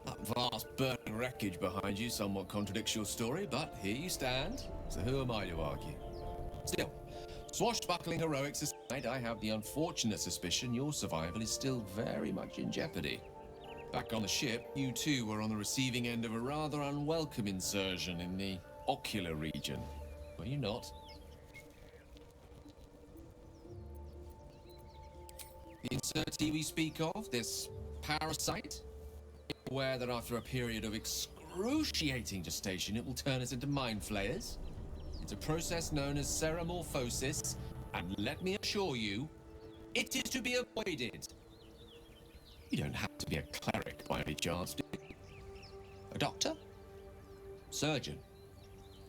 That vast burning wreckage behind you somewhat contradicts your story, but here you stand, so who am I to argue? Still, swashbuckling heroics aside, I have the unfortunate suspicion your survival is still very much in jeopardy. Back on the ship, you too were on the receiving end of a rather unwelcome insertion in the ocular region, were you not? The insertee we speak of, this parasite, aware that after a period of excruciating gestation it will turn us into mind flayers. It's a process known as seromorphosis, and let me assure you, it is to be avoided. You don't have to be a cleric by any chance, do you? A doctor? Surgeon?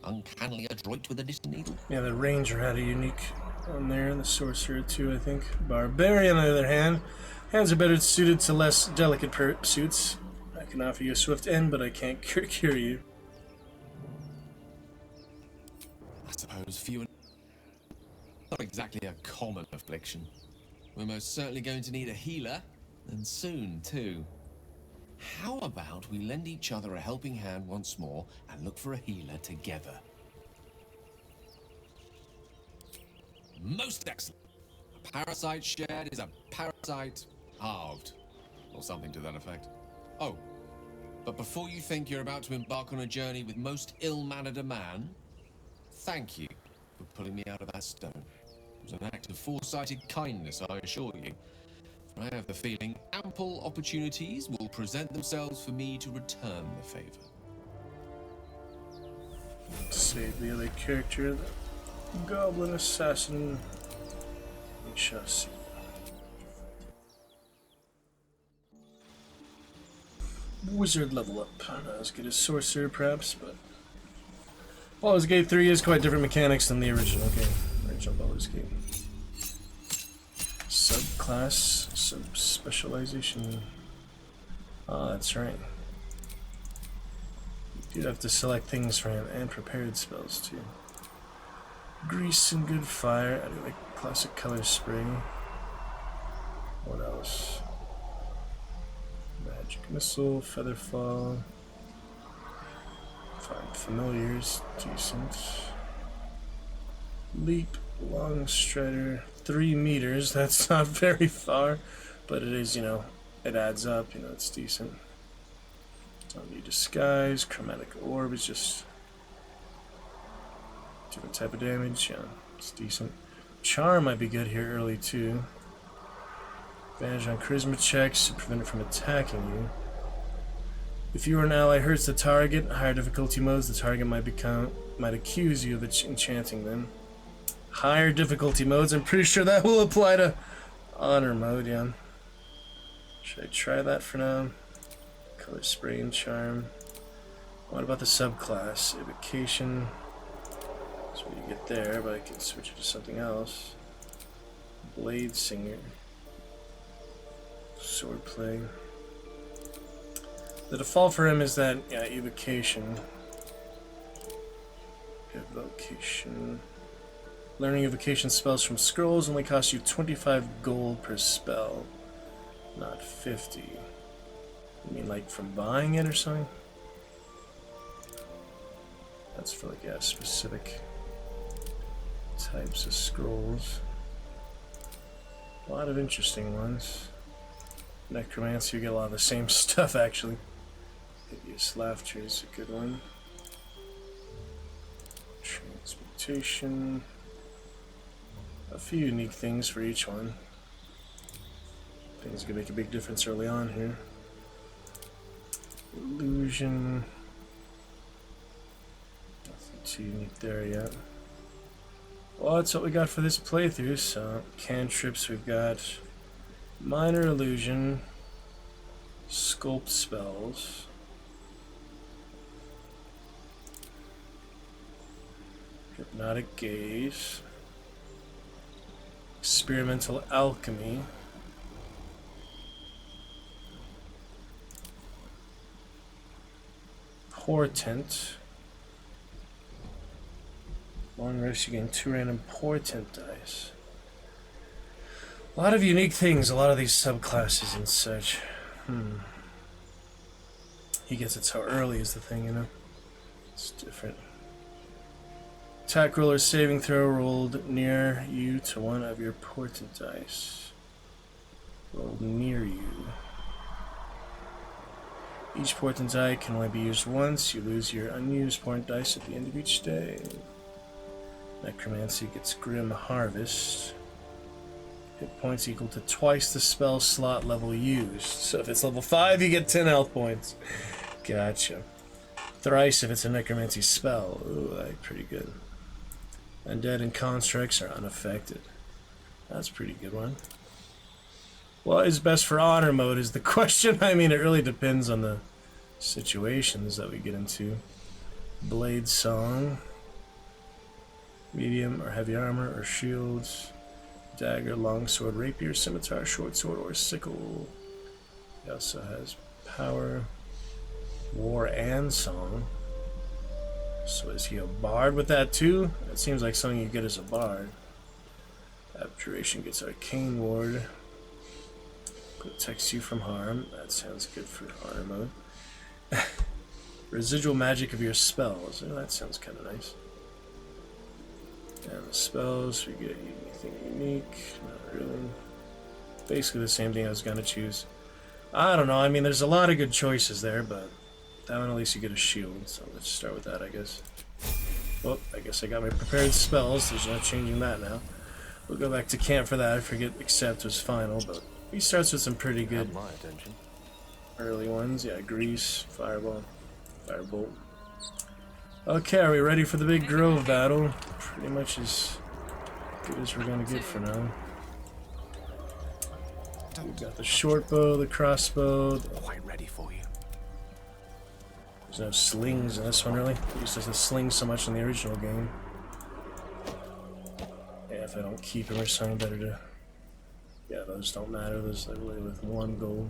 Uncannily adroit with a knitting needle? Yeah, the Ranger had a unique one there, and the Sorcerer too, I think. Barbarian, on the other hand, hands are better suited to less delicate pursuits. I can offer you a swift end, but I can't cure you. I suppose few and not exactly a common affliction. We're most certainly going to need a healer, and soon too. How about we lend each other a helping hand once more and look for a healer together? Most excellent. A parasite shared is a parasite halved, or something to that effect. Oh, but before you think you're about to embark on a journey with most ill-mannered a man, thank you for pulling me out of that stone. It was an act of foresighted kindness, I assure you. For I have the feeling ample opportunities will present themselves for me to return the favor. Save the other character, the Goblin Assassin. We shall see. Wizard level up. Not as good as Sorcerer, perhaps, but Baldur's Gate 3 is quite different mechanics than the original game. Original Baldur's Gate. Subclass, sub-specialization. Ah, that's right. You do have to select things for him, and prepared spells too. Grease and good fire. I do like classic color spray. What else? Magic missile, feather fall. Find familiars, decent. Leap, long strider, 3 meters. That's not very far, but it is, you know, it adds up. You know, it's decent. Don't need disguise. Chromatic orb is just different type of damage. Yeah, it's decent. Charm might be good here early too. Advantage on charisma checks to prevent it from attacking you. If you or an ally hurts the target, higher difficulty modes, the target might accuse you of enchanting them. Higher difficulty modes, I'm pretty sure that will apply to honor mode, yeah. Should I try that for now? Color spray and charm. What about the subclass? Evocation. That's what you get there, but I can switch it to something else. Blade Singer. Swordplay. The default for him is that, yeah, evocation. Evocation. Learning evocation spells from scrolls only costs you 25 gold per spell, not 50. You mean like from buying it or something? That's for like, yeah, specific types of scrolls. A lot of interesting ones. Necromancy, you get a lot of the same stuff actually. Hideous Laughter is a good one. Transmutation. A few unique things for each one. Things can make a big difference early on here. Illusion. Nothing too unique there yet. Well, that's what we got for this playthrough. So, cantrips, we've got Minor Illusion, Sculpt Spells, Hypnotic Gaze, Experimental Alchemy, Portent. Long rest, you gain 2 random portent dice. A lot of unique things, a lot of these subclasses and such. He gets it so early is the thing, you know? It's different. Attack roll or saving throw rolled near you to one of your portent dice. Rolled near you. Each portent die can only be used once. You lose your unused portent dice at the end of each day. Necromancy gets Grim Harvest. Hit points equal to twice the spell slot level used. So if it's level 5, you get 10 health points. Gotcha. Thrice if it's a necromancy spell. Ooh, that's pretty good. Undead and constructs are unaffected. That's a pretty good one. What is best for honor mode is the question. I mean, it really depends on the situations that we get into. Blade Song. Medium or heavy armor or shields. Dagger, longsword, rapier, scimitar, short sword, or sickle. He also has power, war, and song. So is he a bard with that too? That seems like something you get as a bard. Abjuration gets arcane ward. Protects you from harm. That sounds good for honor mode. Residual magic of your spells. Oh, that sounds kind of nice. And the spells, we get anything unique? Not really. Basically the same thing I was going to choose. I don't know, I mean there's a lot of good choices there, but that one at least you get a shield, so let's start with that, I guess. Well, I guess I got my prepared spells, there's no changing that now. We'll go back to camp for that, I forget accept was final, but he starts with some pretty good early ones. Yeah, Grease, Fireball, Firebolt. Okay, are we ready for the big grove battle? Pretty much as good as we're gonna get for now. We've got the short bow, the crossbow. Quite ready for you. There's no slings in this one, really. It used to sling so much in the original game. Yeah, if I don't keep them or something, better to... Yeah, those don't matter. Those are really with 1 gold.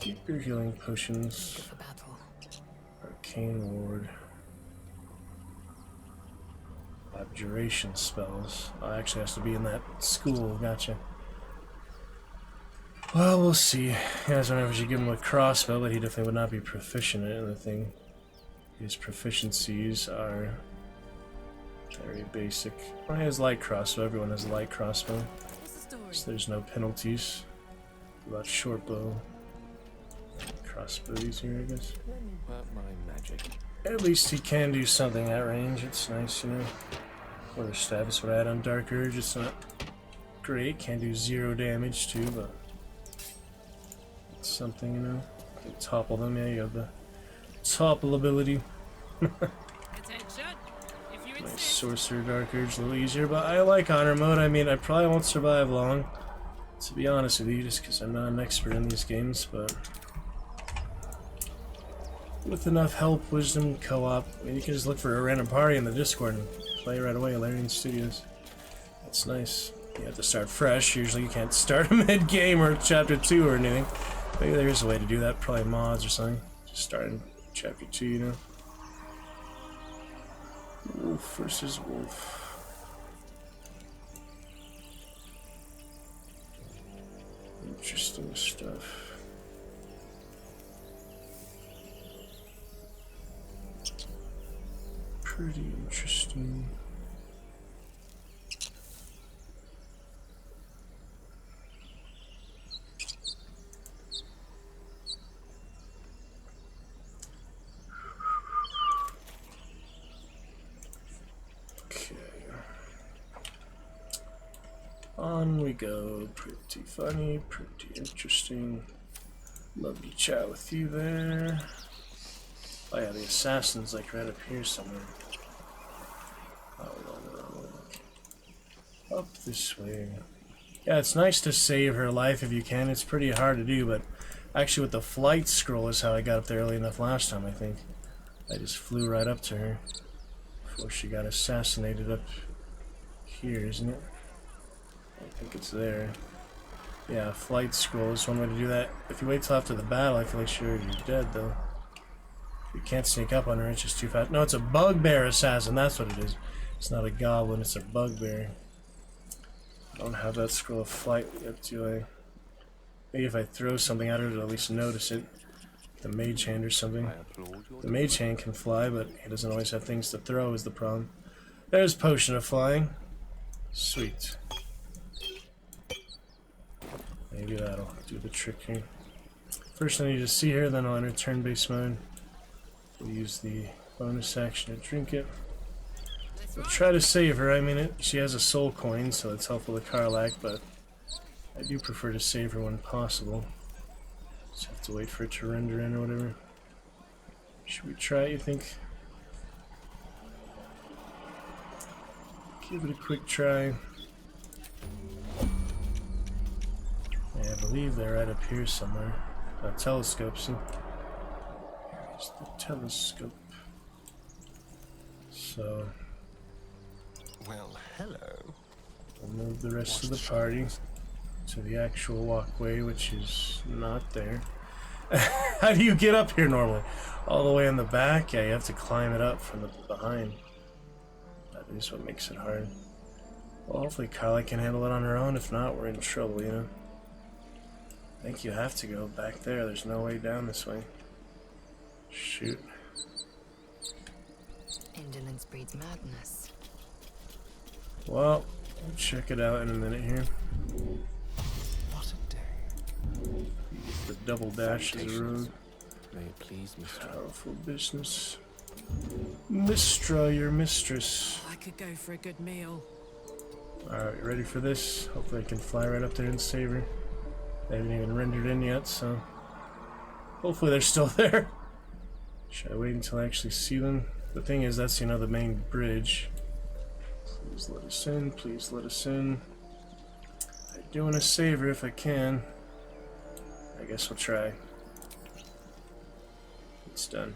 Keep your healing potions. Arcane ward. Abjuration spells. Oh, it actually has to be in that school. Gotcha. Well, we'll see. He has whenever you give him a crossbow, but he definitely would not be proficient in anything. His proficiencies are very basic. Well, he has light crossbow. Everyone has a light crossbow. So there's no penalties. What about short bow? Crossbow easier, I guess. My magic. At least he can do something at range. It's nice, you know. Quarter staff is what I had on Dark Urge. It's not great. Can't do 0 damage too, but it's something, you know. You can topple them. Yeah, you have the topple ability. My Sorcerer Dark Urge a little easier, but I like honor mode. I mean, I probably won't survive long, to be honest with you, just because I'm not an expert in these games, but with enough help, wisdom, co-op, I mean, you can just look for a random party in the Discord and play right away. Larian Studios. That's nice. You have to start fresh. Usually you can't start mid-game or chapter 2 or anything. Maybe there's a way to do that. Probably mods or something. Just start in chapter 2, you know. Wolf versus wolf. Interesting stuff. Pretty interesting. On we go. Pretty funny, pretty interesting. Love to chat with you there. Oh yeah, the assassin's like right up here somewhere. Oh, well, Up this way. Yeah, it's nice to save her life if you can. It's pretty hard to do, but actually with the flight scroll is how I got up there early enough last time, I think. I just flew right up to her before she got assassinated up here, isn't it? I think it's there. Yeah, flight scroll is one way to do that. If you wait till after the battle, I feel like you're dead, though. You can't sneak up on her, it's just too fast. No, it's a bugbear assassin, that's what it is. It's not a goblin, it's a bugbear. I don't have that scroll of flight yet, do I? Maybe if I throw something at her, it'll at least notice it. The mage hand or something. The mage hand can fly, but he doesn't always have things to throw is the problem. There's potion of flying. Sweet. Maybe that'll do the trick here. First I need to see her, then I'll enter turn-based mode. We'll use the bonus action to drink it. We'll try to save her. I mean, she has a soul coin, so it's helpful to Karlach, but I do prefer to save her when possible. Just have to wait for it to render in or whatever. Should we try it, you think? Give it a quick try. Yeah, I believe they're right up here somewhere. A telescope, see? Here's the telescope. So... Well, hello. We'll move the rest of the party to the actual walkway, which is not there. How do you get up here normally? All the way in the back? Yeah, you have to climb it up from the behind. That is what makes it hard. Well, hopefully Karlach can handle it on her own. If not, we're in trouble, you know? I think you have to go back there. There's no way down this way. Shoot. Indolence breeds madness. Well, we'll check it out in a minute here. What a day. The double dash is a road. May it please, Mistress. Powerful business. Mistra, your mistress. I could go for a good meal. Alright, ready for this? Hopefully I can fly right up there and save her. They haven't even rendered in yet, so... hopefully they're still there. Should I wait until I actually see them? The thing is, that's, you know, the main bridge. Please let us in, please let us in. I do want to save her if I can. I guess we'll try. It's done.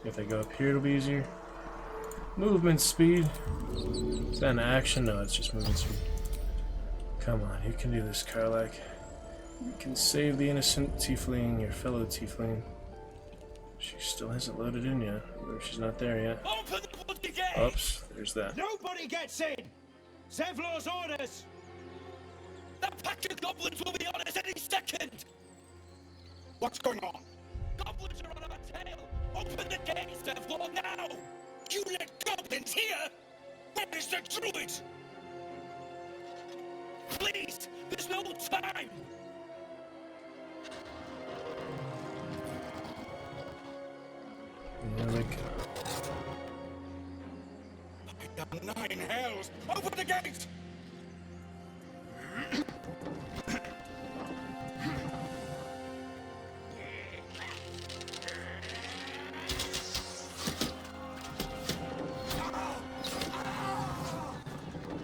If I go up here, it'll be easier. Movement speed. Is that an action? No, it's just movement speed. Come on, you can do this, Karlach. You can save the innocent tiefling, your fellow tiefling. She still hasn't loaded in yet. Or she's not there yet. Open the bloody gate! Oops, there's that. Nobody gets in! Zevlor's orders! That pack of goblins will be on us any second! What's going on? Goblins are on our tail! Open the gate, Zevlor, now! You let goblins here? Where is the druid? Please! There's no time! There we go. Nine hells! Open the gate!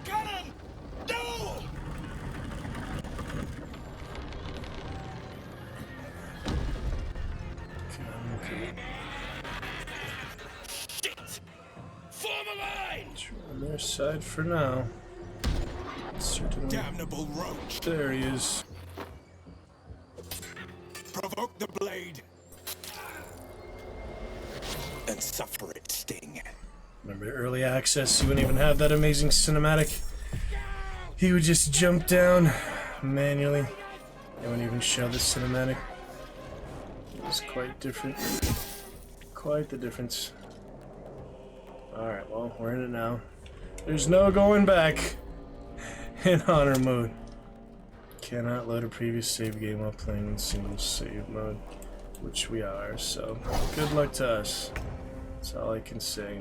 Cannon! No! Shit! Form a line! On their side for now. Certainly. Damnable roach! There he is. Provoke the blade! And suffer its sting. Remember early access, you wouldn't even have that amazing cinematic. He would just jump down manually. They wouldn't even show the cinematic. It was quite different. Quite the difference. Alright, well, we're in it now. There's no going back in honor mode. Cannot load a previous save game while playing in single save mode, which we are, so good luck to us. That's all I can say.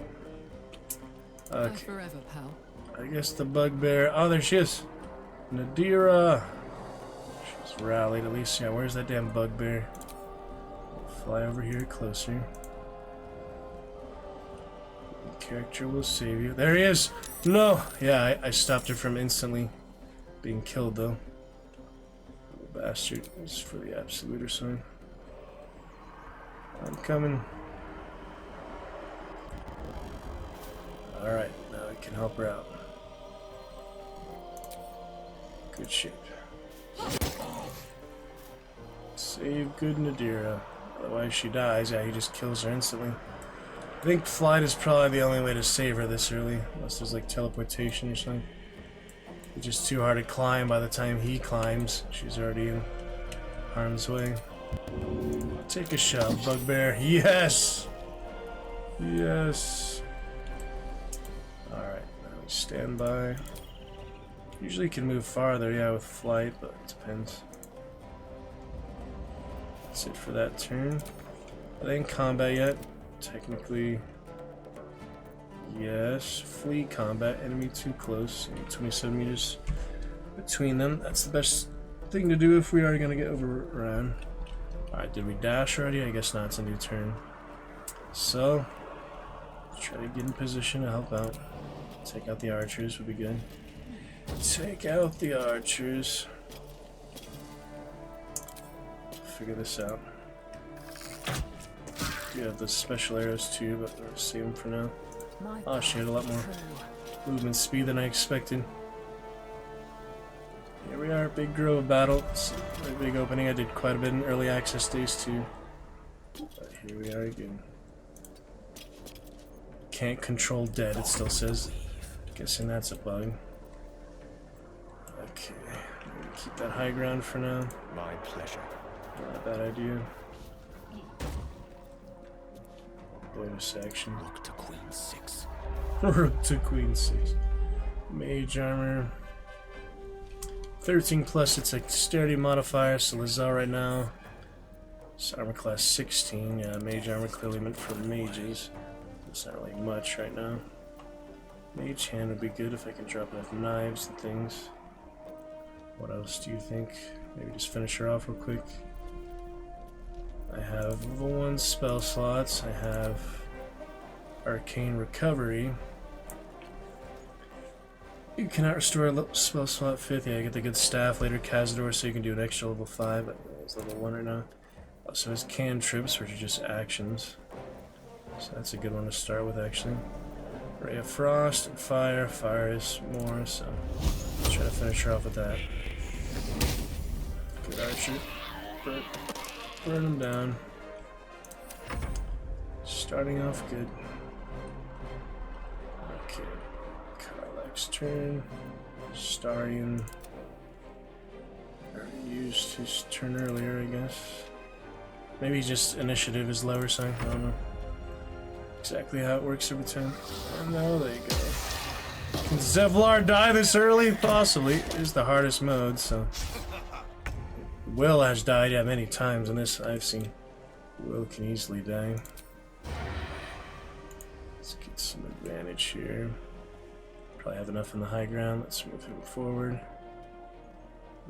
Okay. Forever, pal. I guess the bugbear. Oh, there she is. Nadira. She's rallied at least. Yeah, where's that damn bugbear? Fly over here closer. Character will save you. There he is! No! Yeah, I stopped her from instantly being killed, though. Little bastard. This is for the Absoluter sign. I'm coming. Alright, now I can help her out. Good shape. Save good Nadira. Otherwise she dies. Yeah, he just kills her instantly. I think flight is probably the only way to save her this early. Unless there's like teleportation or something. It's just too hard to climb by the time he climbs. She's already in harm's way. Take a shot, Bugbear. Yes! Yes! Alright, now we stand by. Usually can move farther, yeah, with flight, but it depends. That's it for that turn. Are they in combat yet? Technically, yes. Flee combat, enemy too close. 27 meters between them. That's the best thing to do if we are going to get overrun. Alright, did we dash already? I guess not, it's a new turn. So, try to get in position to help out. Take out the archers would be good. Take out the archers. Figure this out. We have the special arrows too, but we'll save them for now. Oh, she had a lot more movement speed than I expected. Here we are, big grove battle. It's a big opening. I did quite a bit in early access days too. But here we are again. Can't control dead, it still says. Guessing that's a bug. Okay, keep that high ground for now. My pleasure. Not a bad idea. Bonus action. Look to Queen 6. Rook to Queen 6. Mage armor. 13 plus its dexterity modifier, so Lazar right now. It's armor class 16. Yeah, mage armor clearly meant for mages. It's not really much right now. Mage hand would be good if I can drop enough knives and things. What else do you think? Maybe just finish her off real quick. I have level 1 spell slots. I have Arcane Recovery. You cannot restore a spell slot 5th. Yeah, I get the good staff later, Cazador, so you can do an extra level 5, but it's level 1 right now. Also has cantrips, which are just actions. So that's a good one to start with, actually. Ray of Frost and Fire. Fire is more, so let's try to finish her off with that. Good archer. Burn him down. Starting off good. Okay. Karlach's turn. Starion. Already used his turn earlier, I guess. Maybe just initiative is lower sign. I don't know exactly how it works every time. Oh no, there you go. Can Zevlar die this early? Possibly. It is the hardest mode, so. Will has died, yeah, many times in this I've seen. Will can easily die. Let's get some advantage here. Probably have enough in the high ground. Let's move him forward.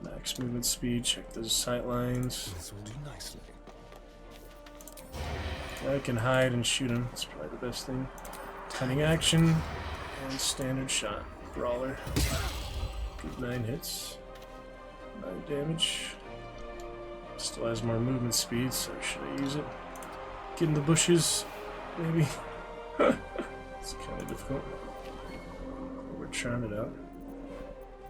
Max movement speed, check those sight lines. This will do nicely. I can hide and shoot him. That's probably the best thing. Cunning action and standard shot. Brawler. Good 9 hits. 9 damage. Still has more movement speed, so should I use it? Get in the bushes, maybe. It's kind of difficult. We're trying it out.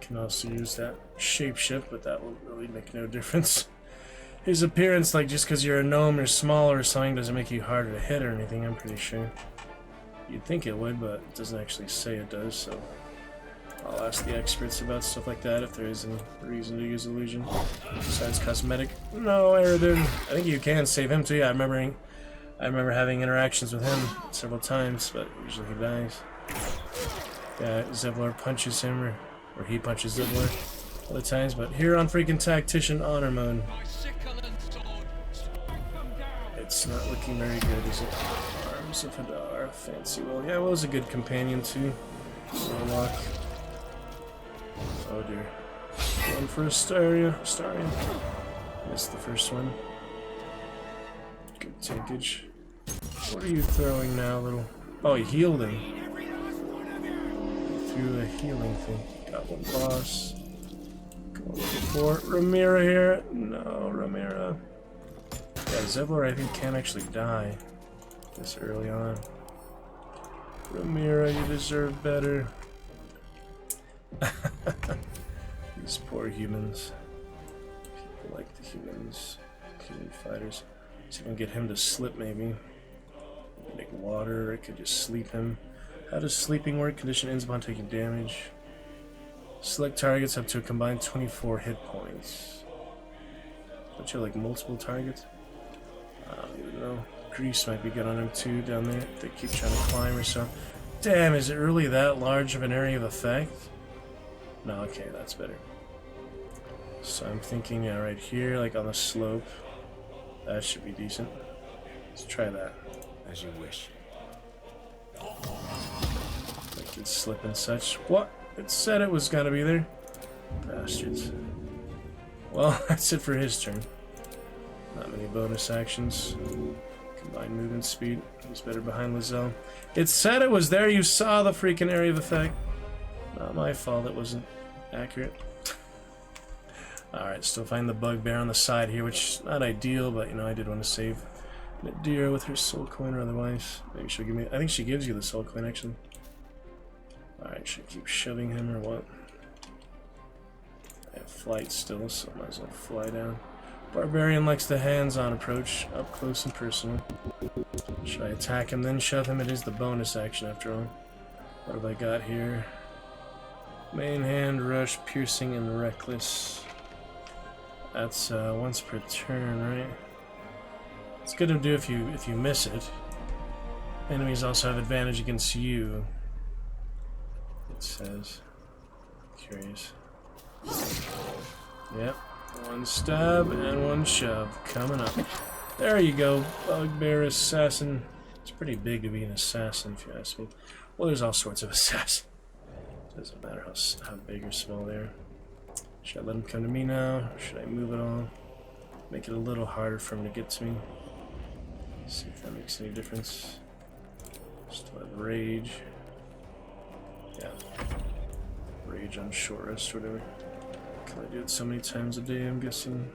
Can also use that shapeshift, but that will really make no difference. His appearance, like just because you're a gnome or smaller or something, doesn't make you harder to hit or anything, I'm pretty sure. You'd think it would, but it doesn't actually say it does, so I'll ask the experts about stuff like that if there is any reason to use illusion. Besides cosmetic. No, Aradin. I think you can save him too, yeah, I remember having interactions with him several times, but usually he dies. Yeah, Zevlar punches him, or he punches Zevlar other times, but here on freaking Tactician Honor Mode, it's not looking very good, is it? Arms of Hadar, fancy Will. Yeah, Will's a good companion too. Warlock. Oh dear. One for Astarion. Missed the first one. Good tankage. What are you throwing now, little Oh, he healed him. Through a healing thing. Got one boss. Going for Ramira here. No, Ramira. Yeah, Zevlor I think can't actually die this early on. Ramira, you deserve better. These poor humans. People like the humans. Human fighters. See if I can get him to slip maybe. Make water, I could just sleep him. How does sleeping work? Condition ends upon taking damage. Select targets up to a combined 24 hit points. Don't you have like multiple targets? I don't even know. Grease might be good on him too down there. They keep trying to climb or so. Damn, is it really that large of an area of effect? No, okay, that's better. So I'm thinking, yeah, right here, like on the slope. That should be decent. Let's try that. As you wish. I can slip and such. What? It said it was gonna be there. Bastards. Well, that's it for his turn. Not many bonus actions. Combined movement speed. He's better behind Lizelle. It said it was there. You saw the freaking area of effect. Not my fault it wasn't accurate. Alright, still find the bugbear on the side here, which is not ideal, but you know, I did want to save Nadira with her soul coin or otherwise. Maybe she'll give me. I think she gives you the soul coin actually. Alright, should I keep shoving him or what? I have flight still, so I might as well fly down. Barbarian likes the hands-on approach, up close and personal. Should I attack him then shove him? It is the bonus action after all. What have I got here? Main hand, rush, piercing, and reckless. That's once per turn, right? It's good to do if you miss it. Enemies also have advantage against you. It says. Curious. Yep. One stab and one shove coming up. There you go, Bugbear Assassin. It's pretty big to be an assassin, if you ask me. Well, there's all sorts of assassins. Doesn't matter how big or small they are. Should I let him come to me now? Or should I move it all? Make it a little harder for him to get to me. See if that makes any difference. Still have rage. Yeah. Rage on short rest, whatever. Can I do it so many times a day, I'm guessing?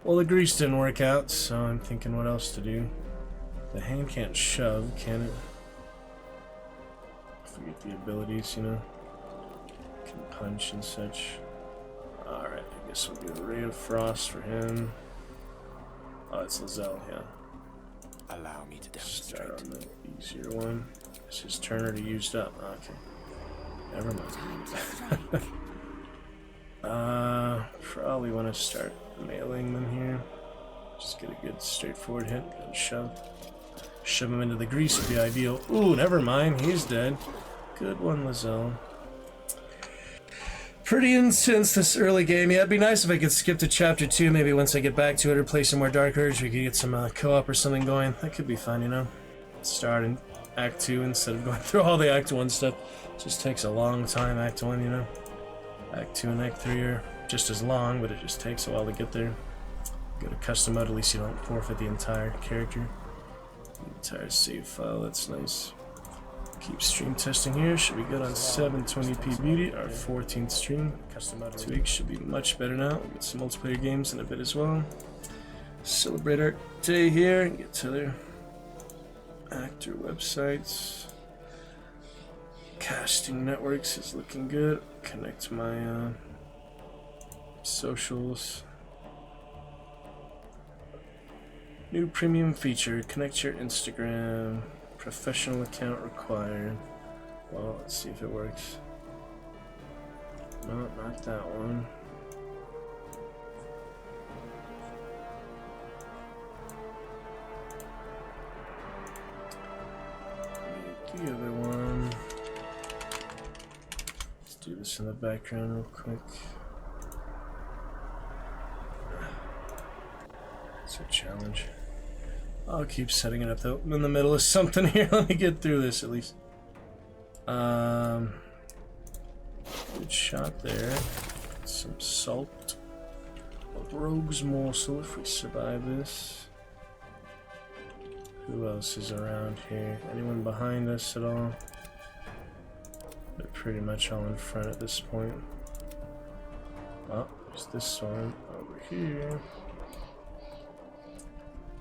Well, the grease didn't work out, so I'm thinking what else to do. The hand can't shove, can it? Forget the abilities, you know? Can punch and such. Alright, I guess we'll do a Ray of Frost for him. Oh, it's Lizelle, yeah. Allow me to demonstrate. Start on the easier one. It's his turn already used up. Okay. Never mind. Probably want to start mailing them here. Just get a good straightforward hit and shove. Shove him into the grease would be ideal. Ooh, never mind. He's dead. Good one, Lizelle. Pretty intense this early game. Yeah, it'd be nice if I could skip to chapter 2 maybe once I get back to it, or play some more Dark Urge. We could get some co-op or something going. That could be fun, you know? Start in Act 2 instead of going through all the Act 1 stuff. It just takes a long time, Act 1, you know? Act 2 and Act 3 are just as long, but it just takes a while to get there. Go to custom mode, at least you don't forfeit the entire character. The entire save file, that's nice. Keep stream testing here, should be good on 720p beauty, our 14th stream. 2 weeks should be much better now. We'll get some multiplayer games in a bit as well. Celebrate our day here and get to their actor websites. Casting networks is looking good. Connect my socials. New premium feature, connect your Instagram. Professional account required. Well, let's see if it works. No, not that one. The other one. Let's do this in the background real quick. It's a challenge. I'll keep setting it up though. I'm in the middle of something here. Let me get through this at least. Good shot there. Some salt. A rogue's morsel if we survive this. Who else is around here? Anyone behind us at all? They're pretty much all in front at this point. Oh, there's this one over here.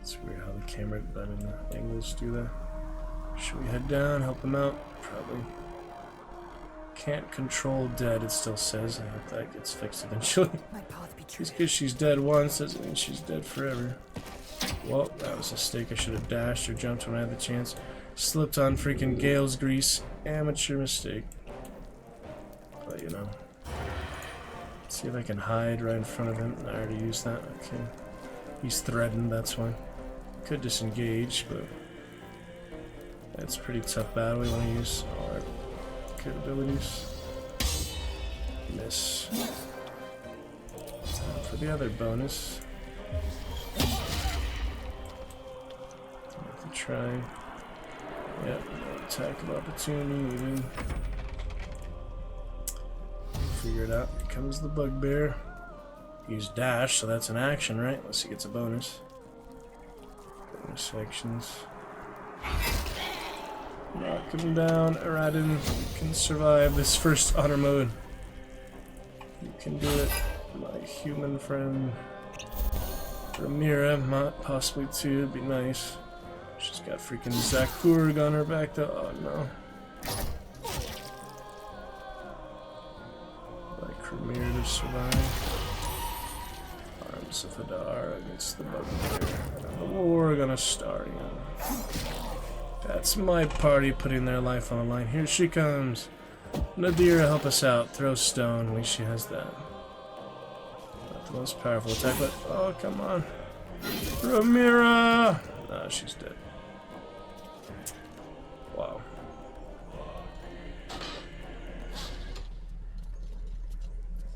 It's weird how the camera, the angles do that. Should we head down, help them out? Probably. Can't control dead, it still says. I hope that gets fixed eventually. Just because she's dead once doesn't mean she's dead forever. Well, that was a mistake. I should have dashed or jumped when I had the chance. Slipped on freaking Gale's grease. Amateur mistake. But you know. Let's see if I can hide right in front of him. I already used that. Okay. He's threatened, that's why. Could disengage, but that's a pretty tough battle. We want to use our capabilities. Miss. Time for the other bonus. Have to try. Yep, no attack of opportunity needed. Figure it out. Here comes the bugbear. Use dash, so that's an action, right? Unless he gets a bonus. Bonus actions. Knock him down. Aradin, you can survive this first honor mode. You can do it, my human friend. Ramira, possibly too, it'd be nice. She's got freaking Zakurg on her back though. Oh no. Like Ramira to survive. Arms of Hadar against the bugbear. And the war gonna start, you know. That's my party putting their life on the line. Here she comes. Nadira, help us out. Throw stone. At least she has that. Not the most powerful attack, but oh, come on. Ramira! Nah, she's dead. Wow.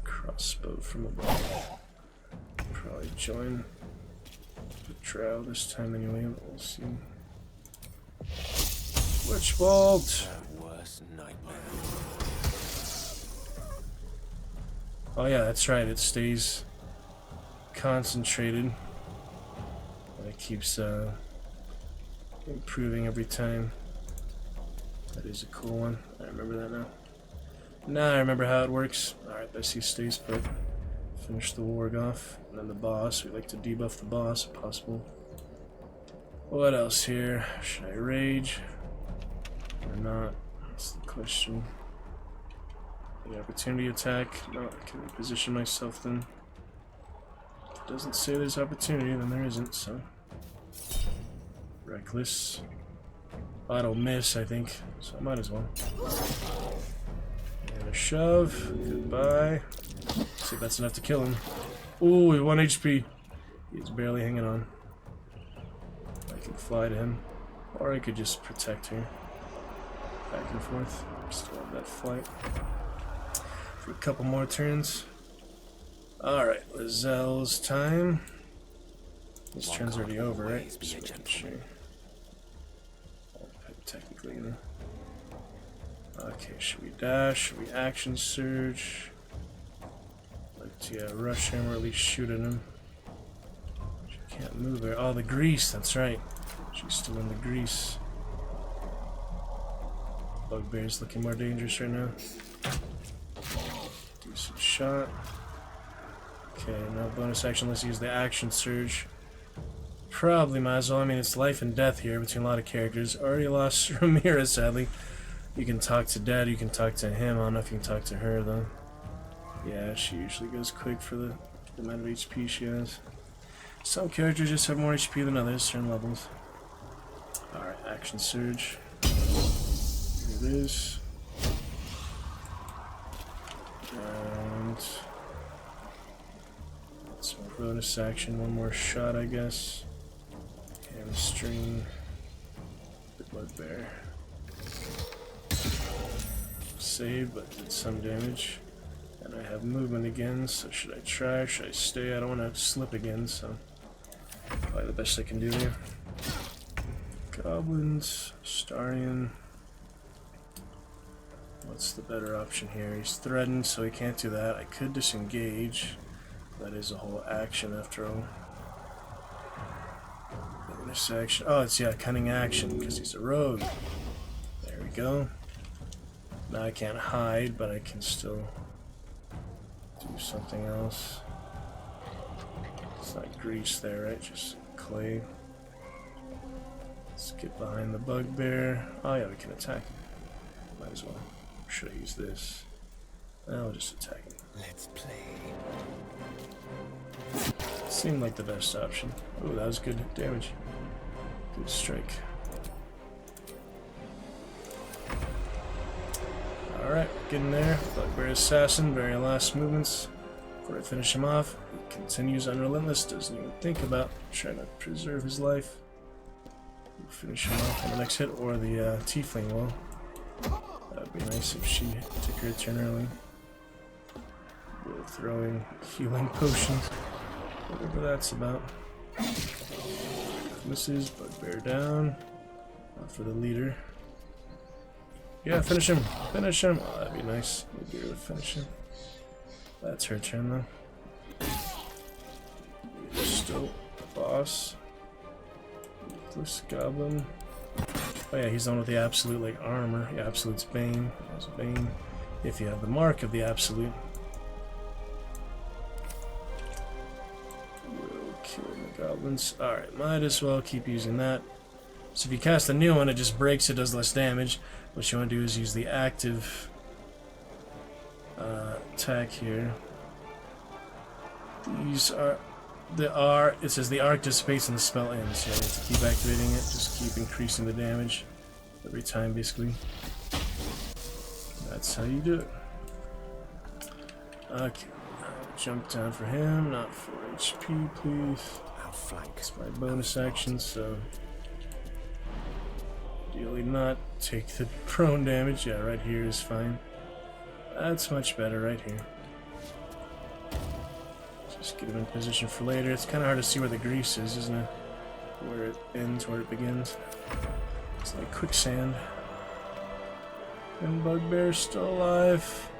Crossbow from above. Probably join the trial this time anyway, but we'll see. Witch Bolt! Worst nightmare. Oh yeah, that's right, it stays concentrated. And it keeps improving every time. That is a cool one. I remember that now. Now I remember how it works. Alright, I see stays put. Finish the warg off. And then the boss. We like to debuff the boss if possible. What else here? Should I rage? Or not? That's the question. The opportunity attack. No, I can reposition myself then. If it doesn't say there's opportunity, then there isn't, so. Reckless. Auto miss, I think. So I might as well. And a shove. Goodbye. See if that's enough to kill him. Ooh, 1 HP. He's barely hanging on. I can fly to him. Or I could just protect her. Back and forth. Still have that flight. For a couple more turns. Alright, Lazelle's time. This turn's already over, right? Sure. Technically, you know. Okay, should we dash? Should we action surge? Let's rush him or at least shoot at him. She can't move her. Oh, the grease, that's right. She's still in the grease. Bugbear's looking more dangerous right now. Decent shot. Okay, no bonus action. Let's use the action surge. Probably might as well. I mean, it's life and death here between a lot of characters. Already lost Ramira, sadly. You can talk to Dad, you can talk to him. I don't know if you can talk to her, though. Yeah, she usually goes quick for the amount of HP she has. Some characters just have more HP than others, certain levels. Alright, action surge. Here it is. And some bonus action, one more shot, I guess. Hamstring. The bugbear. Save, but did some damage. And I have movement again, so should I try? Should I stay? I don't want to slip again, so probably the best I can do here. Goblins, Starion. What's the better option here? He's threatened, so he can't do that. I could disengage. That is a whole action after all. Bonus action. Oh, it's, yeah, cunning action, because he's a rogue. There we go. Now I can't hide, but I can still do something else. It's not grease there, right? Just clay. Let's get behind the bugbear. Oh yeah, we can attack him. Might as well. Or should I use this? I'll just attack him. Let's play. Seemed like the best option. Oh, that was good damage. Good strike. Alright, getting there. Bugbear Assassin, very last movements. Before I finish him off, he continues unrelentless, doesn't even think about trying to preserve his life. We'll finish him off on the next hit, or the Tiefling will. That would be nice if she took her turn early. We're throwing healing potions. Whatever that's about. Misses, Bugbear down. Not for the leader. Yeah, finish him! Finish him! Oh, that'd be nice. We'd be able to finish him. That's her turn though. Still the boss. This goblin. Oh yeah, he's the one with the absolute like armor. Yeah, absolute's Bane. There's a Bane. If you have the mark of the absolute. We'll kill the goblins. Alright, might as well keep using that. So if you cast a new one, it just breaks, it does less damage. What you want to do is use the active attack here. These are the R. It says the arc dissipates and the spell ends. So you have to keep activating it. Just keep increasing the damage every time, basically. That's how you do it. Okay, jump down for him. Not 4 HP, please. Outflank. It's my bonus action, so ideally not take the prone damage. Yeah, right here is fine. That's much better right here. Just get him in position for later. It's kind of hard to see where the grease is, isn't it? Where it ends, where it begins. It's like quicksand. And Bugbear's still alive.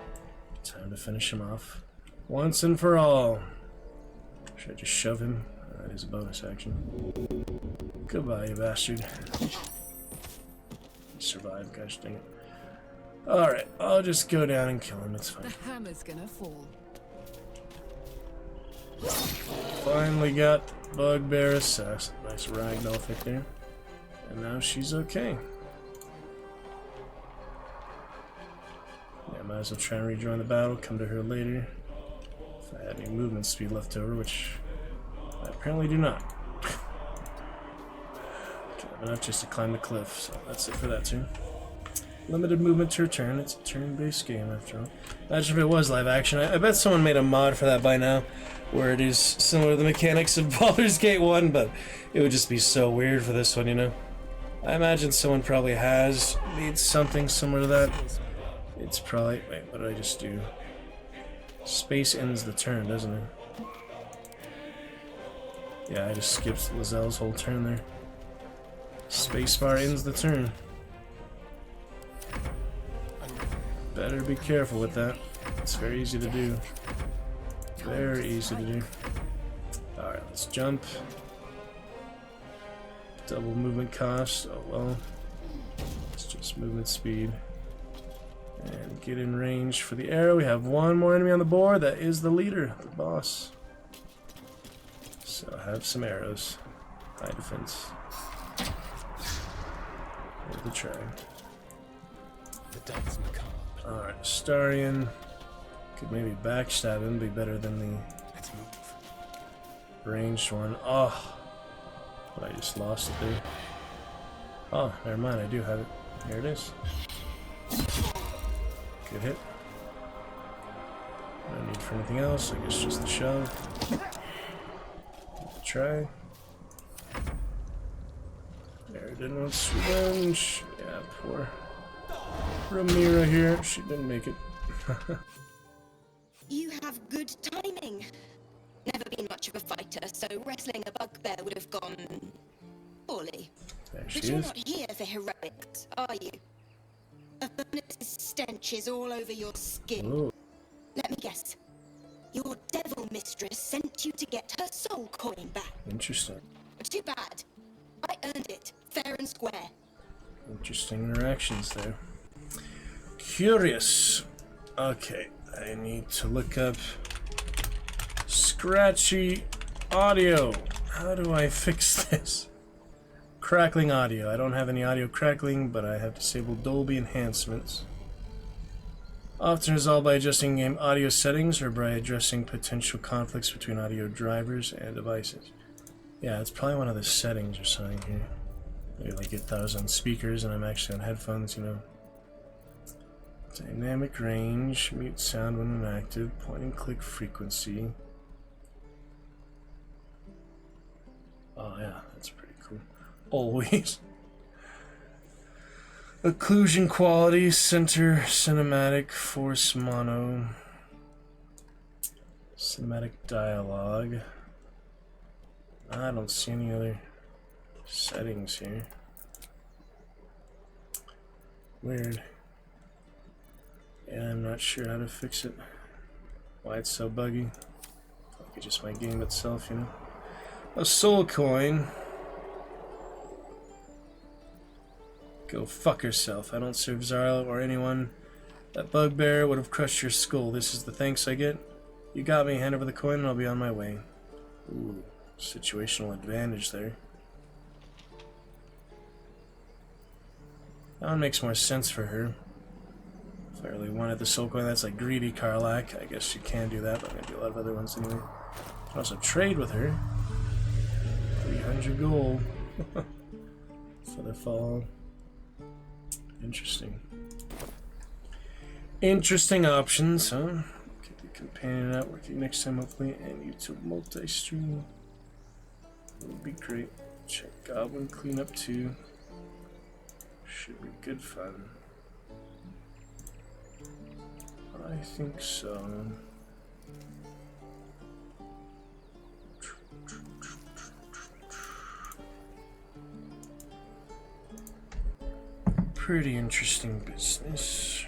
Time to finish him off. Once and for all. Should I just shove him? That is a bonus action. Goodbye, you bastard. Survive, gosh dang it. Alright, I'll just go down and kill him, it's fine. The hammer's gonna fall. Finally got Bugbear Assassin. Nice ragdoll effect there. And now she's okay. Yeah, might as well try and rejoin the battle, come to her later. If I had any movement speed left over, which I apparently do not. Okay, enough just to climb the cliff, so that's it for that turn. Limited movement to return. It's a turn-based game after all. Imagine if it was live action. I bet someone made a mod for that by now, where it is similar to the mechanics of Baldur's Gate 1, but it would just be so weird for this one, you know? I imagine someone probably has made something similar to that. It's probably... Wait, what did I just do? Space ends the turn, doesn't it? Yeah, I just skipped Lazelle's whole turn there. Spacebar ends the turn. Better be careful with that. It's very easy to do. Very easy to do. Alright, let's jump. Double movement cost. Oh well. It's just movement speed. And get in range for the arrow. We have one more enemy on the board. That is the leader, the boss. So have some arrows. High defense. Worth a try. The dog's macabre. Alright, Starion. Could maybe backstab him, be better than the ranged one. Oh, but I just lost it there. Oh, never mind, I do have it. Here it is. Good hit. No need for anything else, I guess just the shove. Try. There, didn't want revenge. Yeah, poor Ramira here. She didn't make it. You have good timing. Never been much of a fighter, so wrestling a bugbear would have gone poorly. There she But you're is. not here for heroics, are you? A furnace's stench is all over your skin. Ooh. Let me guess. Your devil mistress sent you to get her soul coin back. Interesting. Too bad. I earned it, fair and square. Interesting interactions there. Curious. Okay, I need to look up scratchy audio. How do I fix this? Crackling audio. I don't have any audio crackling, but I have disabled Dolby enhancements. Often resolved by adjusting game audio settings or by addressing potential conflicts between audio drivers and devices. Yeah, it's probably one of the settings or something here. Maybe like if I was on speakers and I'm actually on headphones, you know. Dynamic range, mute sound when inactive, point and click frequency. Oh yeah, that's pretty cool. Always. Occlusion quality, center, cinematic, force mono, cinematic dialogue. I don't see any other settings here. Weird. Yeah, I'm not sure how to fix it. Why it's so buggy. Like it's just my game itself, you know. A soul coin. Go fuck yourself. I don't serve Zariel or anyone. That bugbear would have crushed your skull. This is the thanks I get. You got me. Hand over the coin and I'll be on my way. Ooh, situational advantage there. That one makes more sense for her. If I really wanted the soul coin, that's like greedy Karlak. I guess you can do that, but I'm gonna do a lot of other ones anyway. You can also trade with her. 300 gold. For the fall. Interesting. Interesting options, huh? Get the companion out working next time, hopefully, and YouTube multi-stream. Would be great. Check Goblin Cleanup 2. Should be good fun. I think so. Pretty interesting business.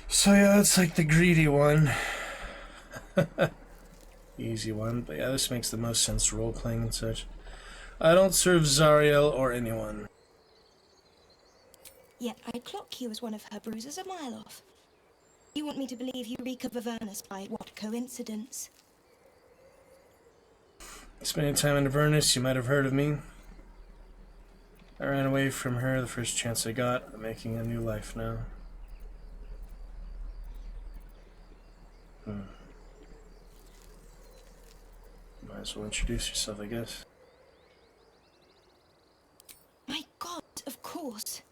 So yeah, that's like the greedy one. Easy one, but yeah, this makes the most sense role-playing and such. I don't serve Zariel or anyone. Yet I clock you as one of her bruisers a mile off. You want me to believe you reek of Avernus by what coincidence? Spending time in Avernus, you might have heard of me. I ran away from her the first chance I got. I'm making a new life now. Might as well introduce yourself, I guess. My God, of course.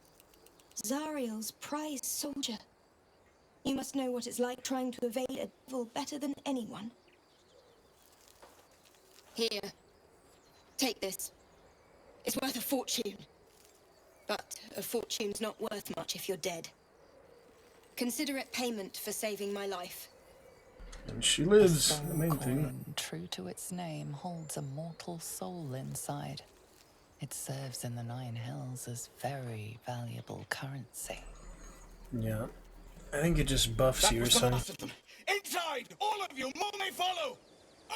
Zariel's prize soldier. You must know what it's like trying to evade a devil better than anyone. Here. Take this. It's worth a fortune. But a fortune's not worth much if you're dead. Consider it payment for saving my life. And she lives, the main thing. Coin, true to its name, holds a mortal soul inside. It serves in the Nine Hells as very valuable currency. Yeah. I think it just buffs you or something. Inside! All of you! More may follow!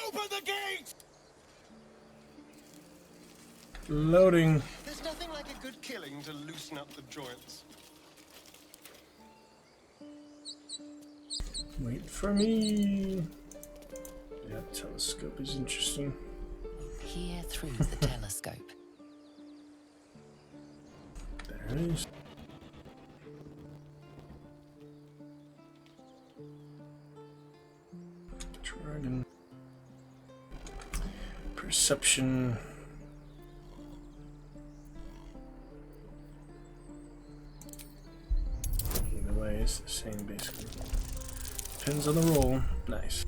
Open the gate! Loading. There's nothing like a good killing to loosen up the joints. Wait for me. Yeah, telescope is interesting. Peer through the telescope. There it is. Dragon. Perception. Either way, it's the same basically. Depends on the roll. Nice.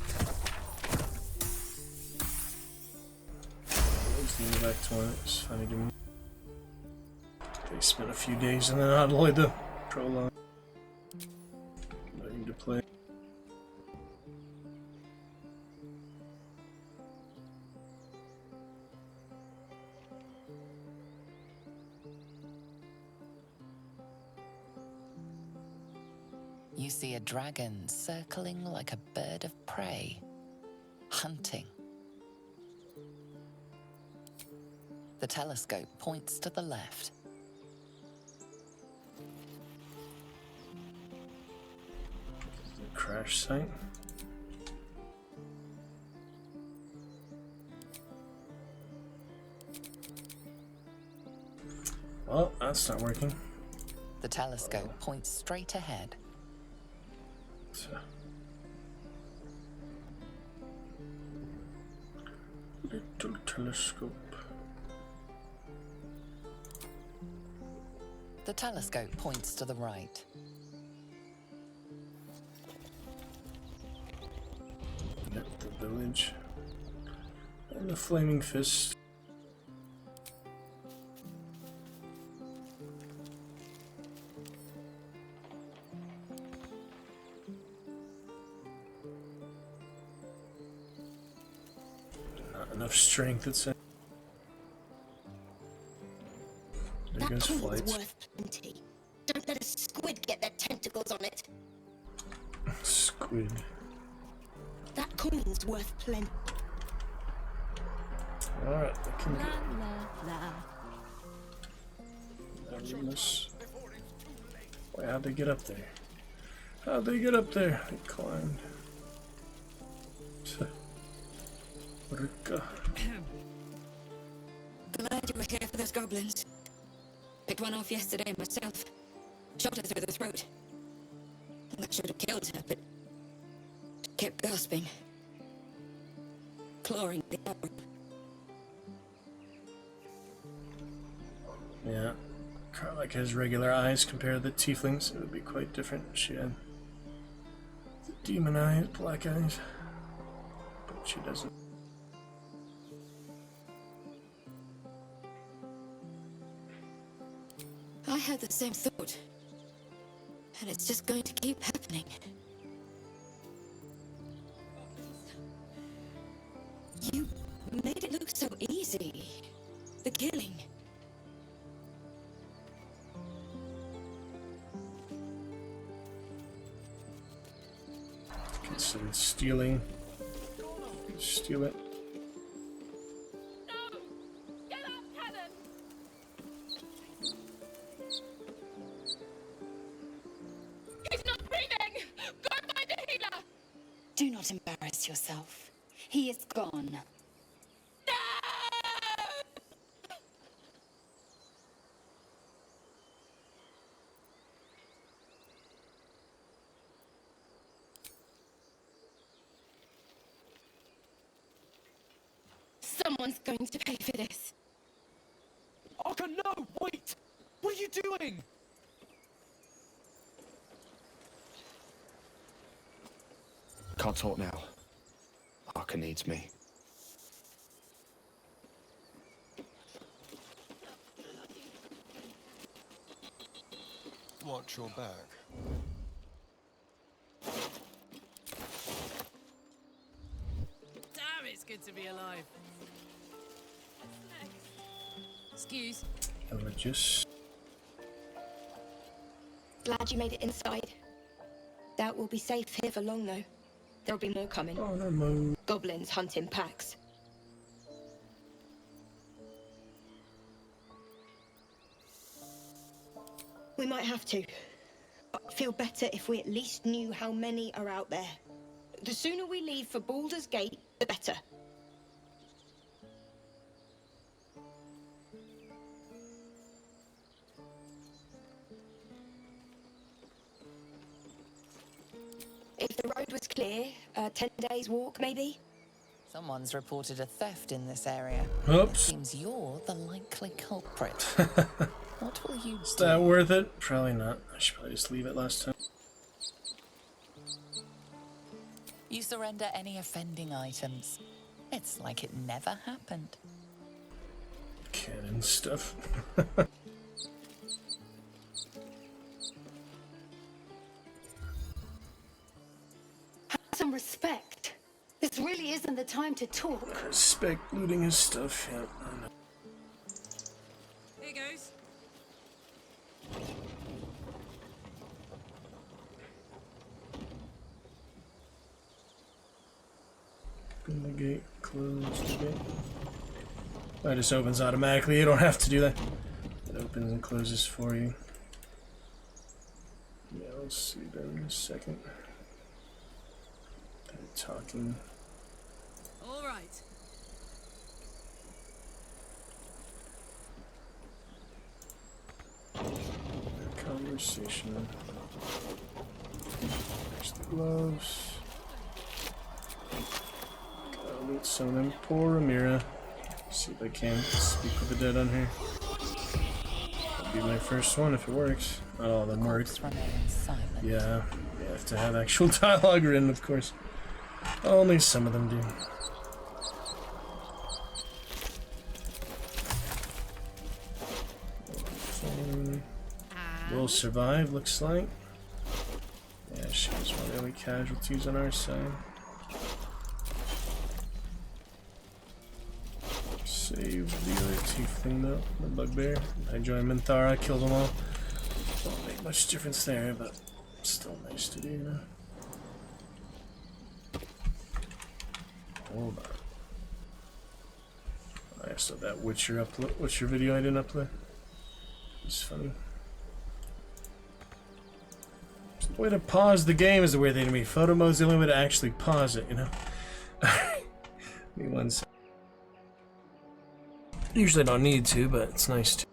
Let's move back to one. It's funny to me. They spent a few days in the Adelaide the prologue. Learning to play. You see a dragon circling like a bird of prey, hunting. The telescope points to the left. Crash site. Well, that's not working. The telescope points straight ahead. Little telescope. The telescope points to the right. Yep, the village. And the flaming fist. Not enough strength, it says. There goes That flights. worth plenty. Don't let a squid get their tentacles on it. Squid. That coin's worth plenty. Alright, I can get La. Wait, how'd they get up there? How'd they get up there? They climbed. Rika. Glad you were here for those goblins. Picked one off yesterday myself. Shot her through the throat. That should have killed her, but she kept gasping. Clawing the air. Yeah. Karlach has regular eyes compared to the tieflings. It would be quite different. She had demon eyes, black eyes. But she doesn't. I had the same thought. And it's just going to keep happening. You made it look so easy. The killing. Considered stealing. Steal it. Do not embarrass yourself. He is gone. Someone's going to pay for this. Arka, no! Wait! What are you doing? Can't talk now. Arka needs me. Watch your back. Damn, it's good to be alive. Excuse. Villages. Glad you made it inside. Doubt we'll be safe here for long, though. There'll be more coming. Oh, no, Mo. Goblins hunt in packs. We might have to. I'd feel better if we at least knew how many are out there. The sooner we leave for Baldur's Gate, the better. If the road was clear, 10 days walk, maybe? Someone's reported a theft in this area. Oops. It seems you're the likely culprit. What will you do? Is that worth it? Probably not. I should probably just leave it last time. You surrender any offending items. It's like it never happened. Cannon stuff. Have some respect. This really isn't the time to talk. Respect looting his stuff, yeah. I know. Here goes. Open the gate, close the gate. That just opens automatically, you don't have to do that. It opens and closes for you. Yeah, I'll see that in a second. They're talking. All right. Conversation. There's the gloves. Gotta meet some of them. Poor Amira. See if I can speak with the dead on here. That'll be my first one if it works. Not all of them work. Yeah, you have to have actual dialogue written, of course. Only some of them do. Will survive, looks like. Yeah, she was one of the only casualties on our side. Save the other tiefling though, the bugbear. I joined Minthara, killed them all. Won't make much difference there, but still nice to do, you know. Hold on. I saw that Witcher video I didn't upload. It's funny. The way to pause the game is the weird thing to me. Photo mode's the only way to actually pause it, you know? Give me one second. Usually I don't need to, but it's nice to.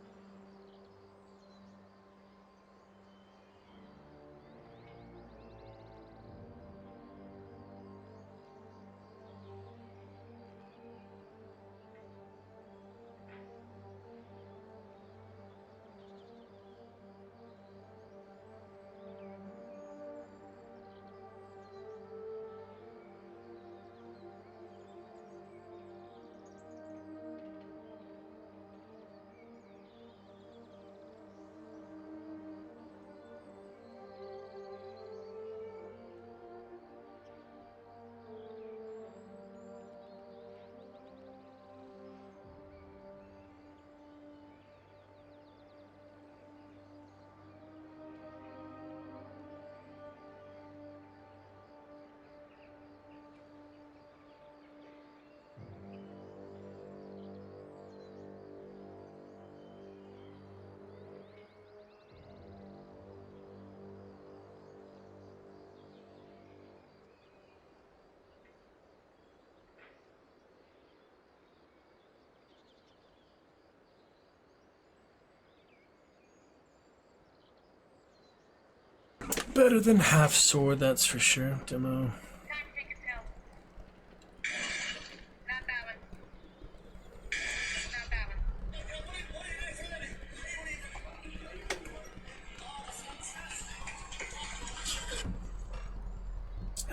Better than half sword, that's for sure. Demo.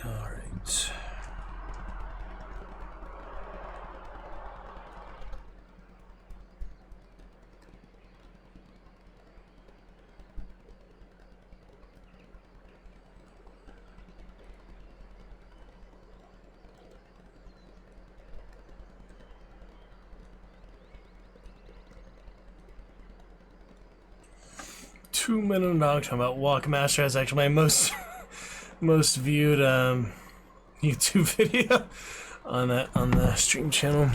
Alright. Two-minute dog talking about Walkmaster is actually my most viewed YouTube video on the stream channel.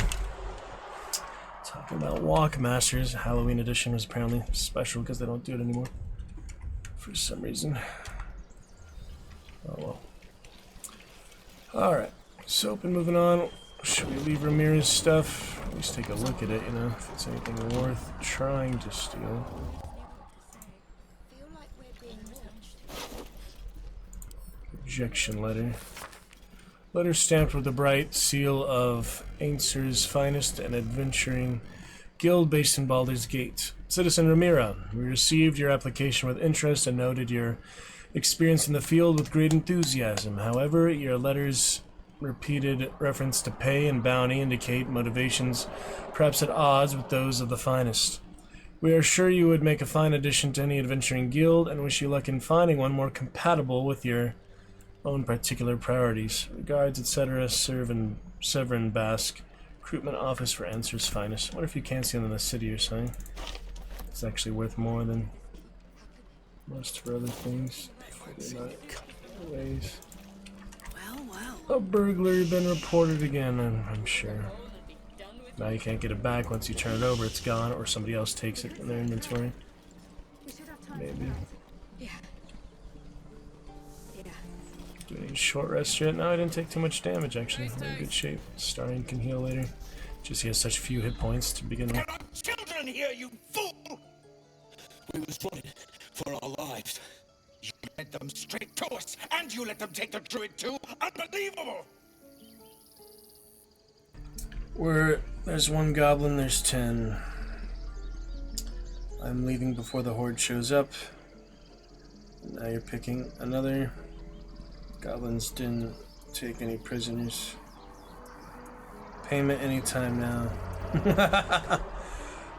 Talking about Walkmasters. Halloween edition was apparently special because they don't do it anymore. for some reason. Oh well. Alright, so moving on. Should we leave Ramirez's stuff? At least take a look at it, you know, if it's anything worth trying to steal. Rejection letter. Letter stamped with the bright seal of Ainser's finest and adventuring guild based in Baldur's Gate. Citizen Ramiro, we received your application with interest and noted your experience in the field with great enthusiasm. However, your letter's repeated reference to pay and bounty indicate motivations perhaps at odds with those of the finest. We are sure you would make a fine addition to any adventuring guild and wish you luck in finding one more compatible with your own particular priorities. Regards, etc. Severin Basque, recruitment office for Answer's finest. What if you can't see them in the city or something? It's actually worth more than most for other things. Ways. A burglary been reported again, I'm sure. Now you can't get it back once you turn it over. It's gone, or somebody else takes it in their inventory. Maybe. Do any short rest yet? No, I didn't take too much damage, actually. I'm in good shape. Starring can heal later. Just he has such few hit points to begin with. There are children here, you fool! We was running for our lives. You led them straight to us, and you let them take the druid too? Unbelievable! Where there's one goblin, there's 10. I'm leaving before the horde shows up. Now you're picking another. Goblins didn't take any prisoners. Payment anytime now.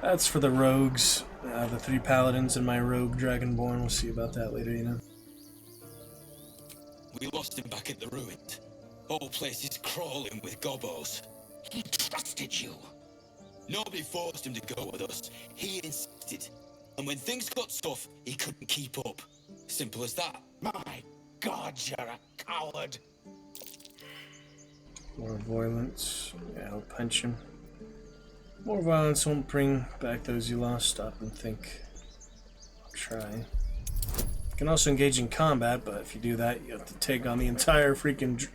That's for the rogues. The 3 paladins and my rogue dragonborn. We'll see about that later, you know. We lost him back at the ruins. Whole place is crawling with gobos. He trusted you. Nobody forced him to go with us. He insisted. And when things got tough, he couldn't keep up. Simple as that. My God, you're a coward. More violence. Yeah, I'll punch him. More violence won't bring back those you lost. Stop and think. I'll try. You can also engage in combat, but if you do that, you have to take on the entire freaking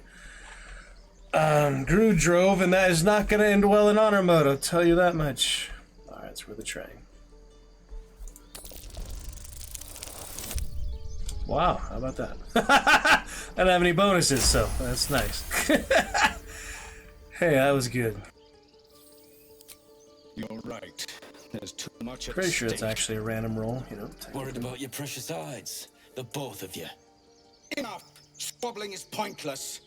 Gru drove, and that is not going to end well in honor mode, I'll tell you that much. Alright, it's worth a try. Wow, how about that? I don't have any bonuses, so that's nice. Hey, that was good. You're right. There's too much at Pretty sure stake. it's actually a random roll, you know. Worried about your precious hides, the both of you. Enough! Squabbling is pointless.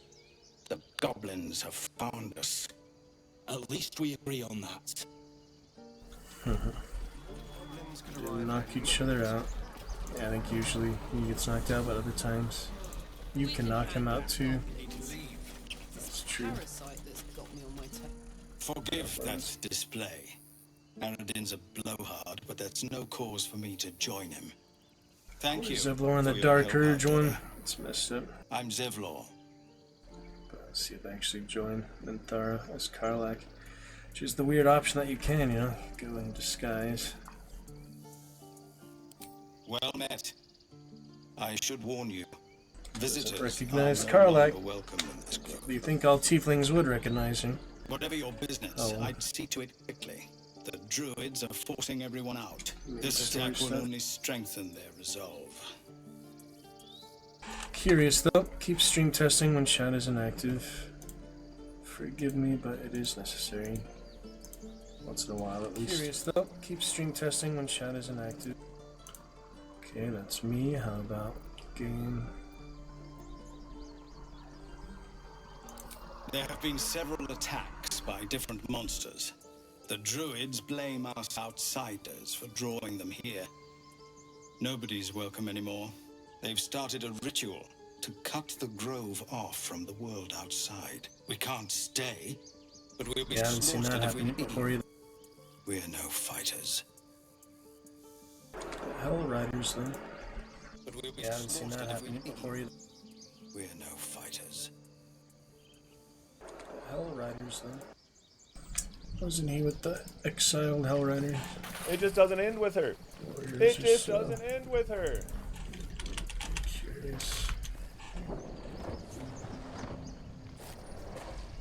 The goblins have found us. At least we agree on that. Didn't knock each other out. Yeah, I think usually he gets knocked out, but other times you can knock him out too. That's true. Forgive that display. Aradin's a blowhard, but that's no cause for me to join him. Thank you. Zevlor and the Dark Urge one. It's messed up. I'm Zevlor. Let's see if I actually join Minthara as Karlak. Which is the weird option that you can, you know, go in disguise. Well met. I should warn you. Visitors recognize are Karlak. no longer welcome in this club. Do you think all tieflings would recognize him? Whatever your business, Oh. I'd see to it quickly. The druids are forcing everyone out. Yeah, This story attack will stuff. only strengthen their resolve. Curious though, keep stream testing when chat is inactive. Forgive me, but it is necessary. Once in a while at least. Curious though, keep stream testing when chat is inactive. Okay, that's me. How about game? There have been several attacks by different monsters. The druids blame us outsiders for drawing them here. Nobody's welcome anymore. They've started a ritual to cut the grove off from the world outside. We can't stay, but we'll be Yeah, I haven't seen that slaughtered if we happen leave. before either. We're no fighters. Hell Riders though. But we'll be Yeah, I haven't seen that slaughtered if we happen leave. before either. We're no fighters. Hell Riders though. Wasn't he with the exiled Hell Rider? It just doesn't end with her. Warriors It or just so. doesn't end with her. Yes.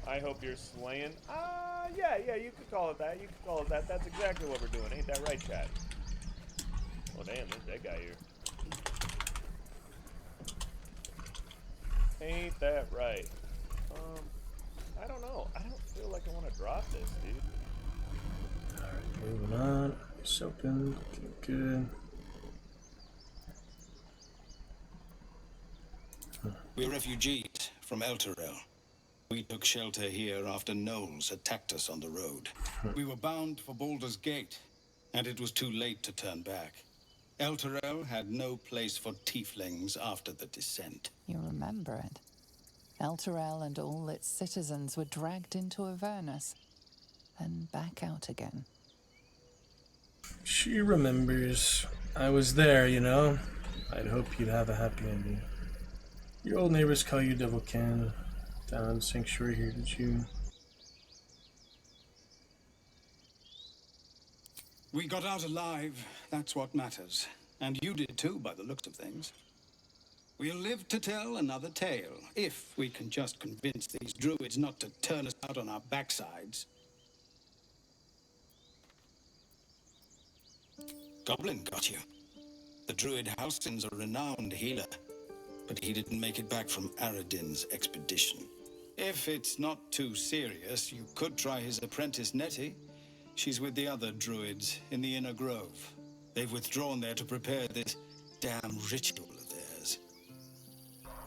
I hope you're slaying. Yeah, you could call it that. You could call it that. That's exactly what we're doing. Ain't that right, chat? Oh, damn, there's that guy here. Ain't that right? I don't know. I don't feel like I want to drop this, dude. Alright, moving on. It's open. Looking good. We're refugees from Elturel. We took shelter here after gnolls attacked us on the road. We were bound for Baldur's Gate, and it was too late to turn back. Elturel had no place for tieflings after the descent. You remember it. Elturel and all its citizens were dragged into Avernus, then back out again. She remembers. I was there, you know. I'd hope you'd have a happy ending. Your old neighbors call you Devil Can. Down Sanctuary here, did you? We got out alive, that's what matters. And you did too, by the looks of things. We'll live to tell another tale, if we can just convince these druids not to turn us out on our backsides. Goblin got you. The druid Halston's a renowned healer, but he didn't make it back from Aradin's expedition. If it's not too serious, you could try his apprentice Nettie. She's with the other druids in the Inner Grove. They've withdrawn there to prepare this damn ritual of theirs.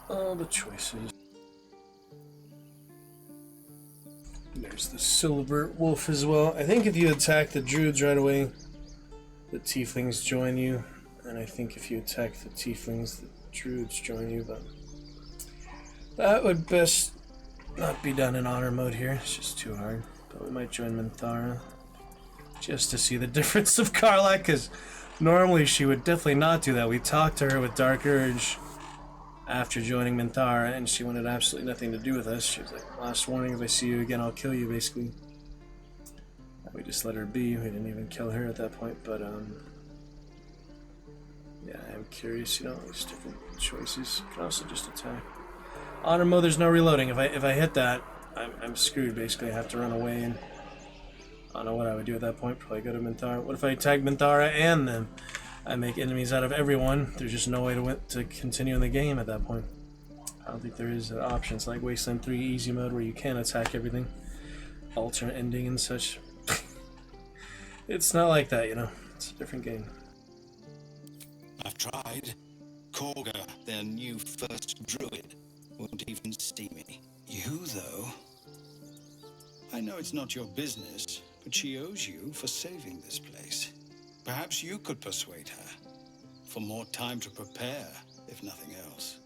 All the choices. There's the Silver Wolf as well. I think if you attack the druids right away, the tieflings join you. And I think if you attack the tieflings, the druids join you, but that would best not be done in honor mode here. It's just too hard. But we might join Minthara just to see the difference of Karlach, because normally she would definitely not do that. We talked to her with Dark Urge after joining Minthara, and she wanted absolutely nothing to do with us. She was like, last warning, if I see you again, I'll kill you, basically. And we just let her be. We didn't even kill her at that point, but yeah, I'm curious, you know, these different choices. You can also just attack. Honor mode, there's no reloading. If I hit that, I'm screwed, basically. I have to run away, and I don't know what I would do at that point. Probably go to Minthara. What if I attack Minthara and then I make enemies out of everyone? There's just no way to continue in the game at that point. I don't think there is options like Wasteland 3 easy mode where you can attack everything. Alternate ending and such. It's not like that, you know. It's a different game. I've tried. Korga, their new first druid, won't even see me. You, though... I know it's not your business, but she owes you for saving this place. Perhaps you could persuade her. For more time to prepare, if nothing else.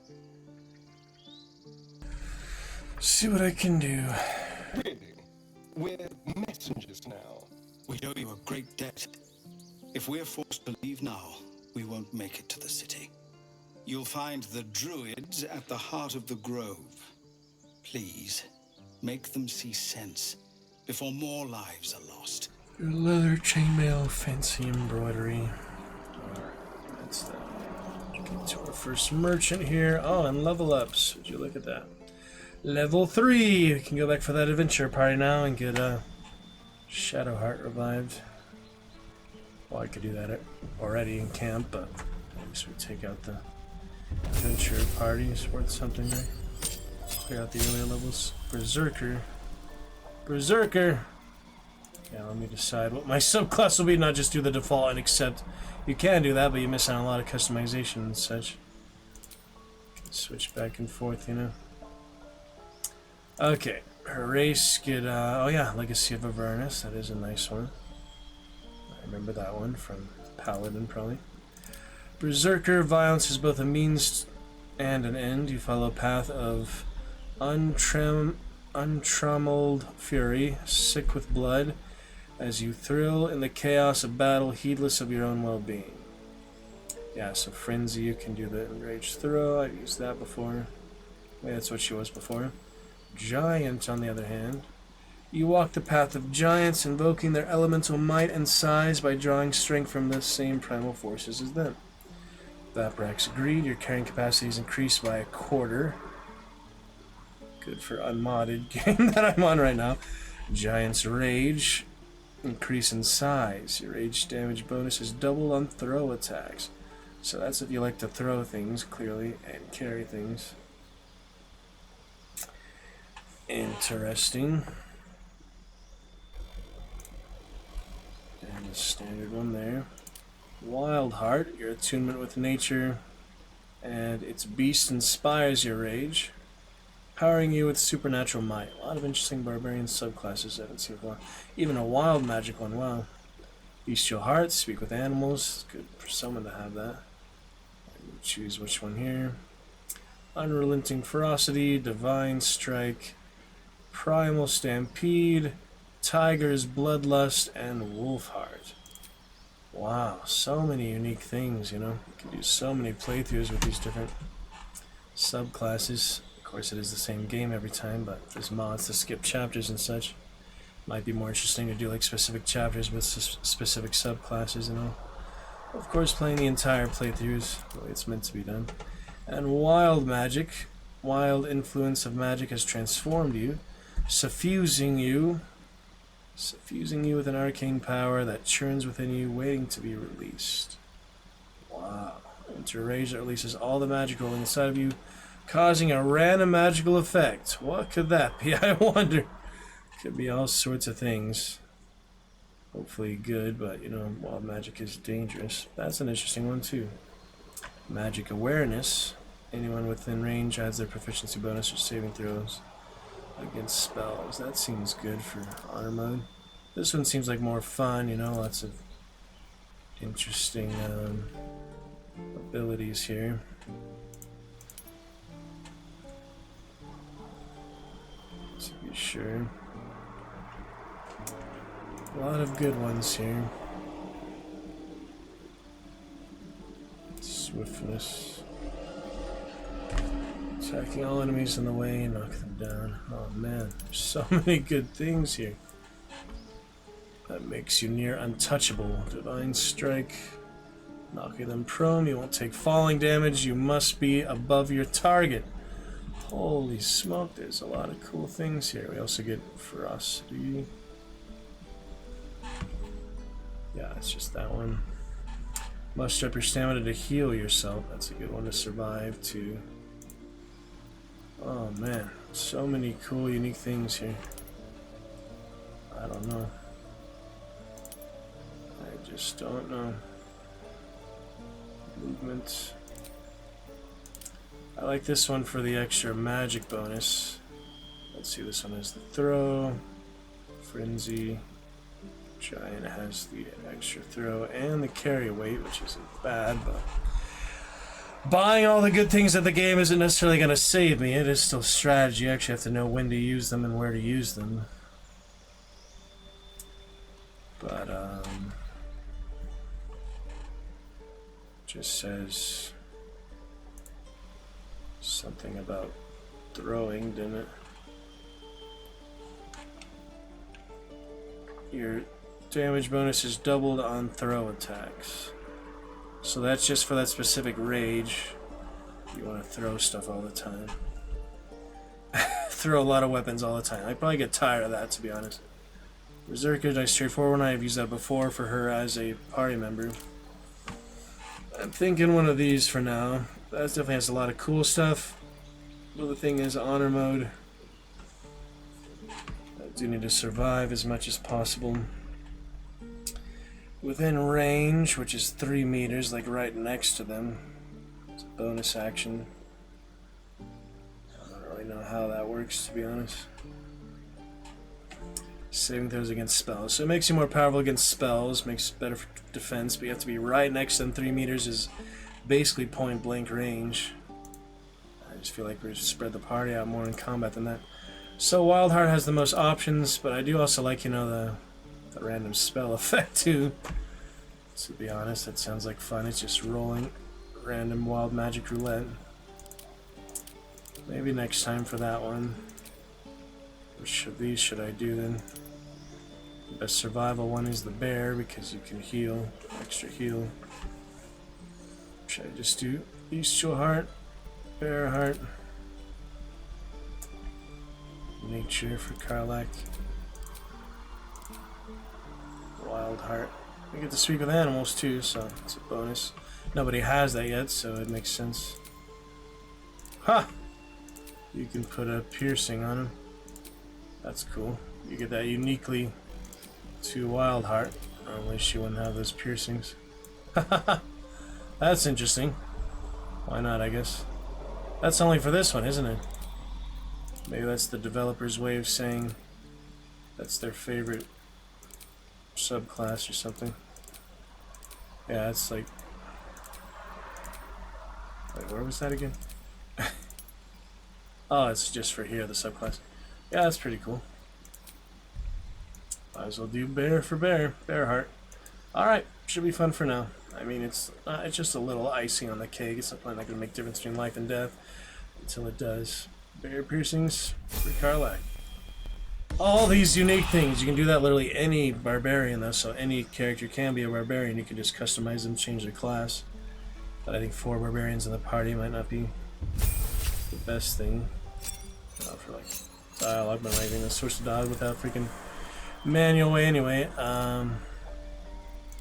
See what I can do. Really? We're messengers now. We owe you a great debt. If we're forced to leave now, we won't make it to the city. You'll find the druids at the heart of the grove. Please, make them see sense before more lives are lost. Leather, chainmail, fancy embroidery. Alright, that's that. Get to our first merchant here. Oh, and level ups. Would you look at that? Level 3! We can go back for that adventure party now and get Shadowheart revived. Well, I could do that already in camp, but I guess we take out the adventure party. It's worth something, right? Clear out the earlier levels. Berserker. Berserker! Yeah, let me decide what my subclass will be, not just do the default and accept. You can do that, but you miss out on a lot of customization and such. Can switch back and forth, you know. Okay, her race, get, oh yeah, Legacy of Avernus, that is a nice one. I remember that one from Paladin, probably. Berserker, violence is both a means and an end. You follow a path of untrammeled fury, sick with blood, as you thrill in the chaos of battle, heedless of your own well-being. Yeah, so Frenzy, you can do the Enraged Throw. I've used that before. Wait, that's what she was before. Giant, on the other hand. You walk the path of giants, invoking their elemental might and size by drawing strength from the same primal forces as them. Vaprax Greed, your carrying capacity is increased by 1/4. Good for unmodded game that I'm on right now. Giant's Rage, increase in size. Your rage damage bonus is doubled on throw attacks. So that's if you like to throw things, clearly, and carry things. Interesting. And a standard one there. Wild Heart, your attunement with nature, and its beast inspires your rage, powering you with supernatural might. A lot of interesting barbarian subclasses I haven't seen before. Even a wild magic one, wow. Bestial Heart, speak with animals. Good for someone to have that. Choose which one here. Unrelenting Ferocity, Divine Strike, Primal Stampede, Tiger's Bloodlust, and Wolfheart. Wow, so many unique things, you know. You can do so many playthroughs with these different subclasses. Of course, it is the same game every time, but there's mods to skip chapters and such. Might be more interesting to do like specific chapters with specific subclasses and all. Of course, playing the entire playthrough is the way it's meant to be done. And Wild Magic. Wild influence of magic has transformed you, suffusing you with an arcane power that churns within you, waiting to be released. Wow. Enter a rage that releases all the magic rolling inside of you, causing a random magical effect. What could that be? I wonder. Could be all sorts of things. Hopefully good, but you know, wild magic is dangerous. That's an interesting one too. Magic awareness. Anyone within range adds their proficiency bonus or saving throws against spells. That seems good for honor mode. This one seems like more fun, you know, lots of interesting abilities here. To be sure. A lot of good ones here. Swiftness. Attacking all enemies in the way, knock them down. Oh man, there's so many good things here. That makes you near untouchable. Divine Strike. Knocking them prone, you won't take falling damage. You must be above your target. Holy smoke, there's a lot of cool things here. We also get Ferocity. Yeah, it's just that one. Muster up your stamina to heal yourself. That's a good one to survive too. Oh man, so many cool, unique things here. I don't know. I just don't know. Movement. I like this one for the extra magic bonus. Let's see, this one has the throw, frenzy. Giant has the extra throw and the carry weight, which isn't bad, but buying all the good things of the game isn't necessarily going to save me. It is still strategy. You actually have to know when to use them and where to use them. But, just says something about throwing, didn't it? Your damage bonus is doubled on throw attacks. So that's just for that specific rage. You want to throw stuff all the time. Throw a lot of weapons all the time. I probably get tired of that, to be honest. Berserker, nice straightforward one. I've used that before for her as a party member. I'm thinking one of these for now. That definitely has a lot of cool stuff. But the thing is, honor mode. I do need to survive as much as possible. Within range, which is 3 meters, like right next to them. It's a bonus action. I don't really know how that works, to be honest. Saving throws against spells. So it makes you more powerful against spells, makes it better for defense, but you have to be right next to them. 3 meters is basically point blank range. I just feel like we're spread the party out more in combat than that. So Wildheart has the most options, but I do also like, you know, the random spell effect too. To be honest, that sounds like fun. It's just rolling random wild magic roulette. Maybe next time for that one. Which of these should I do then? The best survival one is the bear because you can heal, extra heal. Should I just do bestial heart, bear heart, nature for Karlak, wild heart. We get to speak with animals too, so it's a bonus. Nobody has that yet, so it makes sense. Ha! You can put a piercing on him. That's cool. You get that uniquely to wild heart. Normally she wouldn't have those piercings. That's interesting. Why not, I guess. That's only for this one, isn't it? Maybe that's the developer's way of saying that's their favorite subclass or something. Yeah, it's like... Wait, where was that again? Oh, it's just for here, the subclass. Yeah, that's pretty cool. Might as well do bear for bear. Bear heart. Alright, should be fun for now. I mean, it's just a little icing on the cake. It's not going to make a difference between life and death until it does. Bear piercings for Karlak. All these unique things. You can do that literally any barbarian, though, so any character can be a barbarian. You can just customize them, change their class. But I think 4 barbarians in the party might not be the best thing. For like dialogue, but I think that's source of dialogue without freaking manual way anyway.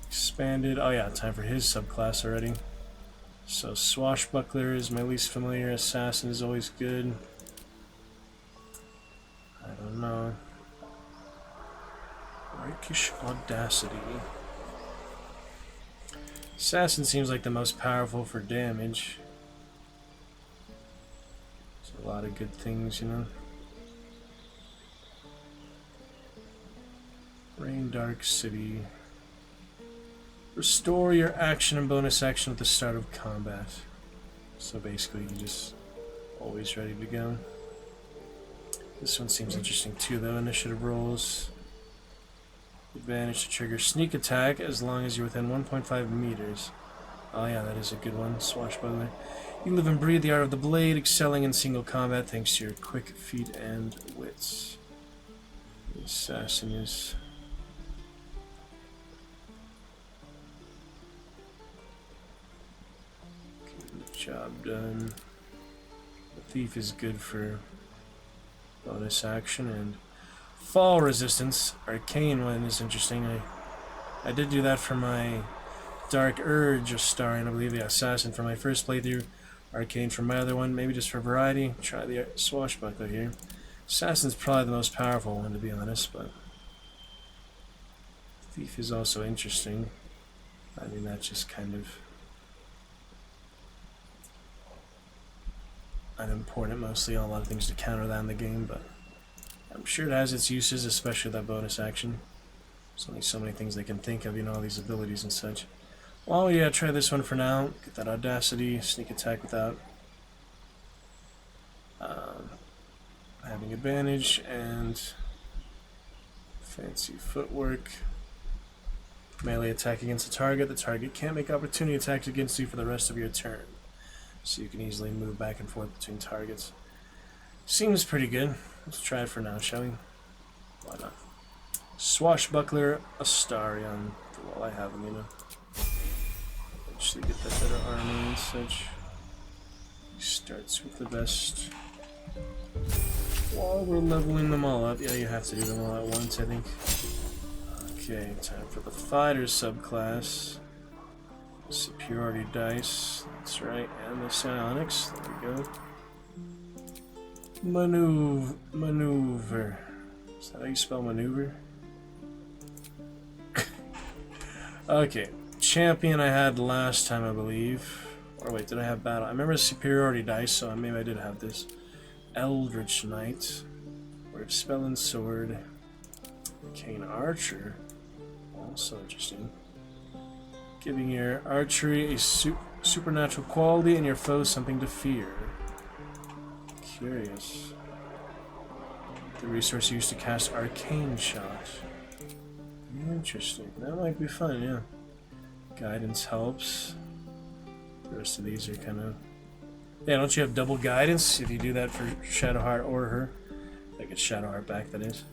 Expanded. Oh yeah, time for his subclass already. So swashbuckler is my least familiar. Assassin is always good. I don't know. Rakish audacity. Assassin seems like the most powerful for damage. There's a lot of good things, you know. Rain Dark City. Restore your action and bonus action at the start of combat. So basically, you're just always ready to go. This one seems interesting too, though. Initiative rolls. Advantage to trigger sneak attack as long as you're within 1.5 meters. Oh yeah, that is a good one. Swashbuckler. You live and breathe the art of the blade, excelling in single combat thanks to your quick feet and wits. The assassin is... Job done. The thief is good for bonus action and fall resistance. Arcane one is interesting. I did do that for my Dark Urge Astarion, I believe, the assassin for my first playthrough. Arcane for my other one, maybe just for variety. Try the swashbuckler here. Assassin's probably the most powerful one, to be honest, but thief is also interesting. I mean, that's just kind of unimportant, mostly a lot of things to counter that in the game, but I'm sure it has its uses, especially that bonus action. There's only so many things they can think of, you know, all these abilities and such. Well, yeah, try this one for now. Get that audacity, sneak attack without having advantage, and fancy footwork. Melee attack against a target. The target can't make opportunity attacks against you for the rest of your turn. So you can easily move back and forth between targets. Seems pretty good. Let's try it for now, shall we? Why not? Swashbuckler Astarion, for while I have him, you know. Eventually get that better armor and such. He starts with the best. While we're leveling them all up. Yeah, you have to do them all at once, I think. Okay, time for the fighter subclass. Superiority dice, that's right, and the psionics, there we go. Maneuver. Is that how you spell maneuver? Okay, champion I had last time, I believe. Or wait, did I have battle? I remember superiority dice, so maybe I did have this. Eldritch Knight. Word spell and sword. Arcane Archer. Also interesting. Giving your archery a supernatural quality and your foe something to fear. Curious. The resource used to cast Arcane Shot. Interesting. That might be fun, yeah. Guidance helps. The rest of these are kind of... Yeah, don't you have double guidance if you do that for Shadowheart or her? I get Shadowheart back, that is.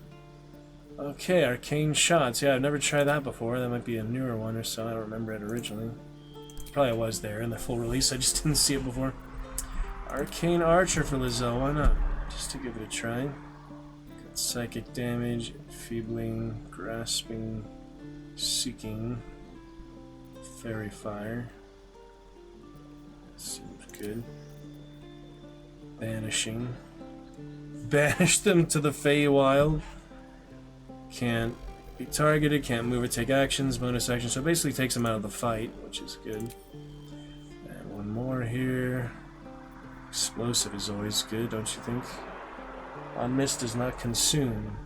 Okay, Arcane Shots. Yeah, I've never tried that before. That might be a newer one or so. I don't remember it originally. probably was there in the full release. I just didn't see it before. Arcane Archer for Lizelle, why not? Just to give it a try. Got psychic damage, enfeebling, grasping, seeking, fairy fire. Seems good. Banishing. Banish them to the Feywild. Can't be targeted, can't move or take actions, bonus action. So it basically takes them out of the fight, which is good. And one more here. Explosive is always good, don't you think? On Mist does not consume.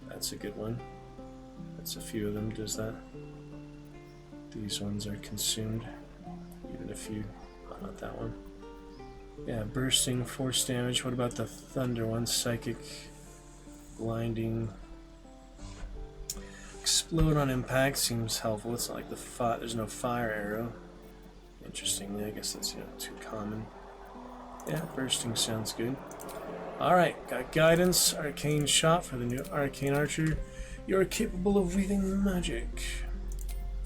That's a good one. That's a few of them, does that. These ones are consumed. Even a few. Oh, not that one. Yeah, bursting, force damage. What about the thunder one? Psychic, blinding. Explode on impact seems helpful. It's not like there's no fire arrow. Interestingly, I guess that's too common. Yeah, bursting sounds good. Alright, got guidance, arcane shot for the new Arcane Archer. You are capable of weaving magic.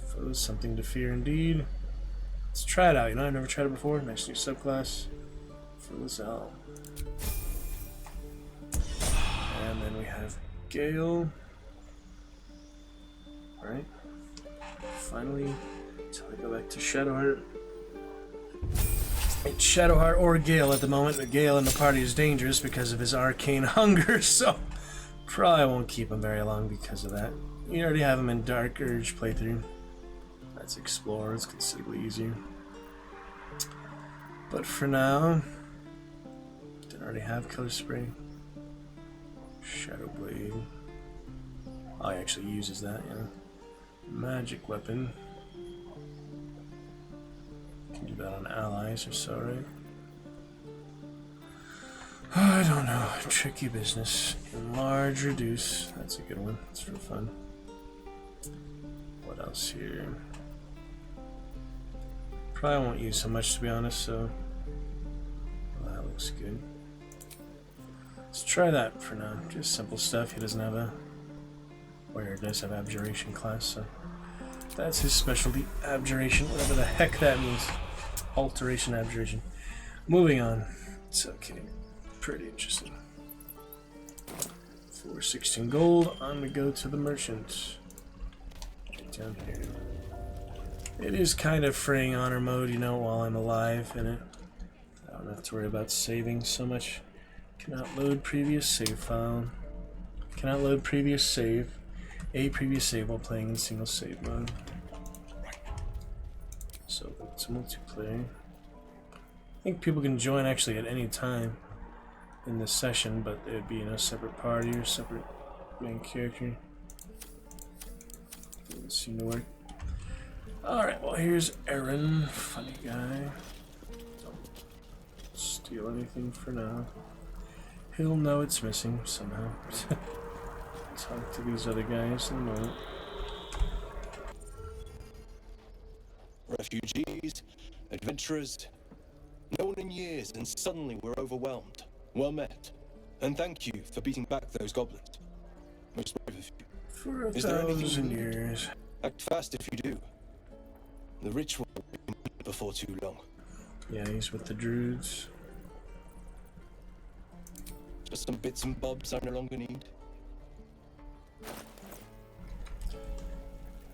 Foes something to fear indeed. Let's try it out, I've never tried it before. Nice new subclass for Lizelle. And then we have Gale. Alright. Finally, until I go back to Shadowheart. It's Shadowheart or Gale at the moment. The Gale in the party is dangerous because of his arcane hunger, so probably won't keep him very long because of that. You already have him in Dark Urge playthrough. That's Explorer, it's considerably easier. But for now, didn't already have Killer Spray. Shadow Blade. Oh, he actually uses that, Magic Weapon. Can do that on allies or so, right? I don't know. Tricky business. Enlarge, reduce. That's a good one. That's for fun. What else here? Probably won't use so much, to be honest, so... Well, that looks good. Let's try that for now. Just simple stuff. He doesn't have a... Warrior does have Abjuration class, so... That's his specialty. Abjuration, whatever the heck that means. Alteration, Abjuration. Moving on. It's okay. Pretty interesting. For 16 gold, I'm gonna go to the merchant. Get down here. It is kind of freeing honor mode, while I'm alive in it. I don't have to worry about saving so much. Cannot load previous save file. Cannot load previous save. A previous save while playing in single save mode. So it's multiplayer. I think people can join actually at any time in this session, but it would be in a separate party or separate main character. Doesn't seem to work. Alright, well here's Aaron, funny guy. Don't steal anything for now. He'll know it's missing somehow. Talk to these other guys in a moment. Refugees, adventurers, no one in years, and suddenly we're overwhelmed. Well met, and thank you for beating back those goblins. Most brave of you. For 1,000 you years. Act fast if you do. The ritual will be complete before too long. Yeah, he's with the druids. Just some bits and bobs I no longer need.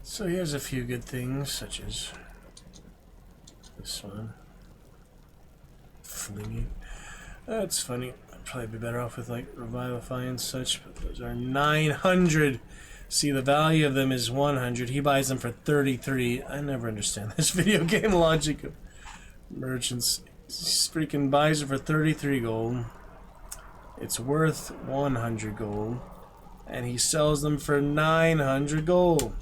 So he has a few good things, such as this one. Flingy. That's funny. I'd probably be better off with like Revivify and such, but those are 900. See, the value of them is 100. He buys them for 33. I never understand this video game logic of merchants. He freaking buys it for 33 gold. It's worth 100 gold. And he sells them for 900 gold.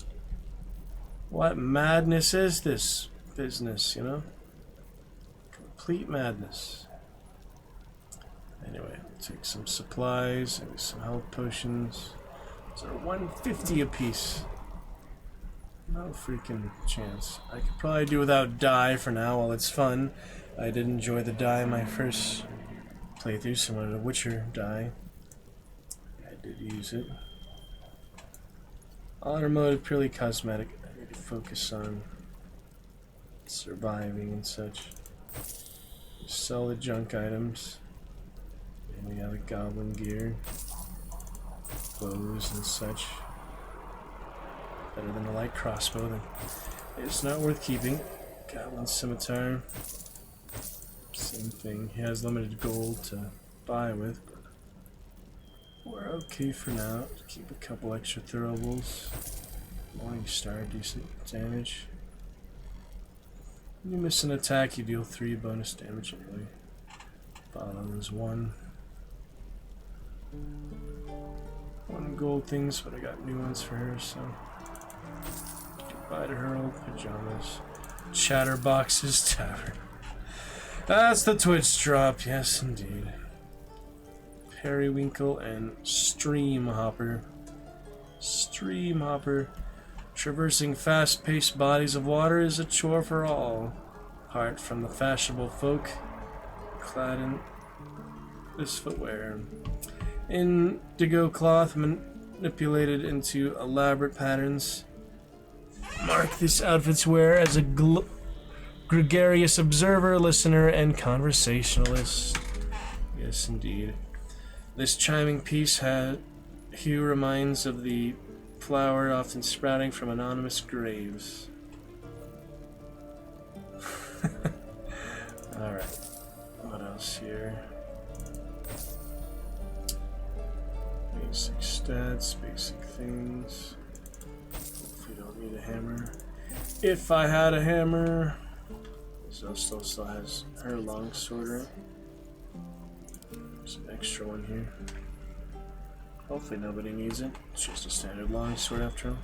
What madness is this business, Complete madness. Anyway, we'll take some supplies, maybe some health potions. These are 150 apiece. No freaking chance. I could probably do without dye for now while it's fun. I did enjoy the dye in my first playthrough, similar to Witcher dye. I did use it. Honor mode, purely cosmetic. I need to focus on surviving and such. Sell the junk items. And we got a goblin gear. Bows and such. Better than a light crossbow, then it's not worth keeping. Goblin scimitar. Same thing. He has limited gold to buy with, but we're okay for now. Keep a couple extra throwables. Morning Star, decent damage. When you miss an attack, you deal 3 bonus damage anyway. Bottom is 1. 1 gold things, but I got new ones for her, so. Goodbye to her old pajamas. Chatterbox's Tavern. That's the Twitch drop, yes indeed. Periwinkle and Streamhopper. Streamhopper. Traversing fast-paced bodies of water is a chore for all. Apart from the fashionable folk clad in this footwear. Indigo cloth manipulated into elaborate patterns. Mark this outfit's wear as a gregarious observer, listener, and conversationalist. Yes, indeed. This chiming piece hue reminds of the flower often sprouting from anonymous graves. Alright. What else here? Basic stats, basic things. Hopefully don't need a hammer. If I had a hammer... Zoe still has her longsword, right? There's an extra one here. Hopefully nobody needs it. It's just a standard longsword after all.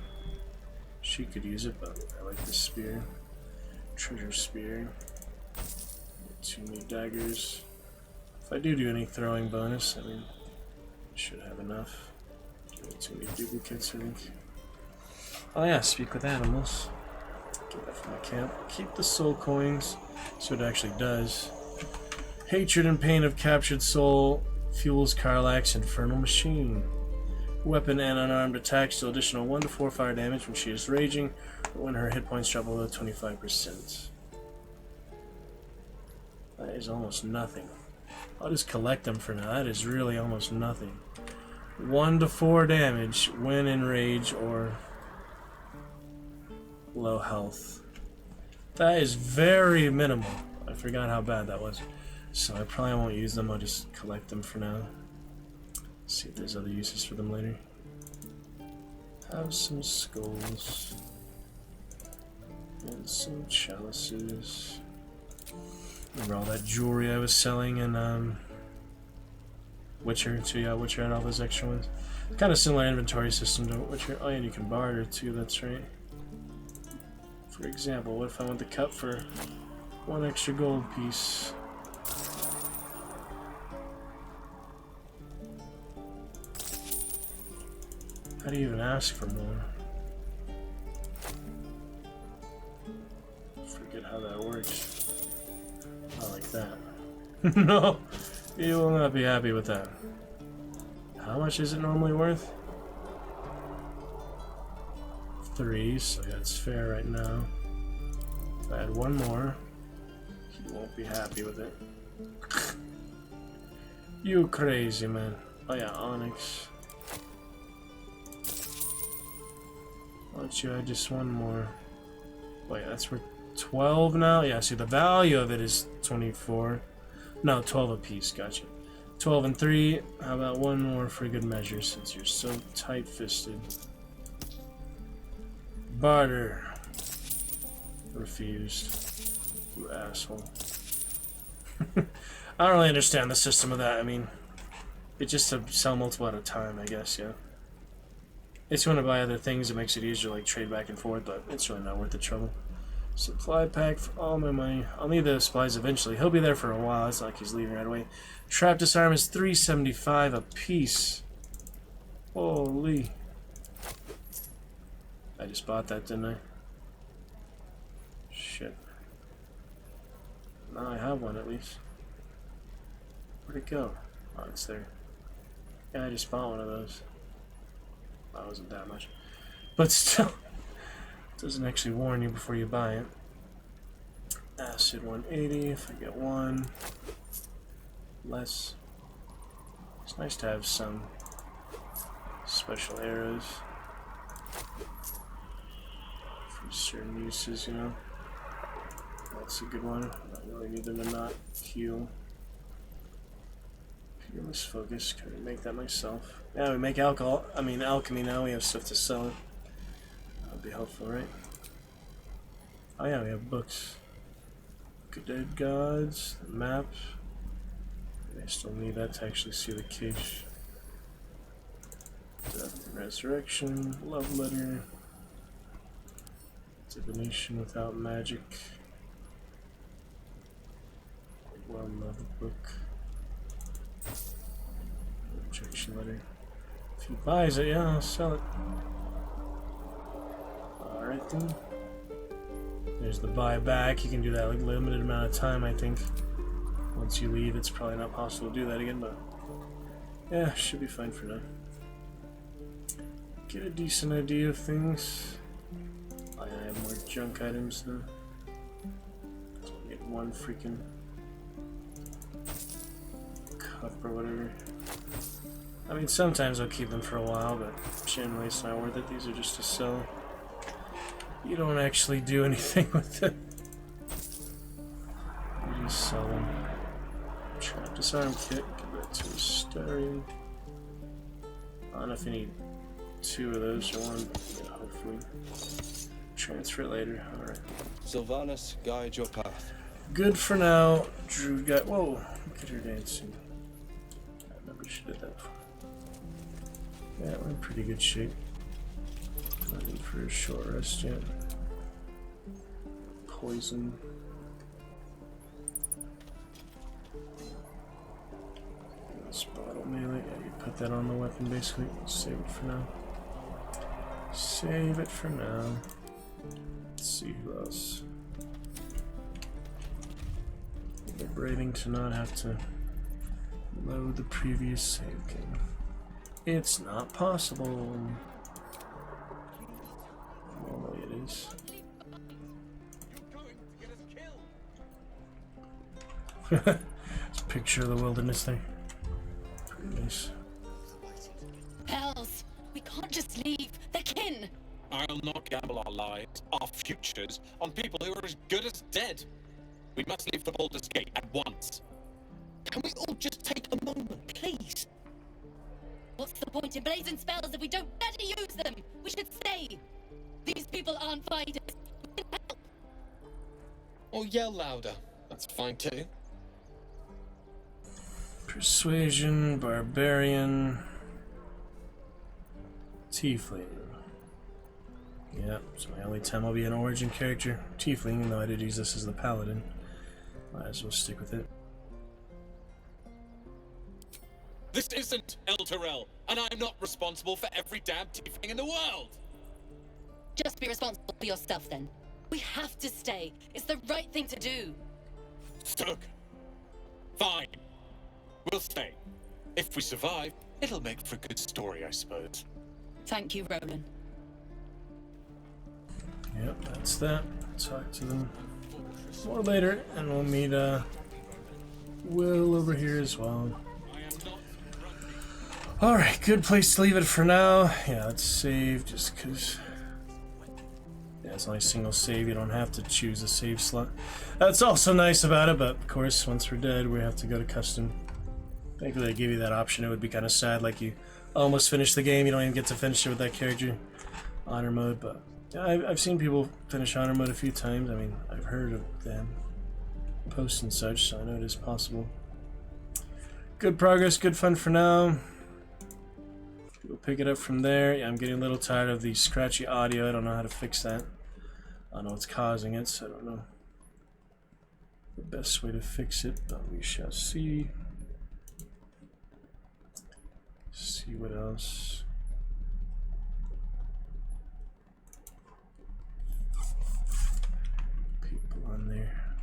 She could use it, but I like the spear. Treasure spear. 2 new daggers. If I do any throwing bonus, I mean, I should have enough. 2 new duplicates, I think. Oh yeah, speak with animals. Get that from my camp. Keep the soul coins. So it actually does. Hatred and pain of captured soul fuels Karlach's infernal machine. Weapon and unarmed attacks deal additional 1 to 4 fire damage when she is raging, or when her hit points drop below 25%. That is almost nothing. I'll just collect them for now. That is really almost nothing. 1 to 4 damage when in rage or low health. That is very minimal. I forgot how bad that was. So I probably won't use them. I'll just collect them for now. See if there's other uses for them later. Have some skulls. And some chalices. Remember all that jewelry I was selling in Witcher? So yeah, Witcher had all those extra ones. Kind of similar inventory system to Witcher. Oh, and you can barter too, that's right. For example, what if I want the cup for 1 extra gold piece? How do you even ask for more? Forget how that works. Not like that. No! You will not be happy with that. How much is it normally worth? 3, so that's fair right now. If I add 1 more, you won't be happy with it. You crazy, man. Oh yeah, onyx. Why don't you add just 1 more? Wait, that's worth 12 now? Yeah, see, the value of it is 24. No, 12 apiece, gotcha. 12 and 3. How about 1 more for good measure, since you're so tight-fisted? Barter. Refused. You asshole. I don't really understand the system of that. I mean, it's just to sell multiple at a time, I guess, yeah. If you want to buy other things, it makes it easier to like trade back and forth, but it's really not worth the trouble. Supply pack for all my money. I'll need the supplies eventually. He'll be there for a while. It's not like he's leaving right away. Trap disarm is $3.75 a piece. Holy. I just bought that, didn't I? Shit. Now I have one at least. Where'd it go? Oh, it's there. Yeah, I just bought one of those. That wasn't that much. But still, it doesn't actually warn you before you buy it. Acid 180 if I get one. Less. It's nice to have some special arrows for certain uses, you know. That's a good one. I really need them to not heal. Fearless focus. Can we make that myself? Yeah, we make alcohol. I mean alchemy now. We have stuff to sell. That'd be helpful, right? Oh yeah, we have books. Dead gods, the map. I still need that to actually see the case. Death and resurrection, love letter, divination without magic. Well, love book. Rejection letter. If he buys it, yeah, I'll sell it. Alright then. There's the buyback. You can do that like limited amount of time, I think. Once you leave, it's probably not possible to do that again, but yeah, should be fine for now. Get a decent idea of things. I have more junk items now. Get one freaking cup or whatever. I mean, sometimes I'll keep them for a while, but generally it's not worth it. These are just to sell. You don't actually do anything with them. You just sell them. Trap disarm kit. Give that to Astarion. I don't know if you need two of those or one, but yeah, hopefully. Transfer it later. Alright. Sylvanas, guide your path. Good for now. Drew got. Whoa! Look at her dancing. I remember she did that before. Yeah, we're in pretty good shape. Not in for a short rest yet. Poison. This bottle melee. Yeah, you put that on the weapon basically. Save it for now. Save it for now. Let's see who else. Liberating to not have to load the previous save game. It's not possible. Normally it is. It's a picture of the wilderness there. Pretty nice. Hells! We can't just leave. They're kin! I'll not gamble our lives, our futures, on people who are as good as dead. We must leave the Baldur's Gate at once. Can we all just take a moment, please? What's the point in blazing spells if we don't better use them? We should stay. These people aren't fighters. We can help. Or yell louder. That's fine too. Persuasion, barbarian, tiefling. Yep, so my only time I'll be an origin character. Tiefling, even though I did use this as the paladin. Might as well stick with it. This isn't Elturel, and I'm not responsible for every damn tiefling in the world! Just be responsible for yourself then. We have to stay. It's the right thing to do. Stug. Fine. We'll stay. If we survive, it'll make for a good story, I suppose. Thank you, Roland. Yep, that's that. Talk to them more later, and we'll meet Will over here as well. Alright, good place to leave it for now. Yeah, let's save just because. Yeah, it's only a single save. You don't have to choose a save slot. That's also nice about it, but of course, once we're dead, we have to go to custom. Thankfully, they give you that option. It would be kind of sad, like you almost finish the game, you don't even get to finish it with that character. Honor mode, but yeah, I've seen people finish honor mode a few times. I mean, I've heard of them posts and such, so I know it is possible. Good progress, good fun for now. We'll pick it up from there. Yeah, I'm getting a little tired of the scratchy audio. I don't know how to fix that. I don't know what's causing it, so I don't know the best way to fix it, but we shall see. See what else. People on there.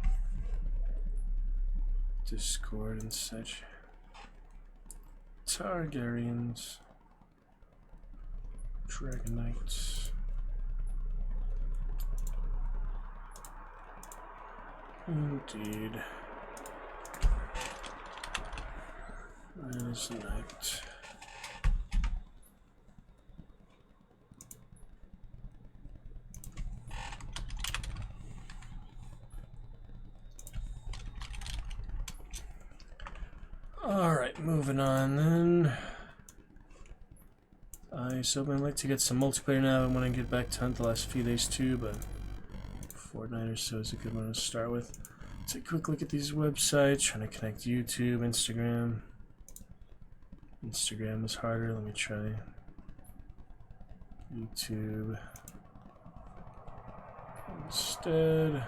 Discord and such. Targaryens. Dragonites. Indeed. That is night. Alright, moving on then. So I'd like to get some multiplayer now. I want to get back to hunt the last few days too, but Fortnite or so is a good one to start with. Take a quick look at these websites, trying to connect YouTube, Instagram. Instagram was harder, let me try YouTube instead.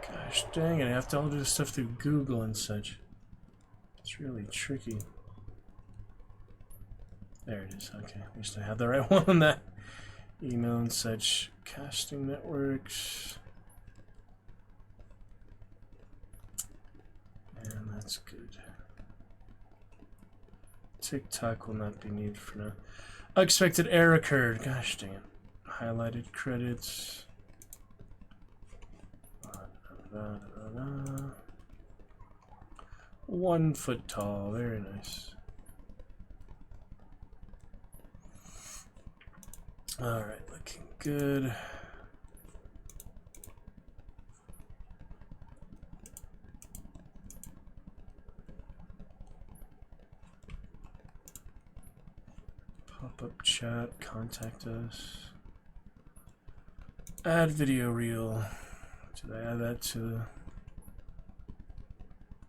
Gosh dang it, I have to all do this stuff through Google and such. It's really tricky. There it is, okay, at least I have the right one on that. Email and such, casting networks. And that's good. TikTok will not be needed for now. Unexpected error occurred. Gosh dang it. Highlighted credits. 1 foot tall. Very nice. Alright, looking good. Pop-up chat, contact us. Add video reel. Did I add that to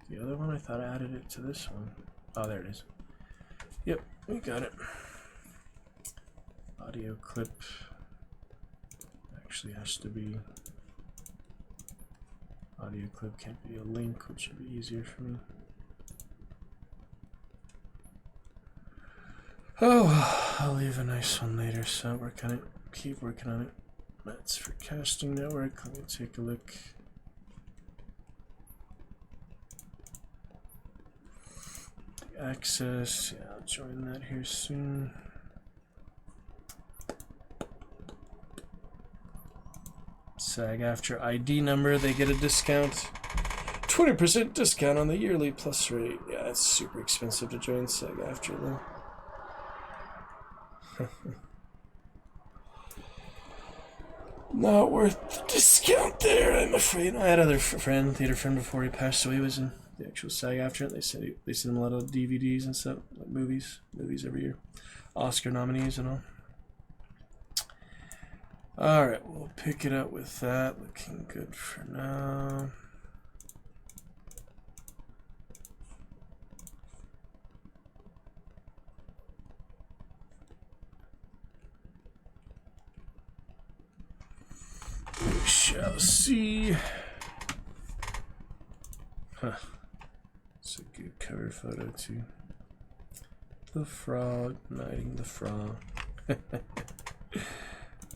the other one? I thought I added it to this one. Oh, there it is. Yep, we got it. Audio clip. Actually has to be audio clip, can't be a link, which would be easier for me. Oh, I'll leave a nice one later, so I'll work on it. Keep working on it. That's for casting network. Let me take a look. The access, yeah, I'll join that here soon. SAG-AFTRA ID number, they get a discount. 20% discount on the yearly plus rate. Yeah, it's super expensive to join SAG-AFTRA though. Not worth the discount there, I'm afraid. I had another theater friend before he passed away, was in the actual SAG-AFTRA. They sent him a lot of DVDs and stuff, like movies every year. Oscar nominees and all. Alright, we'll pick it up with that. Looking good for now. We shall see. Huh. It's a good cover photo too. The frog, knighting the frog.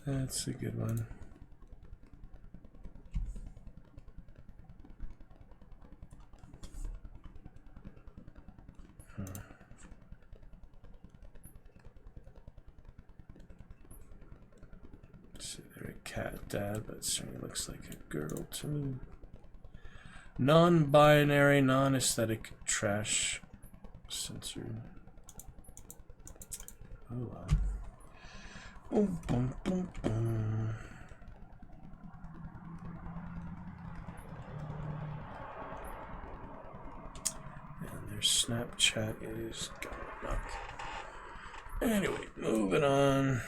That's a good one. So they're a cat dad, but it certainly looks like a girl to me. Non-binary, non-aesthetic trash censored. Oh wow. Boom, boom, boom, boom. And their Snapchat is gone. Anyway, moving on.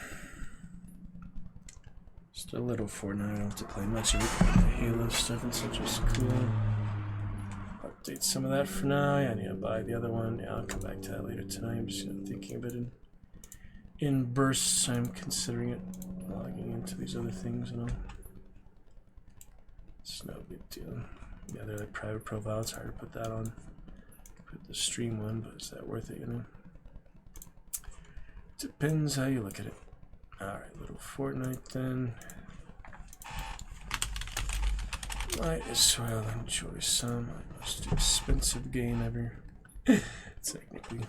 Just a little Fortnite. I don't have to play much of it. Halo stuff and such is cool. Update some of that for now. Yeah, I need to buy the other one. Yeah, I'll come back to that later tonight. I'm just thinking of it in bursts. I'm considering it, logging into these other things and all. It's no big deal. Yeah, they're like private profile. It's hard to put that on. Put the stream one, but is that worth it, you know? Depends how you look at it. Alright, little Fortnite then. Might as well enjoy some. Most expensive game ever. Technically.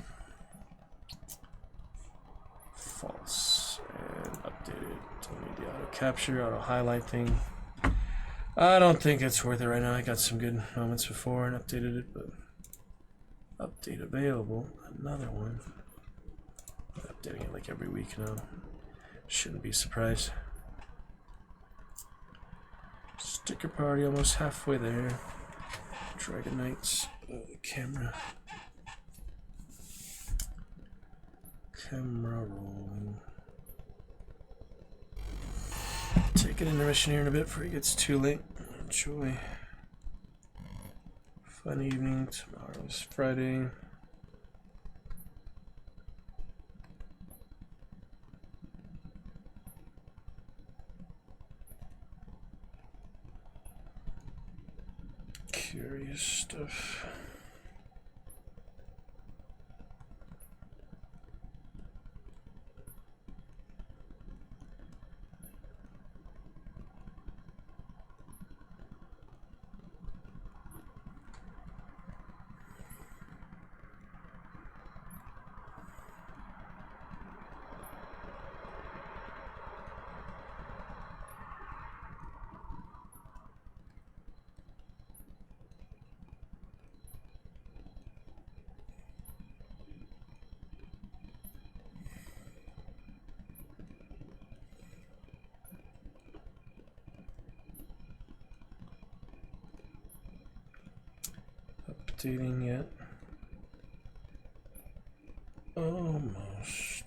False. And updated. Don't need the auto capture, auto highlight thing. I don't think it's worth it right now. I got some good moments before and updated it, but update available. Another one. I'm updating it like every week now. Shouldn't be surprised. Sticker party almost halfway there. Dragon Knights camera. Camera rolling. Take an intermission here in a bit before it gets too late. Enjoy. Fun evening. Tomorrow's Friday. Curious stuff. Updating yet? Almost.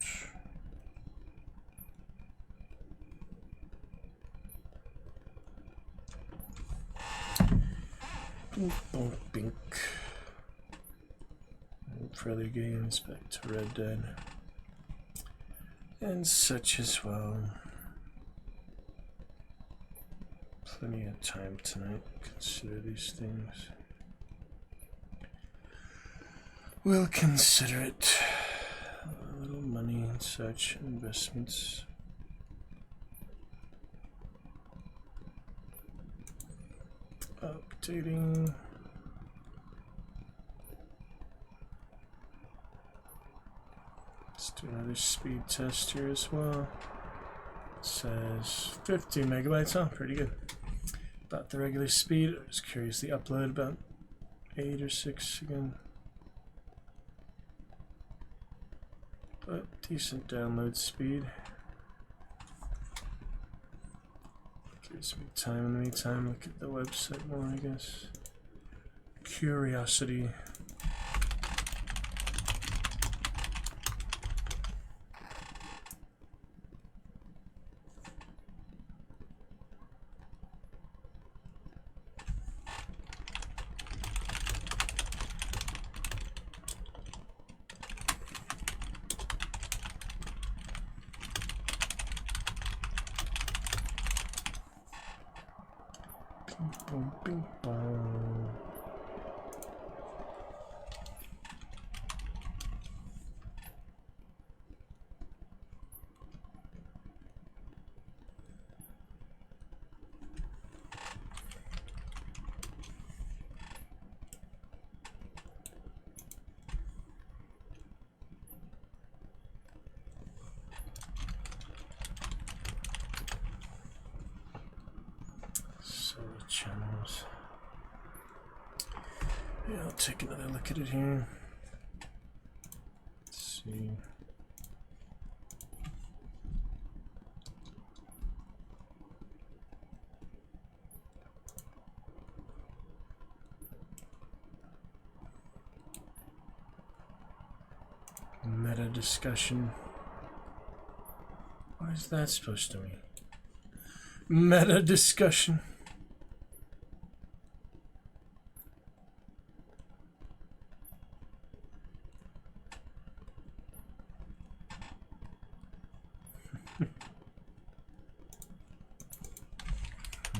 Bink, bonk, bink. And further games back to Red Dead. And such as well. Plenty of time tonight to consider these things. We'll consider it. A little money and such, investments. Updating. Let's do another speed test here as well. It says 50 megabytes. Oh, pretty good. About the regular speed. I was curious, the upload about 8 or 6 again. But decent download speed. Gives me time in the meantime. Look at the website more, I guess. Curiosity. Boom, bing, bong. Channels. Yeah, I'll take another look at it here. Let's see. Meta discussion. What is that supposed to mean? Meta discussion.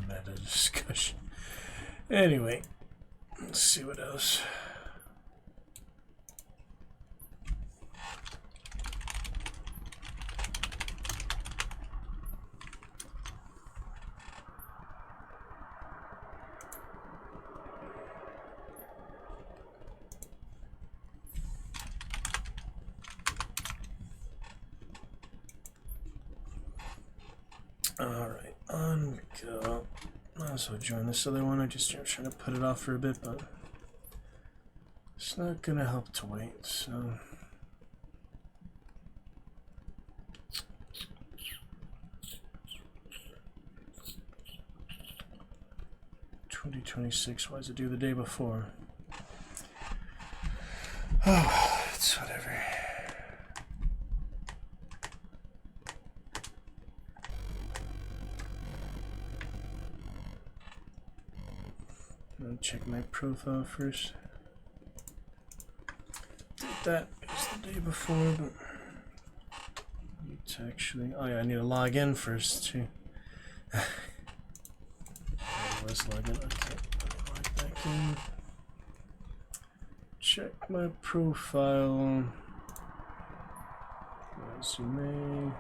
Meta discussion. Anyway, let's see what else. Alright, on we go. Might as well join this other one. I'm trying to put it off for a bit, but it's not gonna help to wait, so. 2026, why does it do the day before? Oh, it's whatever. Let me check my profile first. That is the day before, but I need to actually. Oh yeah, I need to log in first too. Let's log in. Okay, log back in. Check my profile. Resume.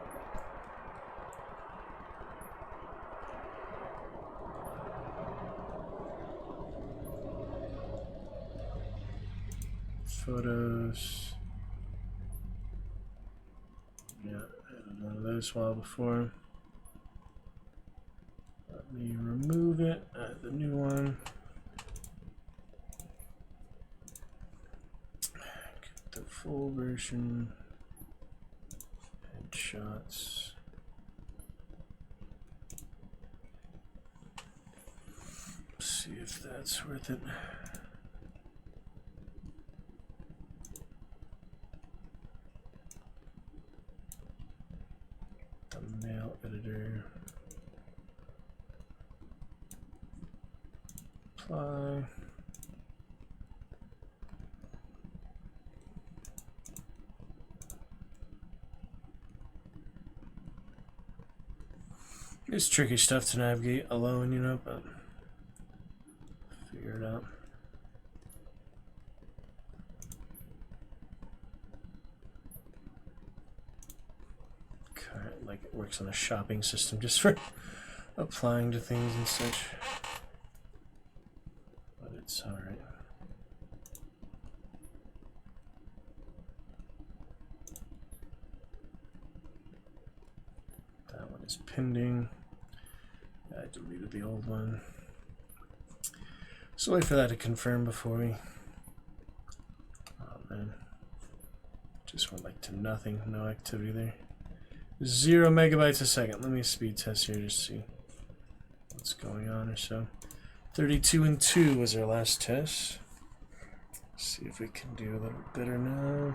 Photos. Yeah, I had none of those while before. Let me remove it, add the new one. Get the full version. Headshots. See if that's worth it. Thumbnail editor. Apply. It's tricky stuff to navigate alone, you know, but figure it out. Like it works on a shopping system just for applying to things and such. But it's alright. That one is pending. I deleted the old one. So wait for that to confirm before we. Oh man. Just went like to nothing, no activity there. 0 megabytes a second. Let me speed test here just to see what's going on or so. 32 and 2 was our last test. Let's see if we can do a little better now.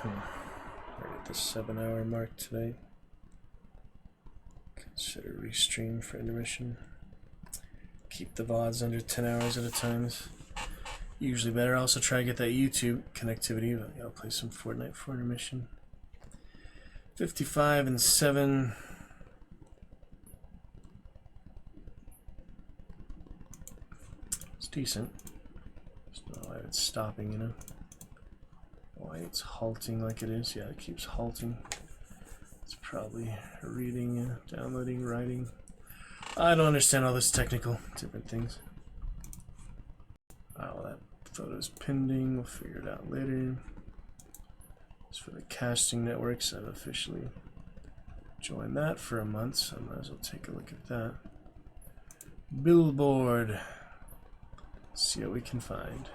Right at the 7-hour mark today. Consider restream for intermission. Keep the VODs under 10 hours at a time. Usually better. Also try to get that YouTube connectivity, but I'll play some Fortnite for intermission. 55 and 7. It's decent. Just don't know why it's stopping, you know. Why it's halting like it is. Yeah, it keeps halting. It's probably reading, downloading, writing. I don't understand all this technical different things. Oh, that photo's pending. We'll figure it out later. As for the casting networks, I've officially joined that for a month, so I might as well take a look at that. Billboard. See what we can find.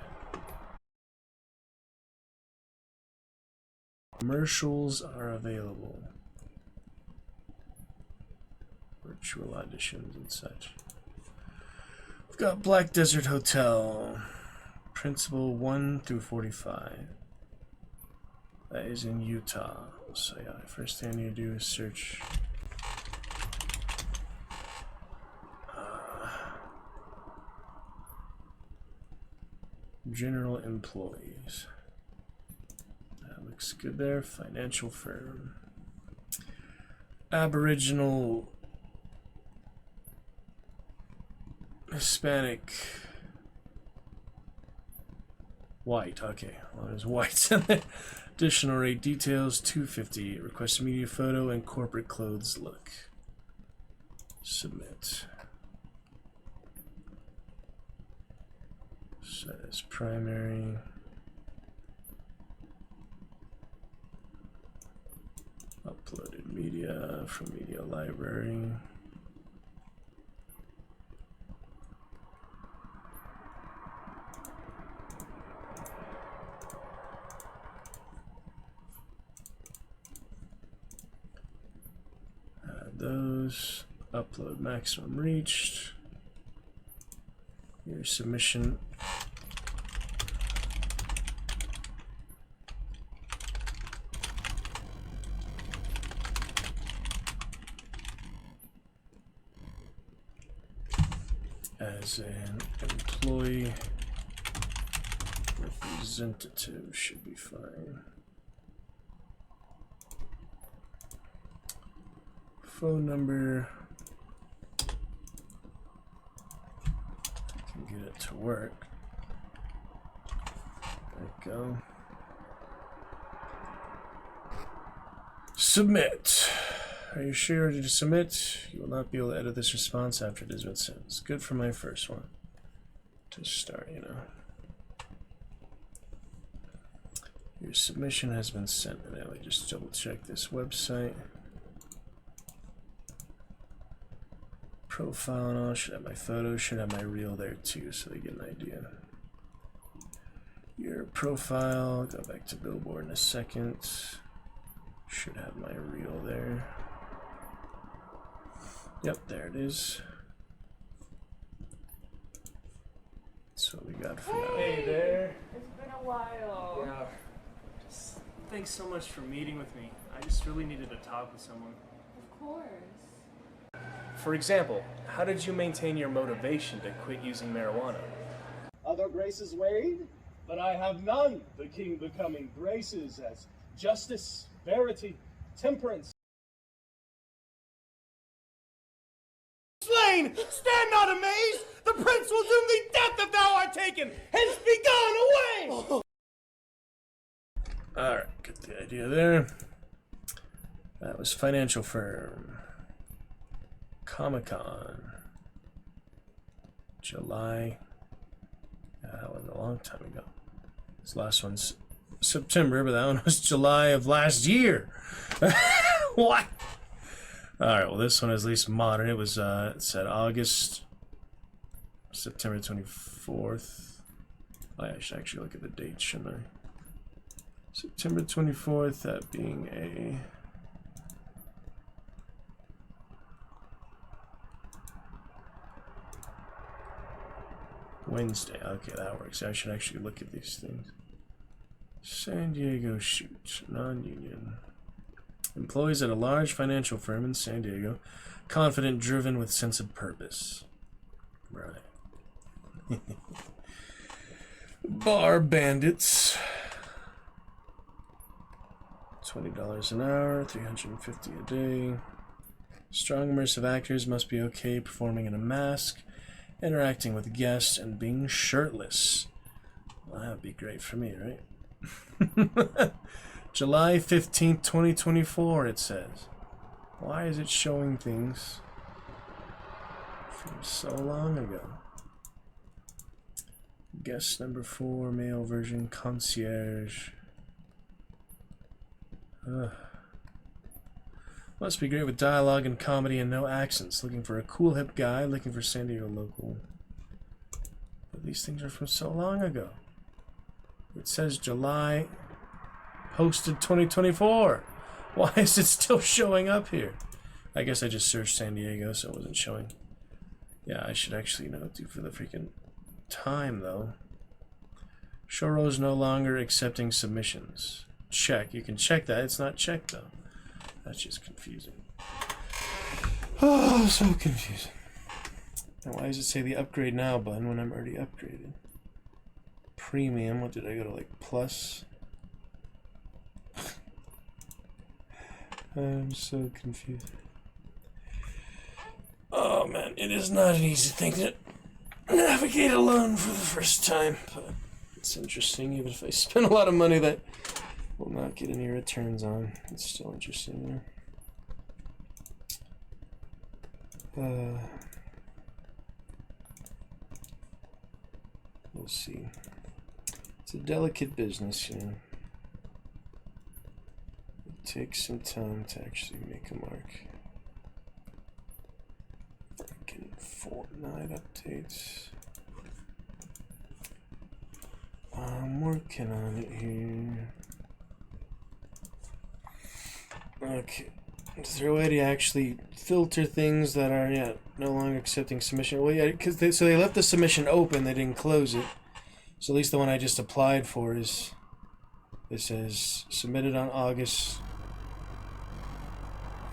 Commercials are available. Virtual auditions and such. We've got Black Desert Hotel. Principal 1 through 45. That is in Utah. So yeah, first thing I need to do is search general employees. That looks good there. Financial firm. Aboriginal Hispanic white. Okay, well, there's whites in there. Additional rate details $250. Request media photo and corporate clothes look. Submit. Set as primary. Uploaded media. From media library. Add those. Upload maximum reached. Your submission. As an employee representative should be fine. Phone number. Can get it to work. There we go. Submit. Are you sure you're ready to submit? You will not be able to edit this response after it has been sent. It's good for my first one. To start, you know. Your submission has been sent. And now we just double check this website. Profile and all. Should have my photos. Should have my reel there too, so they get an idea. Your profile. Go back to Billboard in a second. Should have my reel there. Yep, there it is. That's what we got for now. Hey there. It's been a while. Yeah. Just thanks so much for meeting with me. I just really needed to talk with someone. Of course. For example, how did you maintain your motivation to quit using marijuana? Other graces weighed, but I have none. The king becoming graces as justice, verity, temperance. Slain! Stand not amazed! The prince will doom thee death if thou art taken! Hence be gone away! Alright, get the idea there. That was financial firm. Comic-Con. July. That was a long time ago. This last one's September, but that one was July of last year. What? Alright, well this one is at least modern. It was, it said August, September 24th. I should actually look at the date, shouldn't I? September 24th, that being a... Wednesday. Okay, that works. I should actually look at these things. San Diego shoot. Non-union. Employees at a large financial firm in San Diego. Confident, driven, with sense of purpose. Right. Bar bandits. $20 an hour, $350 a day. Strong immersive actors must be okay performing in a mask, interacting with guests, and being shirtless. Well, that would be great for me, right? July 15th, 2024, it says. Why is it showing things from so long ago? Guest number 4, male version, concierge. Ugh. Must be great with dialogue and comedy and no accents. Looking for a cool hip guy, looking for San Diego local. But these things are from so long ago. It says July, posted 2024. Why is it still showing up here? I guess I just searched San Diego, so it wasn't showing. Yeah, I should actually do for the freaking time, though. Showro's no longer accepting submissions. Check. You can check that. It's not checked, though. That's just confusing. Oh, so confusing. And why does it say the upgrade now button when I'm already upgraded? Premium. What did I go to, like, plus? I'm so confused. Oh man, it is not an easy thing to navigate alone for the first time, but it's interesting. Even if I spend a lot of money that will not get any returns on, it's still interesting there. We'll see. It's a delicate business, you know. It takes some time to actually make a mark. Fortnite updates. I'm working on it here. Okay. Is there a way to actually filter things that are no longer accepting submission? Well, yeah, because they left the submission open, they didn't close it. So at least the one I just applied for is, it says submitted on August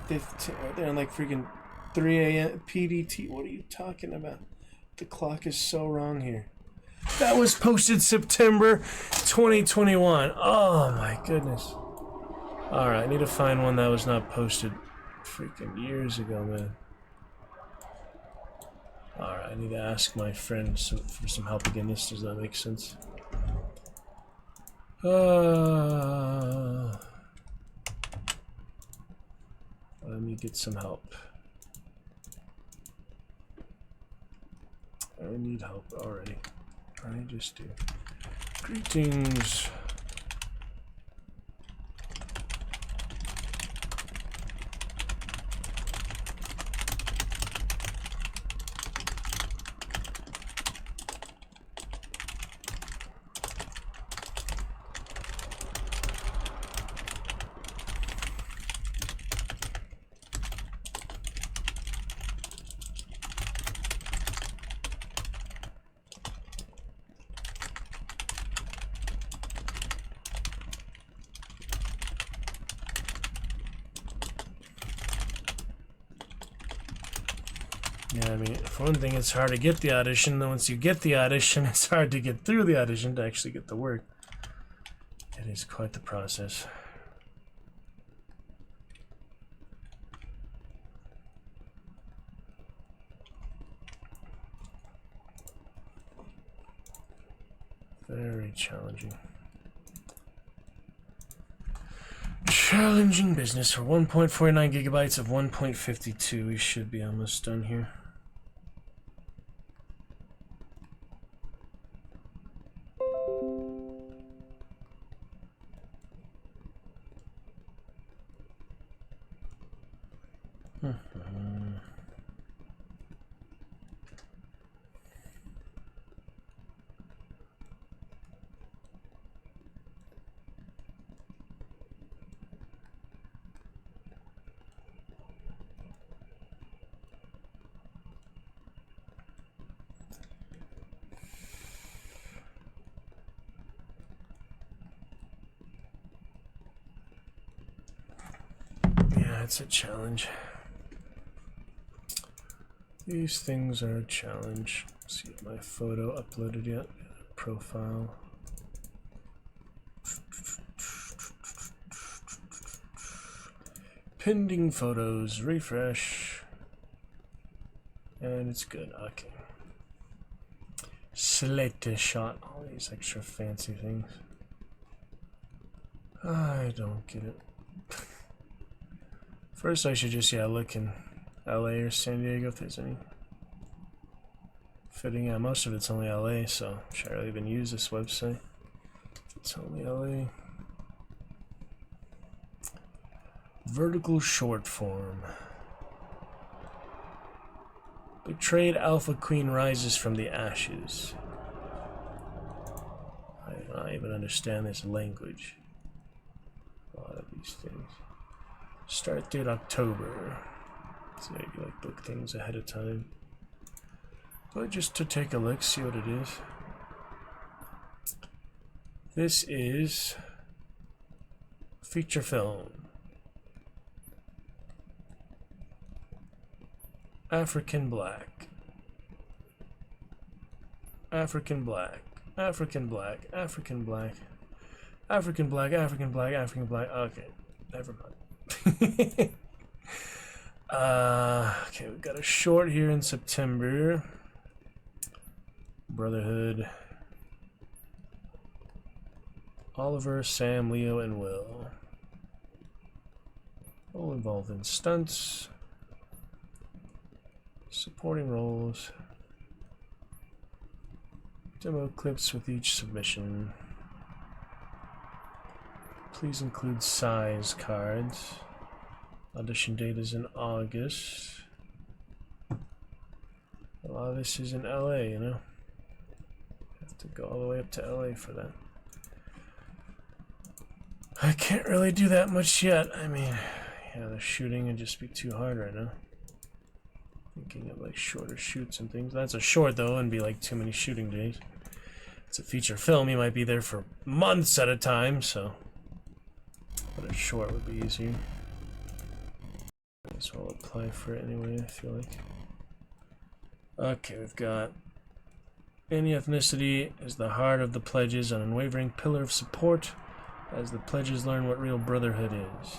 15th. They're on like freaking 3 a.m. PDT. What are you talking about? The clock is so wrong here. That was posted September 2021. Oh my goodness. Alright, I need to find one that was not posted freaking years ago, man. Alright, I need to ask my friend for some help again. This does not make sense. Let me get some help. I need help already. I just do. Greetings. Yeah, I mean, for one thing, it's hard to get the audition. Then once you get the audition, it's hard to get through the audition to actually get the work. It is quite the process. Very challenging. Challenging business for 1.49 gigabytes of 1.52. We should be almost done here. Yeah, it's a challenge. These things are a challenge. See if my photo uploaded yet. Profile. Pending photos. Refresh. And it's good. Okay. Select a shot. All these extra fancy things. I don't get it. First, I should just, look in LA or San Diego if there's any fitting. Yeah, most of it's only LA, so should I really even use this website? It's only LA. Vertical short form. Betrayed Alpha Queen rises from the ashes. I don't even understand this language. A lot of these things. Start date October. So maybe like book things ahead of time. But just to take a look, see what it is. This is feature film. African Black. African Black. African Black. African Black. African Black. African Black. African Black. Okay. Never mind. Okay, we've got a short here in September. Brotherhood. Oliver, Sam, Leo, and Will. All involved in stunts. Supporting roles. Demo clips with each submission. Please include size cards. Audition date is in August. Oh, this is in LA, you know? Have to go all the way up to LA for that. I can't really do that much yet. I mean, yeah, the shooting would just be too hard right now. Thinking of like shorter shoots and things. That's a short though, and be like too many shooting days. It's a feature film, you might be there for months at a time, so. But a short would be easier. Might as well apply for it anyway, I feel like. Okay, we've got any ethnicity is the heart of the pledges, an unwavering pillar of support as the pledges learn what real brotherhood is.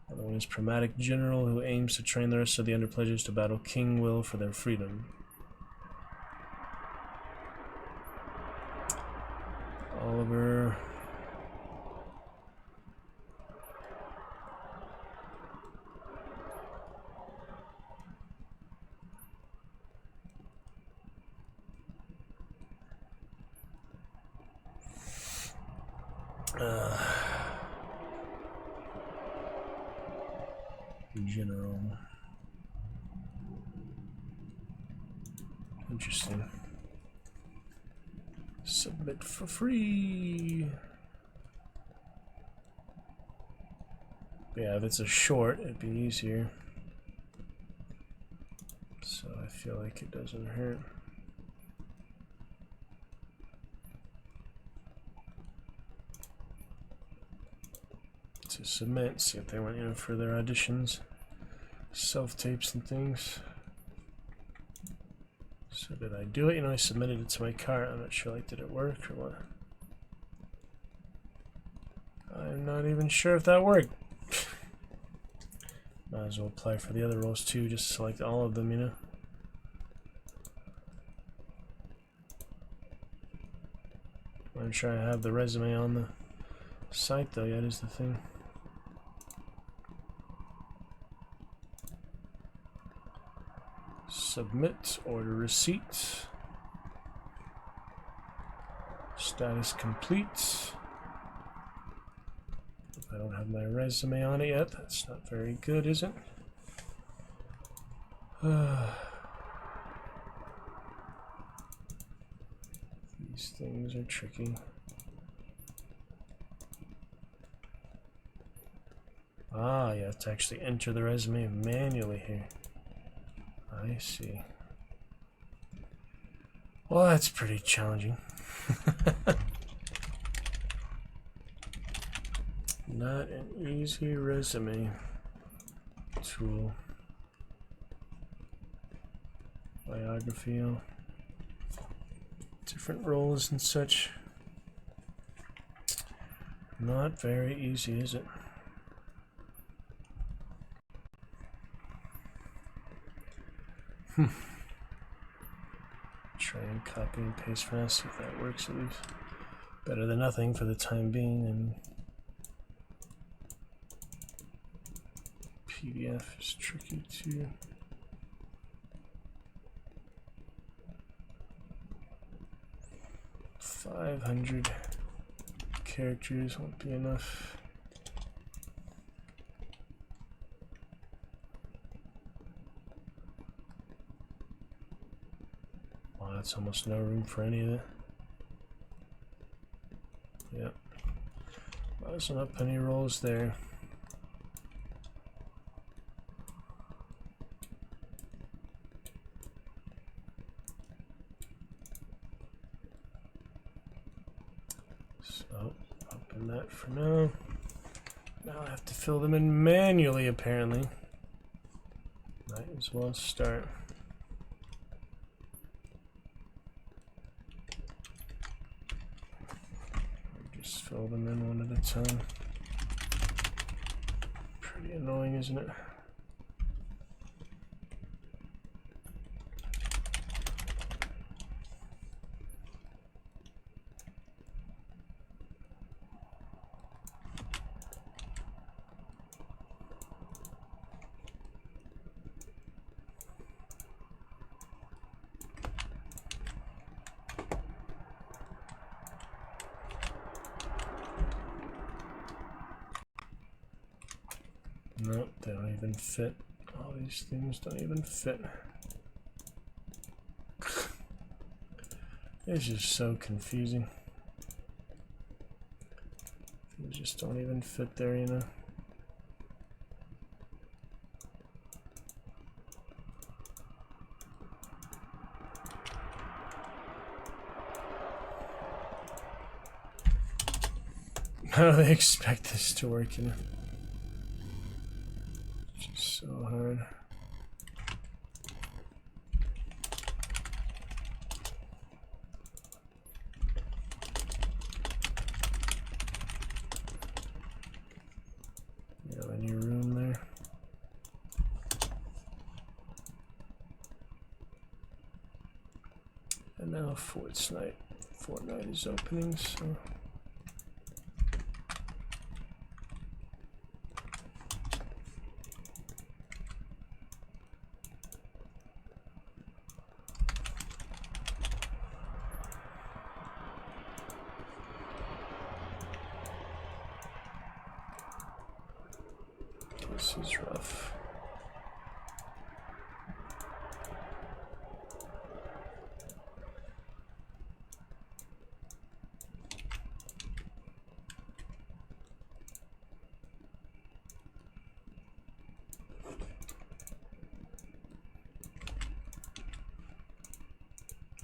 Another one is pragmatic general who aims to train the rest of the underpledges to battle King Will for their freedom. Oliver. General. Interesting. Submit for free. Yeah, if it's a short, it'd be easier. So I feel like it doesn't hurt. To submit, see if they want you for their auditions, self-tapes and things. So did I do it? You know, I submitted it to my cart. I'm not sure, like, did it work or what? I'm not even sure if that worked. Might as well apply for the other roles too, just select all of them, you know? I'm sure I have the resume on the site though, yet is the thing. Submit, order receipt. Status complete. I don't have my resume on it yet. That's not very good, is it? These things are tricky. Ah, you have to actually enter the resume manually here. I see. Well, that's pretty challenging. Not an easy resume tool. Biography, different roles and such. Not very easy, is it? Try and copy and paste for now, see if that works at least. Better than nothing for the time being, and PDF is tricky too. .500 characters won't be enough. Wow, that's almost no room for any of it. Yep. There's not any roles there. So, open that for now. Now I have to fill them in manually, apparently. Might as well start. Just fill them in one at a time. Pretty annoying, isn't it? Nope, they don't even fit. All these things don't even fit. It's just so confusing. Things just don't even fit there, you know. How do they expect this to work, you know? It's just so hard. You have a new room there. And now Fortnite is opening, so this is rough.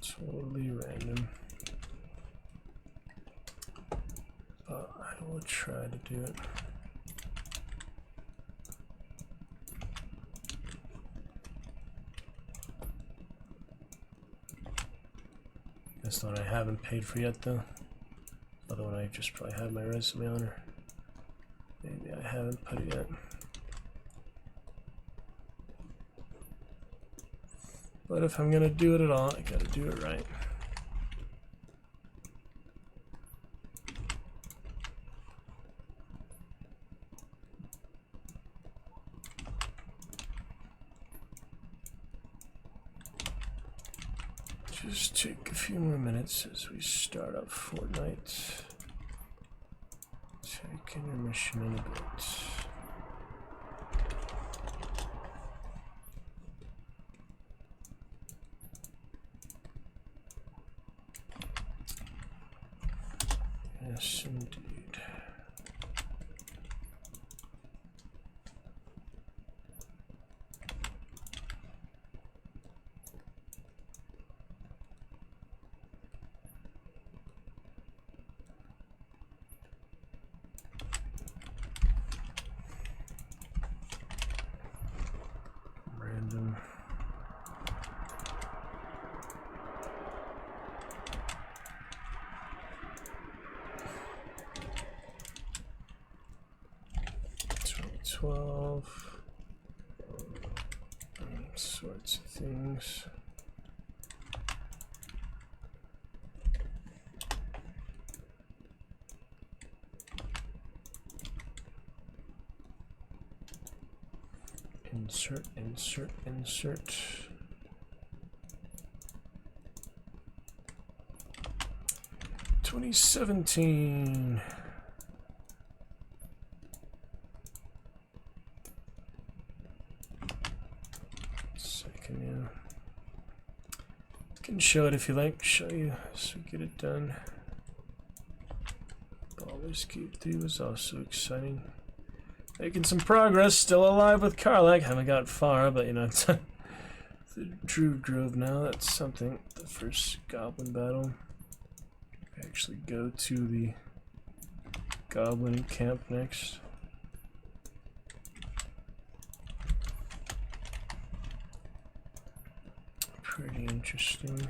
Totally random. But I will try to do it. That's the one I haven't paid for yet, though. Other one I just probably have my resume on, or maybe I haven't put it yet. But if I'm gonna do it at all, I gotta do it right. Just take a few more minutes as we start up Fortnite. Take intermission in a bit. Yes, indeed. Random. Sorts of things. Insert, insert, insert. $2017. Second, yeah. Can show it if you like. Show you as we get it done. Baldur's Gate 3 was also exciting. Making some progress, still alive with Karlach. Haven't got far, but you know, it's the Druid Grove now. That's something. The first goblin battle. Actually go to the goblin camp next. Pretty interesting.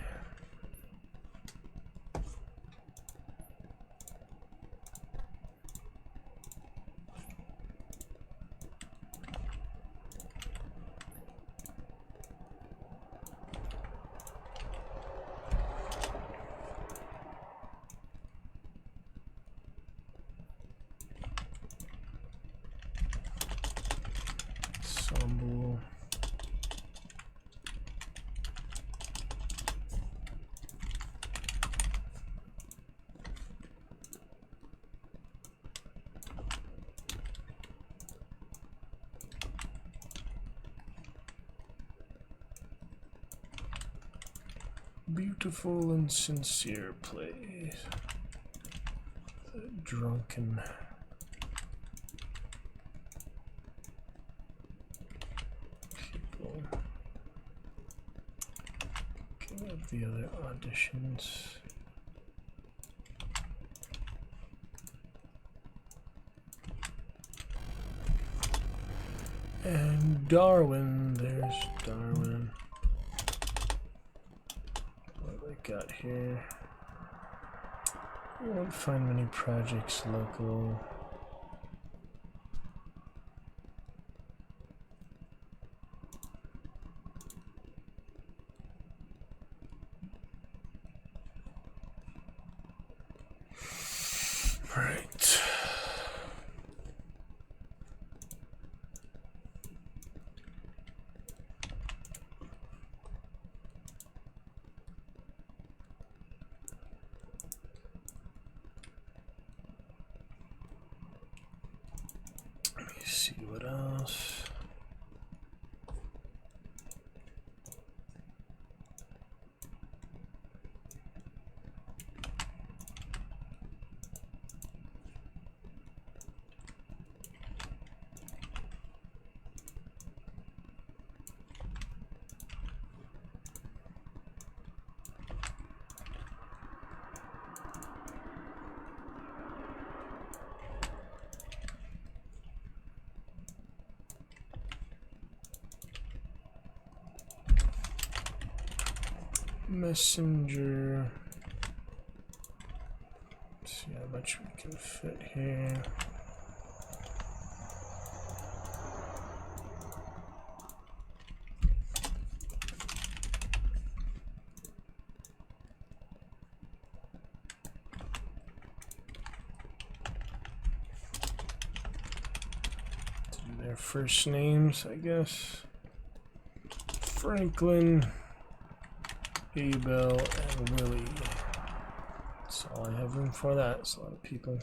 beautiful and sincere place. The drunken people. Give up the other auditions. And Darwin, there's Darwin. What have I got here? You won't find many projects local. Right. See what else. Messenger. Let's see how much we can fit here. Do their first names, I guess. Franklin, Abel, and Willie. That's all I have room for. That's a lot of people.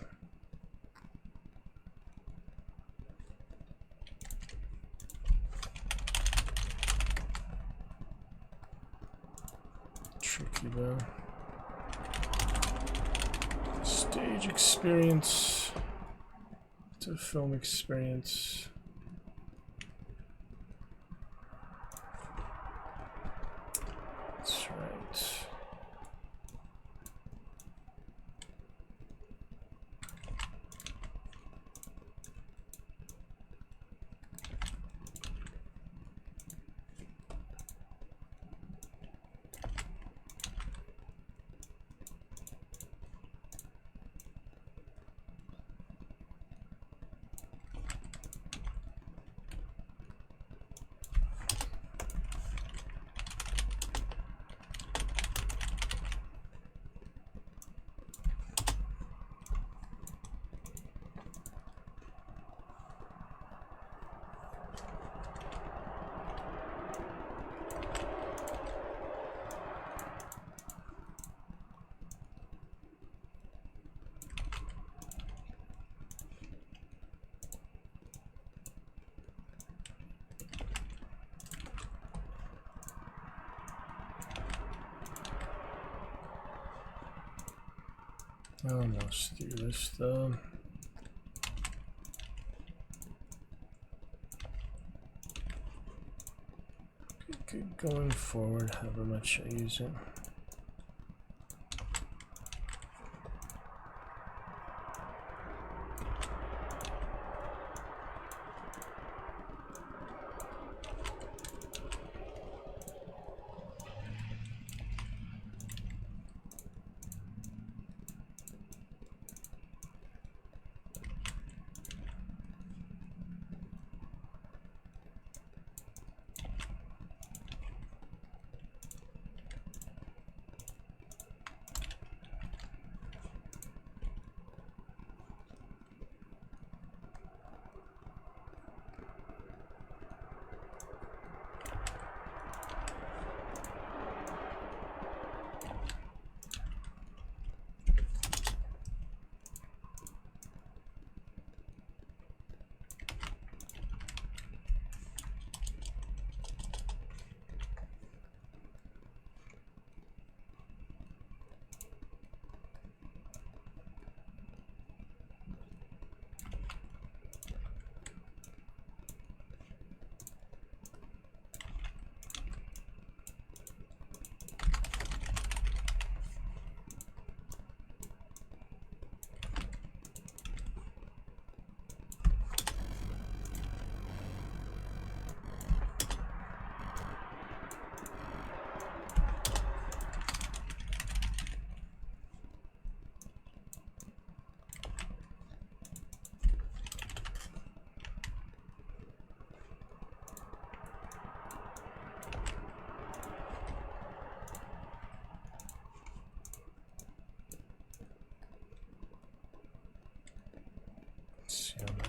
Tricky though. Stage experience to film experience. That's right. Almost through this though. Good going forward, however much I use it.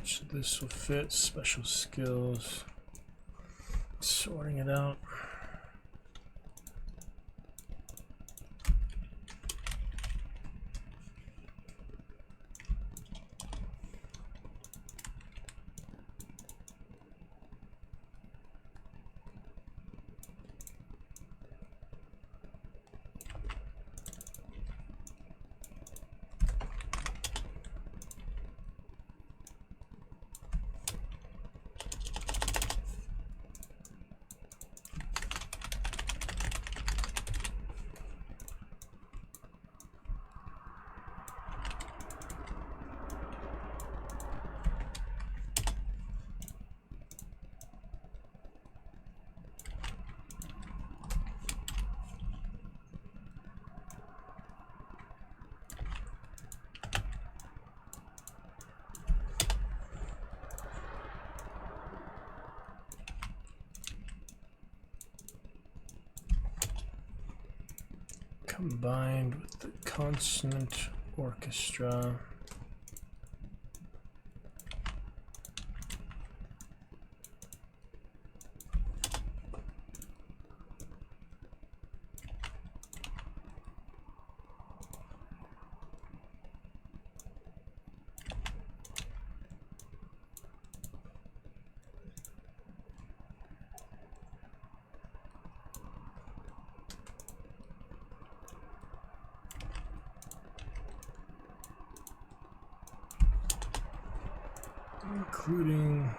So this will fit special skills. Sorting it out. Combined with the consonant orchestra. Including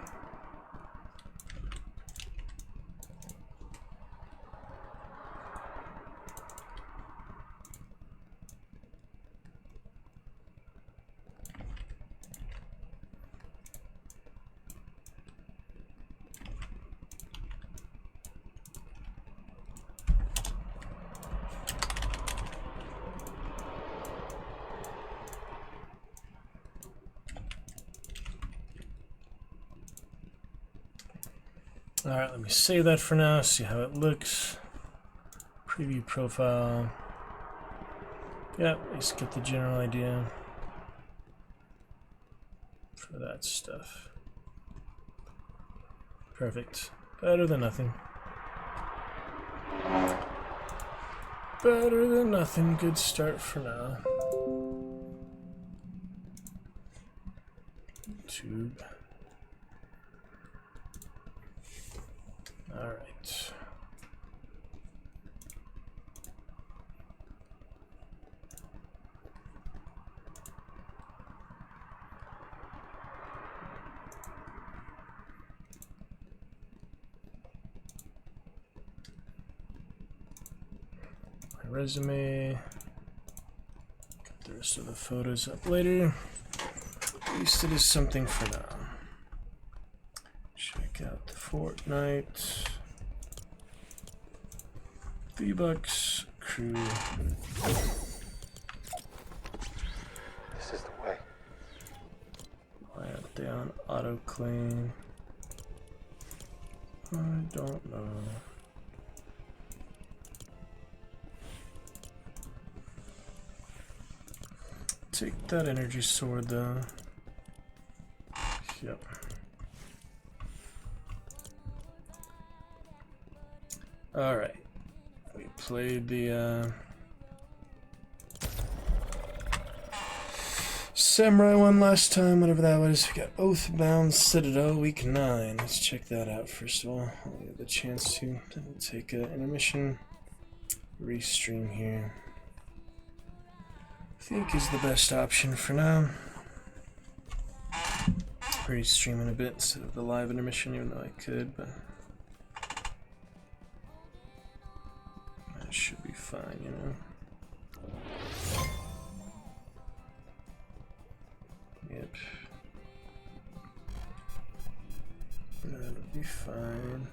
Alright, let me save that for now, see how it looks. Preview profile. Yep, let's get the general idea for that stuff. Perfect. Better than nothing. Better than nothing. Good start for now. Tube. All right. My resume. Get the rest of the photos up later. At least it is something for now. Check out the Fortnite. V-Bucks crew. This is the way. Why aren't they on auto clean? I don't know. Take that energy sword though. Yep. Alright. We played the Samurai one last time, whatever that was. We got Oathbound Citadel, week 9. Let's check that out first of all. I'll get the chance to. Then we'll take an intermission. Restream here. I think is the best option for now. Restream in a bit instead of the live intermission, even though I could, but that should be fine, you know. Yep. That'll be fine.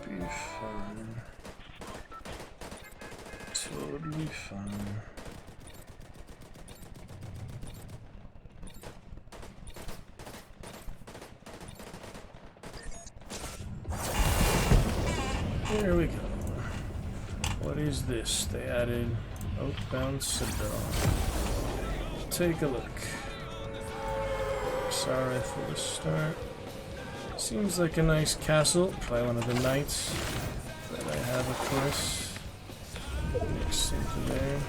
Be fine. Totally fine. Here we go. What is this? They added Oathbound Citadel. Take a look. Sorry for the start. Seems like a nice castle. Probably one of the knights that I have, of course. Mixed into there.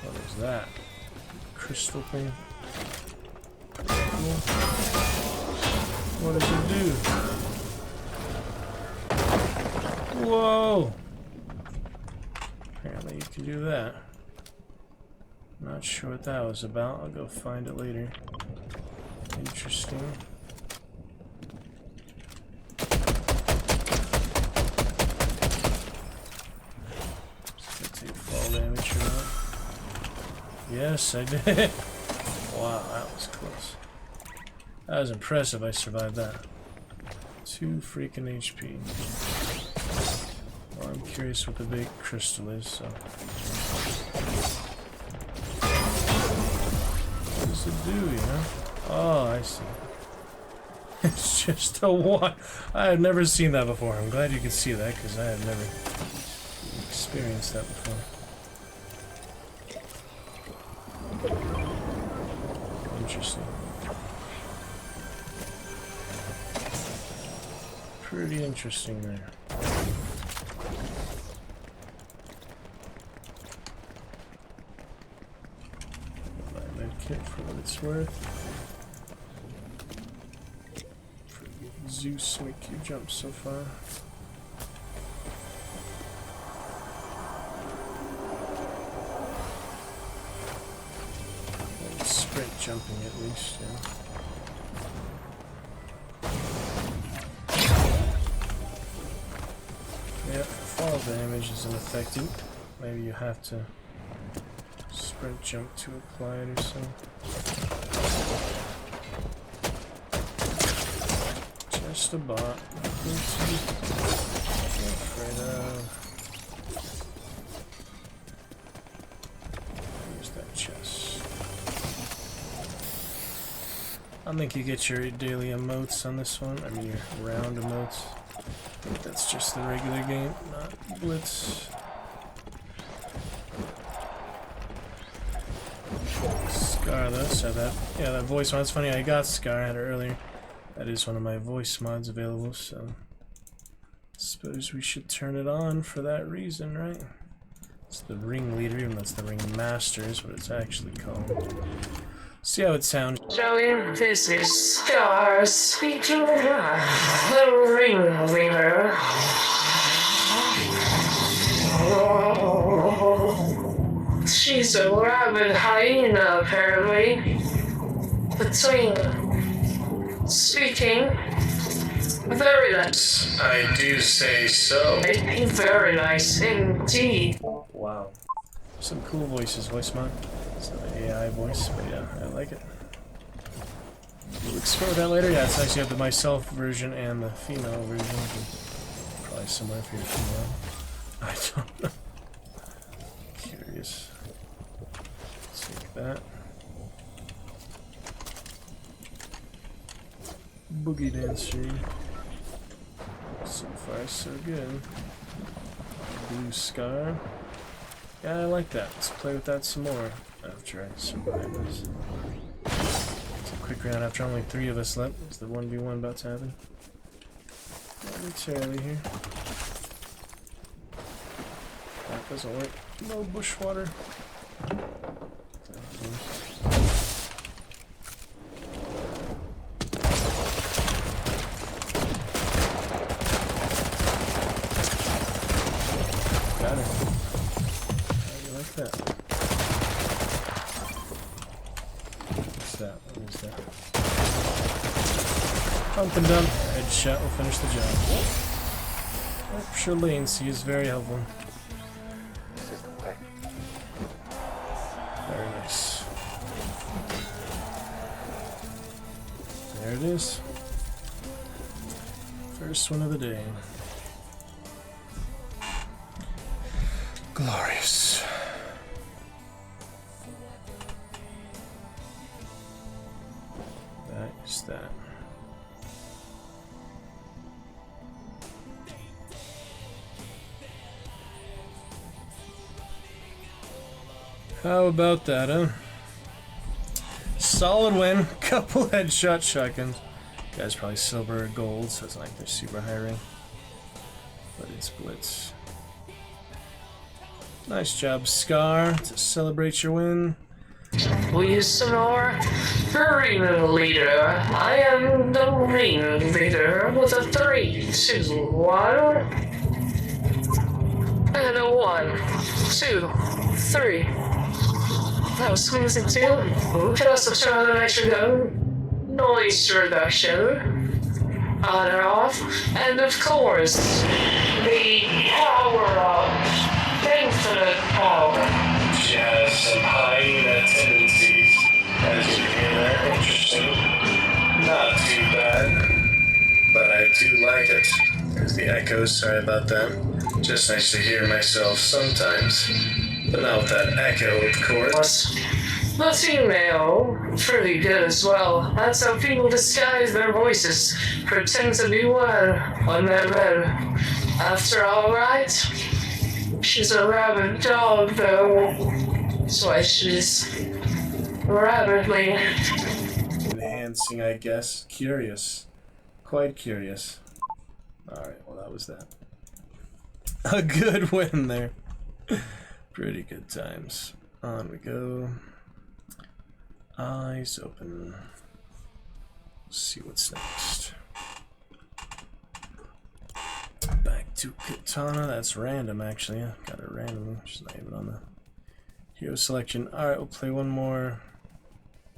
What is that? Crystal thing. Cool. What does it do? Whoa! Apparently you can do that. Not sure what that was about. I'll go find it later. Interesting. Does that take fall damage or not? Yes, I did. Wow, that was close. That was impressive. I survived that. 2 freaking HP. Well, I'm curious what the big crystal is, so. What does it do, you know? Oh, I see. It's just a one. I have never seen that before. I'm glad you could see that, because I have never experienced that before. Interesting. Pretty interesting there. My medkit for what it's worth. Forget Zeus make you jump so far. Sprint jumping at least, yeah. Yeah, fall damage isn't affected. Maybe you have to sprint jump to apply it or something. Just a bot. Nothing to be afraid of. Use that chest. I think you get your daily emotes on this one. I mean your round emotes. I think that's just the regular game, not Blitz. Scar though, so that voice mod. It's funny, I got Scar, I had it earlier. That is one of my voice mods available, so suppose we should turn it on for that reason, right? It's the ringleader, even though it's the ringmaster is what it's actually called. See how it sounds. Joey, this is Star speaking with the ringleader. She's a rabid hyena, apparently. Between speaking, very nice. I do say so. Very nice indeed. Wow. Some cool voices, voice mod. It's not an AI voice, but yeah, I like it. We'll explore that later. Yeah, it's nice you have the myself version and the female version. Probably similar if you're female. I don't know. Curious. Take that. Boogie Dancer. So far, so good. Blue Scar. Yeah, I like that. Let's play with that some more after I survive this. It's a quick round after only 3 of us left. Is the 1v1 about to happen? Momentarily here. That doesn't work. No bushwater. Got her. How do you like that? What's that? What is that? Pump and dump. Headshot will finish the job. Oh, Charlene, she is very helpful. Very nice. There it is. First one of the day. Glorious. That is that. How about that, huh? Solid win. Couple headshot shotguns. Guys probably silver or gold, so it's not like they're super high rank. But it's blitz. Nice job, Scar, to celebrate your win. We Sonor, arena leader. I am the arena leader with a 3, 2, 1. And a 1, 2, 3. That was amazing too. Can also try the extra go. Noise reduction. On or off. And of course, the power up. Infinite power. She has some hyena tendencies. As you can hear there, interesting. Not too bad. But I do like it. There's the echoes, sorry about that. Just nice to hear myself sometimes. But not with that echo, of course. The female, pretty good as well. That's how people disguise their voices. Pretend to be well when they're better. After all, right? She's a rabid dog, though. That's why she's rabidly enhancing, I guess. Curious. Quite curious. Alright, well that was that. A good win there. Pretty good times. On we go. Eyes open. Let's see what's next. Back to Katana. That's random, actually. I got it randomly. Just not even on the hero selection. Alright, we'll play one more.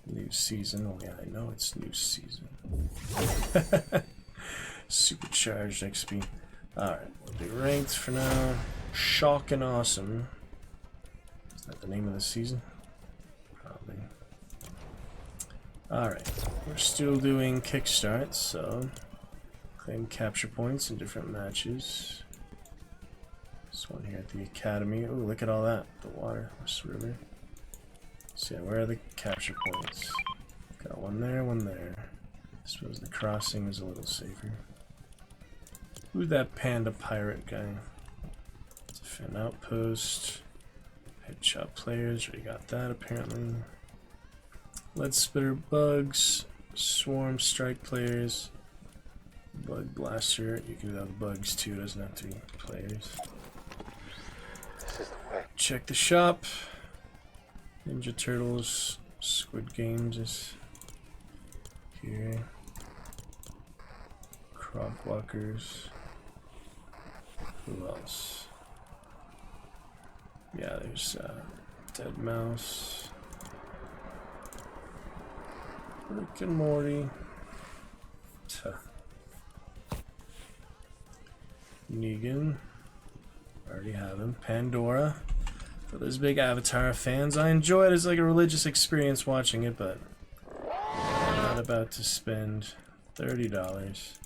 New season. Oh, yeah, I know it's new season. Supercharged XP. Alright, we'll do ranked for now. Shock and Awesome. Is that the name of the season? Probably. Alright, we're still doing kickstarts, so claim capture points in different matches. This one here at the Academy. Oh, look at all that. The water, this river. So yeah, where are the capture points? Got one there, one there. I suppose the crossing is a little safer. Who's that panda pirate guy? Defend outpost. Headshot players, already got that apparently. Lead spitter bugs. Swarm strike players. Bug blaster. You can do that with bugs too, it doesn't have to be players. This is the way. Check the shop. Ninja Turtles. Squid Games is here. Crop walkers. Who else? Yeah, there's Dead Mouse. Rick and Morty. Negan. Already have him. Pandora. For those big Avatar fans, I enjoy it as like a religious experience watching it, but I'm not about to spend $30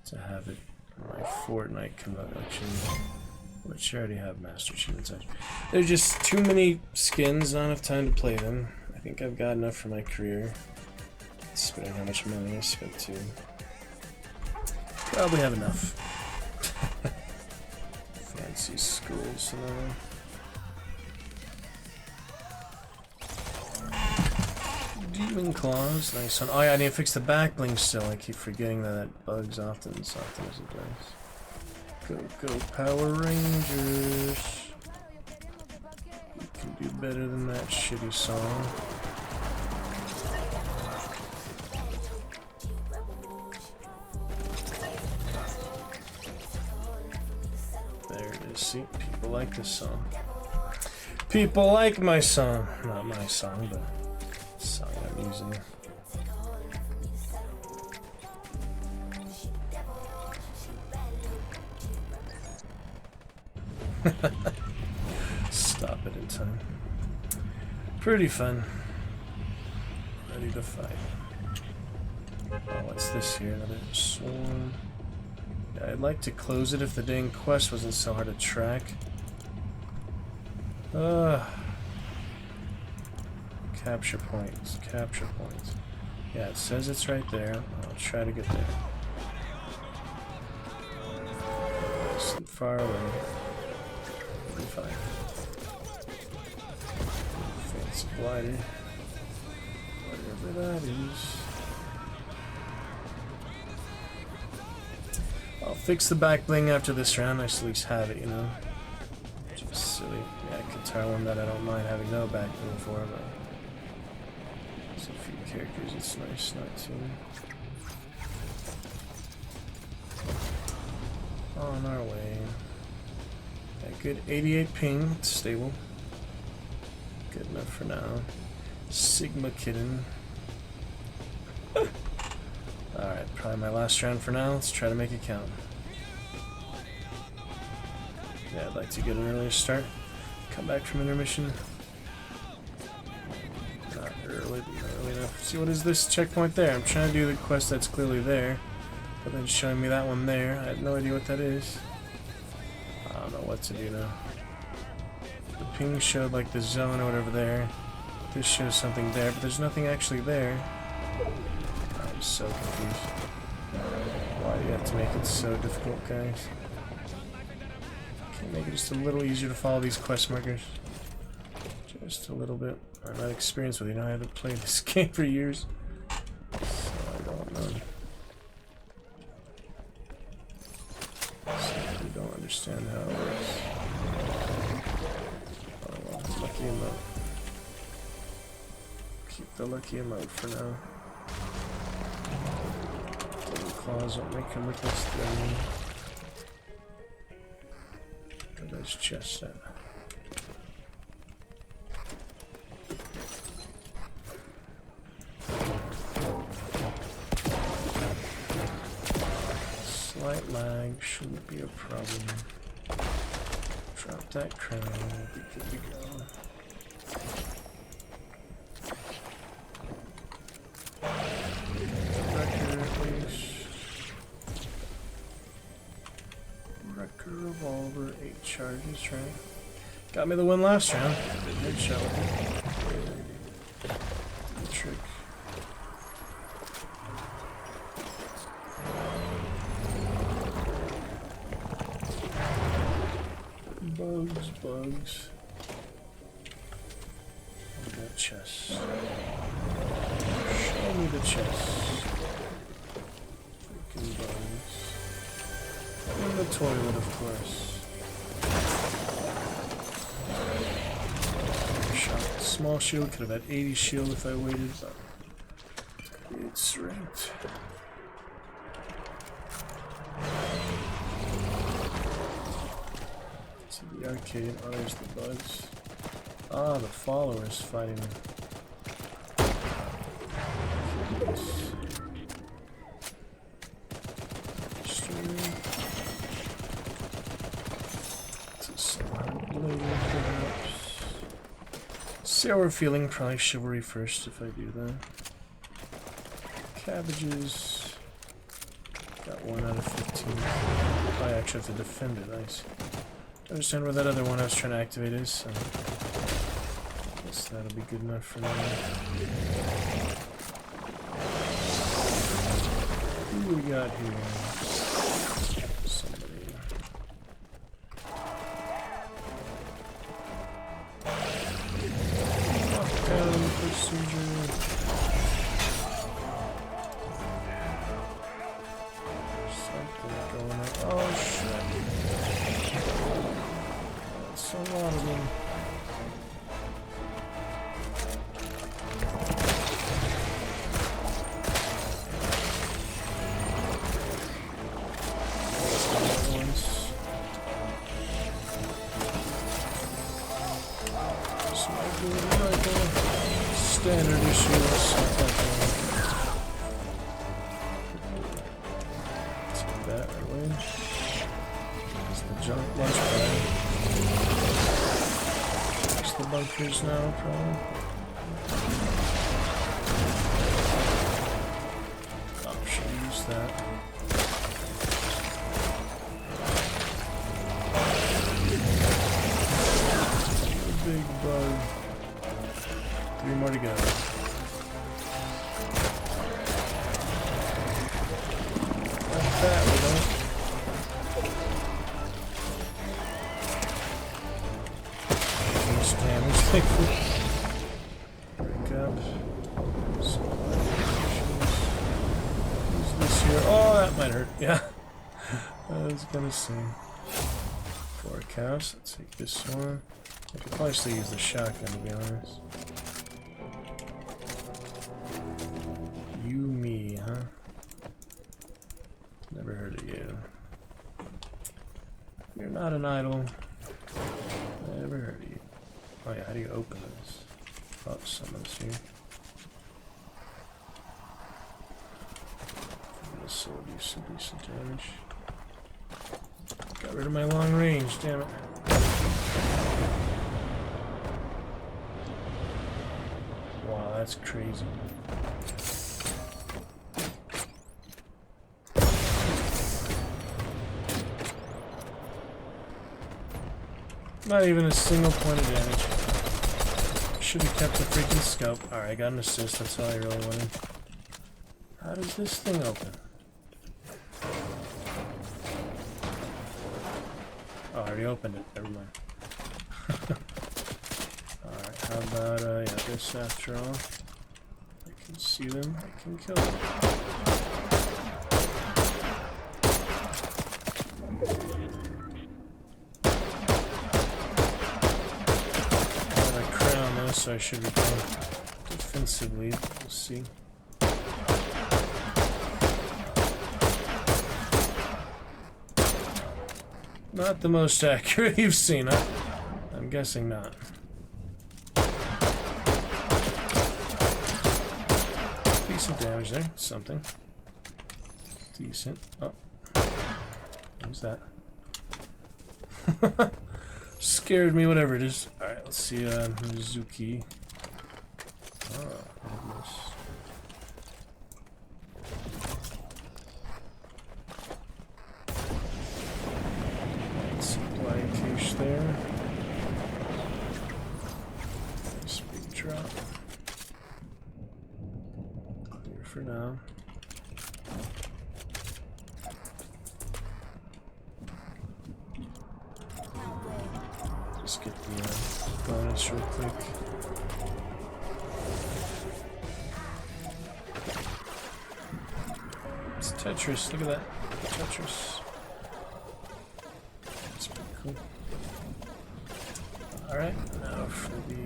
to have it in my Fortnite collection, which I already have Master Chief inside. There's just too many skins, not enough time to play them. I think I've got enough for my career. Spending how much money I spent too. Probably have enough. Fancy schools and all. Demon Claws, nice one. Oh yeah, I need to fix the back bling still. I keep forgetting that that bugs often as it does. Go Power Rangers. You can do better than that shitty song. There it is. See, people like this song. People like my song. Not my song, but the song I'm using. Stop it in time. Pretty fun. Ready to fight. Oh, what's this here? Another swarm. Yeah, I'd like to close it if the dang quest wasn't so hard to track. Capture points. Capture points. Yeah, it says it's right there. I'll try to get there. Nice and far away. 45. It's a glider. Whatever that is. I'll fix the back bling after this round. I should at least have it, you know. Which is silly. Yeah, I could tell him that I don't mind having no back bling for, but there's a few characters it's nice not to. On our way. Yeah, good 88 ping. It's stable. Good enough for now. Sigma Kitten. Alright, probably my last round for now. Let's try to make it count. Yeah, I'd like to get an earlier start. Come back from intermission. Not early, not early enough. See, what is this checkpoint there? I'm trying to do the quest that's clearly there. But then showing me that one there. I have no idea what that is. I don't know what to do now. The ping showed like the zone or whatever there. This shows something there, but there's nothing actually there. I'm so confused. Why do you have to make it so difficult, guys? Can't make it just a little easier to follow these quest markers. Just a little bit. I'm not experienced with it. You know, I haven't played this game for years. So I don't know. Simply don't understand how it works. Oh well, lucky emote. Keep the lucky emote for now. Golden claws won't make him with this thing. Where does chest at? Slight lag shouldn't be a problem. Drop that crown, we'll be good to go. Wrecker revolver, 8 charges, right? Got me the win last round. Good headshot with it. Good trick. Bugs. And that chest. Show me the chest. Freaking bugs. And the toilet, of course. Shot. Small shield. Could have had 80 shield if I waited, but it's ranked. To the arcade. Oh, there's the bugs. Ah, the followers fighting. See how we're feeling. Probably chivalry first if I do that. Cabbages. Got 1 out of 15. I actually have to defend it. Nice. Don't understand where that other one I was trying to activate is, so guess that'll be good enough for now. Who we got here? Somebody. Lockdown procedure. Something going on. Oh shit. That's a lot of them. Standard issue. Take that away. It's the junk lunch bag. Fix the bunkers now, probably. Oh, should use that. Big bug. 3 more to go. Like that, we don't. Too much damage, thankfully. this here. Oh, that might hurt. Yeah. I was gonna say. 4 cows. Let's take this one. I could probably still use the shotgun, to be honest. You, me, huh? Never heard of you. You're not an idol. Never heard of you. Oh yeah, how do you open this? Oh, someone's here. This will do some decent damage. Got rid of my long range, damn it. Wow, that's crazy. Not even a single point of damage. Should have kept the freaking scope. Alright, I got an assist, that's all I really wanted. How does this thing open? Oh, I already opened it, never mind. Alright, how about, yeah, this after all. I can see them, I can kill them. So I should be going defensively. We'll see. Not the most accurate you've seen, huh? I'm guessing not. Decent damage there. Something. Decent. Oh. Who's that? Scared me, whatever it is. Alright, let's see, Mizuki. Oh, goodness. Supply cache there. Nice big drop. Clear for now. Let's get the bonus real quick. It's Tetris, look at that. Tetris. That's pretty cool. Alright, now for the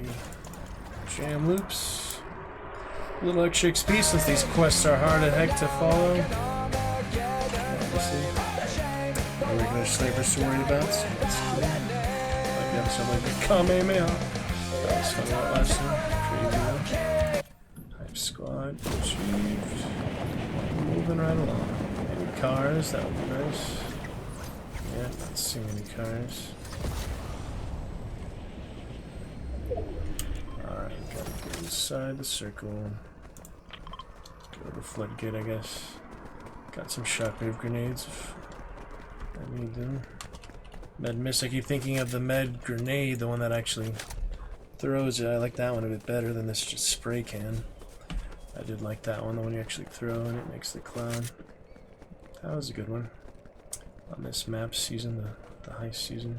jam loops. A little extra XP since these quests are hard as heck to follow. Obviously. No regular slavers to worry about, so that's cool. Again, something like a Kamehameha. That was fun about last time. Crazy enough. Hype squad achieved. Moving right along. Any cars? That would be nice. Yeah, not seeing any cars. Alright, gotta go inside the circle. Go to the floodgate, I guess. Got some shockwave grenades if I need them. Med miss, I keep thinking of the med grenade, the one that actually throws it. I like that one a bit better than this just spray can. I did like that one, the one you actually throw and it makes the cloud. That was a good one. On this map season, the heist season.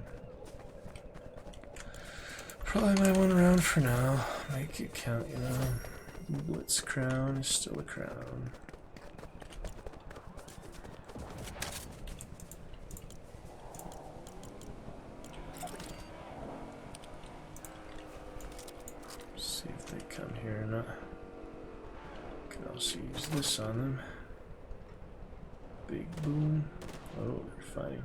Probably my one round for now. Make it count, you know. Blitz crown is still a crown. See if they come here or not. Can also use this on them. Big boom. Oh, they're fighting.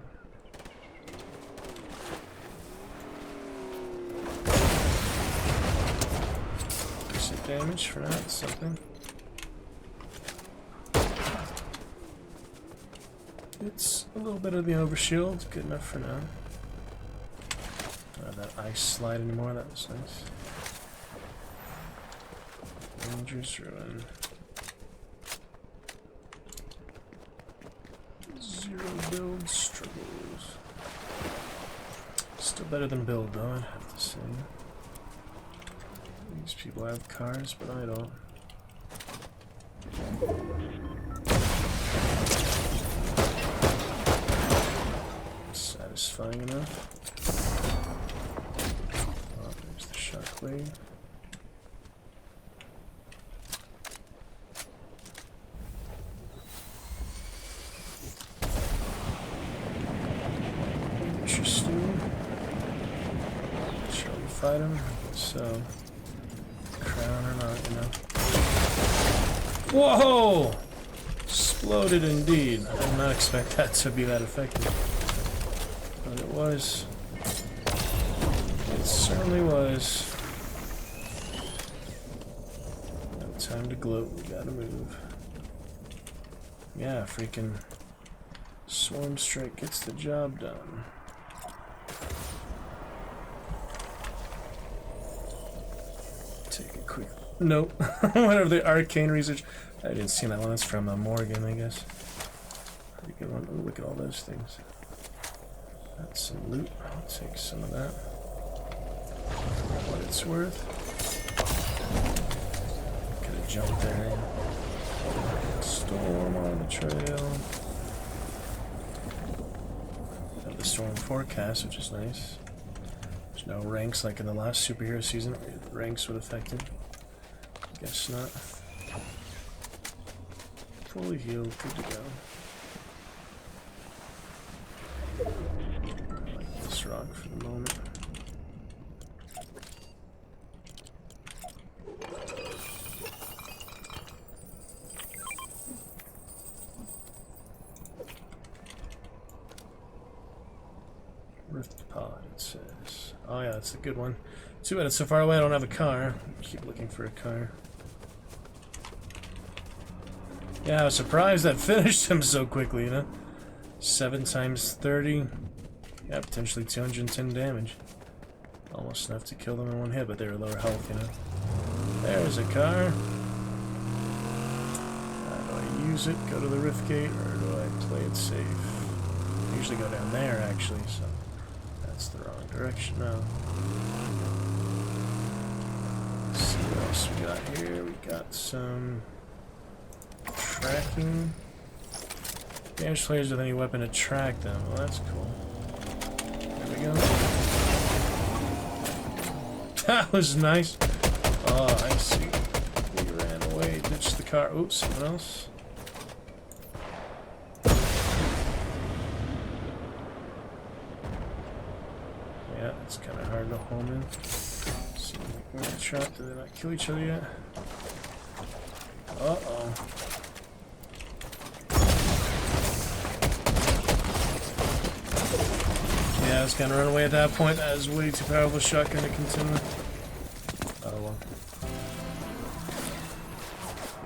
Decent damage for that, something. It's a little bit of the overshield, good enough for now. Don't have that ice slide anymore, that was nice. Ranger's Ruin. Zero build struggles. Still better than build though, I'd have to say. These people have cars, but I don't. Satisfying enough. Oh, there's the shockwave. fight him? So, crown or not, you know. Whoa! Exploded indeed. I did not expect that to be that effective. But it was. It certainly was. No time to gloat, we gotta move. Yeah, freaking Swarm Strike gets the job done. Take a quick note. Whatever the arcane research. I didn't see that one. That's from Morgan, I guess. Pretty good one. Ooh, look at all those things. That's some loot. I'll take some of that. For what it's worth. Could have jumped there. Storm on the trail. Have the storm forecast, which is nice. There's no ranks like in the last superhero season. Ranks would affect it. Guess not. Fully healed, good to go. I like this rock for the moment. Rift Pod, it says. Oh yeah, that's a good one. Too bad it's so far away I don't have a car. Keep looking for a car. Yeah, I was surprised that finished him so quickly, you know? 7 times 30. Yeah, potentially 210 damage. Almost enough to kill them in one hit, but they were lower health, you know? There's a car. Do I use it, go to the Rift Gate, or do I play it safe? I usually go down there, actually, so that's the wrong direction now. Let's see what else we got here. We got some tracking. Damage players with any weapon to track them. Well, that's cool. There we go. That was nice. Oh, I see. He ran away, ditched the car. Oops, someone else. Yeah, it's kind of hard to home in. Seems like we're in a trap. Did they not kill each other yet? Uh-oh. Yeah, I was gonna run away at that point. That was way too powerful shotgun to contend with. Oh well.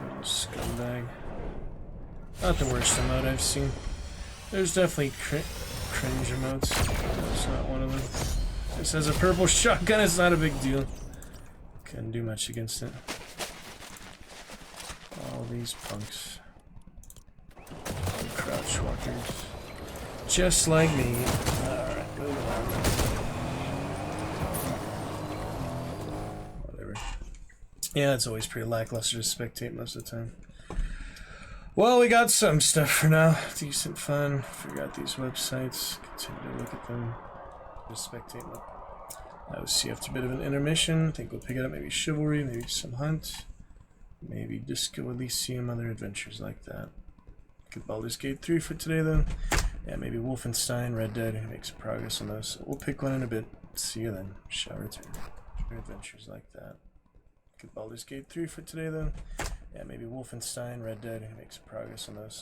Little scumbag. Not the worst emote I've seen. There's definitely cringe emotes. That's not one of them. This has a purple shotgun, it's not a big deal. Couldn't do much against it. All these punks. Crouch walkers. Just like me. Alright, go on. Whatever. Yeah, it's always pretty lackluster to spectate most of the time. Well, we got some stuff for now. Decent fun. Figure out these websites. Continue to look at them. Just spectate them. We'll see after a bit of an intermission. I think we'll pick it up. Maybe Chivalry, maybe some Hunt. Maybe Disco Elysium, other adventures like that. Good Baldur's Gate 3 for today, though. Yeah, maybe Wolfenstein, Red Dead, make some progress on those. So we'll pick one in a bit. See you then. Shall return. Adventures like that. Good Baldur's Gate 3 for today, though. Yeah, maybe Wolfenstein, Red Dead, make some progress on those.